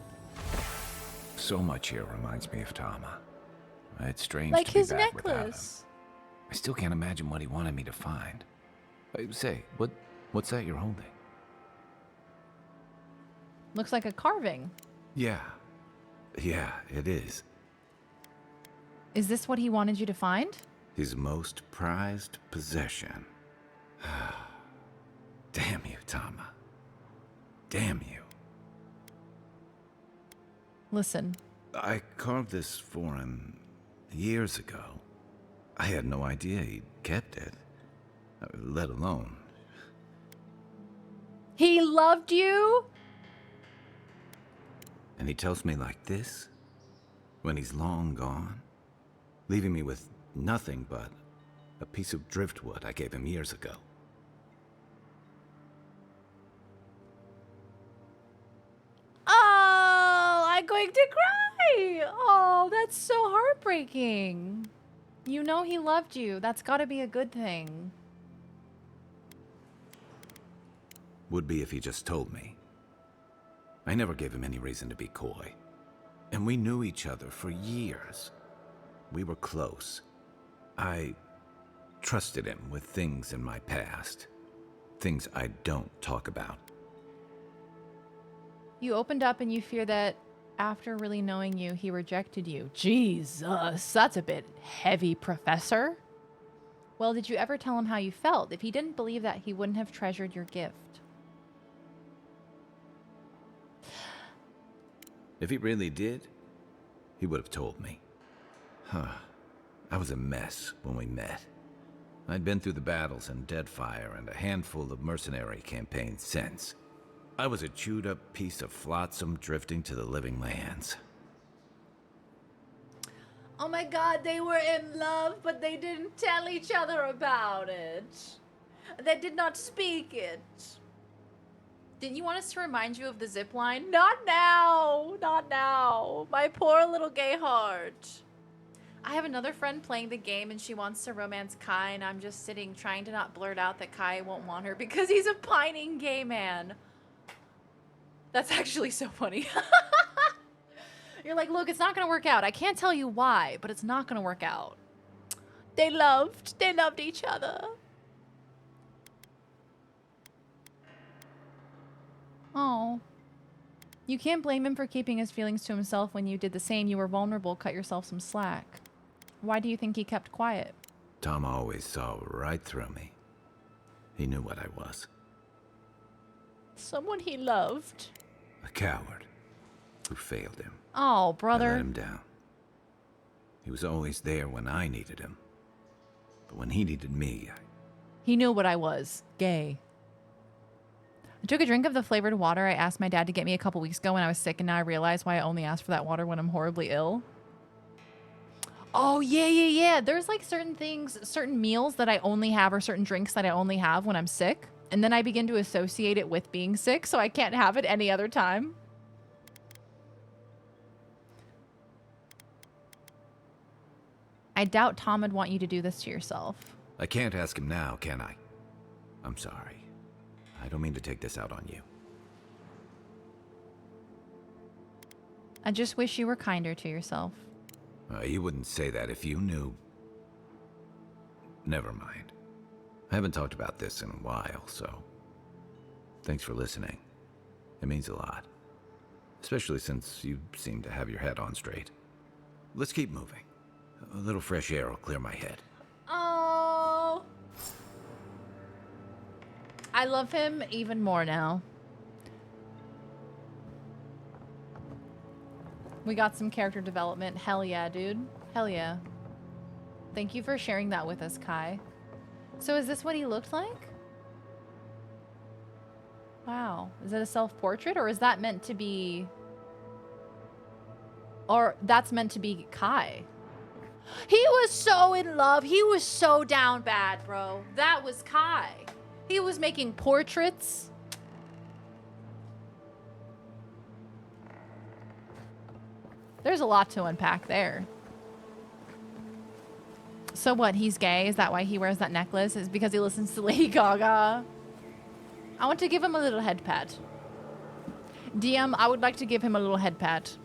So much here reminds me of Tama. It's strange Like to be his back without him. necklace. I still can't imagine what he wanted me to find. Say, what's that you're holding? Looks like a carving. Yeah, it is. Is this what he wanted you to find? His most prized possession. Damn you, Tama. Damn you. Listen. I carved this for him years ago. I had no idea he'd kept it, let alone... He loved you? And he tells me like this, when he's long gone, leaving me with nothing but a piece of driftwood I gave him years ago. Oh, I'm going to cry. Oh, that's so heartbreaking. You know he loved you. That's got to be a good thing. Would be if he just told me. I never gave him any reason to be coy. And we knew each other for years. We were close. I trusted him with things in my past. Things I don't talk about. You opened up and you fear that after really knowing you, he rejected you. Jesus, that's a bit heavy, Professor. Well, did you ever tell him how you felt? If he didn't believe that, he wouldn't have treasured your gift. If he really did, he would have told me. I was a mess when we met. I'd been through the battles in Deadfire and a handful of mercenary campaigns since. I was a chewed-up piece of flotsam drifting to the living lands. Oh my god, they were in love, but they didn't tell each other about it. They did not speak it. Didn't you want us to remind you of the zip line? Not now! Not now! My poor little gay heart. I have another friend playing the game and she wants to romance Kai, and I'm just sitting trying to not blurt out that Kai won't want her because he's a pining gay man. That's actually so funny. You're like, look, it's not gonna work out. I can't tell you why, but it's not gonna work out. They loved each other. Oh. You can't blame him for keeping his feelings to himself when you did the same. You were vulnerable. Cut yourself some slack. Why do you think he kept quiet? Tom always saw right through me. He knew what I was. Someone he loved. A coward who failed him. Oh, brother. I let him down. He was always there when I needed him. But when he needed me, He knew what I was. Gay. I took a drink of the flavored water I asked my dad to get me a couple weeks ago when I was sick, and now I realize why I only ask for that water when I'm horribly ill. Oh, yeah. There's like certain things, certain meals that I only have, or certain drinks that I only have when I'm sick. And then I begin to associate it with being sick, so I can't have it any other time. I doubt Tom would want you to do this to yourself. I can't ask him now, can I? I'm sorry. I don't mean to take this out on you. I just wish you were kinder to yourself. You wouldn't say that if you knew. Never mind. I haven't talked about this in a while, so thanks for listening. It means a lot. Especially since you seem to have your head on straight. Let's keep moving. A little fresh air will clear my head. Oh. I love him even more now. We got some character development. Hell yeah, dude. Hell yeah. Thank you for sharing that with us, Kai. So is this what he looked like? Wow. Is it a self-portrait, or is that meant to be... Or that's meant to be Kai? He was so in love. He was so down bad, bro. That was Kai. He was making portraits. There's a lot to unpack there. So what, he's gay? Is that why he wears that necklace? Is because he listens to Lady Gaga? I want to give him a little head pat. DM, I would like to give him a little head pat.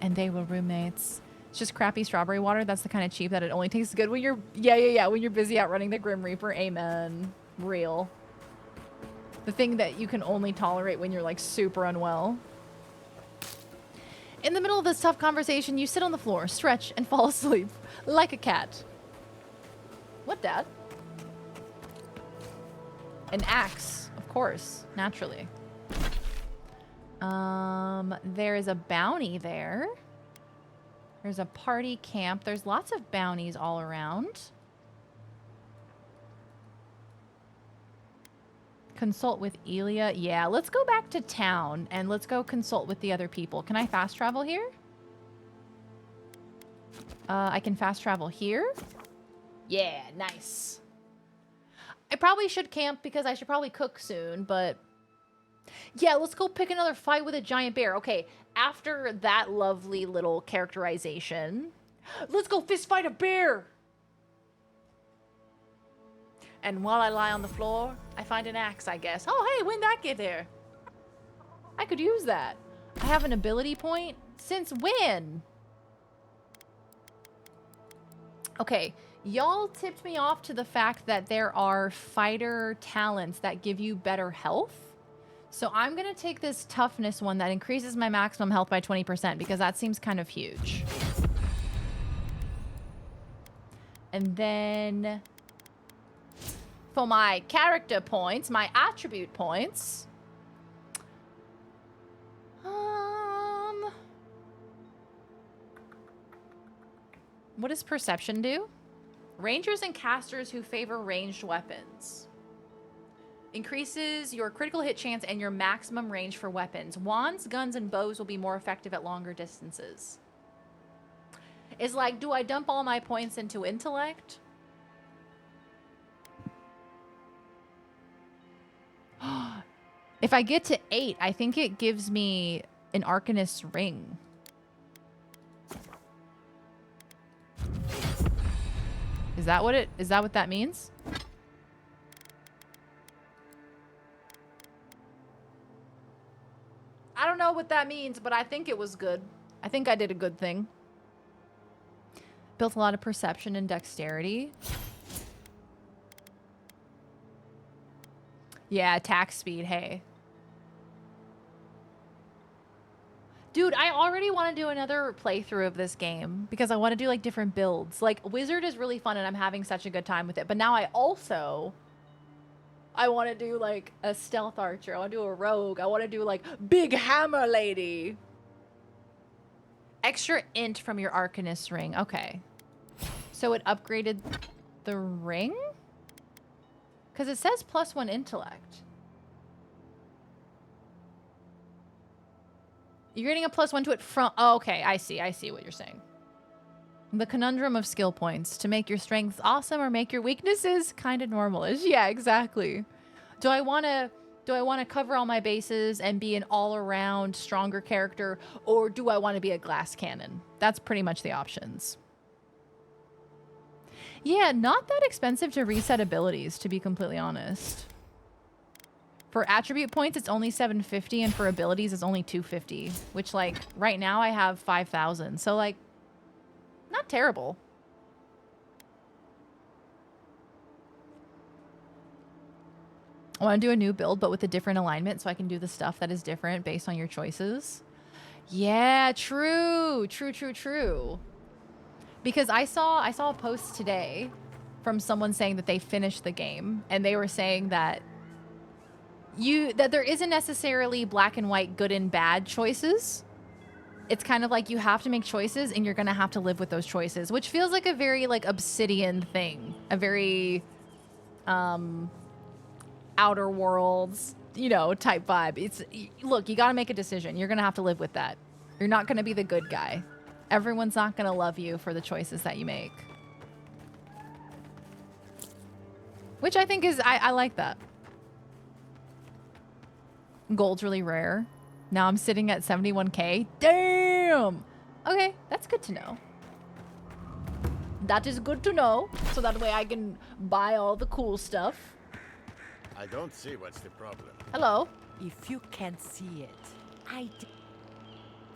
And they were roommates. It's just crappy strawberry water. That's the kind of cheap that it only tastes good when you're... Yeah. When you're busy outrunning the Grim Reaper. Amen. Real. The thing that you can only tolerate when you're, like, super unwell. In the middle of this tough conversation, you sit on the floor, stretch, and fall asleep. Like a cat. What, Dad? An axe. Of course. Naturally. There is a bounty there. There's a party camp. There's lots of bounties all around. Consult with Elia. Yeah, let's go back to town and let's go consult with the other people. Can I fast travel here? I can fast travel here. Yeah, nice. I probably should camp because I should probably cook soon, but... Yeah, let's go pick another fight with a giant bear. Okay, after that lovely little characterization, let's go fist fight a bear. And while I lie on the floor, I find an axe, I guess. Oh, hey, when'd that get there? I could use that. I have an ability point. Since when? Okay, y'all tipped me off to the fact that there are fighter talents that give you better health. So I'm going to take this toughness one that increases my maximum health by 20% because that seems kind of huge. And then for my character points, my attribute points, what does perception do? Rangers and casters who favor ranged weapons. Increases your critical hit chance and your maximum range for weapons. Wands, guns, and bows will be more effective at longer distances. It's like, do I dump all my points into intellect? If I get to 8, I think it gives me an Arcanist's ring. that what that means? I don't know what that means, but I think it was good. I think I did a good thing. Built a lot of perception and dexterity. Yeah, attack speed, hey. Dude, I already want to do another playthrough of this game because I want to do like different builds. Like Wizard is really fun and I'm having such a good time with it. But now I want to do like a stealth archer. I want to do a rogue. I want to do like big hammer lady. Extra int from your Arcanist ring. Okay. So it upgraded the ring? Because it says +1 intellect. You're getting a +1 to it from... Oh, okay, I see what you're saying. The conundrum of skill points. To make your strengths awesome or make your weaknesses kind of normalish. Yeah, exactly. Do I want to cover all my bases and be an all-around stronger character, or do I want to be a glass cannon? That's pretty much the options. Yeah, not that expensive to reset abilities, to be completely honest. For attribute points, it's only 750, and for abilities, it's only 250. Which, like, right now I have 5,000. So, like, not terrible. I want to do a new build, but with a different alignment, so I can do the stuff that is different based on your choices. Yeah, true. True. Because I saw a post today from someone saying that they finished the game, and they were saying that there isn't necessarily black and white good and bad choices. It's kind of like you have to make choices and you're going to have to live with those choices, which feels like a very like Obsidian thing, a very Outer Worlds, type vibe. It's look, you got to make a decision. You're going to have to live with that. You're not going to be the good guy. Everyone's not going to love you for the choices that you make. Which I think is I like that. Gold's really rare. Now I'm sitting at 71k. Damn! Okay, that's good to know. That is good to know. So that way I can buy all the cool stuff. I don't see what's the problem. Hello. If you can't see it,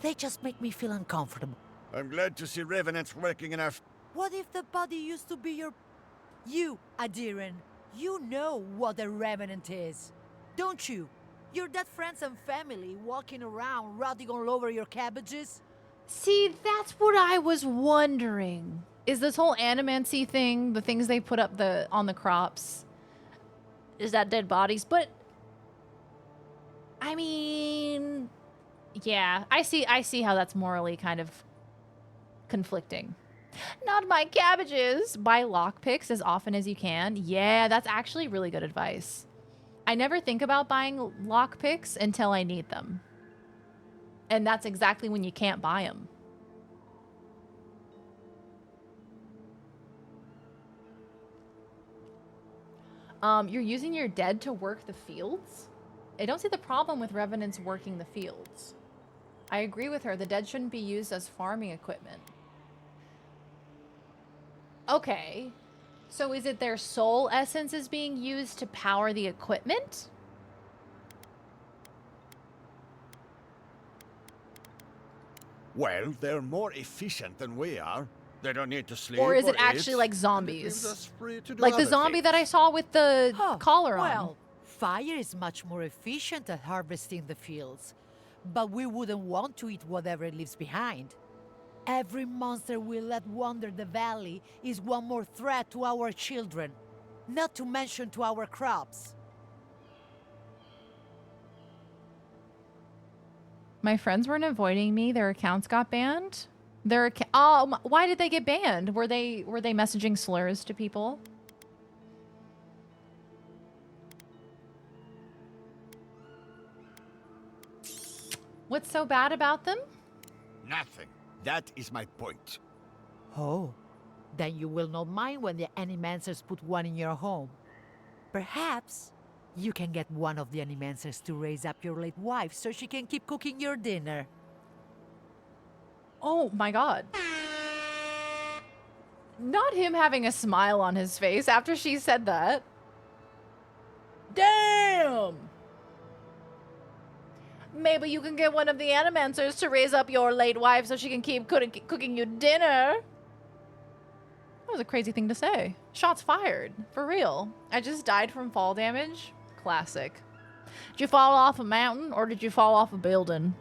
they just make me feel uncomfortable. I'm glad to see revenants working in our... What if the body used to be your... You, Adiran. You know what a revenant is, don't you? Your dead friends and family walking around rotting all over your cabbages? See, that's what I was wondering. Is this whole animancy thing, the things they put up on the crops, is that dead bodies? But I mean, yeah, I see how that's morally kind of conflicting. Not my cabbages. Buy lockpicks as often as you can. Yeah, that's actually really good advice. I never think about buying lockpicks until I need them. And that's exactly when you can't buy them. You're using your dead to work the fields? I don't see the problem with revenants working the fields. I agree with her. The dead shouldn't be used as farming equipment. Okay. So is it their soul essence is being used to power the equipment? Well, they're more efficient than we are. They don't need to sleep. Or is it eat, actually like zombies? Like the zombie that I saw with the collar on. Well, fire is much more efficient at harvesting the fields. But we wouldn't want to eat whatever it leaves behind. Every monster we let wander the valley is one more threat to our children. Not to mention to our crops. My friends weren't avoiding me. Their accounts got banned. Why did they get banned? Were they messaging slurs to people? What's so bad about them? Nothing. That is my point. Oh, then you will not mind when the Animancers put one in your home. Perhaps you can get one of the Animancers to raise up your late wife so she can keep cooking your dinner. Oh my god. Not him having a smile on his face after she said that. Damn! Maybe you can get one of the animancers to raise up your late wife so she can keep cooking you dinner. That was a crazy thing to say. Shots fired. For real. I just died from fall damage. Classic. Did you fall off a mountain or did you fall off a building?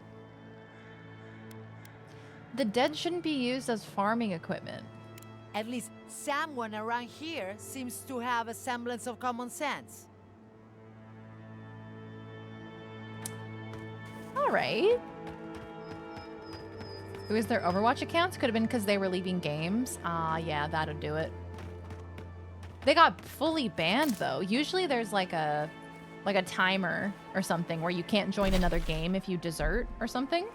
The dead shouldn't be used as farming equipment. At least someone around here seems to have a semblance of common sense. All right. Who is their Overwatch accounts? Could have been because they were leaving games. Yeah, that'll do it. They got fully banned though. Usually there's like a timer or something where you can't join another game if you desert or something.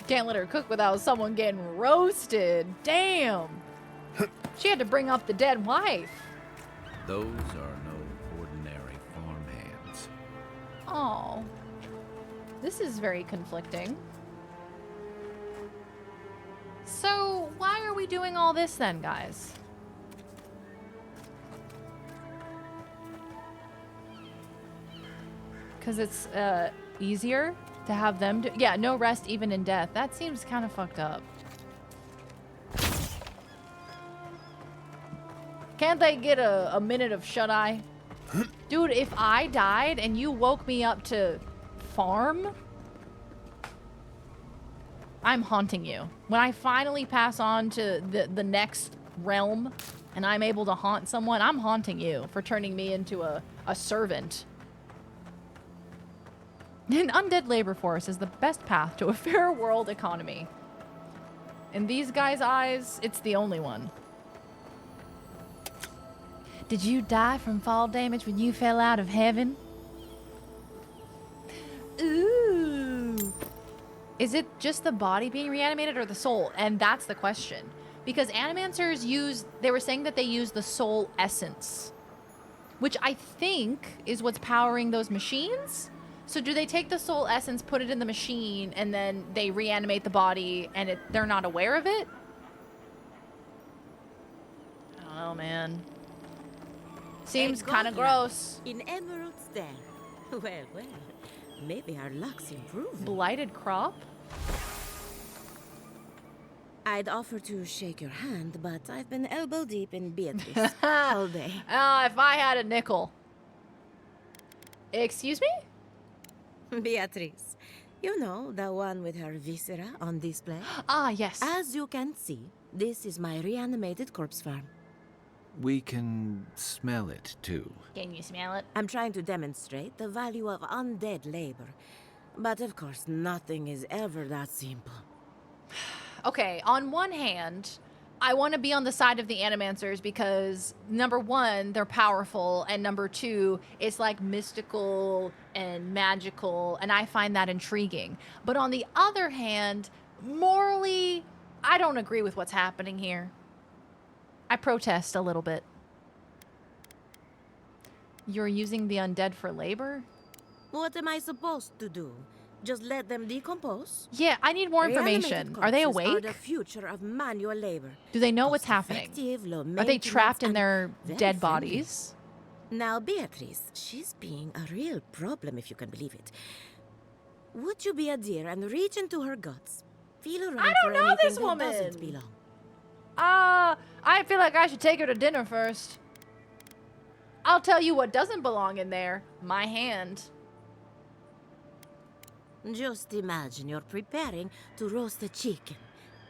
Can't let her cook without someone getting roasted. Damn. She had to bring up the dead wife. Those are no ordinary farmhands. Oh. This is very conflicting. So, why are we doing all this then, guys? Because it's easier to have them do... Yeah, no rest even in death. That seems kind of fucked up. Can't they get a minute of shut-eye? Dude, if I died and you woke me up to farm, I'm haunting you. When I finally pass on to the next realm and I'm able to haunt someone, I'm haunting you for turning me into a servant. An undead labor force is the best path to a fair world economy. In these guys' eyes, it's the only one. Did you die from fall damage when you fell out of heaven? Ooh. Is it just the body being reanimated or the soul? And that's the question. Because animancers they were saying that they use the soul essence, which I think is what's powering those machines. So do they take the soul essence, put it in the machine, and then they reanimate the body and they're not aware of it? I don't know, man. Seems kind of gross. In Emerald's Den. Well, well. Maybe our luck's improving. Blighted crop? I'd offer to shake your hand, but I've been elbow deep in Beatrice all day. If I had a nickel. Excuse me? Beatrice. You know, the one with her viscera on display? Ah, yes. As you can see, this is my reanimated corpse farm. We can smell it, too. Can you smell it? I'm trying to demonstrate the value of undead labor. But of course, nothing is ever that simple. Okay, on one hand, I want to be on the side of the animancers because, number one, they're powerful, and number two, it's like mystical and magical, and I find that intriguing. But on the other hand, morally, I don't agree with what's happening here. I protest a little bit. You're using the undead for labor? What am I supposed to do? Just let them decompose? Yeah, I need more information. Are they awake? Are the future of manual labor. Do they know what's happening? Are they trapped in their dead bodies? Now, Beatrice, she's being a real problem, if you can believe it. Would you be a dear and reach into her guts? Feel around I don't for know anything this that woman. doesn't belong. I feel like I should take her to dinner first. I'll tell you what doesn't belong in there. My hand. Just imagine you're preparing to roast a chicken.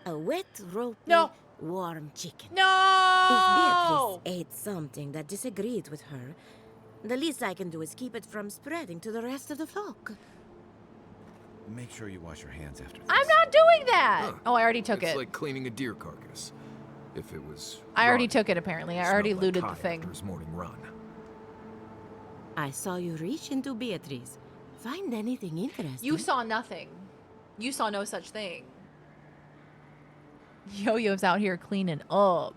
A wet, ropey, warm chicken. No! If Beatrice ate something that disagreed with her, the least I can do is keep it from spreading to the rest of the flock. Make sure you wash your hands after this. I'm not doing that! Huh. Oh, I already took It's it. like cleaning a deer carcass. If it was I already rotten, took it, apparently. I already looted the thing. After his morning run. I saw you reach into Beatrice. Find anything interesting? You saw nothing. You saw no such thing. Yo-Yo's out here cleaning up.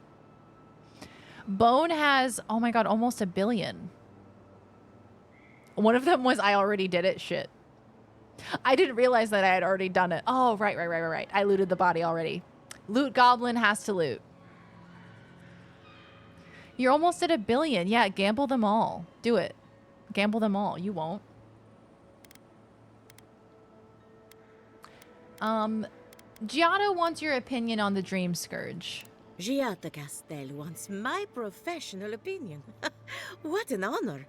Bone has, oh my god, almost 1 billion. One of them was I already did it shit. I didn't realize that I had already done it. Oh, right. I looted the body already. Loot goblin has to loot. You're almost at 1 billion. Yeah, gamble them all. Do it. Gamble them all. You won't. Giotto wants your opinion on the Dream Scourge. Giatta Castel wants my professional opinion. What an honor.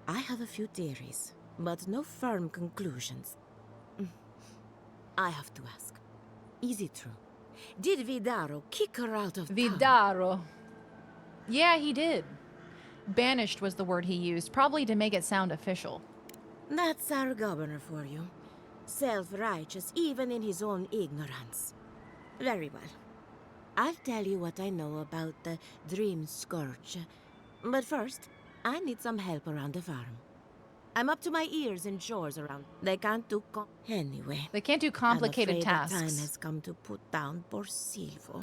I have a few theories, but no firm conclusions. I have to ask. Is it true? Did Vidaro kick her out of town? Vidaro. Yeah, he did. Banished was the word he used, probably to make it sound official. That's our governor for you. Self-righteous even in his own ignorance. Very well. I'll tell you what I know about the Dream Scourge. But first, I need some help around the farm. I'm up to my ears in chores around. They can't do anyway. They can't do complicated I'm afraid tasks. The time has come to put down poor Silvo.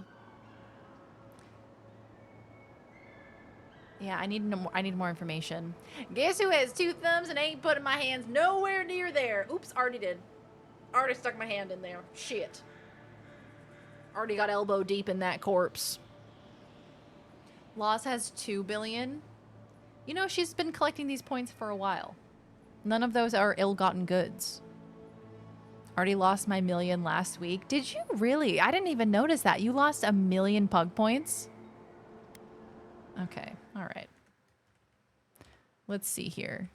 Yeah, I need more information. Guess who has 2 thumbs and ain't putting my hands nowhere near there? Oops, already did. Already stuck my hand in there. Shit. Already got elbow deep in that corpse. Loz has 2 billion. You know, she's been collecting these points for a while. None of those are ill-gotten goods. Already lost my 1 million last week. Did you really? I didn't even notice that. You lost 1 million pug points? Okay, all right. Let's see here.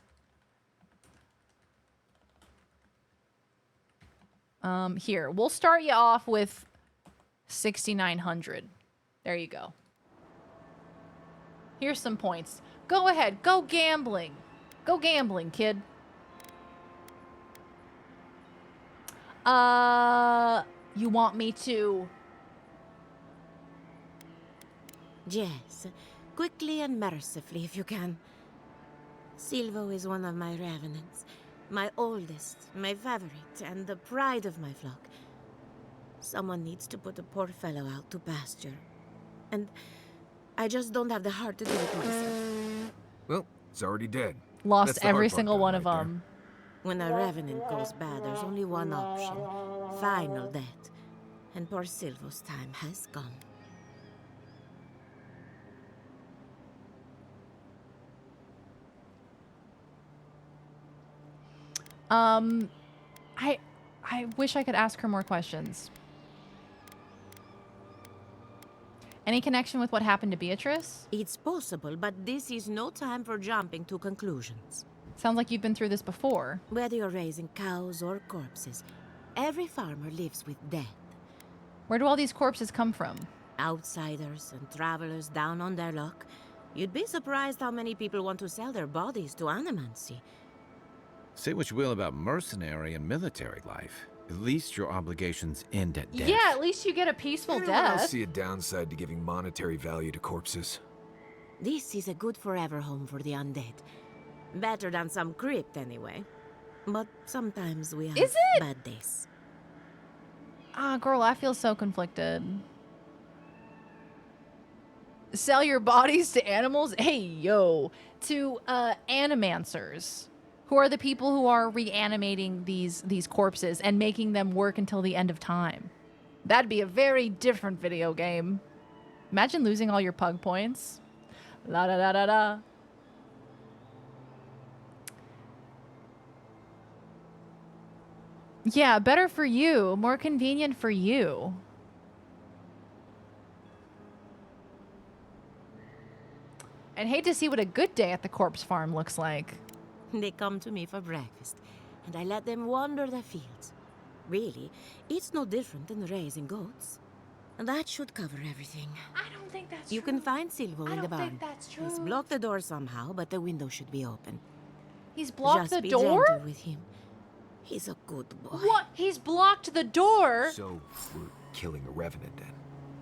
Here, we'll start you off with 6,900. There you go. Here's some points. Go ahead, go gambling. Go gambling, kid. You want me to? Yes, quickly and mercifully if you can. Silvo is one of my revenants. My oldest, my favorite, and the pride of my flock. Someone needs to put the poor fellow out to pasture. And I just don't have the heart to do it myself. Well, it's already dead. Lost That's the every hard part single done one of right there. them. When a revenant goes bad, there's only one option. Final death. And poor Silvo's time has come. I wish I could ask her more questions. Any connection with what happened to Beatrice? It's possible, but this is no time for jumping to conclusions. Sounds like you've been through this before. Whether you're raising cows or corpses, every farmer lives with death. Where do all these corpses come from? Outsiders and travelers down on their luck. You'd be surprised how many people want to sell their bodies to animancy. Say what you will about mercenary and military life. At least your obligations end at death. Yeah, at least you get a peaceful Anyone else death. see a downside to giving monetary value to corpses? This is a good forever home for the undead. Better than some crypt, anyway. But sometimes we have bad days. Ah, girl, I feel so conflicted. Sell your bodies to animals? Hey, yo. To animancers, who are the people who are reanimating these corpses and making them work until the end of time. That'd be a very different video game. Imagine losing all your pug points. La da da da da. Yeah, better for you. More convenient for you. And hate to see what a good day at the corpse farm looks like. They come to me for breakfast, and I let them wander the fields. Really, it's no different than raising goats. And that should cover everything. I don't think that's You true. can find Silvo in the barn. I don't think that's true. He's blocked the door somehow, but the window should be open. He's blocked Just the be door? gentle with him. He's a good boy. What? He's blocked the door? So, we're killing a revenant then.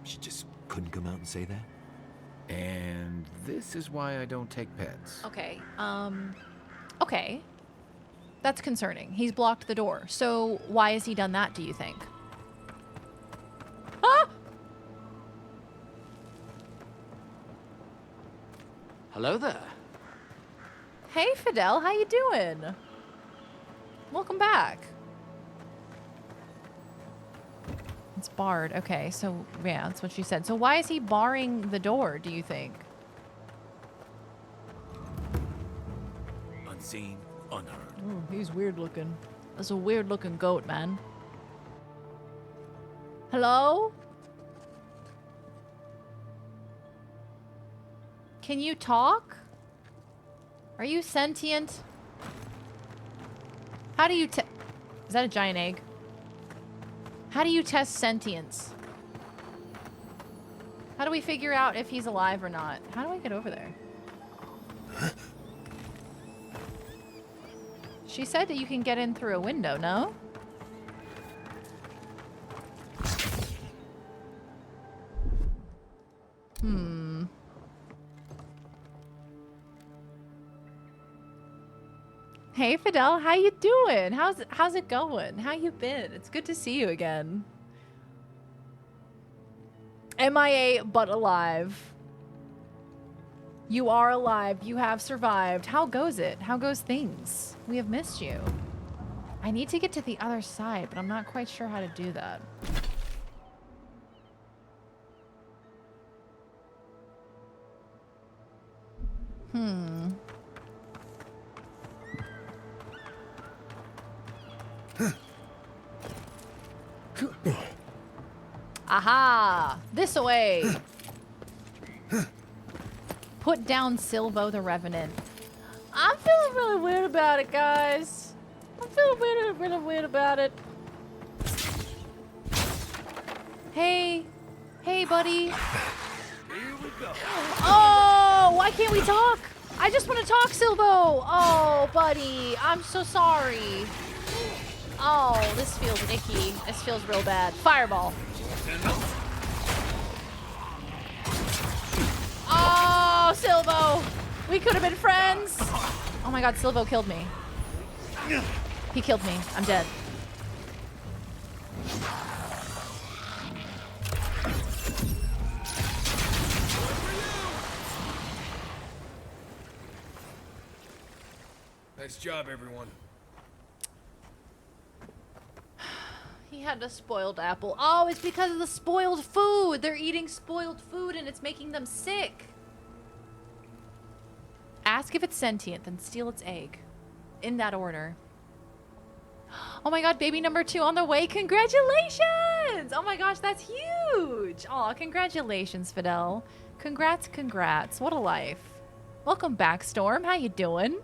She just couldn't come out and say that? And this is why I don't take pets. Okay, okay. That's concerning. He's blocked the door. So why has he done that, do you think? Ah! Hello there. Hey, Fidel, how you doing? Welcome back. It's barred. Okay, so yeah, that's what she said. So why is he barring the door, do you think? Unseen, unheard. Ooh, he's weird looking. That's a weird looking goat, man. Hello? Can you talk? Are you sentient? How do you Is that a giant egg? How do you test sentience? How do we figure out if he's alive or not? How do I get over there? She said that you can get in through a window, no? Hey Fidel, how you doing? How's it going? How you been? It's good to see you again. MIA but alive. You are alive. You have survived. How goes it? How goes things? We have missed you. I need to get to the other side, but I'm not quite sure how to do that. Aha! This way! Put down Silvo the Revenant. I'm feeling really weird about it, guys. I'm feeling really weird about it. Hey. Hey, buddy. Here we go. Oh, why can't we talk? I just want to talk, Silvo. Oh, buddy. I'm so sorry. Oh, this feels icky. This feels real bad. Fireball. Oh, Silvo! We could have been friends! Oh my god, Silvo killed me. He killed me. I'm dead. Nice job, everyone. He had a spoiled apple. Oh, it's because of the spoiled food. They're eating spoiled food and it's making them sick. Ask if it's sentient, then steal its egg. In that order. Oh my god, baby number 2 on the way. Congratulations! Oh my gosh, that's huge. Aw, congratulations, Fidel. Congrats, congrats. What a life. Welcome back, Storm. How you doing?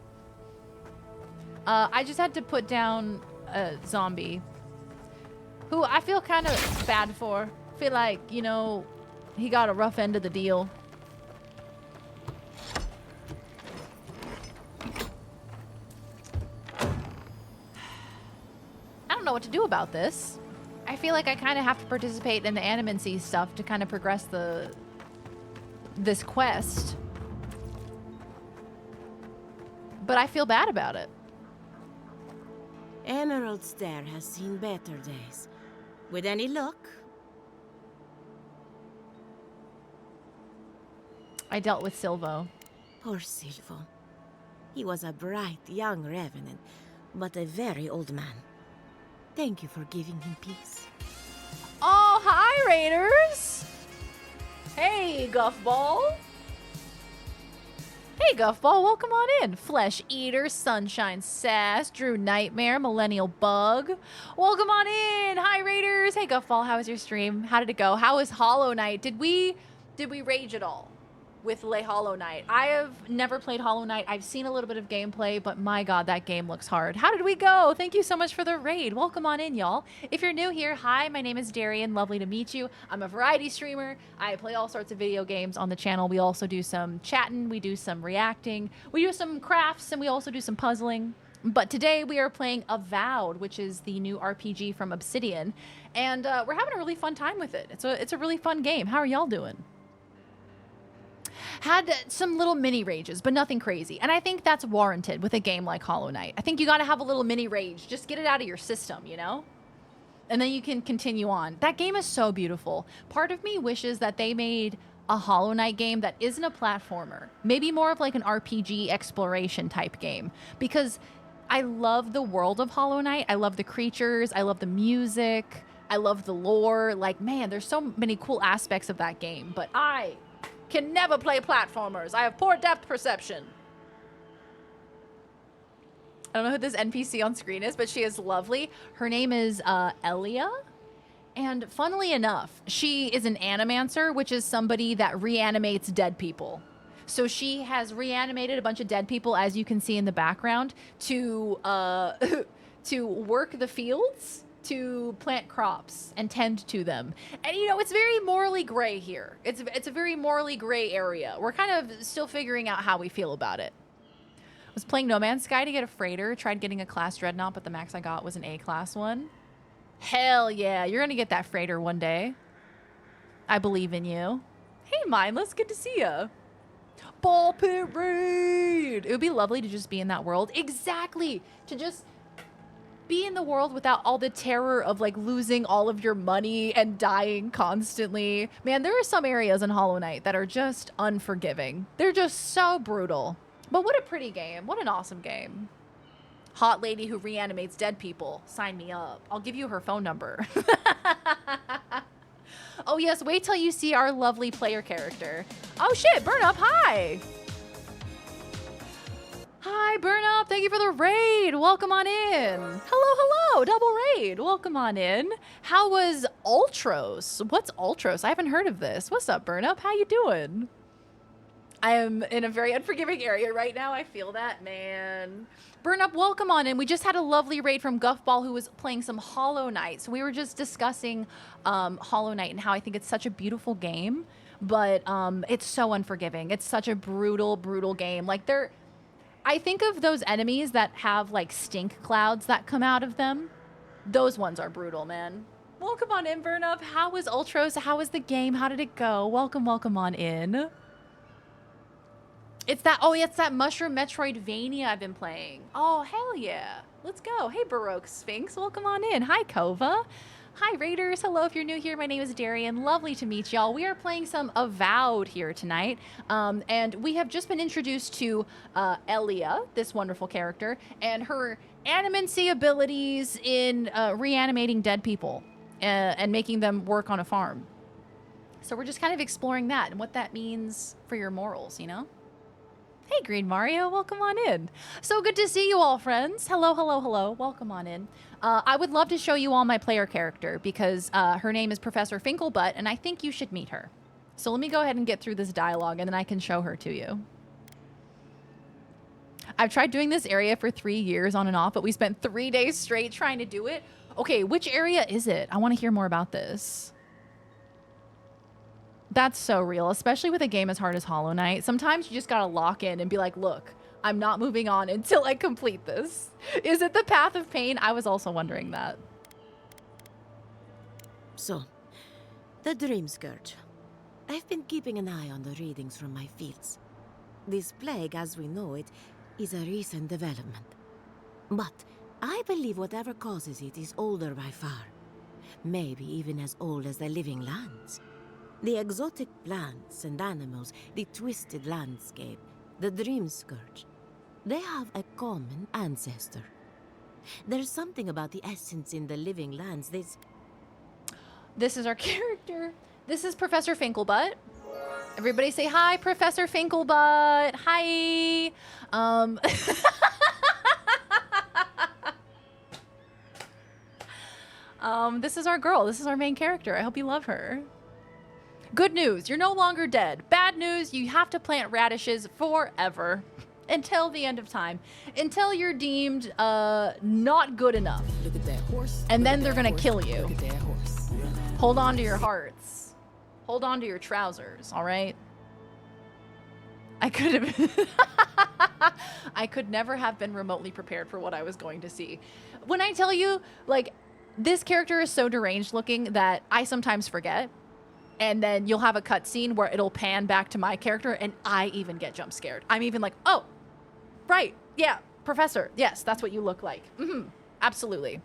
I just had to put down a zombie who I feel kind of bad for. I feel like, you know, he got a rough end of the deal. I don't know what to do about this. I feel like I kind of have to participate in the animancy stuff to kind of progress this quest. But I feel bad about it. Emerald Stair has seen better days. With any luck? I dealt with Silvo. Poor Silvo. He was a bright young revenant, but a very old man. Thank you for giving him peace. Oh, hi, Raiders! Hey, Guffball. Hey, Guffball, welcome on in. Flesh Eater, Sunshine Sass, Drew Nightmare, Millennial Bug. Welcome on in. Hi, Raiders. Hey, Guffball, how was your stream? How did it go? How was Hollow Knight? Did we rage at all with Le Hollow Knight? I have never played Hollow Knight. I've seen a little bit of gameplay, but my god, that game looks hard. How did we go? Thank you so much for the raid. Welcome on in, y'all. If you're new here, hi, my name is Darian. Lovely to meet you. I'm a variety streamer. I play all sorts of video games on the channel. We also do some chatting. We do some reacting. We do some crafts, and we also do some puzzling. But today we are playing Avowed, which is the new RPG from Obsidian. And we're having a really fun time with it. It's a really fun game. How are y'all doing? Had some little mini rages, but nothing crazy. And I think that's warranted with a game like Hollow Knight. I think you got to have a little mini rage. Just get it out of your system, you know? And then you can continue on. That game is so beautiful. Part of me wishes that they made a Hollow Knight game that isn't a platformer. Maybe more of like an RPG exploration type game. Because I love the world of Hollow Knight. I love the creatures. I love the music. I love the lore. Like, man, there's so many cool aspects of that game. But I can never play platformers. I have poor depth perception. I don't know who this NPC on screen is, but she is lovely. Her name is Elia. And funnily enough, she is an animancer, which is somebody that reanimates dead people. So she has reanimated a bunch of dead people, as you can see in the background, to to work the fields, to plant crops and tend to them. And you know, it's very morally gray here. It's a very morally gray area. We're kind of still figuring out how we feel about it. I was playing No Man's Sky to get a freighter, tried getting a class dreadnought, but the max I got was an A-class one. Hell yeah, you're gonna get that freighter one day. I believe in you. Hey, Mindless, good to see ya. Ball pit raid. It would be lovely to just be in that world. Exactly. To just be in the world without all the terror of like losing all of your money and dying constantly. Man, there are some areas in Hollow Knight that are just unforgiving. They're just so brutal. But what a pretty game. What an awesome game. Hot lady who reanimates dead people. Sign me up. I'll give you her phone number. Oh yes, wait till you see our lovely player character. Oh shit, Burn Up, hi! Hi, Burn Up, thank you for the raid. Welcome on in. Hello, double raid. Welcome on in. How was Ultros? What's Ultros? I haven't heard of this. What's up, Burn Up? How you doing? I am in a very unforgiving area right now. I feel that, man. Burn Up, welcome on in. We just had a lovely raid from Guffball who was playing some Hollow Knight. So we were just discussing Hollow Knight and how I think it's such a beautiful game, but it's so unforgiving. It's such a brutal, brutal game. Like I think of those enemies that have like stink clouds that come out of them. Those ones are brutal, man. Welcome on in, Burn Up. How was Ultros? How was the game? How did it go? Welcome on in. It's that Mushroom Metroidvania I've been playing. Oh, hell yeah. Let's go. Hey, Baroque Sphinx. Welcome on in. Hi, Kova. Hi, Raiders. Hello, if you're new here, my name is Darian. Lovely to meet y'all. We are playing some Avowed here tonight. And we have just been introduced to Elia, this wonderful character, and her animancy abilities in reanimating dead people and making them work on a farm. So we're just kind of exploring that and what that means for your morals, you know? Hey, Green Mario, welcome on in. So good to see you all, friends. Hello. Welcome on in. I would love to show you all my player character because her name is Professor Finkelbutt, and I think you should meet her. So let me go ahead and get through this dialogue, and then I can show her to you. I've tried doing this area for 3 years on and off, but we spent 3 days straight trying to do it. Okay, which area is it? I want to hear more about this. That's so real, especially with a game as hard as Hollow Knight. Sometimes you just gotta lock in and be like, look, I'm not moving on until I complete this. Is it the path of pain? I was also wondering that. So, the Dream Scourge. I've been keeping an eye on the readings from my fields. This plague, as we know it, is a recent development. But I believe whatever causes it is older by far. Maybe even as old as the living lands. The exotic plants and animals, the twisted landscape, the Dream Scourge, they have a common ancestor. There's something about the essence in the living lands. This is our character. This is Professor Finkelbutt. Everybody say hi, Professor Finkelbutt. Hi. This is our girl. This is our main character. I hope you love her. Good news, you're no longer dead. Bad news, you have to plant radishes forever. Until the end of time. Until you're deemed not good enough. Look at that horse. And then they're gonna kill you. Look at that horse. Hold on to your hearts. Hold on to your trousers, all right? I could never have been remotely prepared for what I was going to see. When I tell you, like, this character is so deranged looking that I sometimes forget. And then you'll have a cutscene where it'll pan back to my character and I even get jump scared. I'm even like, oh, right. Yeah, Professor. Yes, that's what you look like. Absolutely.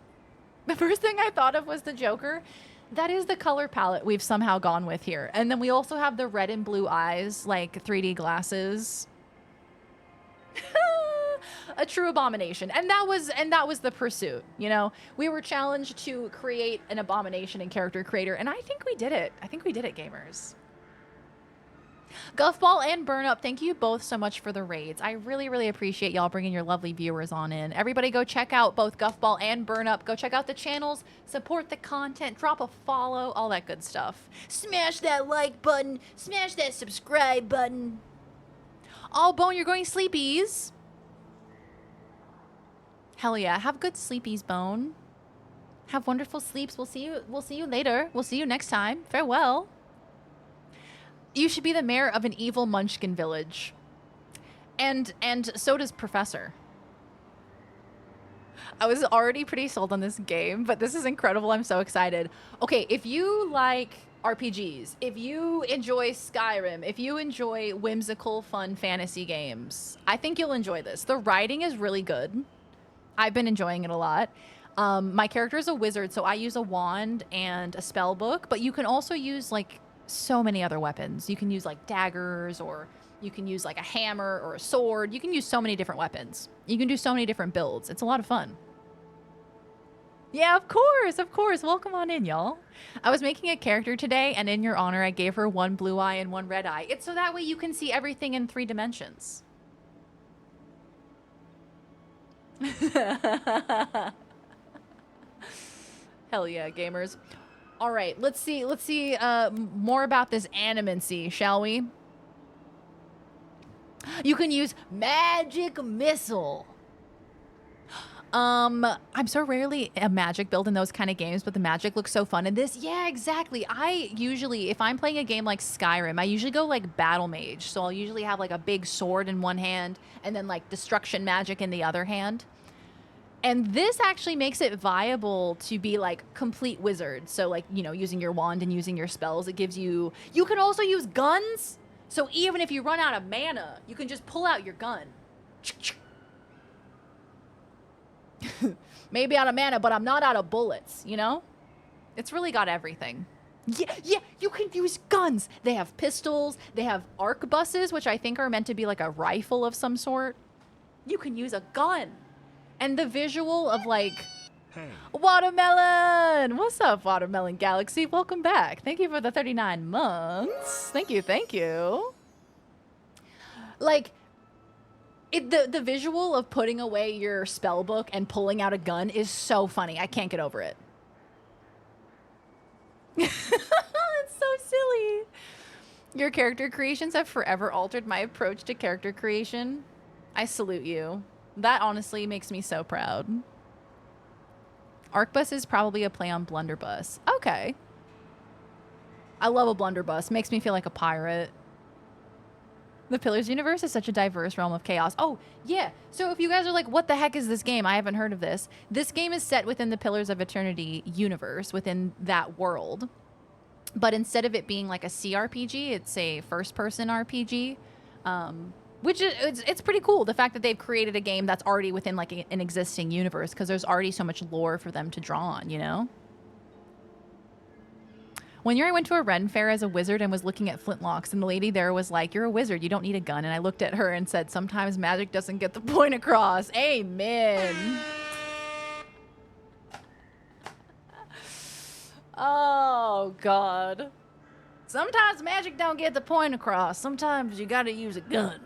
The first thing I thought of was the Joker. That is the color palette we've somehow gone with here. And then we also have the red and blue eyes, like 3D glasses. a true abomination. And that was the pursuit, you know? We were challenged to create an abomination in Character Creator, and I think we did it. I think we did it, gamers. Guffball and Burn Up, thank you both so much for the raids. I really, really appreciate y'all bringing your lovely viewers on in. Everybody go check out both Guffball and Burn Up. Go check out the channels, support the content, drop a follow, all that good stuff. Smash that like button, smash that subscribe button. Oh, Bone, you're going sleepies. Hell yeah, have good sleepies, Bone. Have wonderful sleeps. We'll see you later. We'll see you next time. Farewell. You should be the mayor of an evil Munchkin village. And so does Professor. I was already pretty sold on this game, but this is incredible. I'm so excited. Okay, if you like RPGs, if you enjoy Skyrim, if you enjoy whimsical, fun fantasy games, I think you'll enjoy this. The writing is really good. I've been enjoying it a lot. My character is a wizard, so I use a wand and a spell book, but you can also use like so many other weapons. You can use like daggers, or you can use like a hammer or a sword. You can use so many different weapons. You can do so many different builds. It's a lot of fun. Yeah, of course, of course. Welcome on in, y'all. I was making a character today, and in your honor, I gave her one blue eye and one red eye. It's so that way you can see everything in 3 dimensions. Hell yeah, gamers. All right, let's see more about this animancy, shall we? You can use magic missile. I'm so rarely a magic build in those kind of games, but the magic looks so fun in this. Yeah, exactly. I usually, if I'm playing a game like Skyrim, I usually go like battle mage. So I'll usually have like a big sword in one hand and then like destruction magic in the other hand. And this actually makes it viable to be like complete wizard. So like, you know, using your wand and using your spells, it gives you, you can also use guns. So even if you run out of mana, you can just pull out your gun. Maybe out of mana, but I'm not out of bullets, you know? It's really got everything. Yeah, you can use guns. They have pistols, they have arquebuses, which I think are meant to be like a rifle of some sort. You can use a gun. And the visual of like, hey. Watermelon! What's up, Watermelon Galaxy? Welcome back. Thank you for the 39 months. Thank you. Like, the visual of putting away your spell book and pulling out a gun is so funny. I can't get over it. It's so silly. Your character creations have forever altered my approach to character creation. I salute you. That honestly makes me so proud. Arquebus is probably a play on Blunderbuss. Okay. I love a blunderbuss. Makes me feel like a pirate. The Pillars universe is such a diverse realm of chaos. Oh, yeah. So if you guys are like, what the heck is this game? I haven't heard of this. This game is set within the Pillars of Eternity universe, within that world. But instead of it being like a CRPG, it's a first-person RPG. Which is, it's pretty cool, the fact that they've created a game that's already within like an existing universe, because there's already so much lore for them to draw on, you know? One year I went to a Ren fair as a wizard and was looking at flintlocks, and the lady there was like, you're a wizard, you don't need a gun. And I looked at her and said, sometimes magic doesn't get the point across. Amen. Oh, God. Sometimes magic don't get the point across. Sometimes you gotta use a gun.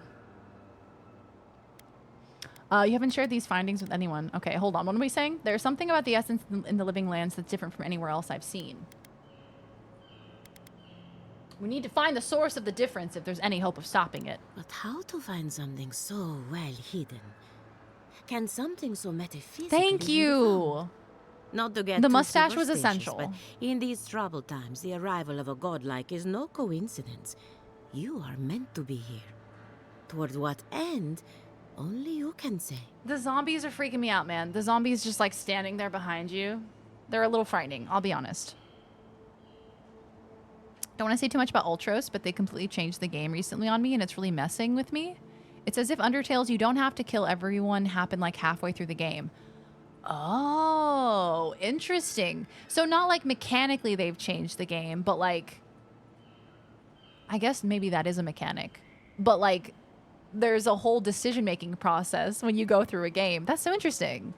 You haven't shared these findings with anyone. Okay, hold on. What are we saying? There's something about the essence in the living lands that's different from anywhere else I've seen. We need to find the source of the difference if there's any hope of stopping it. But how to find something so well hidden? Can something so metaphysical? Thank you. Not to get the too mustache was superstitious, essential. But in these troubled times, the arrival of a godlike is no coincidence. You are meant to be here. Toward what end? Only you can say. The zombies are freaking me out, man. The zombies just like standing there behind you. They're a little frightening, I'll be honest. Don't want to say too much about Ultros, but they completely changed the game recently on me, and it's really messing with me. It's as if Undertale's you don't have to kill everyone happen like halfway through the game. Oh, interesting. So not like mechanically they've changed the game, but like, I guess maybe that is a mechanic. But like, there's a whole decision-making process when you go through a game. That's so interesting.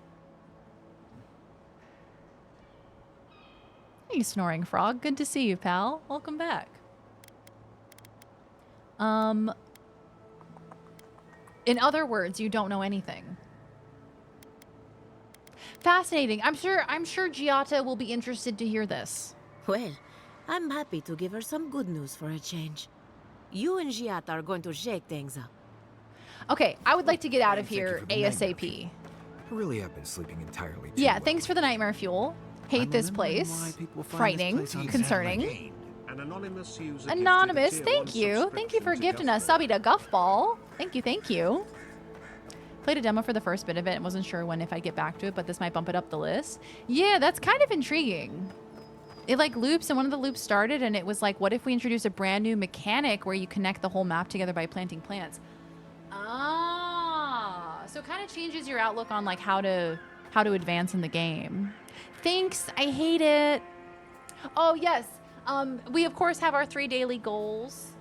Hey, Snoring Frog. Good to see you, pal. Welcome back. In other words, you don't know anything. Fascinating. I'm sure Giata will be interested to hear this. Well, I'm happy to give her some good news for a change. You and Giata are going to shake things up. Okay, I would like to get out of here ASAP. I really have been sleeping entirely too Yeah, well. thanks for the nightmare fuel. Hate this place. Frightening. Concerning. An anonymous user Anonymous, gifted a tier 1 thank you. Thank you for subscription to gifting us Subby to Guffball. Thank you, thank you. Played a demo for the first bit of it and wasn't sure when if I'd get back to it, but this might bump it up the list. Yeah, that's kind of intriguing. It like loops, and one of the loops started, and it was like, what if we introduce a brand new mechanic where you connect the whole map together by planting plants? Ah, so it kind of changes your outlook on like how to advance in the game. Thanks, I hate it. Oh yes, we of course have our 3 daily goals.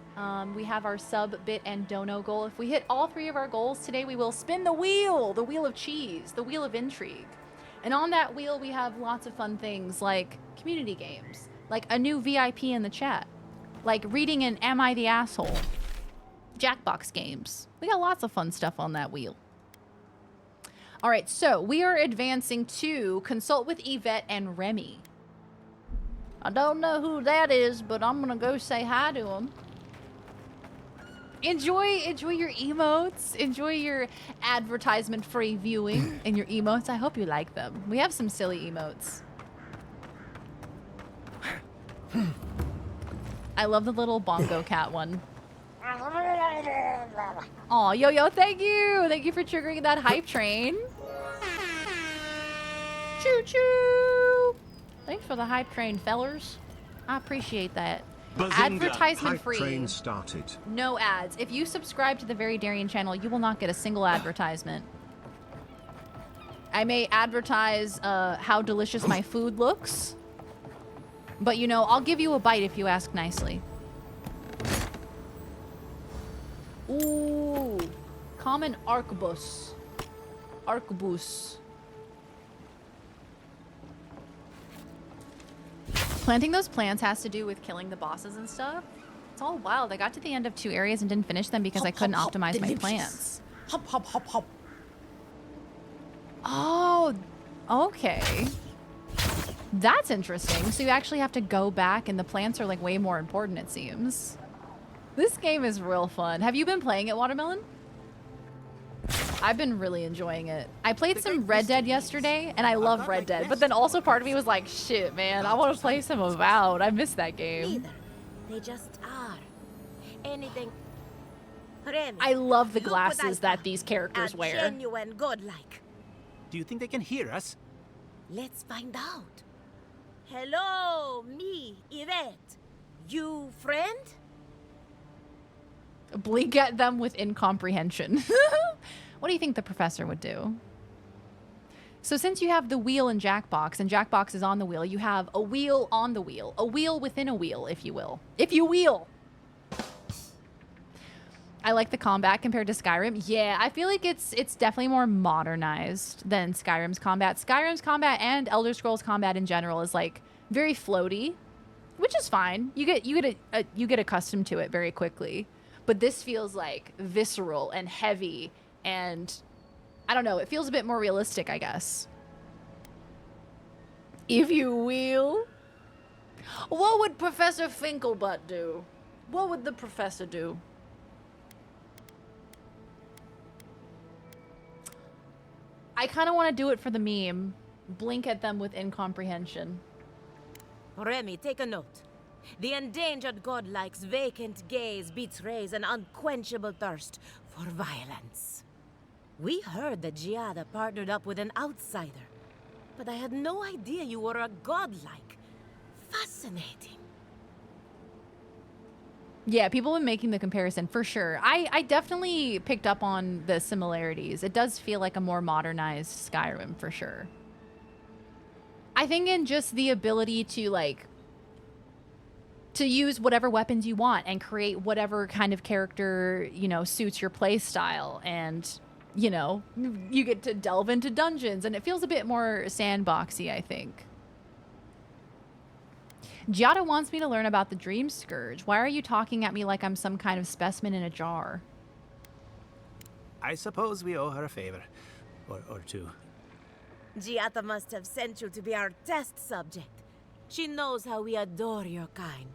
We have our sub, bit, and dono goal. If we hit all 3 of our goals today, we will spin the wheel of cheese, the wheel of intrigue. And on that wheel, we have lots of fun things like community games, like a new VIP in the chat, like reading an Am I the Asshole? Jackbox games. We got lots of fun stuff on that wheel. All right, so we are advancing to consult with Yvette and Remy. I don't know who that is, but I'm gonna go say hi to him. Enjoy your emotes. Enjoy your advertisement-free viewing and your emotes. I hope you like them. We have some silly emotes. I love the little bongo cat one. Aw, Yo-Yo, thank you. Thank you for triggering that hype train. Choo-choo. Thanks for the hype train, fellers. I appreciate that. Advertisement free. Hype train started. No ads. If you subscribe to the Very Darian channel, you will not get a single advertisement. I may advertise how delicious my food looks, but you know, I'll give you a bite if you ask nicely. Ooh, common arquebus. Arquebus. Planting those plants has to do with killing the bosses and stuff. It's all wild. I got to the end of 2 areas and didn't finish them because I couldn't optimize my plants. Hop, hop, hop, hop. Oh, okay. That's interesting. So you actually have to go back and the plants are like way more important, it seems. This game is real fun. Have you been playing it, Watermelon? I've been really enjoying it. I played some Red Dead yesterday, and I love Red Dead. But then also part of me was like, shit, man, I want to play some Avowed. I miss that game. Neither. They just are. Anything. Remy, I love the look what I glasses that these characters a wear. Genuine godlike. Do you think they can hear us? Let's find out. Hello, me, Yvette. You friend? Blink at them with incomprehension. What do you think the professor would do? So since you have the wheel and Jackbox is on the wheel, you have a wheel on the wheel. A wheel within a wheel, if you will. If you wheel! I like the combat compared to Skyrim. Yeah, I feel like it's definitely more modernized than Skyrim's combat. Skyrim's combat and Elder Scrolls combat in general is like very floaty, which is fine. You get accustomed to it very quickly. But this feels like visceral and heavy and I don't know, it feels a bit more realistic, I guess. If you will. What would Professor Finkelbutt do? What would the professor do? I kind of want to do it for the meme. Blink at them with incomprehension. Remy, take a note. The endangered godlike's vacant gaze betrays an unquenchable thirst for violence. We heard that Giada partnered up with an outsider, but I had no idea you were a godlike. Fascinating. Yeah, people have been making the comparison for sure. I definitely picked up on the similarities. It does feel like a more modernized Skyrim for sure. I think in just the ability to like to use whatever weapons you want and create whatever kind of character, you know, suits your play style. And, you know, you get to delve into dungeons and it feels a bit more sandboxy, I think. Giada wants me to learn about the Dream Scourge. Why are you talking at me like I'm some kind of specimen in a jar? I suppose we owe her a favor. Or two. Giata must have sent you to be our test subject. She knows how we adore your kind.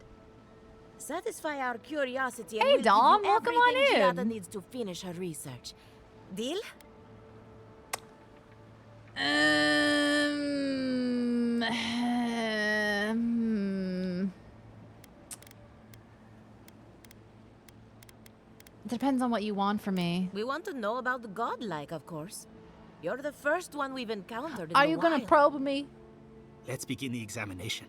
Satisfy our curiosity and Hey, we'll Dom, give you welcome on everything Giada in. needs to finish her research. Deal? Depends on what you want from me. We want to know about the godlike, of course. You're the first one we've encountered in Are the you gonna wild. probe me? Let's begin the examination.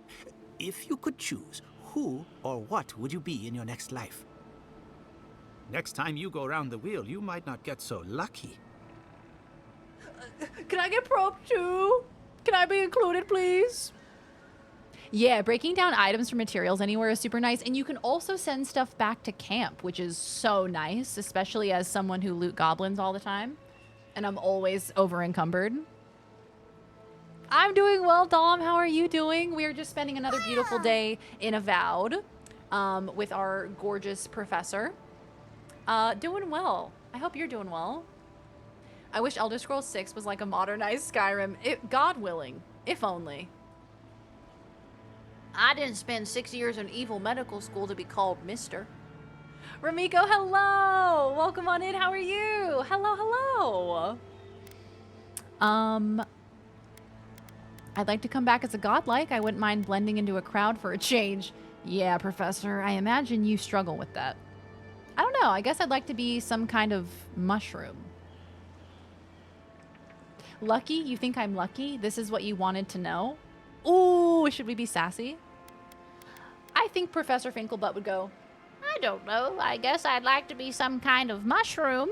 If you could choose, who or what would you be in your next life? Next time you go around the wheel, you might not get so lucky. Can I get probed too? Can I be included, please? Yeah, breaking down items for materials anywhere is super nice. And you can also send stuff back to camp, which is so nice, especially as someone who loot goblins all the time. And I'm always over encumbered. I'm doing well, Dom. How are you doing? We are just spending another beautiful day in Avowed with our gorgeous professor. Doing well. I hope you're doing well. I wish Elder Scrolls 6 was like a modernized Skyrim. God willing. If only. I didn't spend 6 years in evil medical school to be called Mister. Ramiko, hello! Welcome on in. How are you? Hello, hello. I'd like to come back as a godlike. I wouldn't mind blending into a crowd for a change. Yeah, Professor, I imagine you struggle with that. I don't know. I guess I'd like to be some kind of mushroom. Lucky? You think I'm lucky? This is what you wanted to know? Ooh, should we be sassy? I think Professor Finkelbutt would go, I don't know. I guess I'd like to be some kind of mushroom.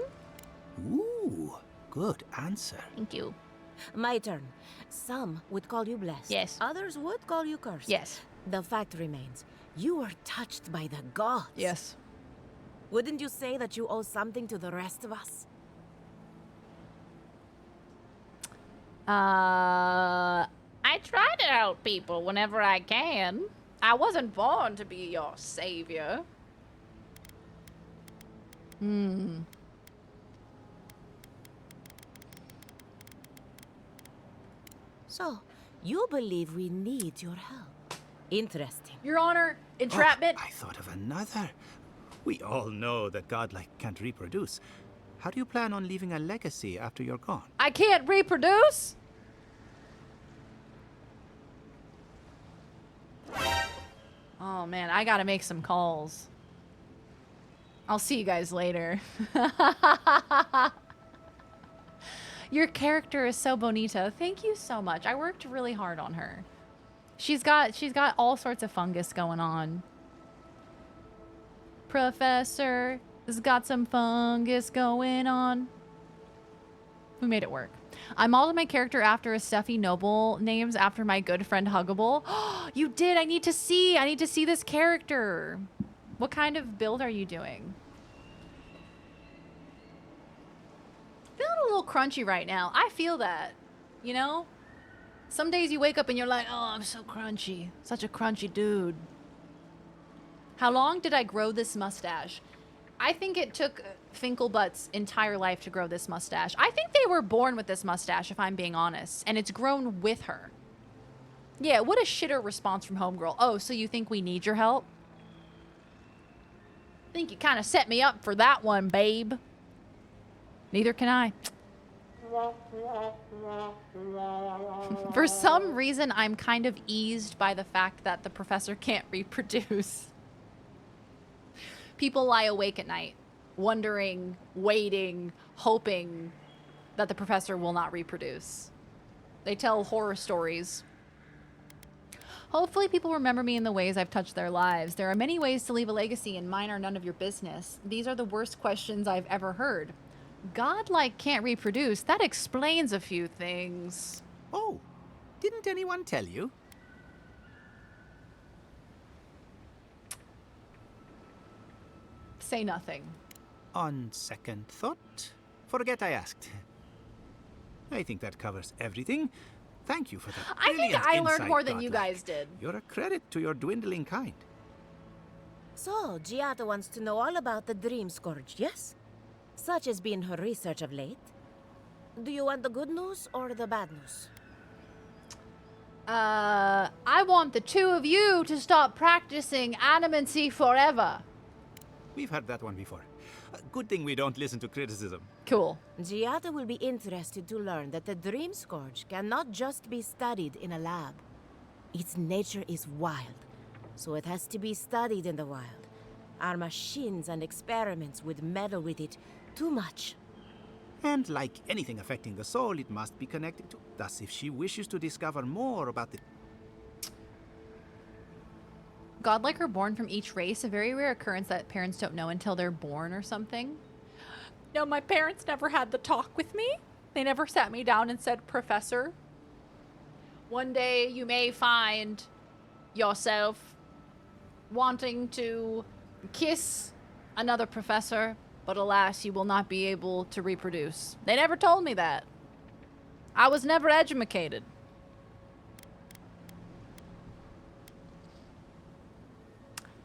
Ooh, good answer. Thank you. My turn. Some would call you blessed. Yes. Others would call you cursed. Yes. The fact remains, you were touched by the gods. Yes. Wouldn't you say that you owe something to the rest of us? I try to help people whenever I can. I wasn't born to be your savior. So, you believe we need your help. Interesting. Your Honor, entrapment. Oh, I thought of another. We all know that godlike can't reproduce. How do you plan on leaving a legacy after you're gone? I can't reproduce? Oh man, I gotta make some calls. I'll see you guys later. Your character is so bonita. Thank you so much. I worked really hard on her. She's got all sorts of fungus going on. Professor has got some fungus going on. We made it work. I modeled my character after a stuffy noble names after my good friend Huggable. You did. I need to see this character. What kind of build are you doing? Feeling a little crunchy right now. I feel that, you know? Some days you wake up and you're like, oh, I'm so crunchy. Such a crunchy dude. How long did I grow this mustache? I think it took Finkelbutt's entire life to grow this mustache. I think they were born with this mustache, if I'm being honest. And it's grown with her. Yeah, what a shitter response from Homegirl. Oh, so you think we need your help? I think you kind of set me up for that one, babe. Neither can I. For some reason, I'm kind of eased by the fact that the professor can't reproduce. People lie awake at night, wondering, waiting, hoping that the professor will not reproduce. They tell horror stories. Hopefully people remember me in the ways I've touched their lives. There are many ways to leave a legacy, and mine are none of your business. These are the worst questions I've ever heard. Godlike can't reproduce. That explains a few things. say nothing. On second thought, forget I asked. I think that covers everything. Thank you for that. I think I learned more than you guys did. You're a credit to your dwindling kind. So, Giada wants to know all about the Dream Scourge, yes? Such has been her research of late. Do you want the good news or the bad news? I want the two of you to stop practicing animancy forever. We've heard that one before. Good thing we don't listen to criticism. Cool. Giada will be interested to learn that the Dream Scourge cannot just be studied in a lab. Its nature is wild, so it has to be studied in the wild. Our machines and experiments would meddle with it too much. And like anything affecting the soul, it must be connected to. Thus, if she wishes to discover more about the Godlike are born from each race, a very rare occurrence that parents don't know until they're born or something. No, my parents never had the talk with me. They never sat me down and said, Professor, one day you may find yourself wanting to kiss another professor, but alas, you will not be able to reproduce. They never told me that. I was never educated.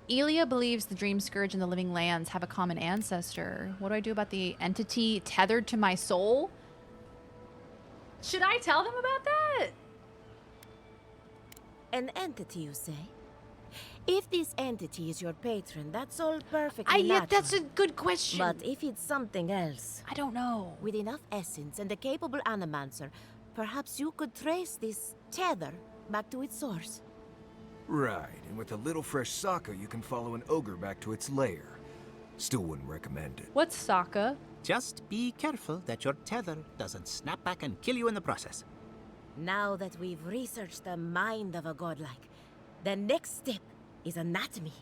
Elia believes the Dream Scourge and the Living Lands have a common ancestor. What do I do about the entity tethered to my soul? Should I tell them about that? An entity, you say? If this entity is your patron, that's all perfectly Yeah, natural. that's a good question. But if it's something else... I don't know. With enough essence and a capable animancer, perhaps you could trace this tether back to its source. Right, and with a little fresh Sokka, you can follow an ogre back to its lair. Still wouldn't recommend it. What's Sokka? Just be careful that your tether doesn't snap back and kill you in the process. Now that we've researched the mind of a godlike, the next step is anatomy.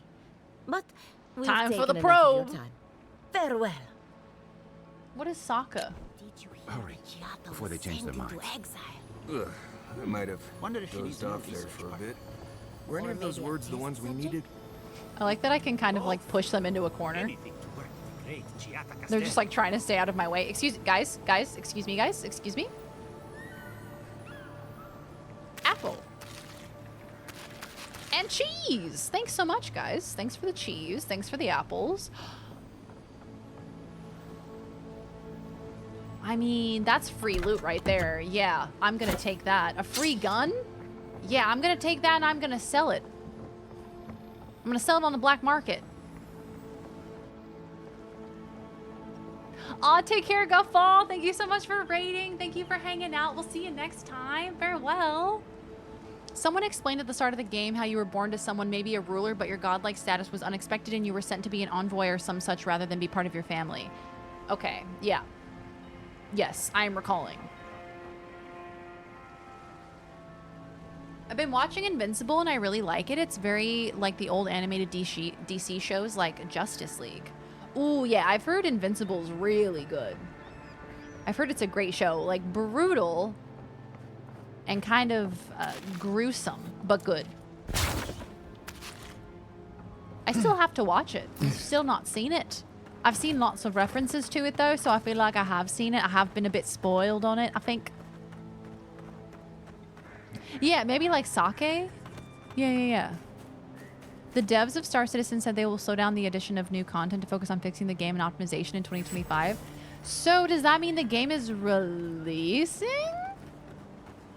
But we've Time for the taken enough of your probe. time. Farewell. What is Sokka? Hurry, before they change their minds. Ugh, I might have Wonder if she needs dozed more off there research for a part. bit. Were any of those words the ones we needed? I like that I can kind of like push them into a corner. They're just like trying to stay out of my way. Excuse guys, excuse me guys, excuse me. Apple. And cheese. Thanks so much, guys. Thanks for the cheese. Thanks for the apples. I mean, that's free loot right there. Yeah, I'm gonna take that. A free gun? Yeah, I'm gonna take that and I'm gonna sell it. I'm gonna sell it on the black market. Aw, take care, Guffall. Thank you so much for raiding. Thank you for hanging out. We'll see you next time. Farewell. Someone explained at the start of the game how you were born to someone, maybe a ruler, but your godlike status was unexpected and you were sent to be an envoy or some such rather than be part of your family. Okay, yeah. Yes, I am recalling. I've been watching Invincible and I really like it. It's very like the old animated DC shows like Justice League. Ooh, yeah, I've heard Invincible's really good. I've heard it's a great show. Like, brutal and kind of gruesome, but good. I still have to watch it. I've still not seen it. I've seen lots of references to it, though, so I feel like I have seen it. I have been a bit spoiled on it, I think. Yeah, maybe like Sake? Yeah. The devs of Star Citizen said they will slow down the addition of new content to focus on fixing the game and optimization in 2025. So does that mean the game is releasing?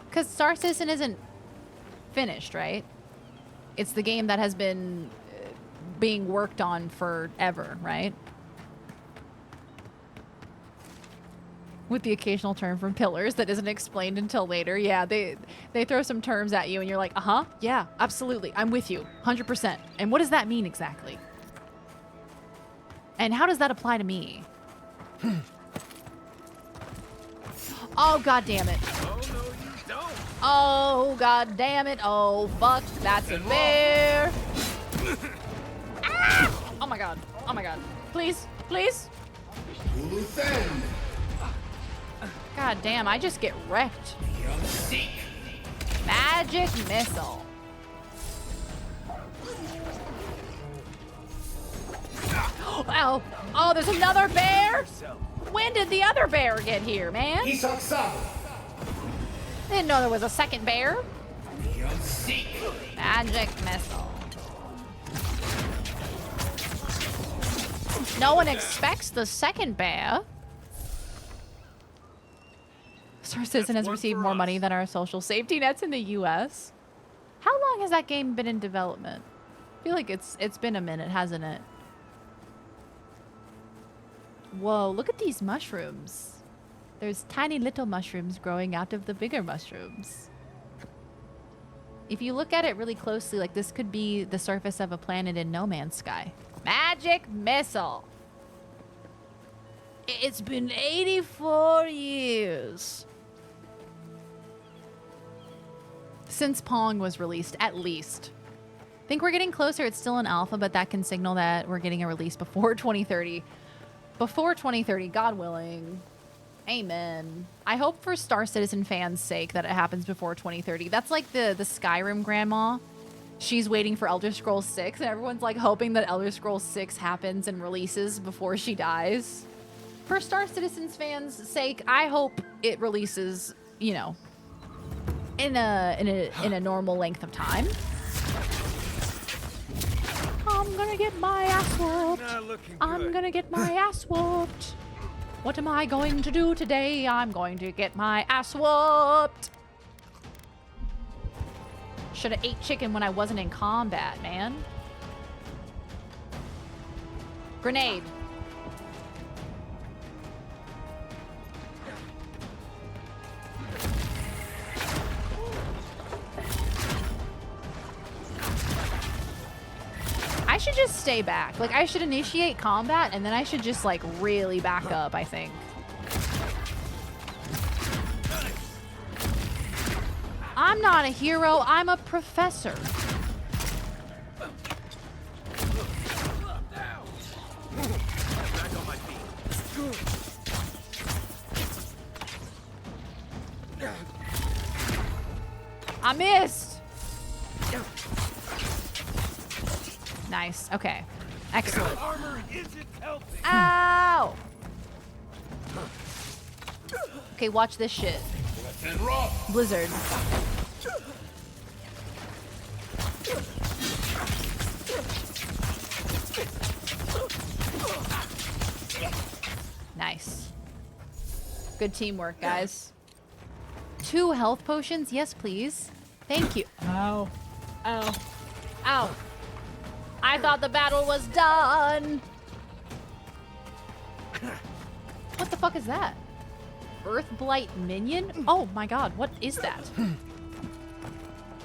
Because Star Citizen isn't finished, right? It's the game that has been being worked on forever, right? With the occasional term from Pillars that isn't explained until later. Yeah, they throw some terms at you and you're like, uh-huh, yeah, absolutely, I'm with you, 100%. And what does that mean exactly? And how does that apply to me? Oh, god damn it. Oh, no, you don't. Oh, god damn it. Oh, fuck, that's a bear. Ah! Oh my god, oh my god. Please, please. God damn, I just get wrecked. Magic missile. Oh, oh, there's another bear? When did the other bear get here, man? Didn't know there was a second bear. Magic missile. No one expects the second bear. Star Citizen has received more money than our social safety nets in the US. How long has that game been in development? I feel like it's been a minute, hasn't it? Whoa, look at these mushrooms. There's tiny little mushrooms growing out of the bigger mushrooms. If you look at it really closely, like this could be the surface of a planet in No Man's Sky. Magic missile. It's been 84 years since Pong was released, at least. I think we're getting closer. It's still in alpha, but that can signal that we're getting a release before 2030. Before 2030, God willing. Amen. I hope for Star Citizen fans' sake that it happens before 2030. That's like the Skyrim grandma. She's waiting for Elder Scrolls 6, and everyone's like hoping that Elder Scrolls 6 happens and releases before she dies. For Star Citizen's fans' sake, I hope it releases, you know, in a normal length of time. I'm gonna get my ass whooped. I'm gonna get my ass whooped. What am I going to do today? I'm going to get my ass whooped. Should have ate chicken when I wasn't in combat, man. Grenade. I should just stay back. Like, I should initiate combat, and then I should just, like, really back up, I think. I'm not a hero, I'm a professor. I missed! Nice. Okay. Excellent. Ow! Okay, watch this shit. Blizzard. Nice. Good teamwork, guys. 2 health potions? Yes, please. Thank you. Ow. Ow. Ow. I thought the battle was done. What the fuck is that? Earthblight minion? Oh my god, what is that?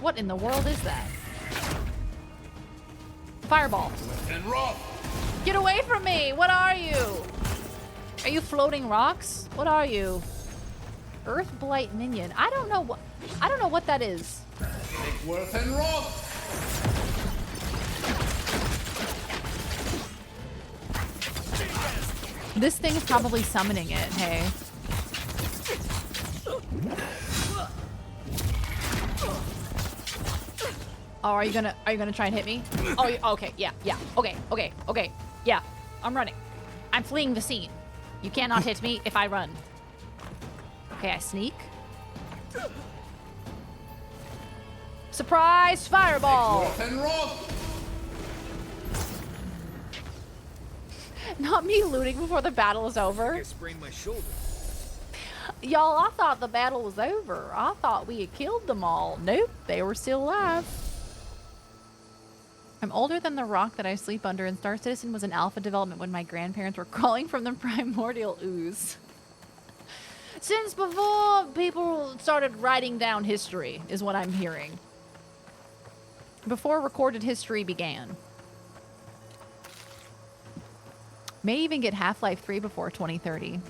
What in the world is that? Fireball. Get away from me! What are you? Are you floating rocks? What are you? Earthblight minion. I don't know what that is. This thing is probably summoning it, hey. Oh, are you gonna try and hit me? Oh, okay, yeah, okay, yeah. I'm running. I'm fleeing the scene. You cannot hit me if I run. Okay, I sneak. Surprise fireball! Not me looting before the battle is over. I sprained my shoulder. Y'all, I thought the battle was over. I thought we had killed them all. Nope, they were still alive. I'm older than the rock that I sleep under, and Star Citizen was in alpha development when my grandparents were crawling from the primordial ooze. Since before people started writing down history, is what I'm hearing. Before recorded history began. May even get Half-Life 3 before 2030.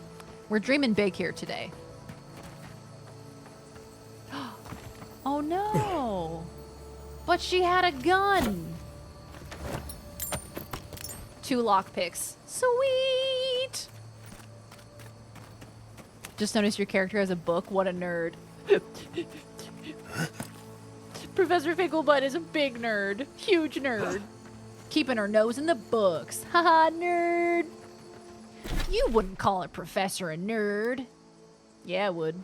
We're dreaming big here today. Oh no! But she had a gun! 2 lockpicks. Sweet! Just noticed your character has a book. What a nerd. Professor Ficklebutt is a big nerd. Huge nerd. Keeping her nose in the books. Haha, nerd. You wouldn't call a professor a nerd. Yeah, I would.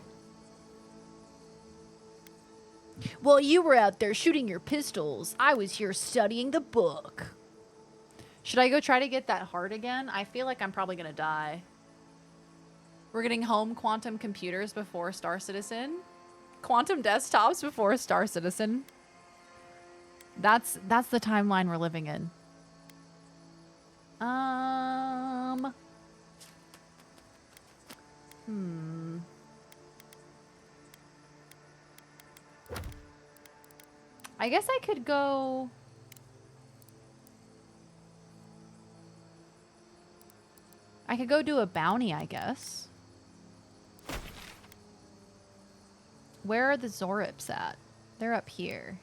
Well, you were out there shooting your pistols. I was here studying the book. Should I go try to get that heart again? I feel like I'm probably gonna die. We're getting home quantum computers before Star Citizen. Quantum desktops before Star Citizen. That's the timeline we're living in. I guess I could go... I could go do a bounty, I guess. Where are the Zorips at? They're up here.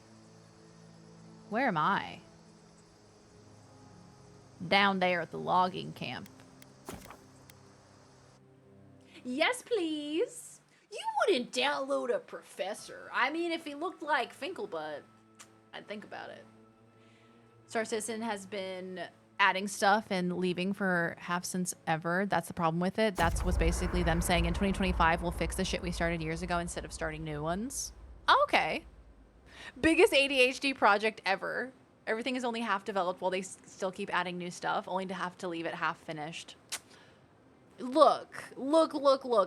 Where am I? Down there at the logging camp. Yes, please. You wouldn't download a professor. I mean, if he looked like Finkelbutt, I'd think about it. Star Citizen has been adding stuff and leaving for half since ever. That's the problem with it. That was basically them saying in 2025 we'll fix the shit we started years ago instead of starting new ones. Okay. Biggest ADHD project ever. Everything is only half developed while they still keep adding new stuff, only to have to leave it half finished. Look.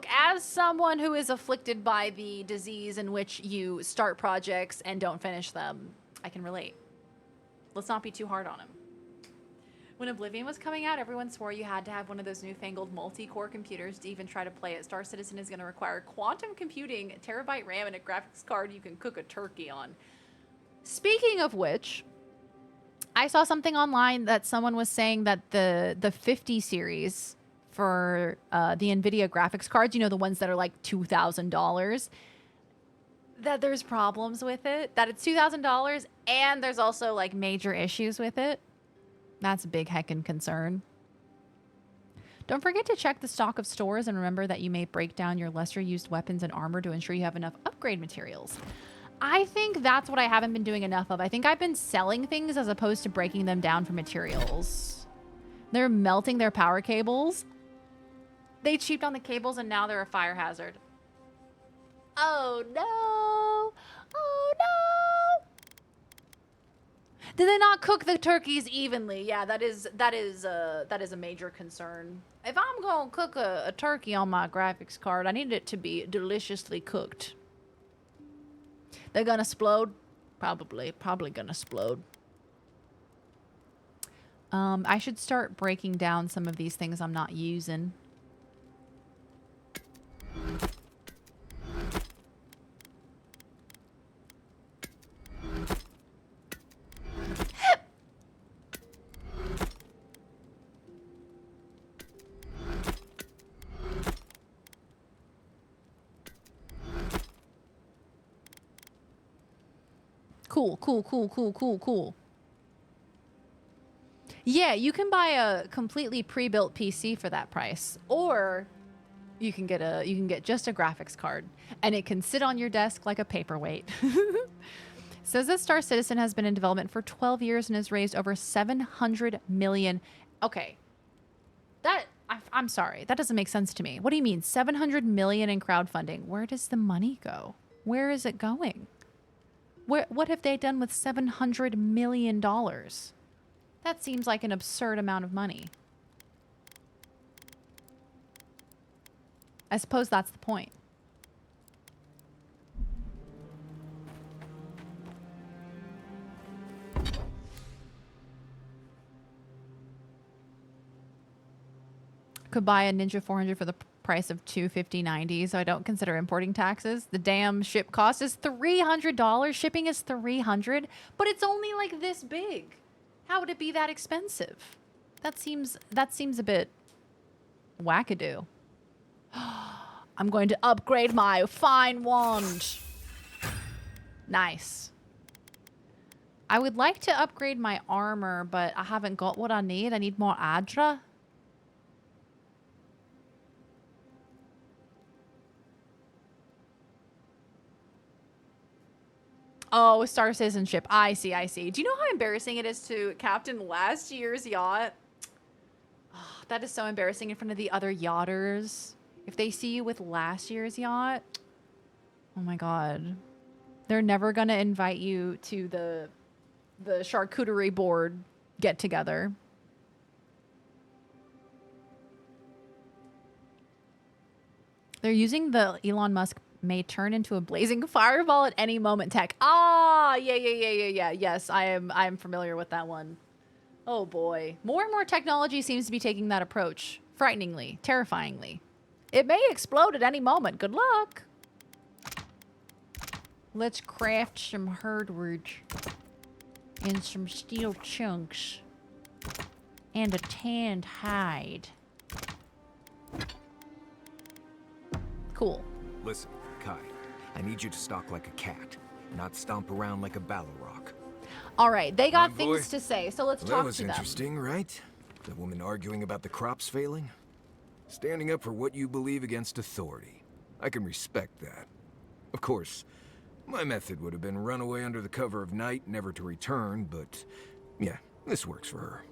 As someone who is afflicted by the disease in which you start projects and don't finish them, I can relate. Let's not be too hard on him. When Oblivion was coming out, everyone swore you had to have one of those newfangled multi-core computers to even try to play it. Star Citizen is going to require quantum computing, a terabyte RAM, and a graphics card you can cook a turkey on. Speaking of which, I saw something online that someone was saying that the 50 series for the NVIDIA graphics cards, you know, the ones that are like $2,000, that there's problems with it, that it's $2,000 and there's also like major issues with it. That's a big heckin' concern. Don't forget to check the stock of stores and remember that you may break down your lesser used weapons and armor to ensure you have enough upgrade materials. I think that's what I haven't been doing enough of. I think I've been selling things as opposed to breaking them down for materials. They're melting their power cables. They cheaped on the cables and now they're a fire hazard. Oh no! Oh no! Did they not cook the turkeys evenly? Yeah, that is a major concern. If I'm gonna cook a turkey on my graphics card, I need it to be deliciously cooked. They're gonna explode? Probably gonna explode. I should start breaking down some of these things I'm not using. Cool. Yeah, you can buy a completely pre-built PC for that price, or you can get just a graphics card, and it can sit on your desk like a paperweight. Says that Star Citizen has been in development for 12 years and has raised over 700 million. Okay, I'm sorry, that doesn't make sense to me. What do you mean 700 million in crowdfunding? Where does the money go? Where is it going? What have they done with $700 million? That seems like an absurd amount of money. I suppose that's the point. Could buy a Ninja 400 for the price of $250.90, so I don't consider importing taxes. The damn ship cost is $300. Shipping is $300, but it's only like this big. How would it be that expensive? That seems a bit wackadoo. I'm going to upgrade my fine wand. Nice. I would like to upgrade my armor, but I haven't got what I need. I need more Adra. Oh, star citizenship. I see, I see. Do you know how embarrassing it is to captain last year's yacht? Oh, that is so embarrassing in front of the other yachters. If they see you with last year's yacht, oh my god. They're never gonna invite you to the charcuterie board get together. They're using the Elon Musk may turn into a blazing fireball at any moment tech. Ah, yeah. Yes, I'm familiar with that one. Oh boy. More and more technology seems to be taking that approach. Frighteningly, terrifyingly. It may explode at any moment. Good luck. Let's craft some hardwood and some steel chunks and a tanned hide. Cool. Listen, Kai, I need you to stalk like a cat, not stomp around like a Balrog. All right, they got Envoy? things to say, so let's Well, talk that was to them. interesting, right? The woman arguing about the crops failing? Standing up for what you believe against authority. I can respect that. Of course, my method would have been run away under the cover of night, never to return, but yeah, this works for her.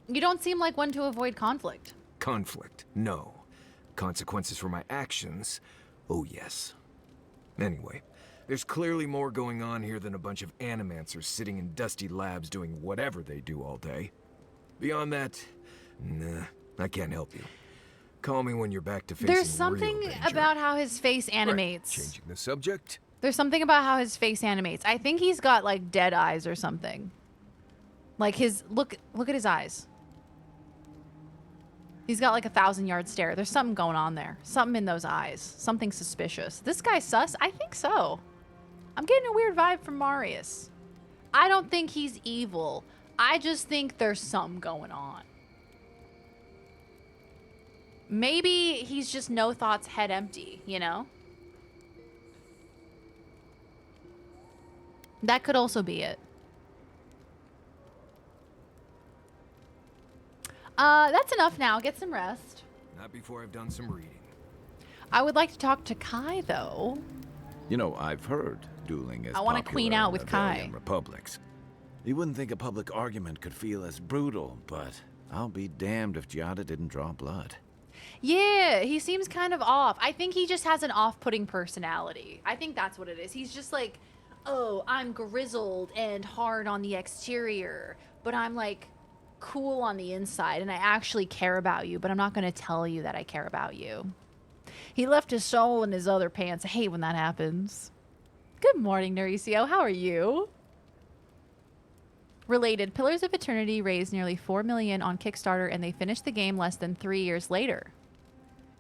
You don't seem like one to avoid conflict. Conflict, no. Consequences for my actions, oh yes. Anyway, there's clearly more going on here than a bunch of animancers sitting in dusty labs doing whatever they do all day. Beyond that, nah, I can't help you. Call me when you're back to facing There's something real danger. about how his face animates. Right. Changing the subject? There's something about how his face animates. I think he's got like dead eyes or something. Like his look at his eyes. He's got like a 1,000-yard stare. There's something going on there. Something in those eyes. Something suspicious. This guy's sus? I think so. I'm getting a weird vibe from Marius. I don't think he's evil. I just think there's something going on. Maybe he's just no thoughts, head empty, you know? That could also be it. That's enough now. Get some rest. Not before I've done some reading. I would like to talk to Kai, though. You know, I've heard dueling is I wanna popular queen out in with Avowed Kai. republics. You wouldn't think a public argument could feel as brutal, but I'll be damned if Giada didn't draw blood. Yeah, he seems kind of off. I think he just has an off-putting personality. I think that's what it is. He's just like, oh, I'm grizzled and hard on the exterior, but I'm like cool on the inside and I actually care about you, but I'm not going to tell you that I care about you. He left his soul in his other pants. I hate when that happens. Good morning, Nericio. How are you? Related, Pillars of Eternity raised nearly $4 million on Kickstarter and they finished the game less than 3 years later.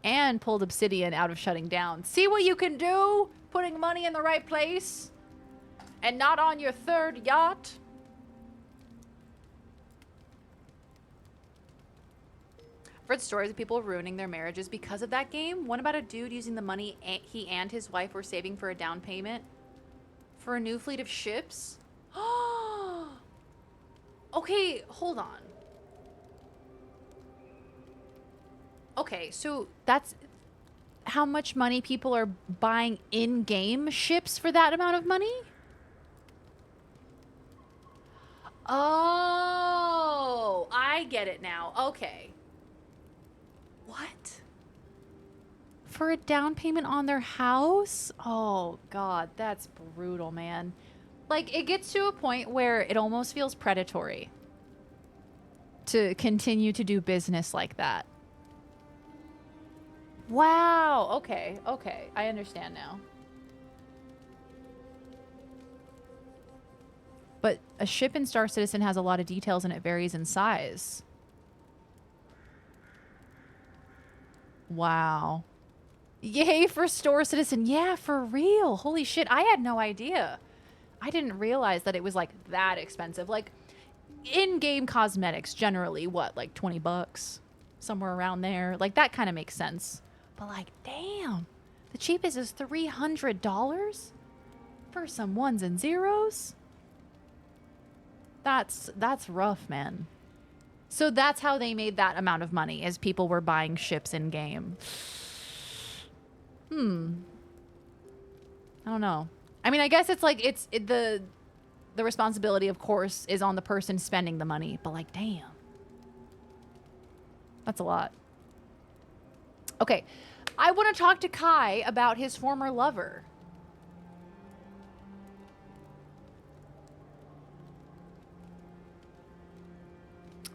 And pulled Obsidian out of shutting down. See what you can do? Putting money in the right place? And not on your third yacht? I've read stories of people ruining their marriages because of that game. One about a dude using the money he and his wife were saving for a down payment for a new fleet of ships. Okay, hold on. Okay, so that's how much money people are buying in-game ships for that amount of money? Oh, I get it now. Okay. What? For a down payment on their house? Oh, God, that's brutal, man. Like, it gets to a point where it almost feels predatory to continue to do business like that. Wow. Okay. Okay. I understand now. But a ship in Star Citizen has a lot of details and it varies in size. Wow. Yay for Star Citizen. Yeah, for real. Holy shit. I had no idea. I didn't realize that it was like that expensive. Like in-game cosmetics generally, what, like 20 bucks? Somewhere around there. Like that kind of makes sense. But like, damn. The cheapest is $300 for some ones and zeros? That's rough, man. So that's how they made that amount of money, as people were buying ships in game. I don't know. I mean, I guess it's like the responsibility, of course, is on the person spending the money, but like, damn. That's a lot. Okay. I want to talk to Kai about his former lover.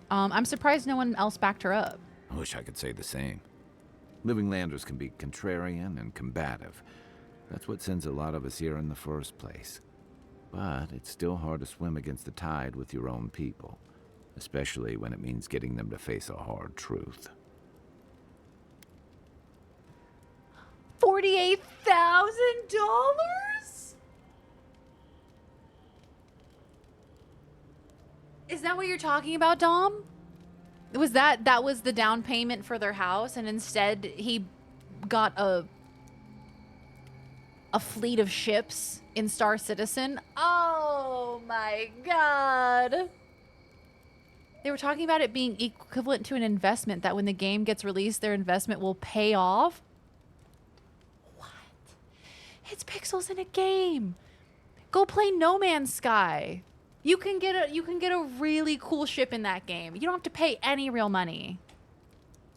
I'm surprised no one else backed her up. I wish I could say the same. Living landers can be contrarian and combative. That's what sends a lot of us here in the first place. But it's still hard to swim against the tide with your own people, especially when it means getting them to face a hard truth. $48,000? Is that what you're talking about, Dom? Was that was the down payment for their house, and instead he got a fleet of ships in Star Citizen? Oh my god. They were talking about it being equivalent to an investment, that when the game gets released, their investment will pay off. What? It's pixels in a game. Go play No Man's Sky. You can get a really cool ship in that game. You don't have to pay any real money.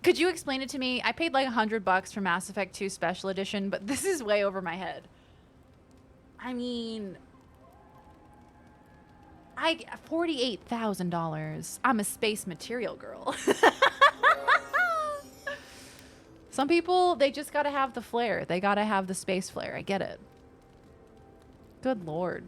Could you explain it to me? I paid like $100 for Mass Effect 2 Special Edition, but this is way over my head. I mean, $48,000. I'm a space material girl. Some people, they just gotta have the flair. They gotta have the space flair. I get it. Good lord.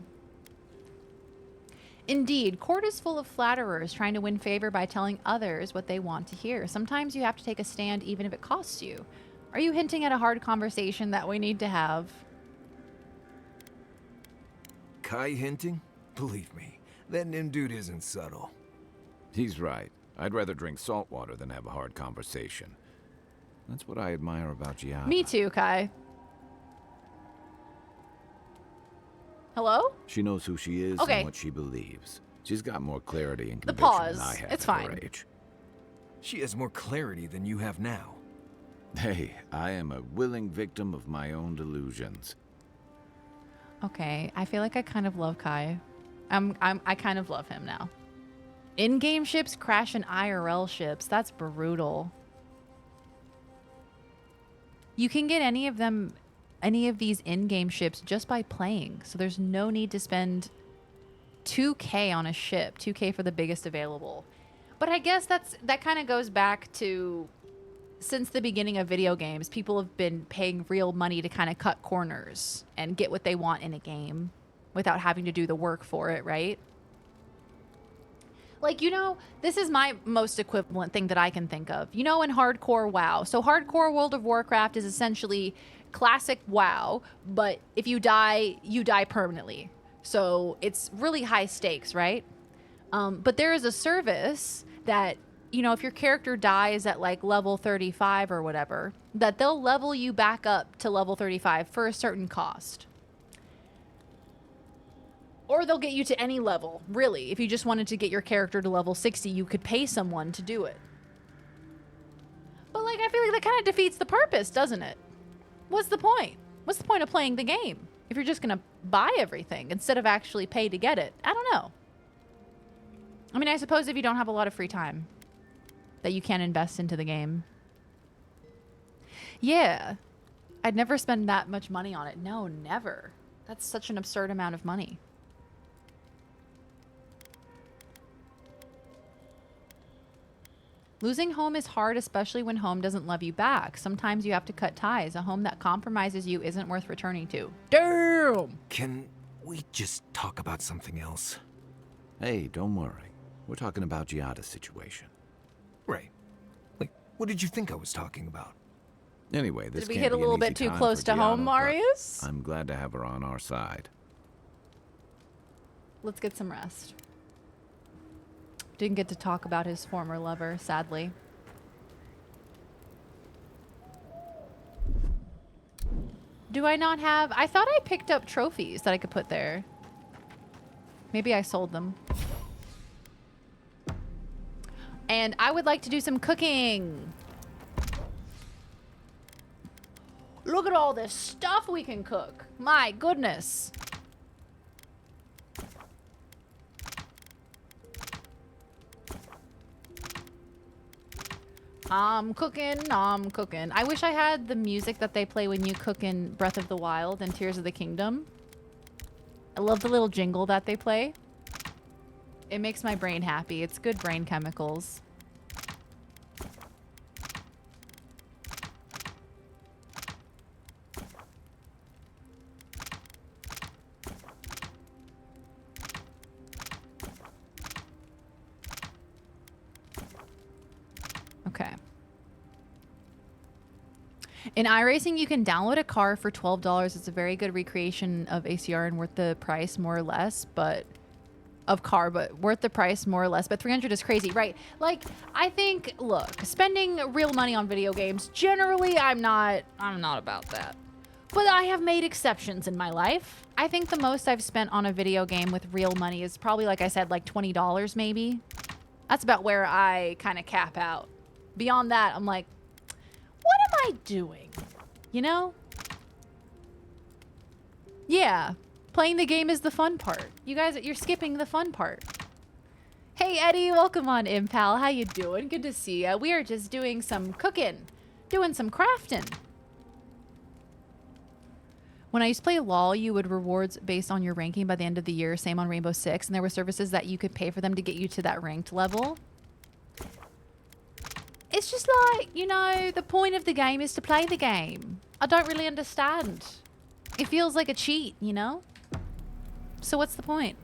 Indeed, court is full of flatterers trying to win favor by telling others what they want to hear. Sometimes you have to take a stand even if it costs you. Are you hinting at a hard conversation that we need to have? Kai hinting? Believe me, that Nim dude isn't subtle. He's right. I'd rather drink salt water than have a hard conversation. That's what I admire about Giada. Me too, Kai. Hello? She knows who she is Okay. and what she believes. She's got more clarity and The conviction pause. than I have It's at her fine. age. She has more clarity than you have now. Hey, I am a willing victim of my own delusions. Okay, I feel like I kind of love Kai. I kind of love him now. In-game ships crashing IRL ships. That's brutal. You can get any of these in-game ships just by playing. So there's no need to spend $2K on a ship, $2K for the biggest available. But I guess that kind of goes back to, since the beginning of video games, people have been paying real money to kind of cut corners and get what they want in a game without having to do the work for it, right? Like, you know, this is my most equivalent thing that I can think of. You know, in hardcore WoW. So hardcore World of Warcraft is essentially classic WoW, but if you die permanently. So it's really high stakes, right? But there is a service that, you know, if your character dies at like level 35 or whatever, that they'll level you back up to level 35 for a certain cost. Or they'll get you to any level, really. If you just wanted to get your character to level 60, you could pay someone to do it. But like, I feel like that kind of defeats the purpose, doesn't it? What's the point? What's the point of playing the game if you're just going to buy everything instead of actually pay to get it? I don't know. I mean, I suppose if you don't have a lot of free time that you can't invest into the game. Yeah. I'd never spend that much money on it. No, never. That's such an absurd amount of money. Losing home is hard, especially when home doesn't love you back. Sometimes you have to cut ties. A home that compromises you isn't worth returning to. Damn! Can we just talk about something else? Hey, don't worry. We're talking about Giada's situation. Right. Like, what did you think I was talking about? Anyway, this Did we can't hit a be an little easy bit too time close for to home, Giada, but Marius? I'm glad to have her on our side. Let's get some rest. Didn't get to talk about his former lover, sadly. Do I not have... I thought I picked up trophies that I could put there. Maybe I sold them. And I would like to do some cooking. Look at all this stuff we can cook. My goodness. I'm cooking. I wish I had the music that they play when you cook in Breath of the Wild and Tears of the Kingdom. I love the little jingle that they play. It makes my brain happy. It's good brain chemicals. Okay. In iRacing, you can download a car for $12. It's a very good recreation of ACR and worth the price more or less, but worth the price more or less. But 300 is crazy, right? Like, I think, look, spending real money on video games, generally, I'm not about that. But I have made exceptions in my life. I think the most I've spent on a video game with real money is probably, like I said, like $20 maybe. That's about where I kind of cap out. Beyond that, I'm like, what am I doing? You know? Yeah. Playing the game is the fun part. You guys, you're skipping the fun part. Hey, Eddie, welcome on in, pal. How you doing? Good to see ya. We are just doing some cooking, doing some crafting. When I used to play LOL, you would rewards based on your ranking by the end of the year. Same on Rainbow Six, and there were services that you could pay for them to get you to that ranked level. It's just like, you know, the point of the game is to play the game. I don't really understand. It feels like a cheat, you know? So what's the point?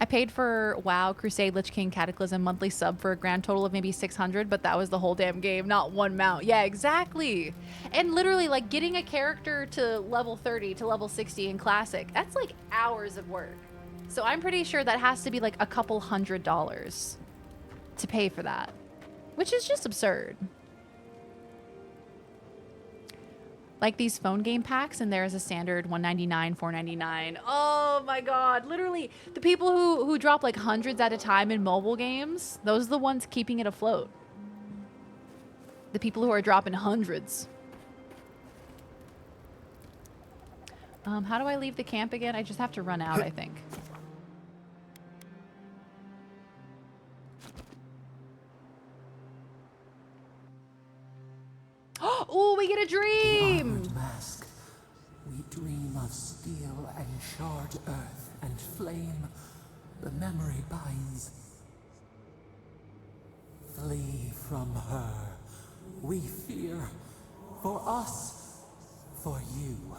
I paid for WoW, Crusade, Lich King, Cataclysm monthly sub for a grand total of maybe 600, but that was the whole damn game, not one mount. Yeah, exactly. And literally, like, getting a character to level 30 to level 60 in Classic, that's like hours of work. So I'm pretty sure that has to be like a couple $100 to pay for that, which is just absurd. Like these phone game packs, and there is a standard $199, $499. Oh my god, literally the people who drop like hundreds at a time in mobile games, those are the ones keeping it afloat. The people who are dropping hundreds. How do I leave the camp again? I just have to run out, I think. Oh, we get a dream! The mask. We dream of steel and charred earth and flame. The memory binds. Flee from her. We fear. For us. For you.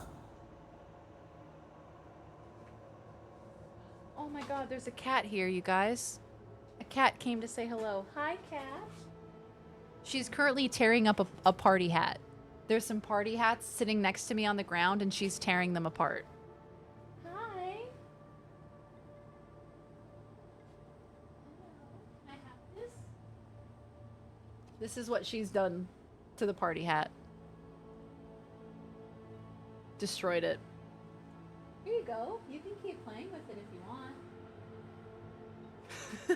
Oh my god, there's a cat here, you guys. A cat came to say hello. Hi, cat. She's currently tearing up a party hat. There's some party hats sitting next to me on the ground, and she's tearing them apart. Hi. Can I have this? This is what she's done to the party hat. Destroyed it. Here you go. You can keep playing with it if you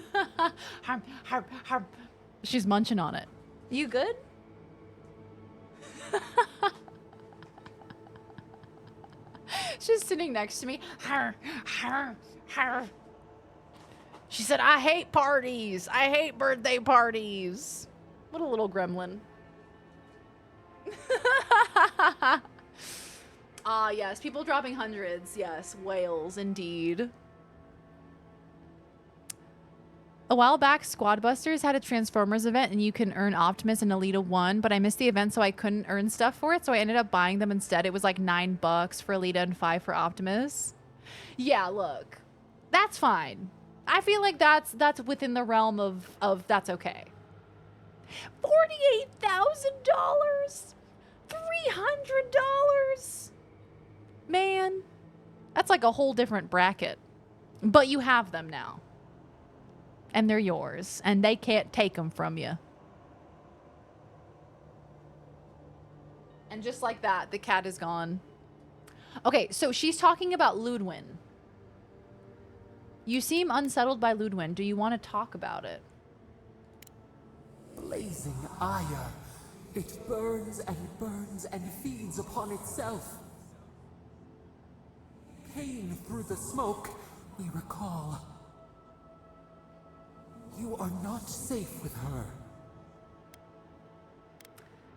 want. Harp, harp, harp. She's munching on it. You good? She's sitting next to me. Har, har, har. She said, I hate parties. I hate birthday parties. What a little gremlin. Ah, yes. People dropping hundreds. Yes. Whales, indeed. A while back, Squadbusters had a Transformers event, and you can earn Optimus and Alita 1, but I missed the event, so I couldn't earn stuff for it, so I ended up buying them instead. It was like $9 for Alita and $5 for Optimus. Yeah, look. That's fine. I feel like that's within the realm of that's okay. $48,000? $300? Man, that's like a whole different bracket. But you have them now. And they're yours, and they can't take them from you. And just like that, the cat is gone. Okay, so she's talking about Ludwin. You seem unsettled by Ludwin. Do you want to talk about it? blazing ire. It burns and feeds upon itself. Pain through the smoke, we recall. You are not safe with her.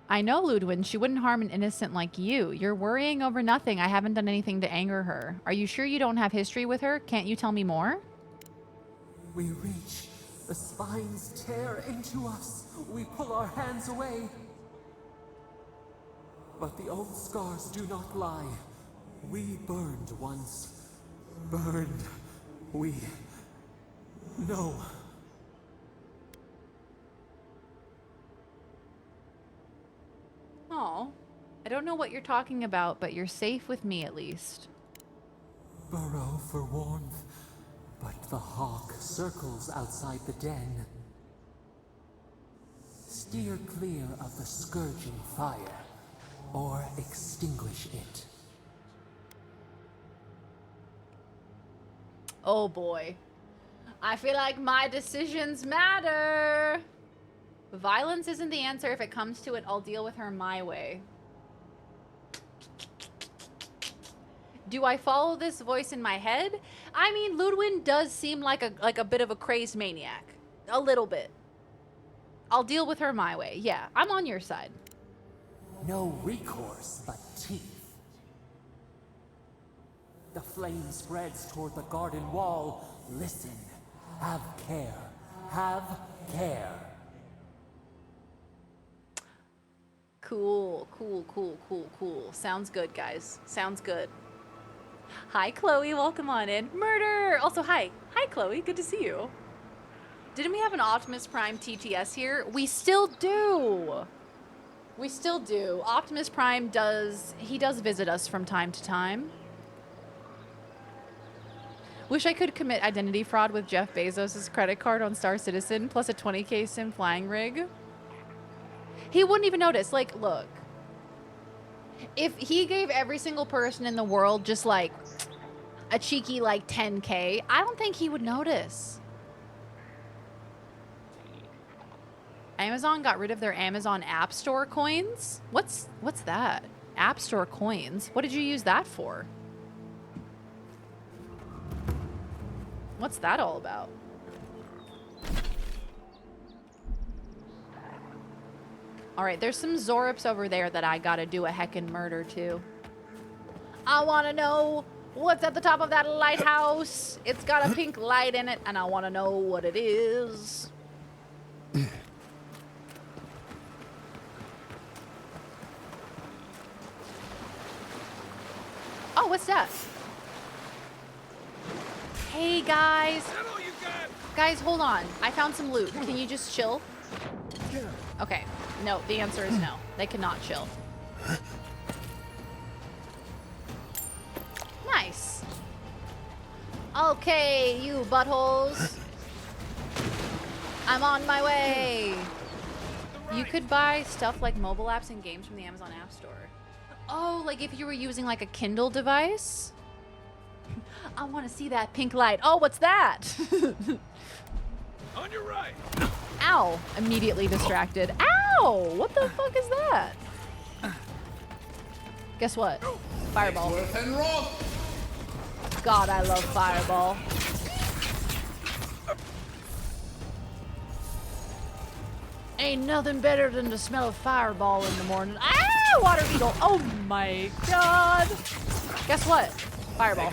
I know, Ludwin. She wouldn't harm an innocent like you. You're worrying over nothing. I haven't done anything to anger her. Are you sure you don't have history with her? Can't you tell me more? We reach. The spines tear into us. We pull our hands away. But the old scars do not lie. We burned once. Burned. We know. Oh, I don't know what you're talking about, but you're safe with me at least. Burrow for warmth, but the hawk circles outside the den. Steer clear of the scourging fire, or extinguish it. Oh boy. I feel like my decisions matter. Violence isn't the answer. If it comes to it, I'll deal with her my way. Do I follow this voice in my head? I mean, Ludwin does seem like a bit of a crazed maniac. A little bit. I'll deal with her my way. Yeah, I'm on your side. No recourse but teeth. The flame spreads toward the garden wall. Listen. Have care. Have care. Cool, cool, cool, cool, cool. Sounds good, guys. Sounds good. Hi, Chloe. Welcome on in. Murder! Also, hi. Hi, Chloe. Good to see you. Didn't we have an Optimus Prime TTS here? We still do. We still do. Optimus Prime does visit us from time to time. Wish I could commit identity fraud with Jeff Bezos' credit card on Star Citizen plus a 20k sim flying rig. He wouldn't even notice. Like, look. If he gave every single person in the world just like a cheeky like 10k, I don't think he would notice. Amazon got rid of their Amazon App Store coins? What's that? App Store coins? What did you use that for? What's that all about? Alright, there's some Zorips over there that I gotta do a heckin' murder to. I wanna know what's at the top of that lighthouse. It's got a pink light in it, and I wanna know what it is. Oh, what's that? Hey, guys. Guys, hold on. I found some loot. Can you just chill? Okay. No, the answer is no. They cannot chill. Nice. Okay, you buttholes. I'm on my way. You could buy stuff like mobile apps and games from the Amazon App Store. Oh, like if you were using like a Kindle device? I want to see that pink light. Oh, what's that? On your right. Ow. Immediately distracted. Ow! What the fuck is that? Guess what? Fireball. God, I love Fireball. Ain't nothing better than the smell of Fireball in the morning. Ah! Water beetle. Oh my god. Guess what? Fireball.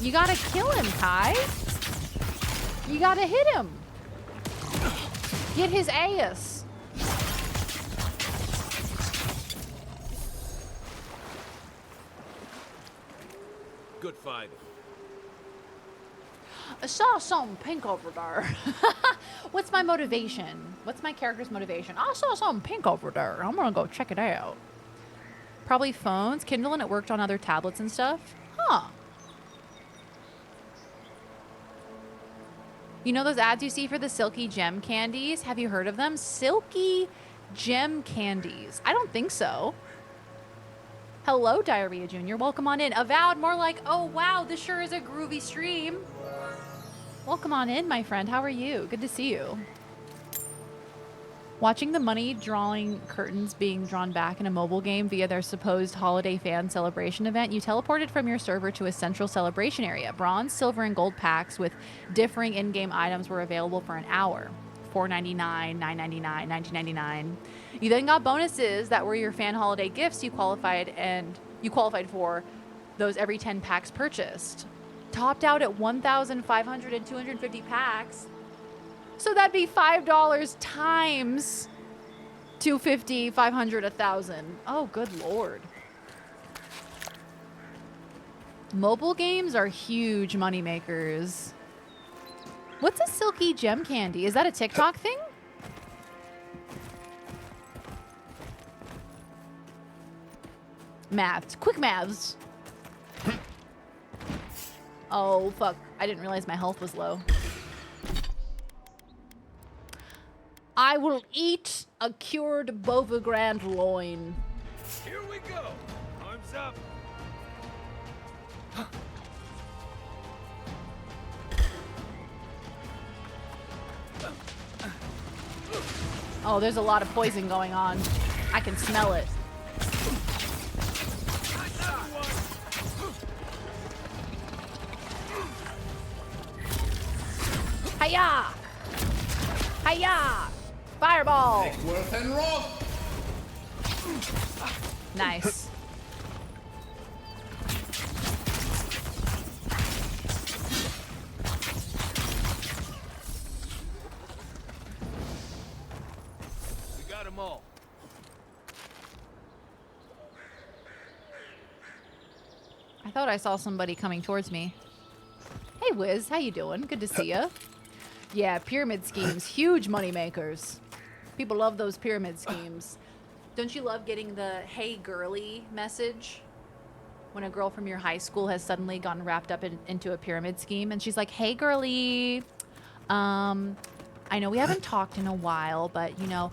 You gotta kill him, Kai. You gotta hit him. Get his ass. Good fight. I saw something pink over there. What's my motivation? What's my character's motivation? I saw something pink over there. I'm gonna go check it out. Probably phones, Kindle, and it worked on other tablets and stuff. Huh. You know those ads you see for the Silky Gem candies? Have you heard of them? Silky Gem candies. I don't think so. Hello, Diarrhea Jr. Welcome on in. Avowed, more like, oh wow, this sure is a groovy stream. Welcome on in, my friend. How are you? Good to see you. Watching the money drawing curtains being drawn back in a mobile game via their supposed holiday fan celebration event, you teleported from your server to a central celebration area. Bronze, silver, and gold packs with differing in-game items were available for an hour. $4.99, $9.99, $19.99. You then got bonuses that were your fan holiday gifts you qualified for those every 10 packs purchased. Topped out at 1,500 and 250 packs. So that'd be $5 times 250, 500, 1,000. Oh, good lord. Mobile games are huge moneymakers. What's a silky gem candy? Is that a TikTok thing? Maths. Quick maths. Oh, fuck. I didn't realize my health was low. I will eat a cured Beauvagrand loin. Here we go. Arms up. Oh, there's a lot of poison going on. I can smell it. Hiya! Hiya! Fireball! Nice. We got them all. I thought I saw somebody coming towards me. Hey, Wiz, how you doing? Good to see ya. Yeah, pyramid schemes, huge money makers. People love those pyramid schemes. Don't you love getting the "Hey girly" message when a girl from your high school has suddenly gotten wrapped up into a pyramid scheme and she's like, "Hey girly, I know we haven't talked in a while, but you know,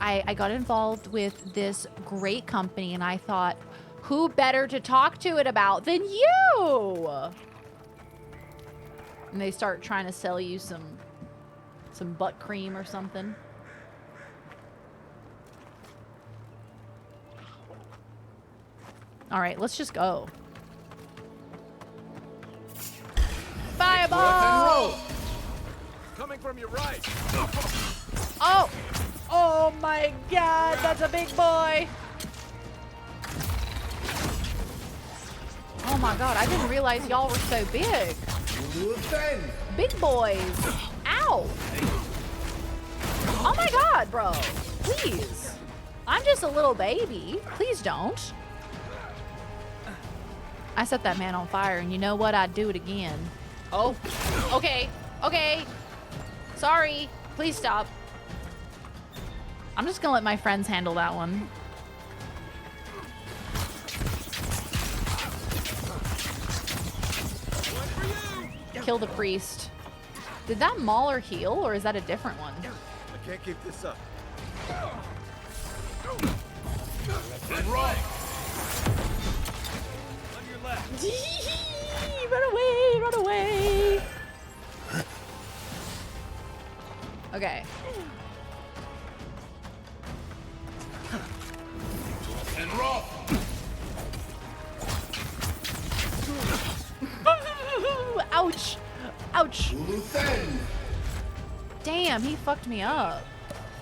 I got involved with this great company and I thought, who better to talk to it about than you?" And they start trying to sell you some butt cream or something. All right, let's just go. Fireball! Coming from your right. Oh! Oh my god, that's a big boy! Oh my god, I didn't realize y'all were so big. Big boys. Ow! Oh my god, bro. Please. I'm just a little baby. Please don't. I set that man on fire, and you know what? I'd do it again. Oh, okay, okay. Sorry, please stop. I'm just gonna let my friends handle that one. Kill the priest. Did that Mauler heal, or is that a different one? I can't keep this up. Right. Run away, run away. Okay. And roll. Ouch. Ouch. Damn, he fucked me up.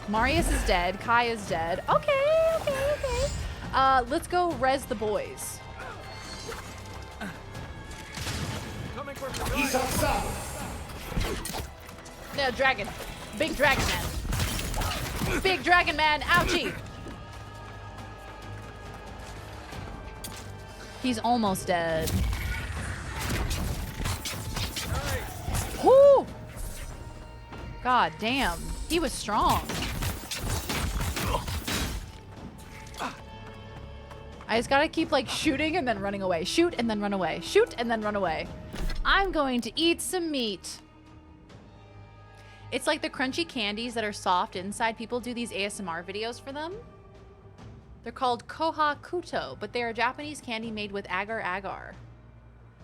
Marius is dead. Kai is dead. Okay, okay, okay. Let's go res the boys. No, dragon. Big dragon man. Big dragon man. Ouchie. He's almost dead. Whoo! God damn. He was strong. I just gotta keep like shooting and then running away. Shoot and then run away. Shoot and then run away. I'm going to eat some meat. It's like the crunchy candies that are soft inside. People do these ASMR videos for them. They're called Koha Kuto, but they are Japanese candy made with agar-agar.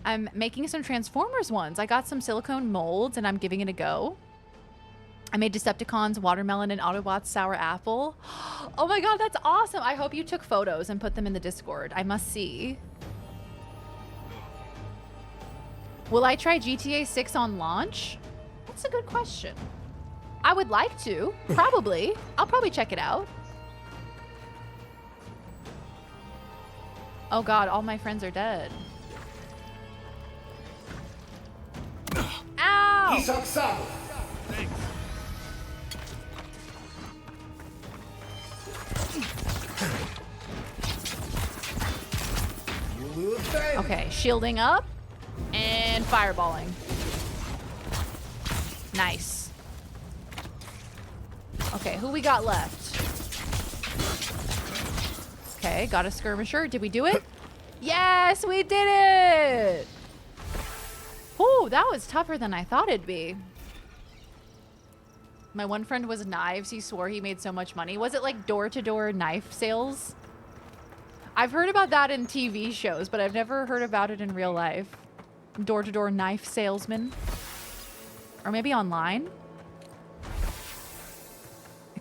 I'm making some Transformers ones. I got some silicone molds and I'm giving it a go. I made Decepticons, watermelon, and Autobots sour apple. Oh my god, that's awesome. I hope you took photos and put them in the Discord. I must see. Will I try GTA 6 on launch? That's a good question. I would like to. Probably. I'll probably check it out. Oh god, all my friends are dead. Ow! Okay, shielding up and fireballing. Nice. Okay, who we got left? Okay, got a skirmisher. Did we do it? Yes, we did it! Ooh, that was tougher than I thought it'd be. My one friend was knives. He swore he made so much money. Was it like door-to-door knife sales? I've heard about that in TV shows, but I've never heard about it in real life. Door-to-door knife salesman. Or maybe online.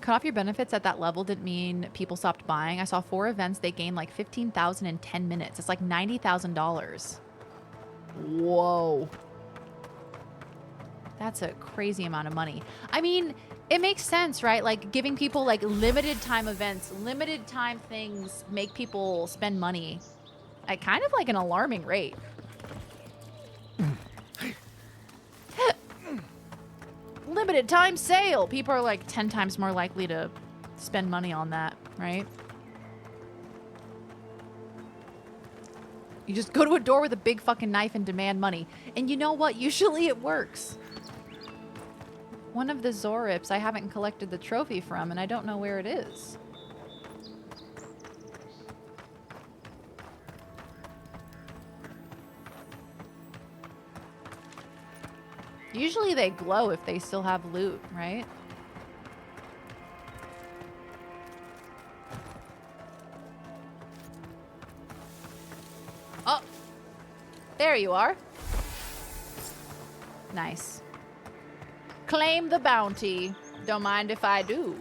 Cut off your benefits at that level didn't mean people stopped buying. I saw 4 events. They gained like 15,000 in 10 minutes. It's like $90,000. Whoa. That's a crazy amount of money. I mean, it makes sense, right? Like giving people like limited time events, limited time things make people spend money at kind of like an alarming rate. Limited time sale. People are like 10 times more likely to spend money on that, right? You just go to a door with a big fucking knife and demand money. And you know what? Usually it works. One of the Zorips I haven't collected the trophy from, and I don't know where it is. Usually they glow if they still have loot, right? Oh! There you are. Nice. Claim the bounty. Don't mind if I do.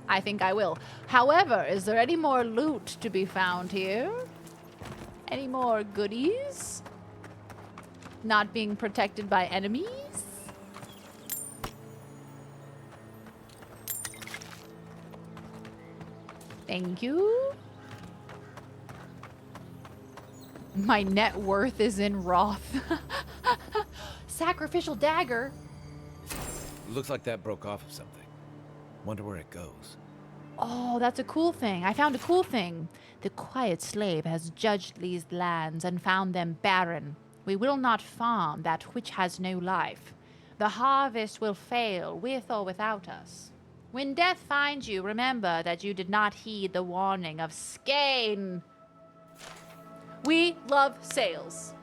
I think I will. However, is there any more loot to be found here? Any more goodies? Not being protected by enemies? Thank you. My net worth is in Roth. Sacrificial dagger. Looks like that broke off of something. Wonder where it goes. Oh, that's a cool thing. I found a cool thing. The quiet slave has judged these lands and found them barren. We will not farm that which has no life. The harvest will fail with or without us. When death finds you, remember that you did not heed the warning of Skane. We love sales.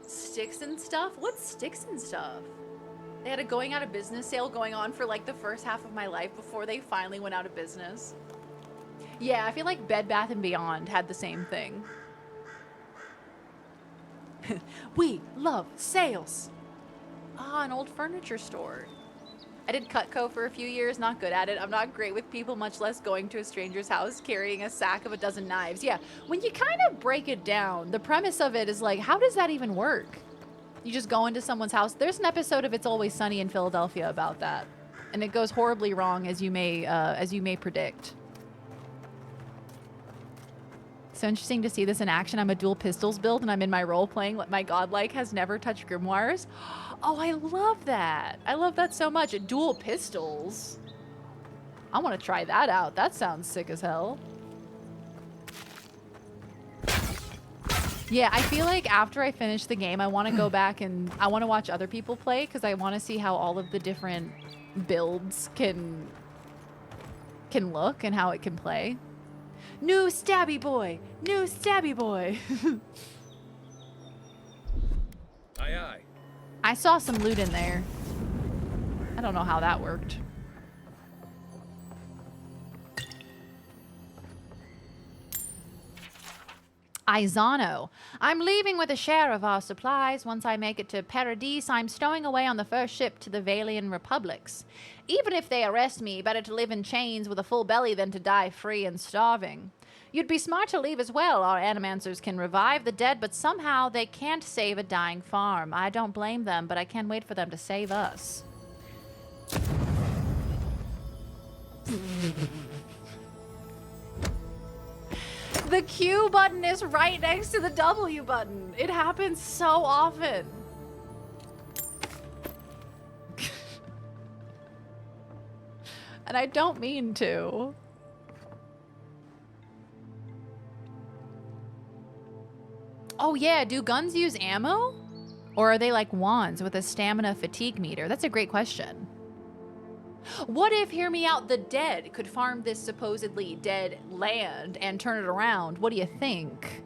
Sticks and stuff? What's sticks and stuff? They had a going out of business sale going on for like the first half of my life before they finally went out of business. Yeah, I feel like Bed Bath & Beyond had the same thing. We love sales. Ah, an old furniture store. I did Cutco for a few years, not good at it. I'm not great with people, much less going to a stranger's house carrying a sack of a dozen knives. Yeah, when you kind of break it down, the premise of it is like, how does that even work? You just go into someone's house. There's an episode of It's Always Sunny in Philadelphia about that. And it goes horribly wrong, as you may predict. So interesting to see this in action. I'm a dual pistols build and I'm in my role playing. My godlike has never touched grimoires. Oh, I love that. I love that so much. Dual pistols. I want to try that out. That sounds sick as hell. Yeah, I feel like after I finish the game, I want to go back and I want to watch other people play because I want to see how all of the different builds can look and how it can play. New stabby boy! New stabby boy! Aye, aye. I saw some loot in there. I don't know how that worked. Izano. I'm leaving with a share of our supplies. Once I make it to Paradise, I'm stowing away on the first ship to the Valian Republics. Even if they arrest me, better to live in chains with a full belly than to die free and starving. You'd be smart to leave as well. Our animancers can revive the dead, but somehow they can't save a dying farm. I don't blame them, but I can't wait for them to save us. The Q button is right next to the W button. It happens so often. And I don't mean to. Oh yeah, do guns use ammo? Or are they like wands with a stamina fatigue meter? That's a great question. What if, hear me out, the dead could farm this supposedly dead land and turn it around? What do you think?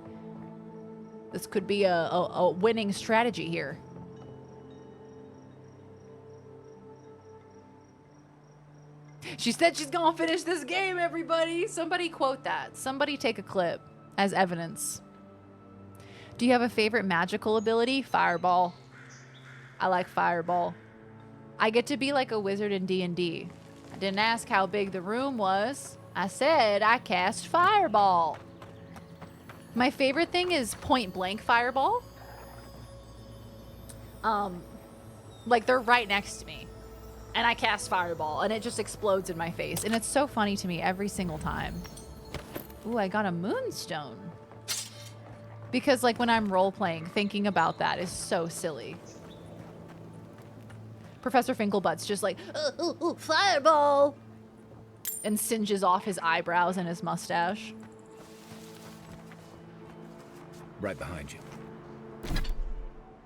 This could be a winning strategy here. She said she's gonna finish this game, everybody. Somebody quote that. Somebody take a clip as evidence. Do you have a favorite magical ability? Fireball. I like Fireball. I get to be like a wizard in D&D. I didn't ask how big the room was. I said I cast Fireball. My favorite thing is point blank Fireball. Like they're right next to me. And I cast Fireball and it just explodes in my face. And it's so funny to me every single time. Ooh, I got a moonstone. Because like when I'm role-playing, thinking about that is so silly. Professor Finkelbutt's just like, ooh, Fireball! And singes off his eyebrows and his mustache. Right behind you.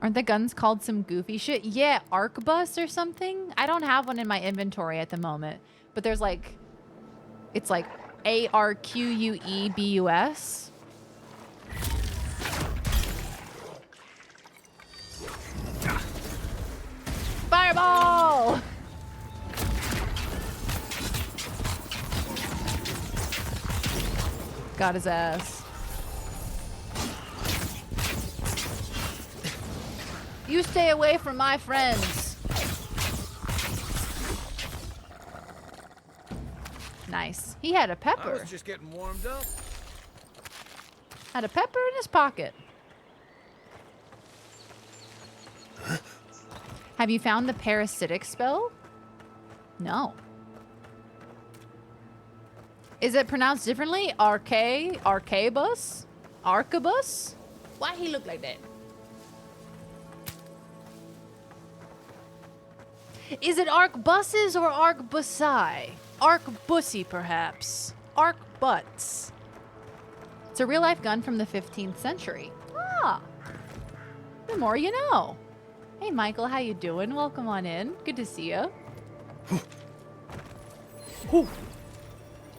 Aren't the guns called some goofy shit? Yeah, Arquebus or something? I don't have one in my inventory at the moment. But there's like, it's like ARQUEBUS. Fireball! Got his ass. You stay away from my friends. Nice. He had a I pepper. was just getting warmed up. Had a pepper in his pocket. Have you found the parasitic spell? No. Is it pronounced differently? Arquebus? Arquebus? Why he look like that? Is it arquebuses or arquebusi? Arquebussy, perhaps. Arquebuts. It's a real-life gun from the 15th century. Ah. The more you know. Hey, Michael, how you doing? Welcome on in. Good to see you.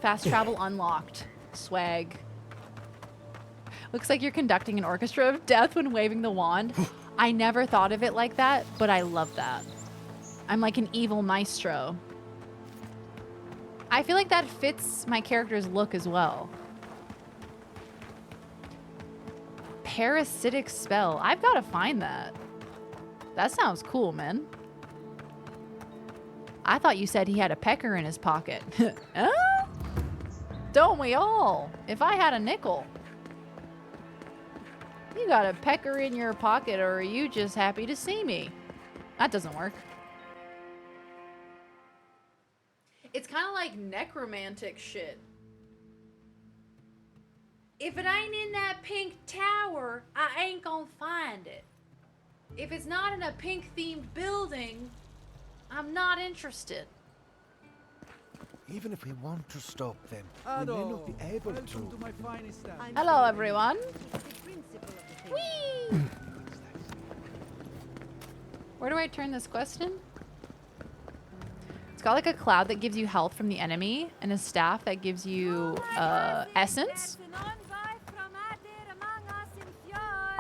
Fast travel unlocked. Swag. Looks like you're conducting an orchestra of death when waving the wand. I never thought of it like that, but I love that. I'm like an evil maestro. I feel like that fits my character's look as well. Parasitic spell. I've got to find that. That sounds cool, man. I thought you said he had a pecker in his pocket. Huh? Don't we all? If I had a nickel. You got a pecker in your pocket, or are you just happy to see me? That doesn't work. It's kind of like necromantic shit. If it ain't in that pink tower, I ain't gonna find it. If it's not in a pink-themed building, I'm not interested. Even if we want to stop them, we may not be able to. Hello, everyone. Whee! Where do I turn this quest in? It's got like a cloud that gives you health from the enemy and a staff that gives you essence.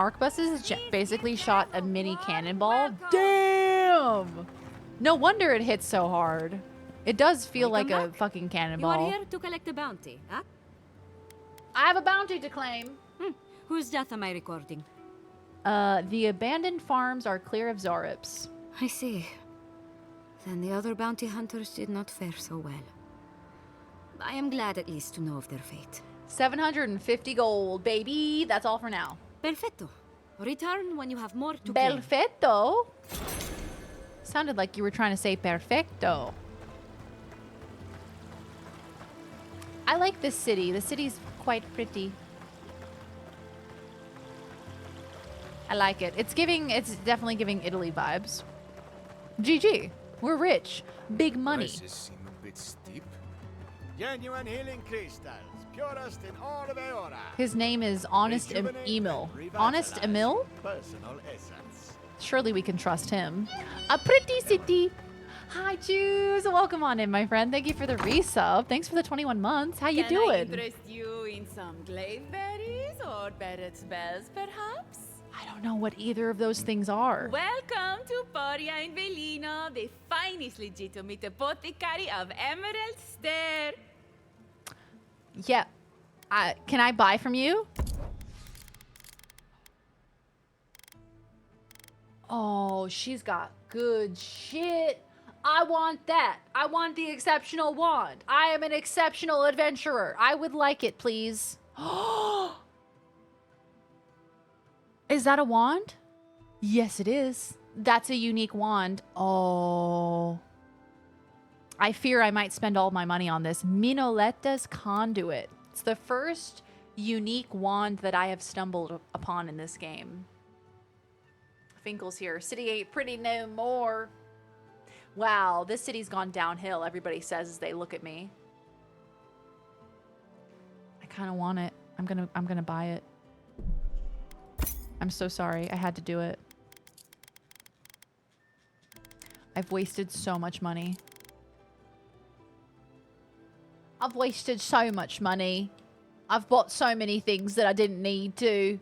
arquebuses basically shot a mini cannonball. Damn! No wonder it hits so hard. It does feel like a fucking You cannonball. are here to collect a bounty, huh? I have a bounty to claim. Whose death am I recording? The abandoned farms are clear of Zarips. I see. Then the other bounty hunters did not fare so well. I am glad at least to know of their fate. 750 gold, baby. That's all for now. Perfetto. Return when you have more to claim. Perfetto? Sounded like you were trying to say perfecto. I like this city. The city's quite pretty. I like it. It's definitely giving Italy vibes. GG. We're rich. Big money. Prices seem a bit steep. Genuine healing crystals, purest in all of Eora. His name is Honest Emil. Honest Emil? Personal essence. Surely we can trust him. A pretty city. Hi, Choose. Welcome on in, my friend. Thank you for the resub. Thanks for the 21 months. How you Can I doing? interest you in some glaive berries or Barrett's bells, perhaps? I don't know what either of those things are. Welcome to Poria in Velino, the finest legitimate apothecary of Emerald Stair. Yeah. Can I buy from you? Oh, she's got good shit. I want that. I want the exceptional wand. I am an exceptional adventurer. I would like it, please. Is that a wand? Yes, it is. That's a unique wand. Oh. I fear I might spend all my money on this. Minoletta's Conduit. It's the first unique wand that I have stumbled upon in this game. Finkel's here. City ain't pretty no more. Wow, this city's gone downhill, everybody says as they look at me. I kind of want it. I'm gonna buy it. I'm so sorry. I had to do it. I've wasted so much money. I've wasted so much money. I've bought so many things that I didn't need to.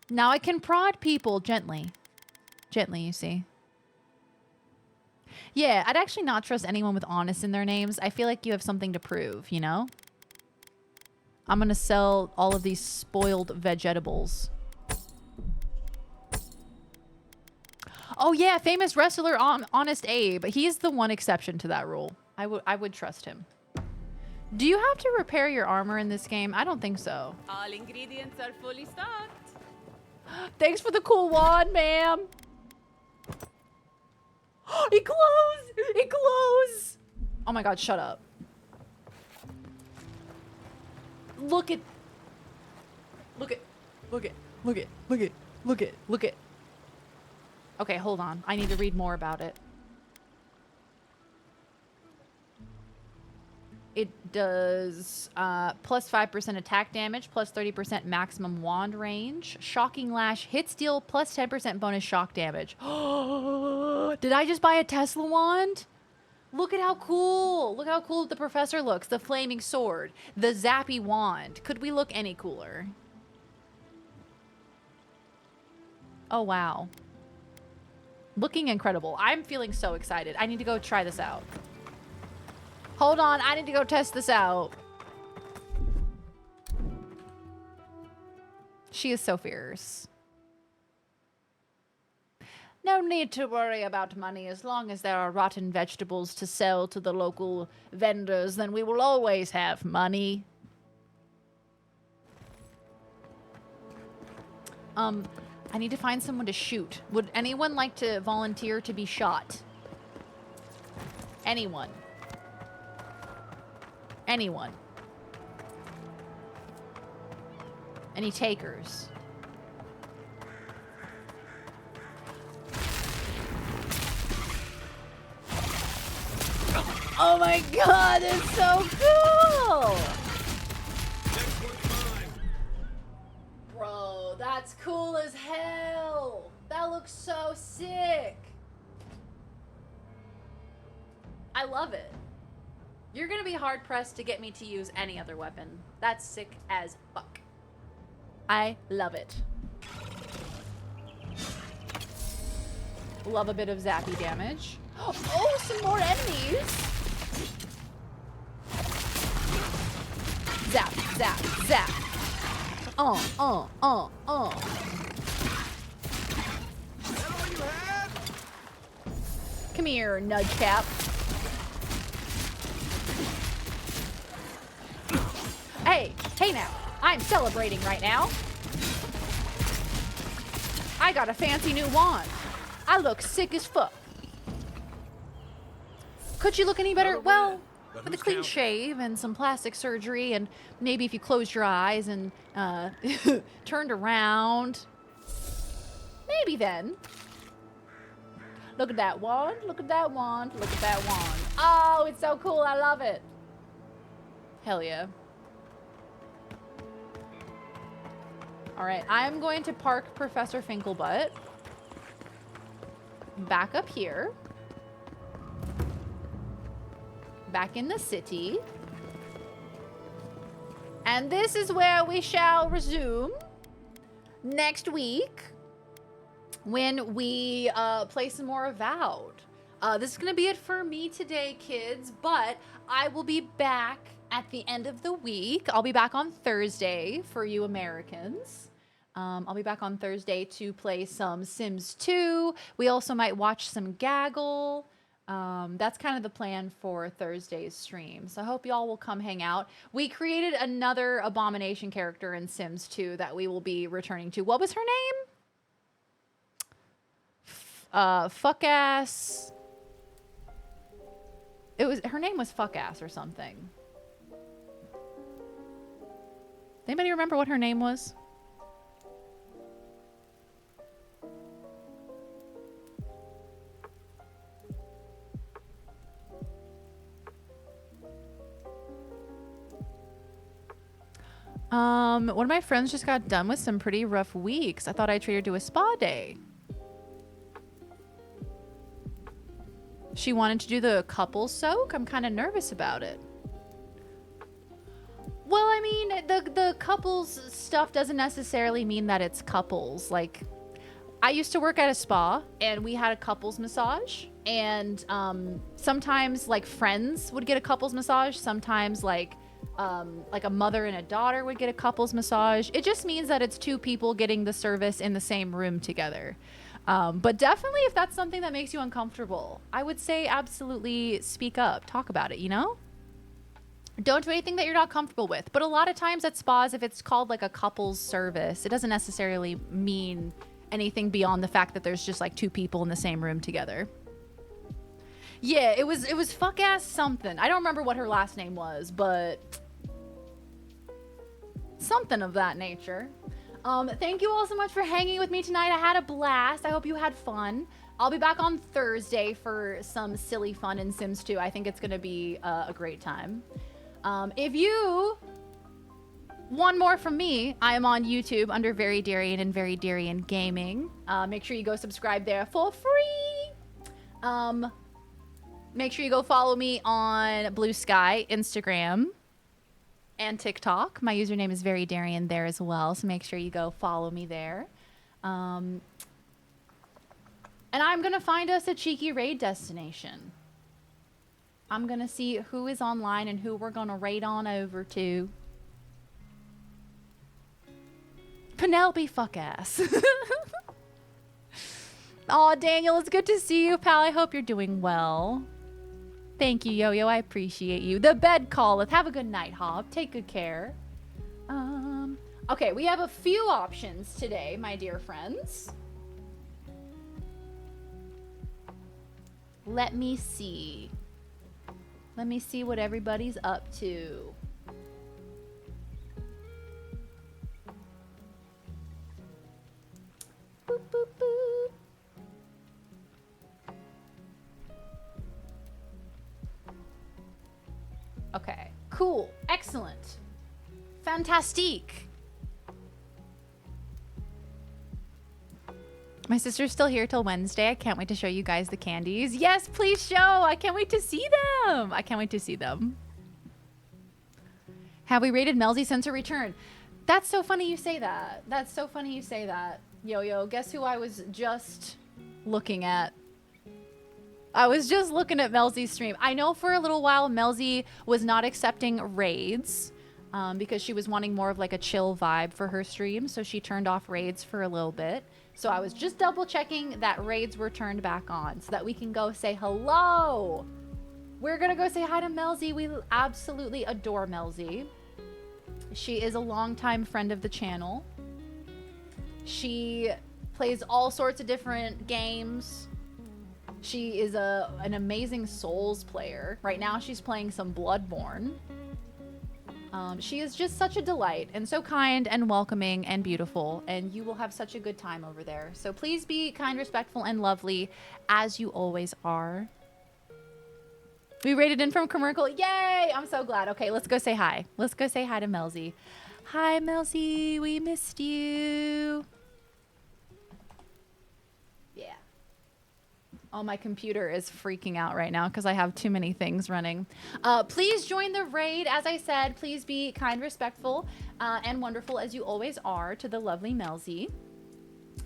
Now I can prod people gently. Gently, you see. Yeah, I'd actually not trust anyone with honest in their names. I feel like you have something to prove, you know? I'm gonna sell all of these spoiled vegetables. Oh yeah, famous wrestler Honest Abe. He's the one exception to that rule. I would trust him. Do you have to repair your armor in this game? I don't think so. All ingredients are fully stocked. Thanks for the cool wand, ma'am. It closed! It closed! Oh my god, shut up. Look at... Look at... Look at... Look at... Look at... Look at... Look at... Okay, hold on. I need to read more about it. It does plus 5% attack damage, plus 30% maximum wand range. Shocking Lash hits deal plus 10% bonus shock damage. Did I just buy a Tesla wand? Look at how cool. Look how cool the professor looks. The flaming sword. The zappy wand. Could we look any cooler? Oh, wow. Looking incredible. I'm feeling so excited. I need to go try this out. Hold on, I need to go test this out. She is so fierce. No need to worry about money. As long as there are rotten vegetables to sell to the local vendors, then we will always have money. I need to find someone to shoot. Would anyone like to volunteer to be shot? Anyone? Anyone? Any takers? Oh my god, it's so cool! Bro, that's cool as hell! That looks so sick! I love it. You're gonna be hard pressed to get me to use any other weapon. That's sick as fuck. I love it. Love a bit of zappy damage. Oh, some more enemies. Zap, zap, zap. Come here, Nudcap. Hey now. I'm celebrating right now. I got a fancy new wand. I look sick as fuck. Could you look any better? Well, with a clean shave and some plastic surgery, and maybe if you closed your eyes and turned around. Maybe then. Look at that wand. Look at that wand. Look at that wand. Oh, it's so cool. I love it. Hell yeah. All right, I'm going to park Professor Finkelbutt back up here. Back in the city. And this is where we shall resume next week when we play some more Avowed. This is going to be it for me today, kids, but I will be back at the end of the week. I'll be back on Thursday for you Americans. I'll be back on Thursday to play some Sims 2. We also might watch some Gaggle. That's kind of the plan for Thursday's stream. So I hope y'all will come hang out. We created another Abomination character in Sims 2 that we will be returning to. What was her name? Fuck-ass. Her name was Fuck-ass or something. Anybody remember what her name was? One of my friends just got done with some pretty rough weeks. I thought I'd treat her to a spa day. She wanted to do the couple soak. I'm kind of nervous about it. Well, I mean, the couples stuff doesn't necessarily mean that it's couples. Like, I used to work at a spa, and we had a couples massage. And sometimes, like, friends would get a couples massage. Sometimes, like a mother and a daughter would get a couples massage. It just means that it's two people getting the service in the same room together. But definitely, if that's something that makes you uncomfortable, I would say absolutely speak up. Talk about it, you know? Don't do anything that you're not comfortable with. But a lot of times at spas, if it's called like a couples service, it doesn't necessarily mean anything beyond the fact that there's just like two people in the same room together. Yeah, it was fuck-ass something. I don't remember what her last name was, but something of that nature. Thank you all so much for hanging with me tonight. I had a blast. I hope you had fun. I'll be back on Thursday for some silly fun in Sims 2. I think it's going to be a great time. If you want more from me, I am on YouTube under Very Darian and Very Darian Gaming. Make sure you go subscribe there for free. Make sure you go follow me on Blue Sky, Instagram, and TikTok. My username is Very Darian there as well, so make sure you go follow me there. And I'm going to find us a cheeky raid destination. I'm going to see who is online and who we're going to raid on over to. Penelope fuck-ass. Aw, Daniel, it's good to see you, pal. I hope you're doing well. Thank you, Yo-Yo. I appreciate you. The bed calleth. Have a good night, Hob. Take good care. Okay, we have a few options today, my dear friends. Let me see. Let me see what everybody's up to. Boop, boop, boop. Okay, cool, excellent, fantastique. My sister's still here till Wednesday. I can't wait to show you guys the candies. Yes, please show. I can't wait to see them. I can't wait to see them. Have we rated Melzy since her return? That's so funny you say that. That's so funny you say that. Yo, guess who I was just looking at? I was just looking at Melzy's stream. I know for a little while Melzy was not accepting raids because she was wanting more of like a chill vibe for her stream. So she turned off raids for a little bit. So I was just double checking that raids were turned back on so that we can go say hello. We're gonna go say hi to Melzy. We absolutely adore Melzy. She is a longtime friend of the channel. She plays all sorts of different games. She is an amazing Souls player. Right now she's playing some Bloodborne. She is just such a delight and so kind and welcoming and beautiful, and you will have such a good time over there. So please be kind, respectful, and lovely as you always are. We rated in from Commercial. Yay! I'm so glad. Okay, let's go say hi. Let's go say hi to Melzy. Hi, Melzy. We missed you. Yeah. Oh, my computer is freaking out right now because I have too many things running. Please join the raid. As I said, please be kind, respectful, and wonderful as you always are to the lovely Melzy.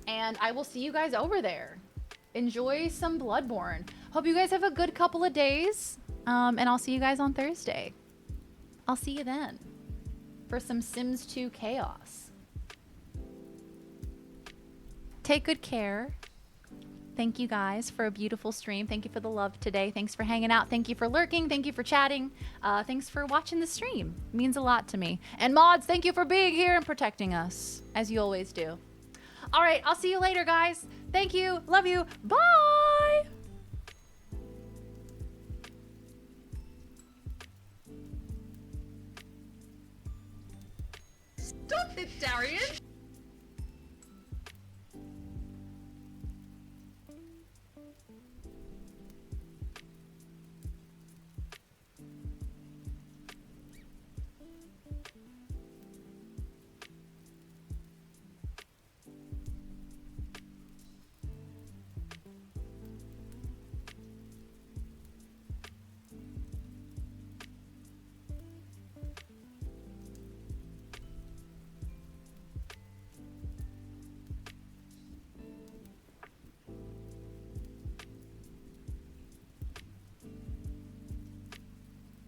And I will see you guys over there. Enjoy some Bloodborne. Hope you guys have a good couple of days. And I'll see you guys on Thursday. I'll see you then for some Sims 2 chaos. Take good care. Thank you guys for a beautiful stream. Thank you for the love today. Thanks for hanging out. Thank you for lurking. Thank you for chatting. Thanks for watching the stream. It means a lot to me. And mods, thank you for being here and protecting us, as you always do. All right, I'll see you later, guys. Thank you. Love you. Bye. Stop it, Darian!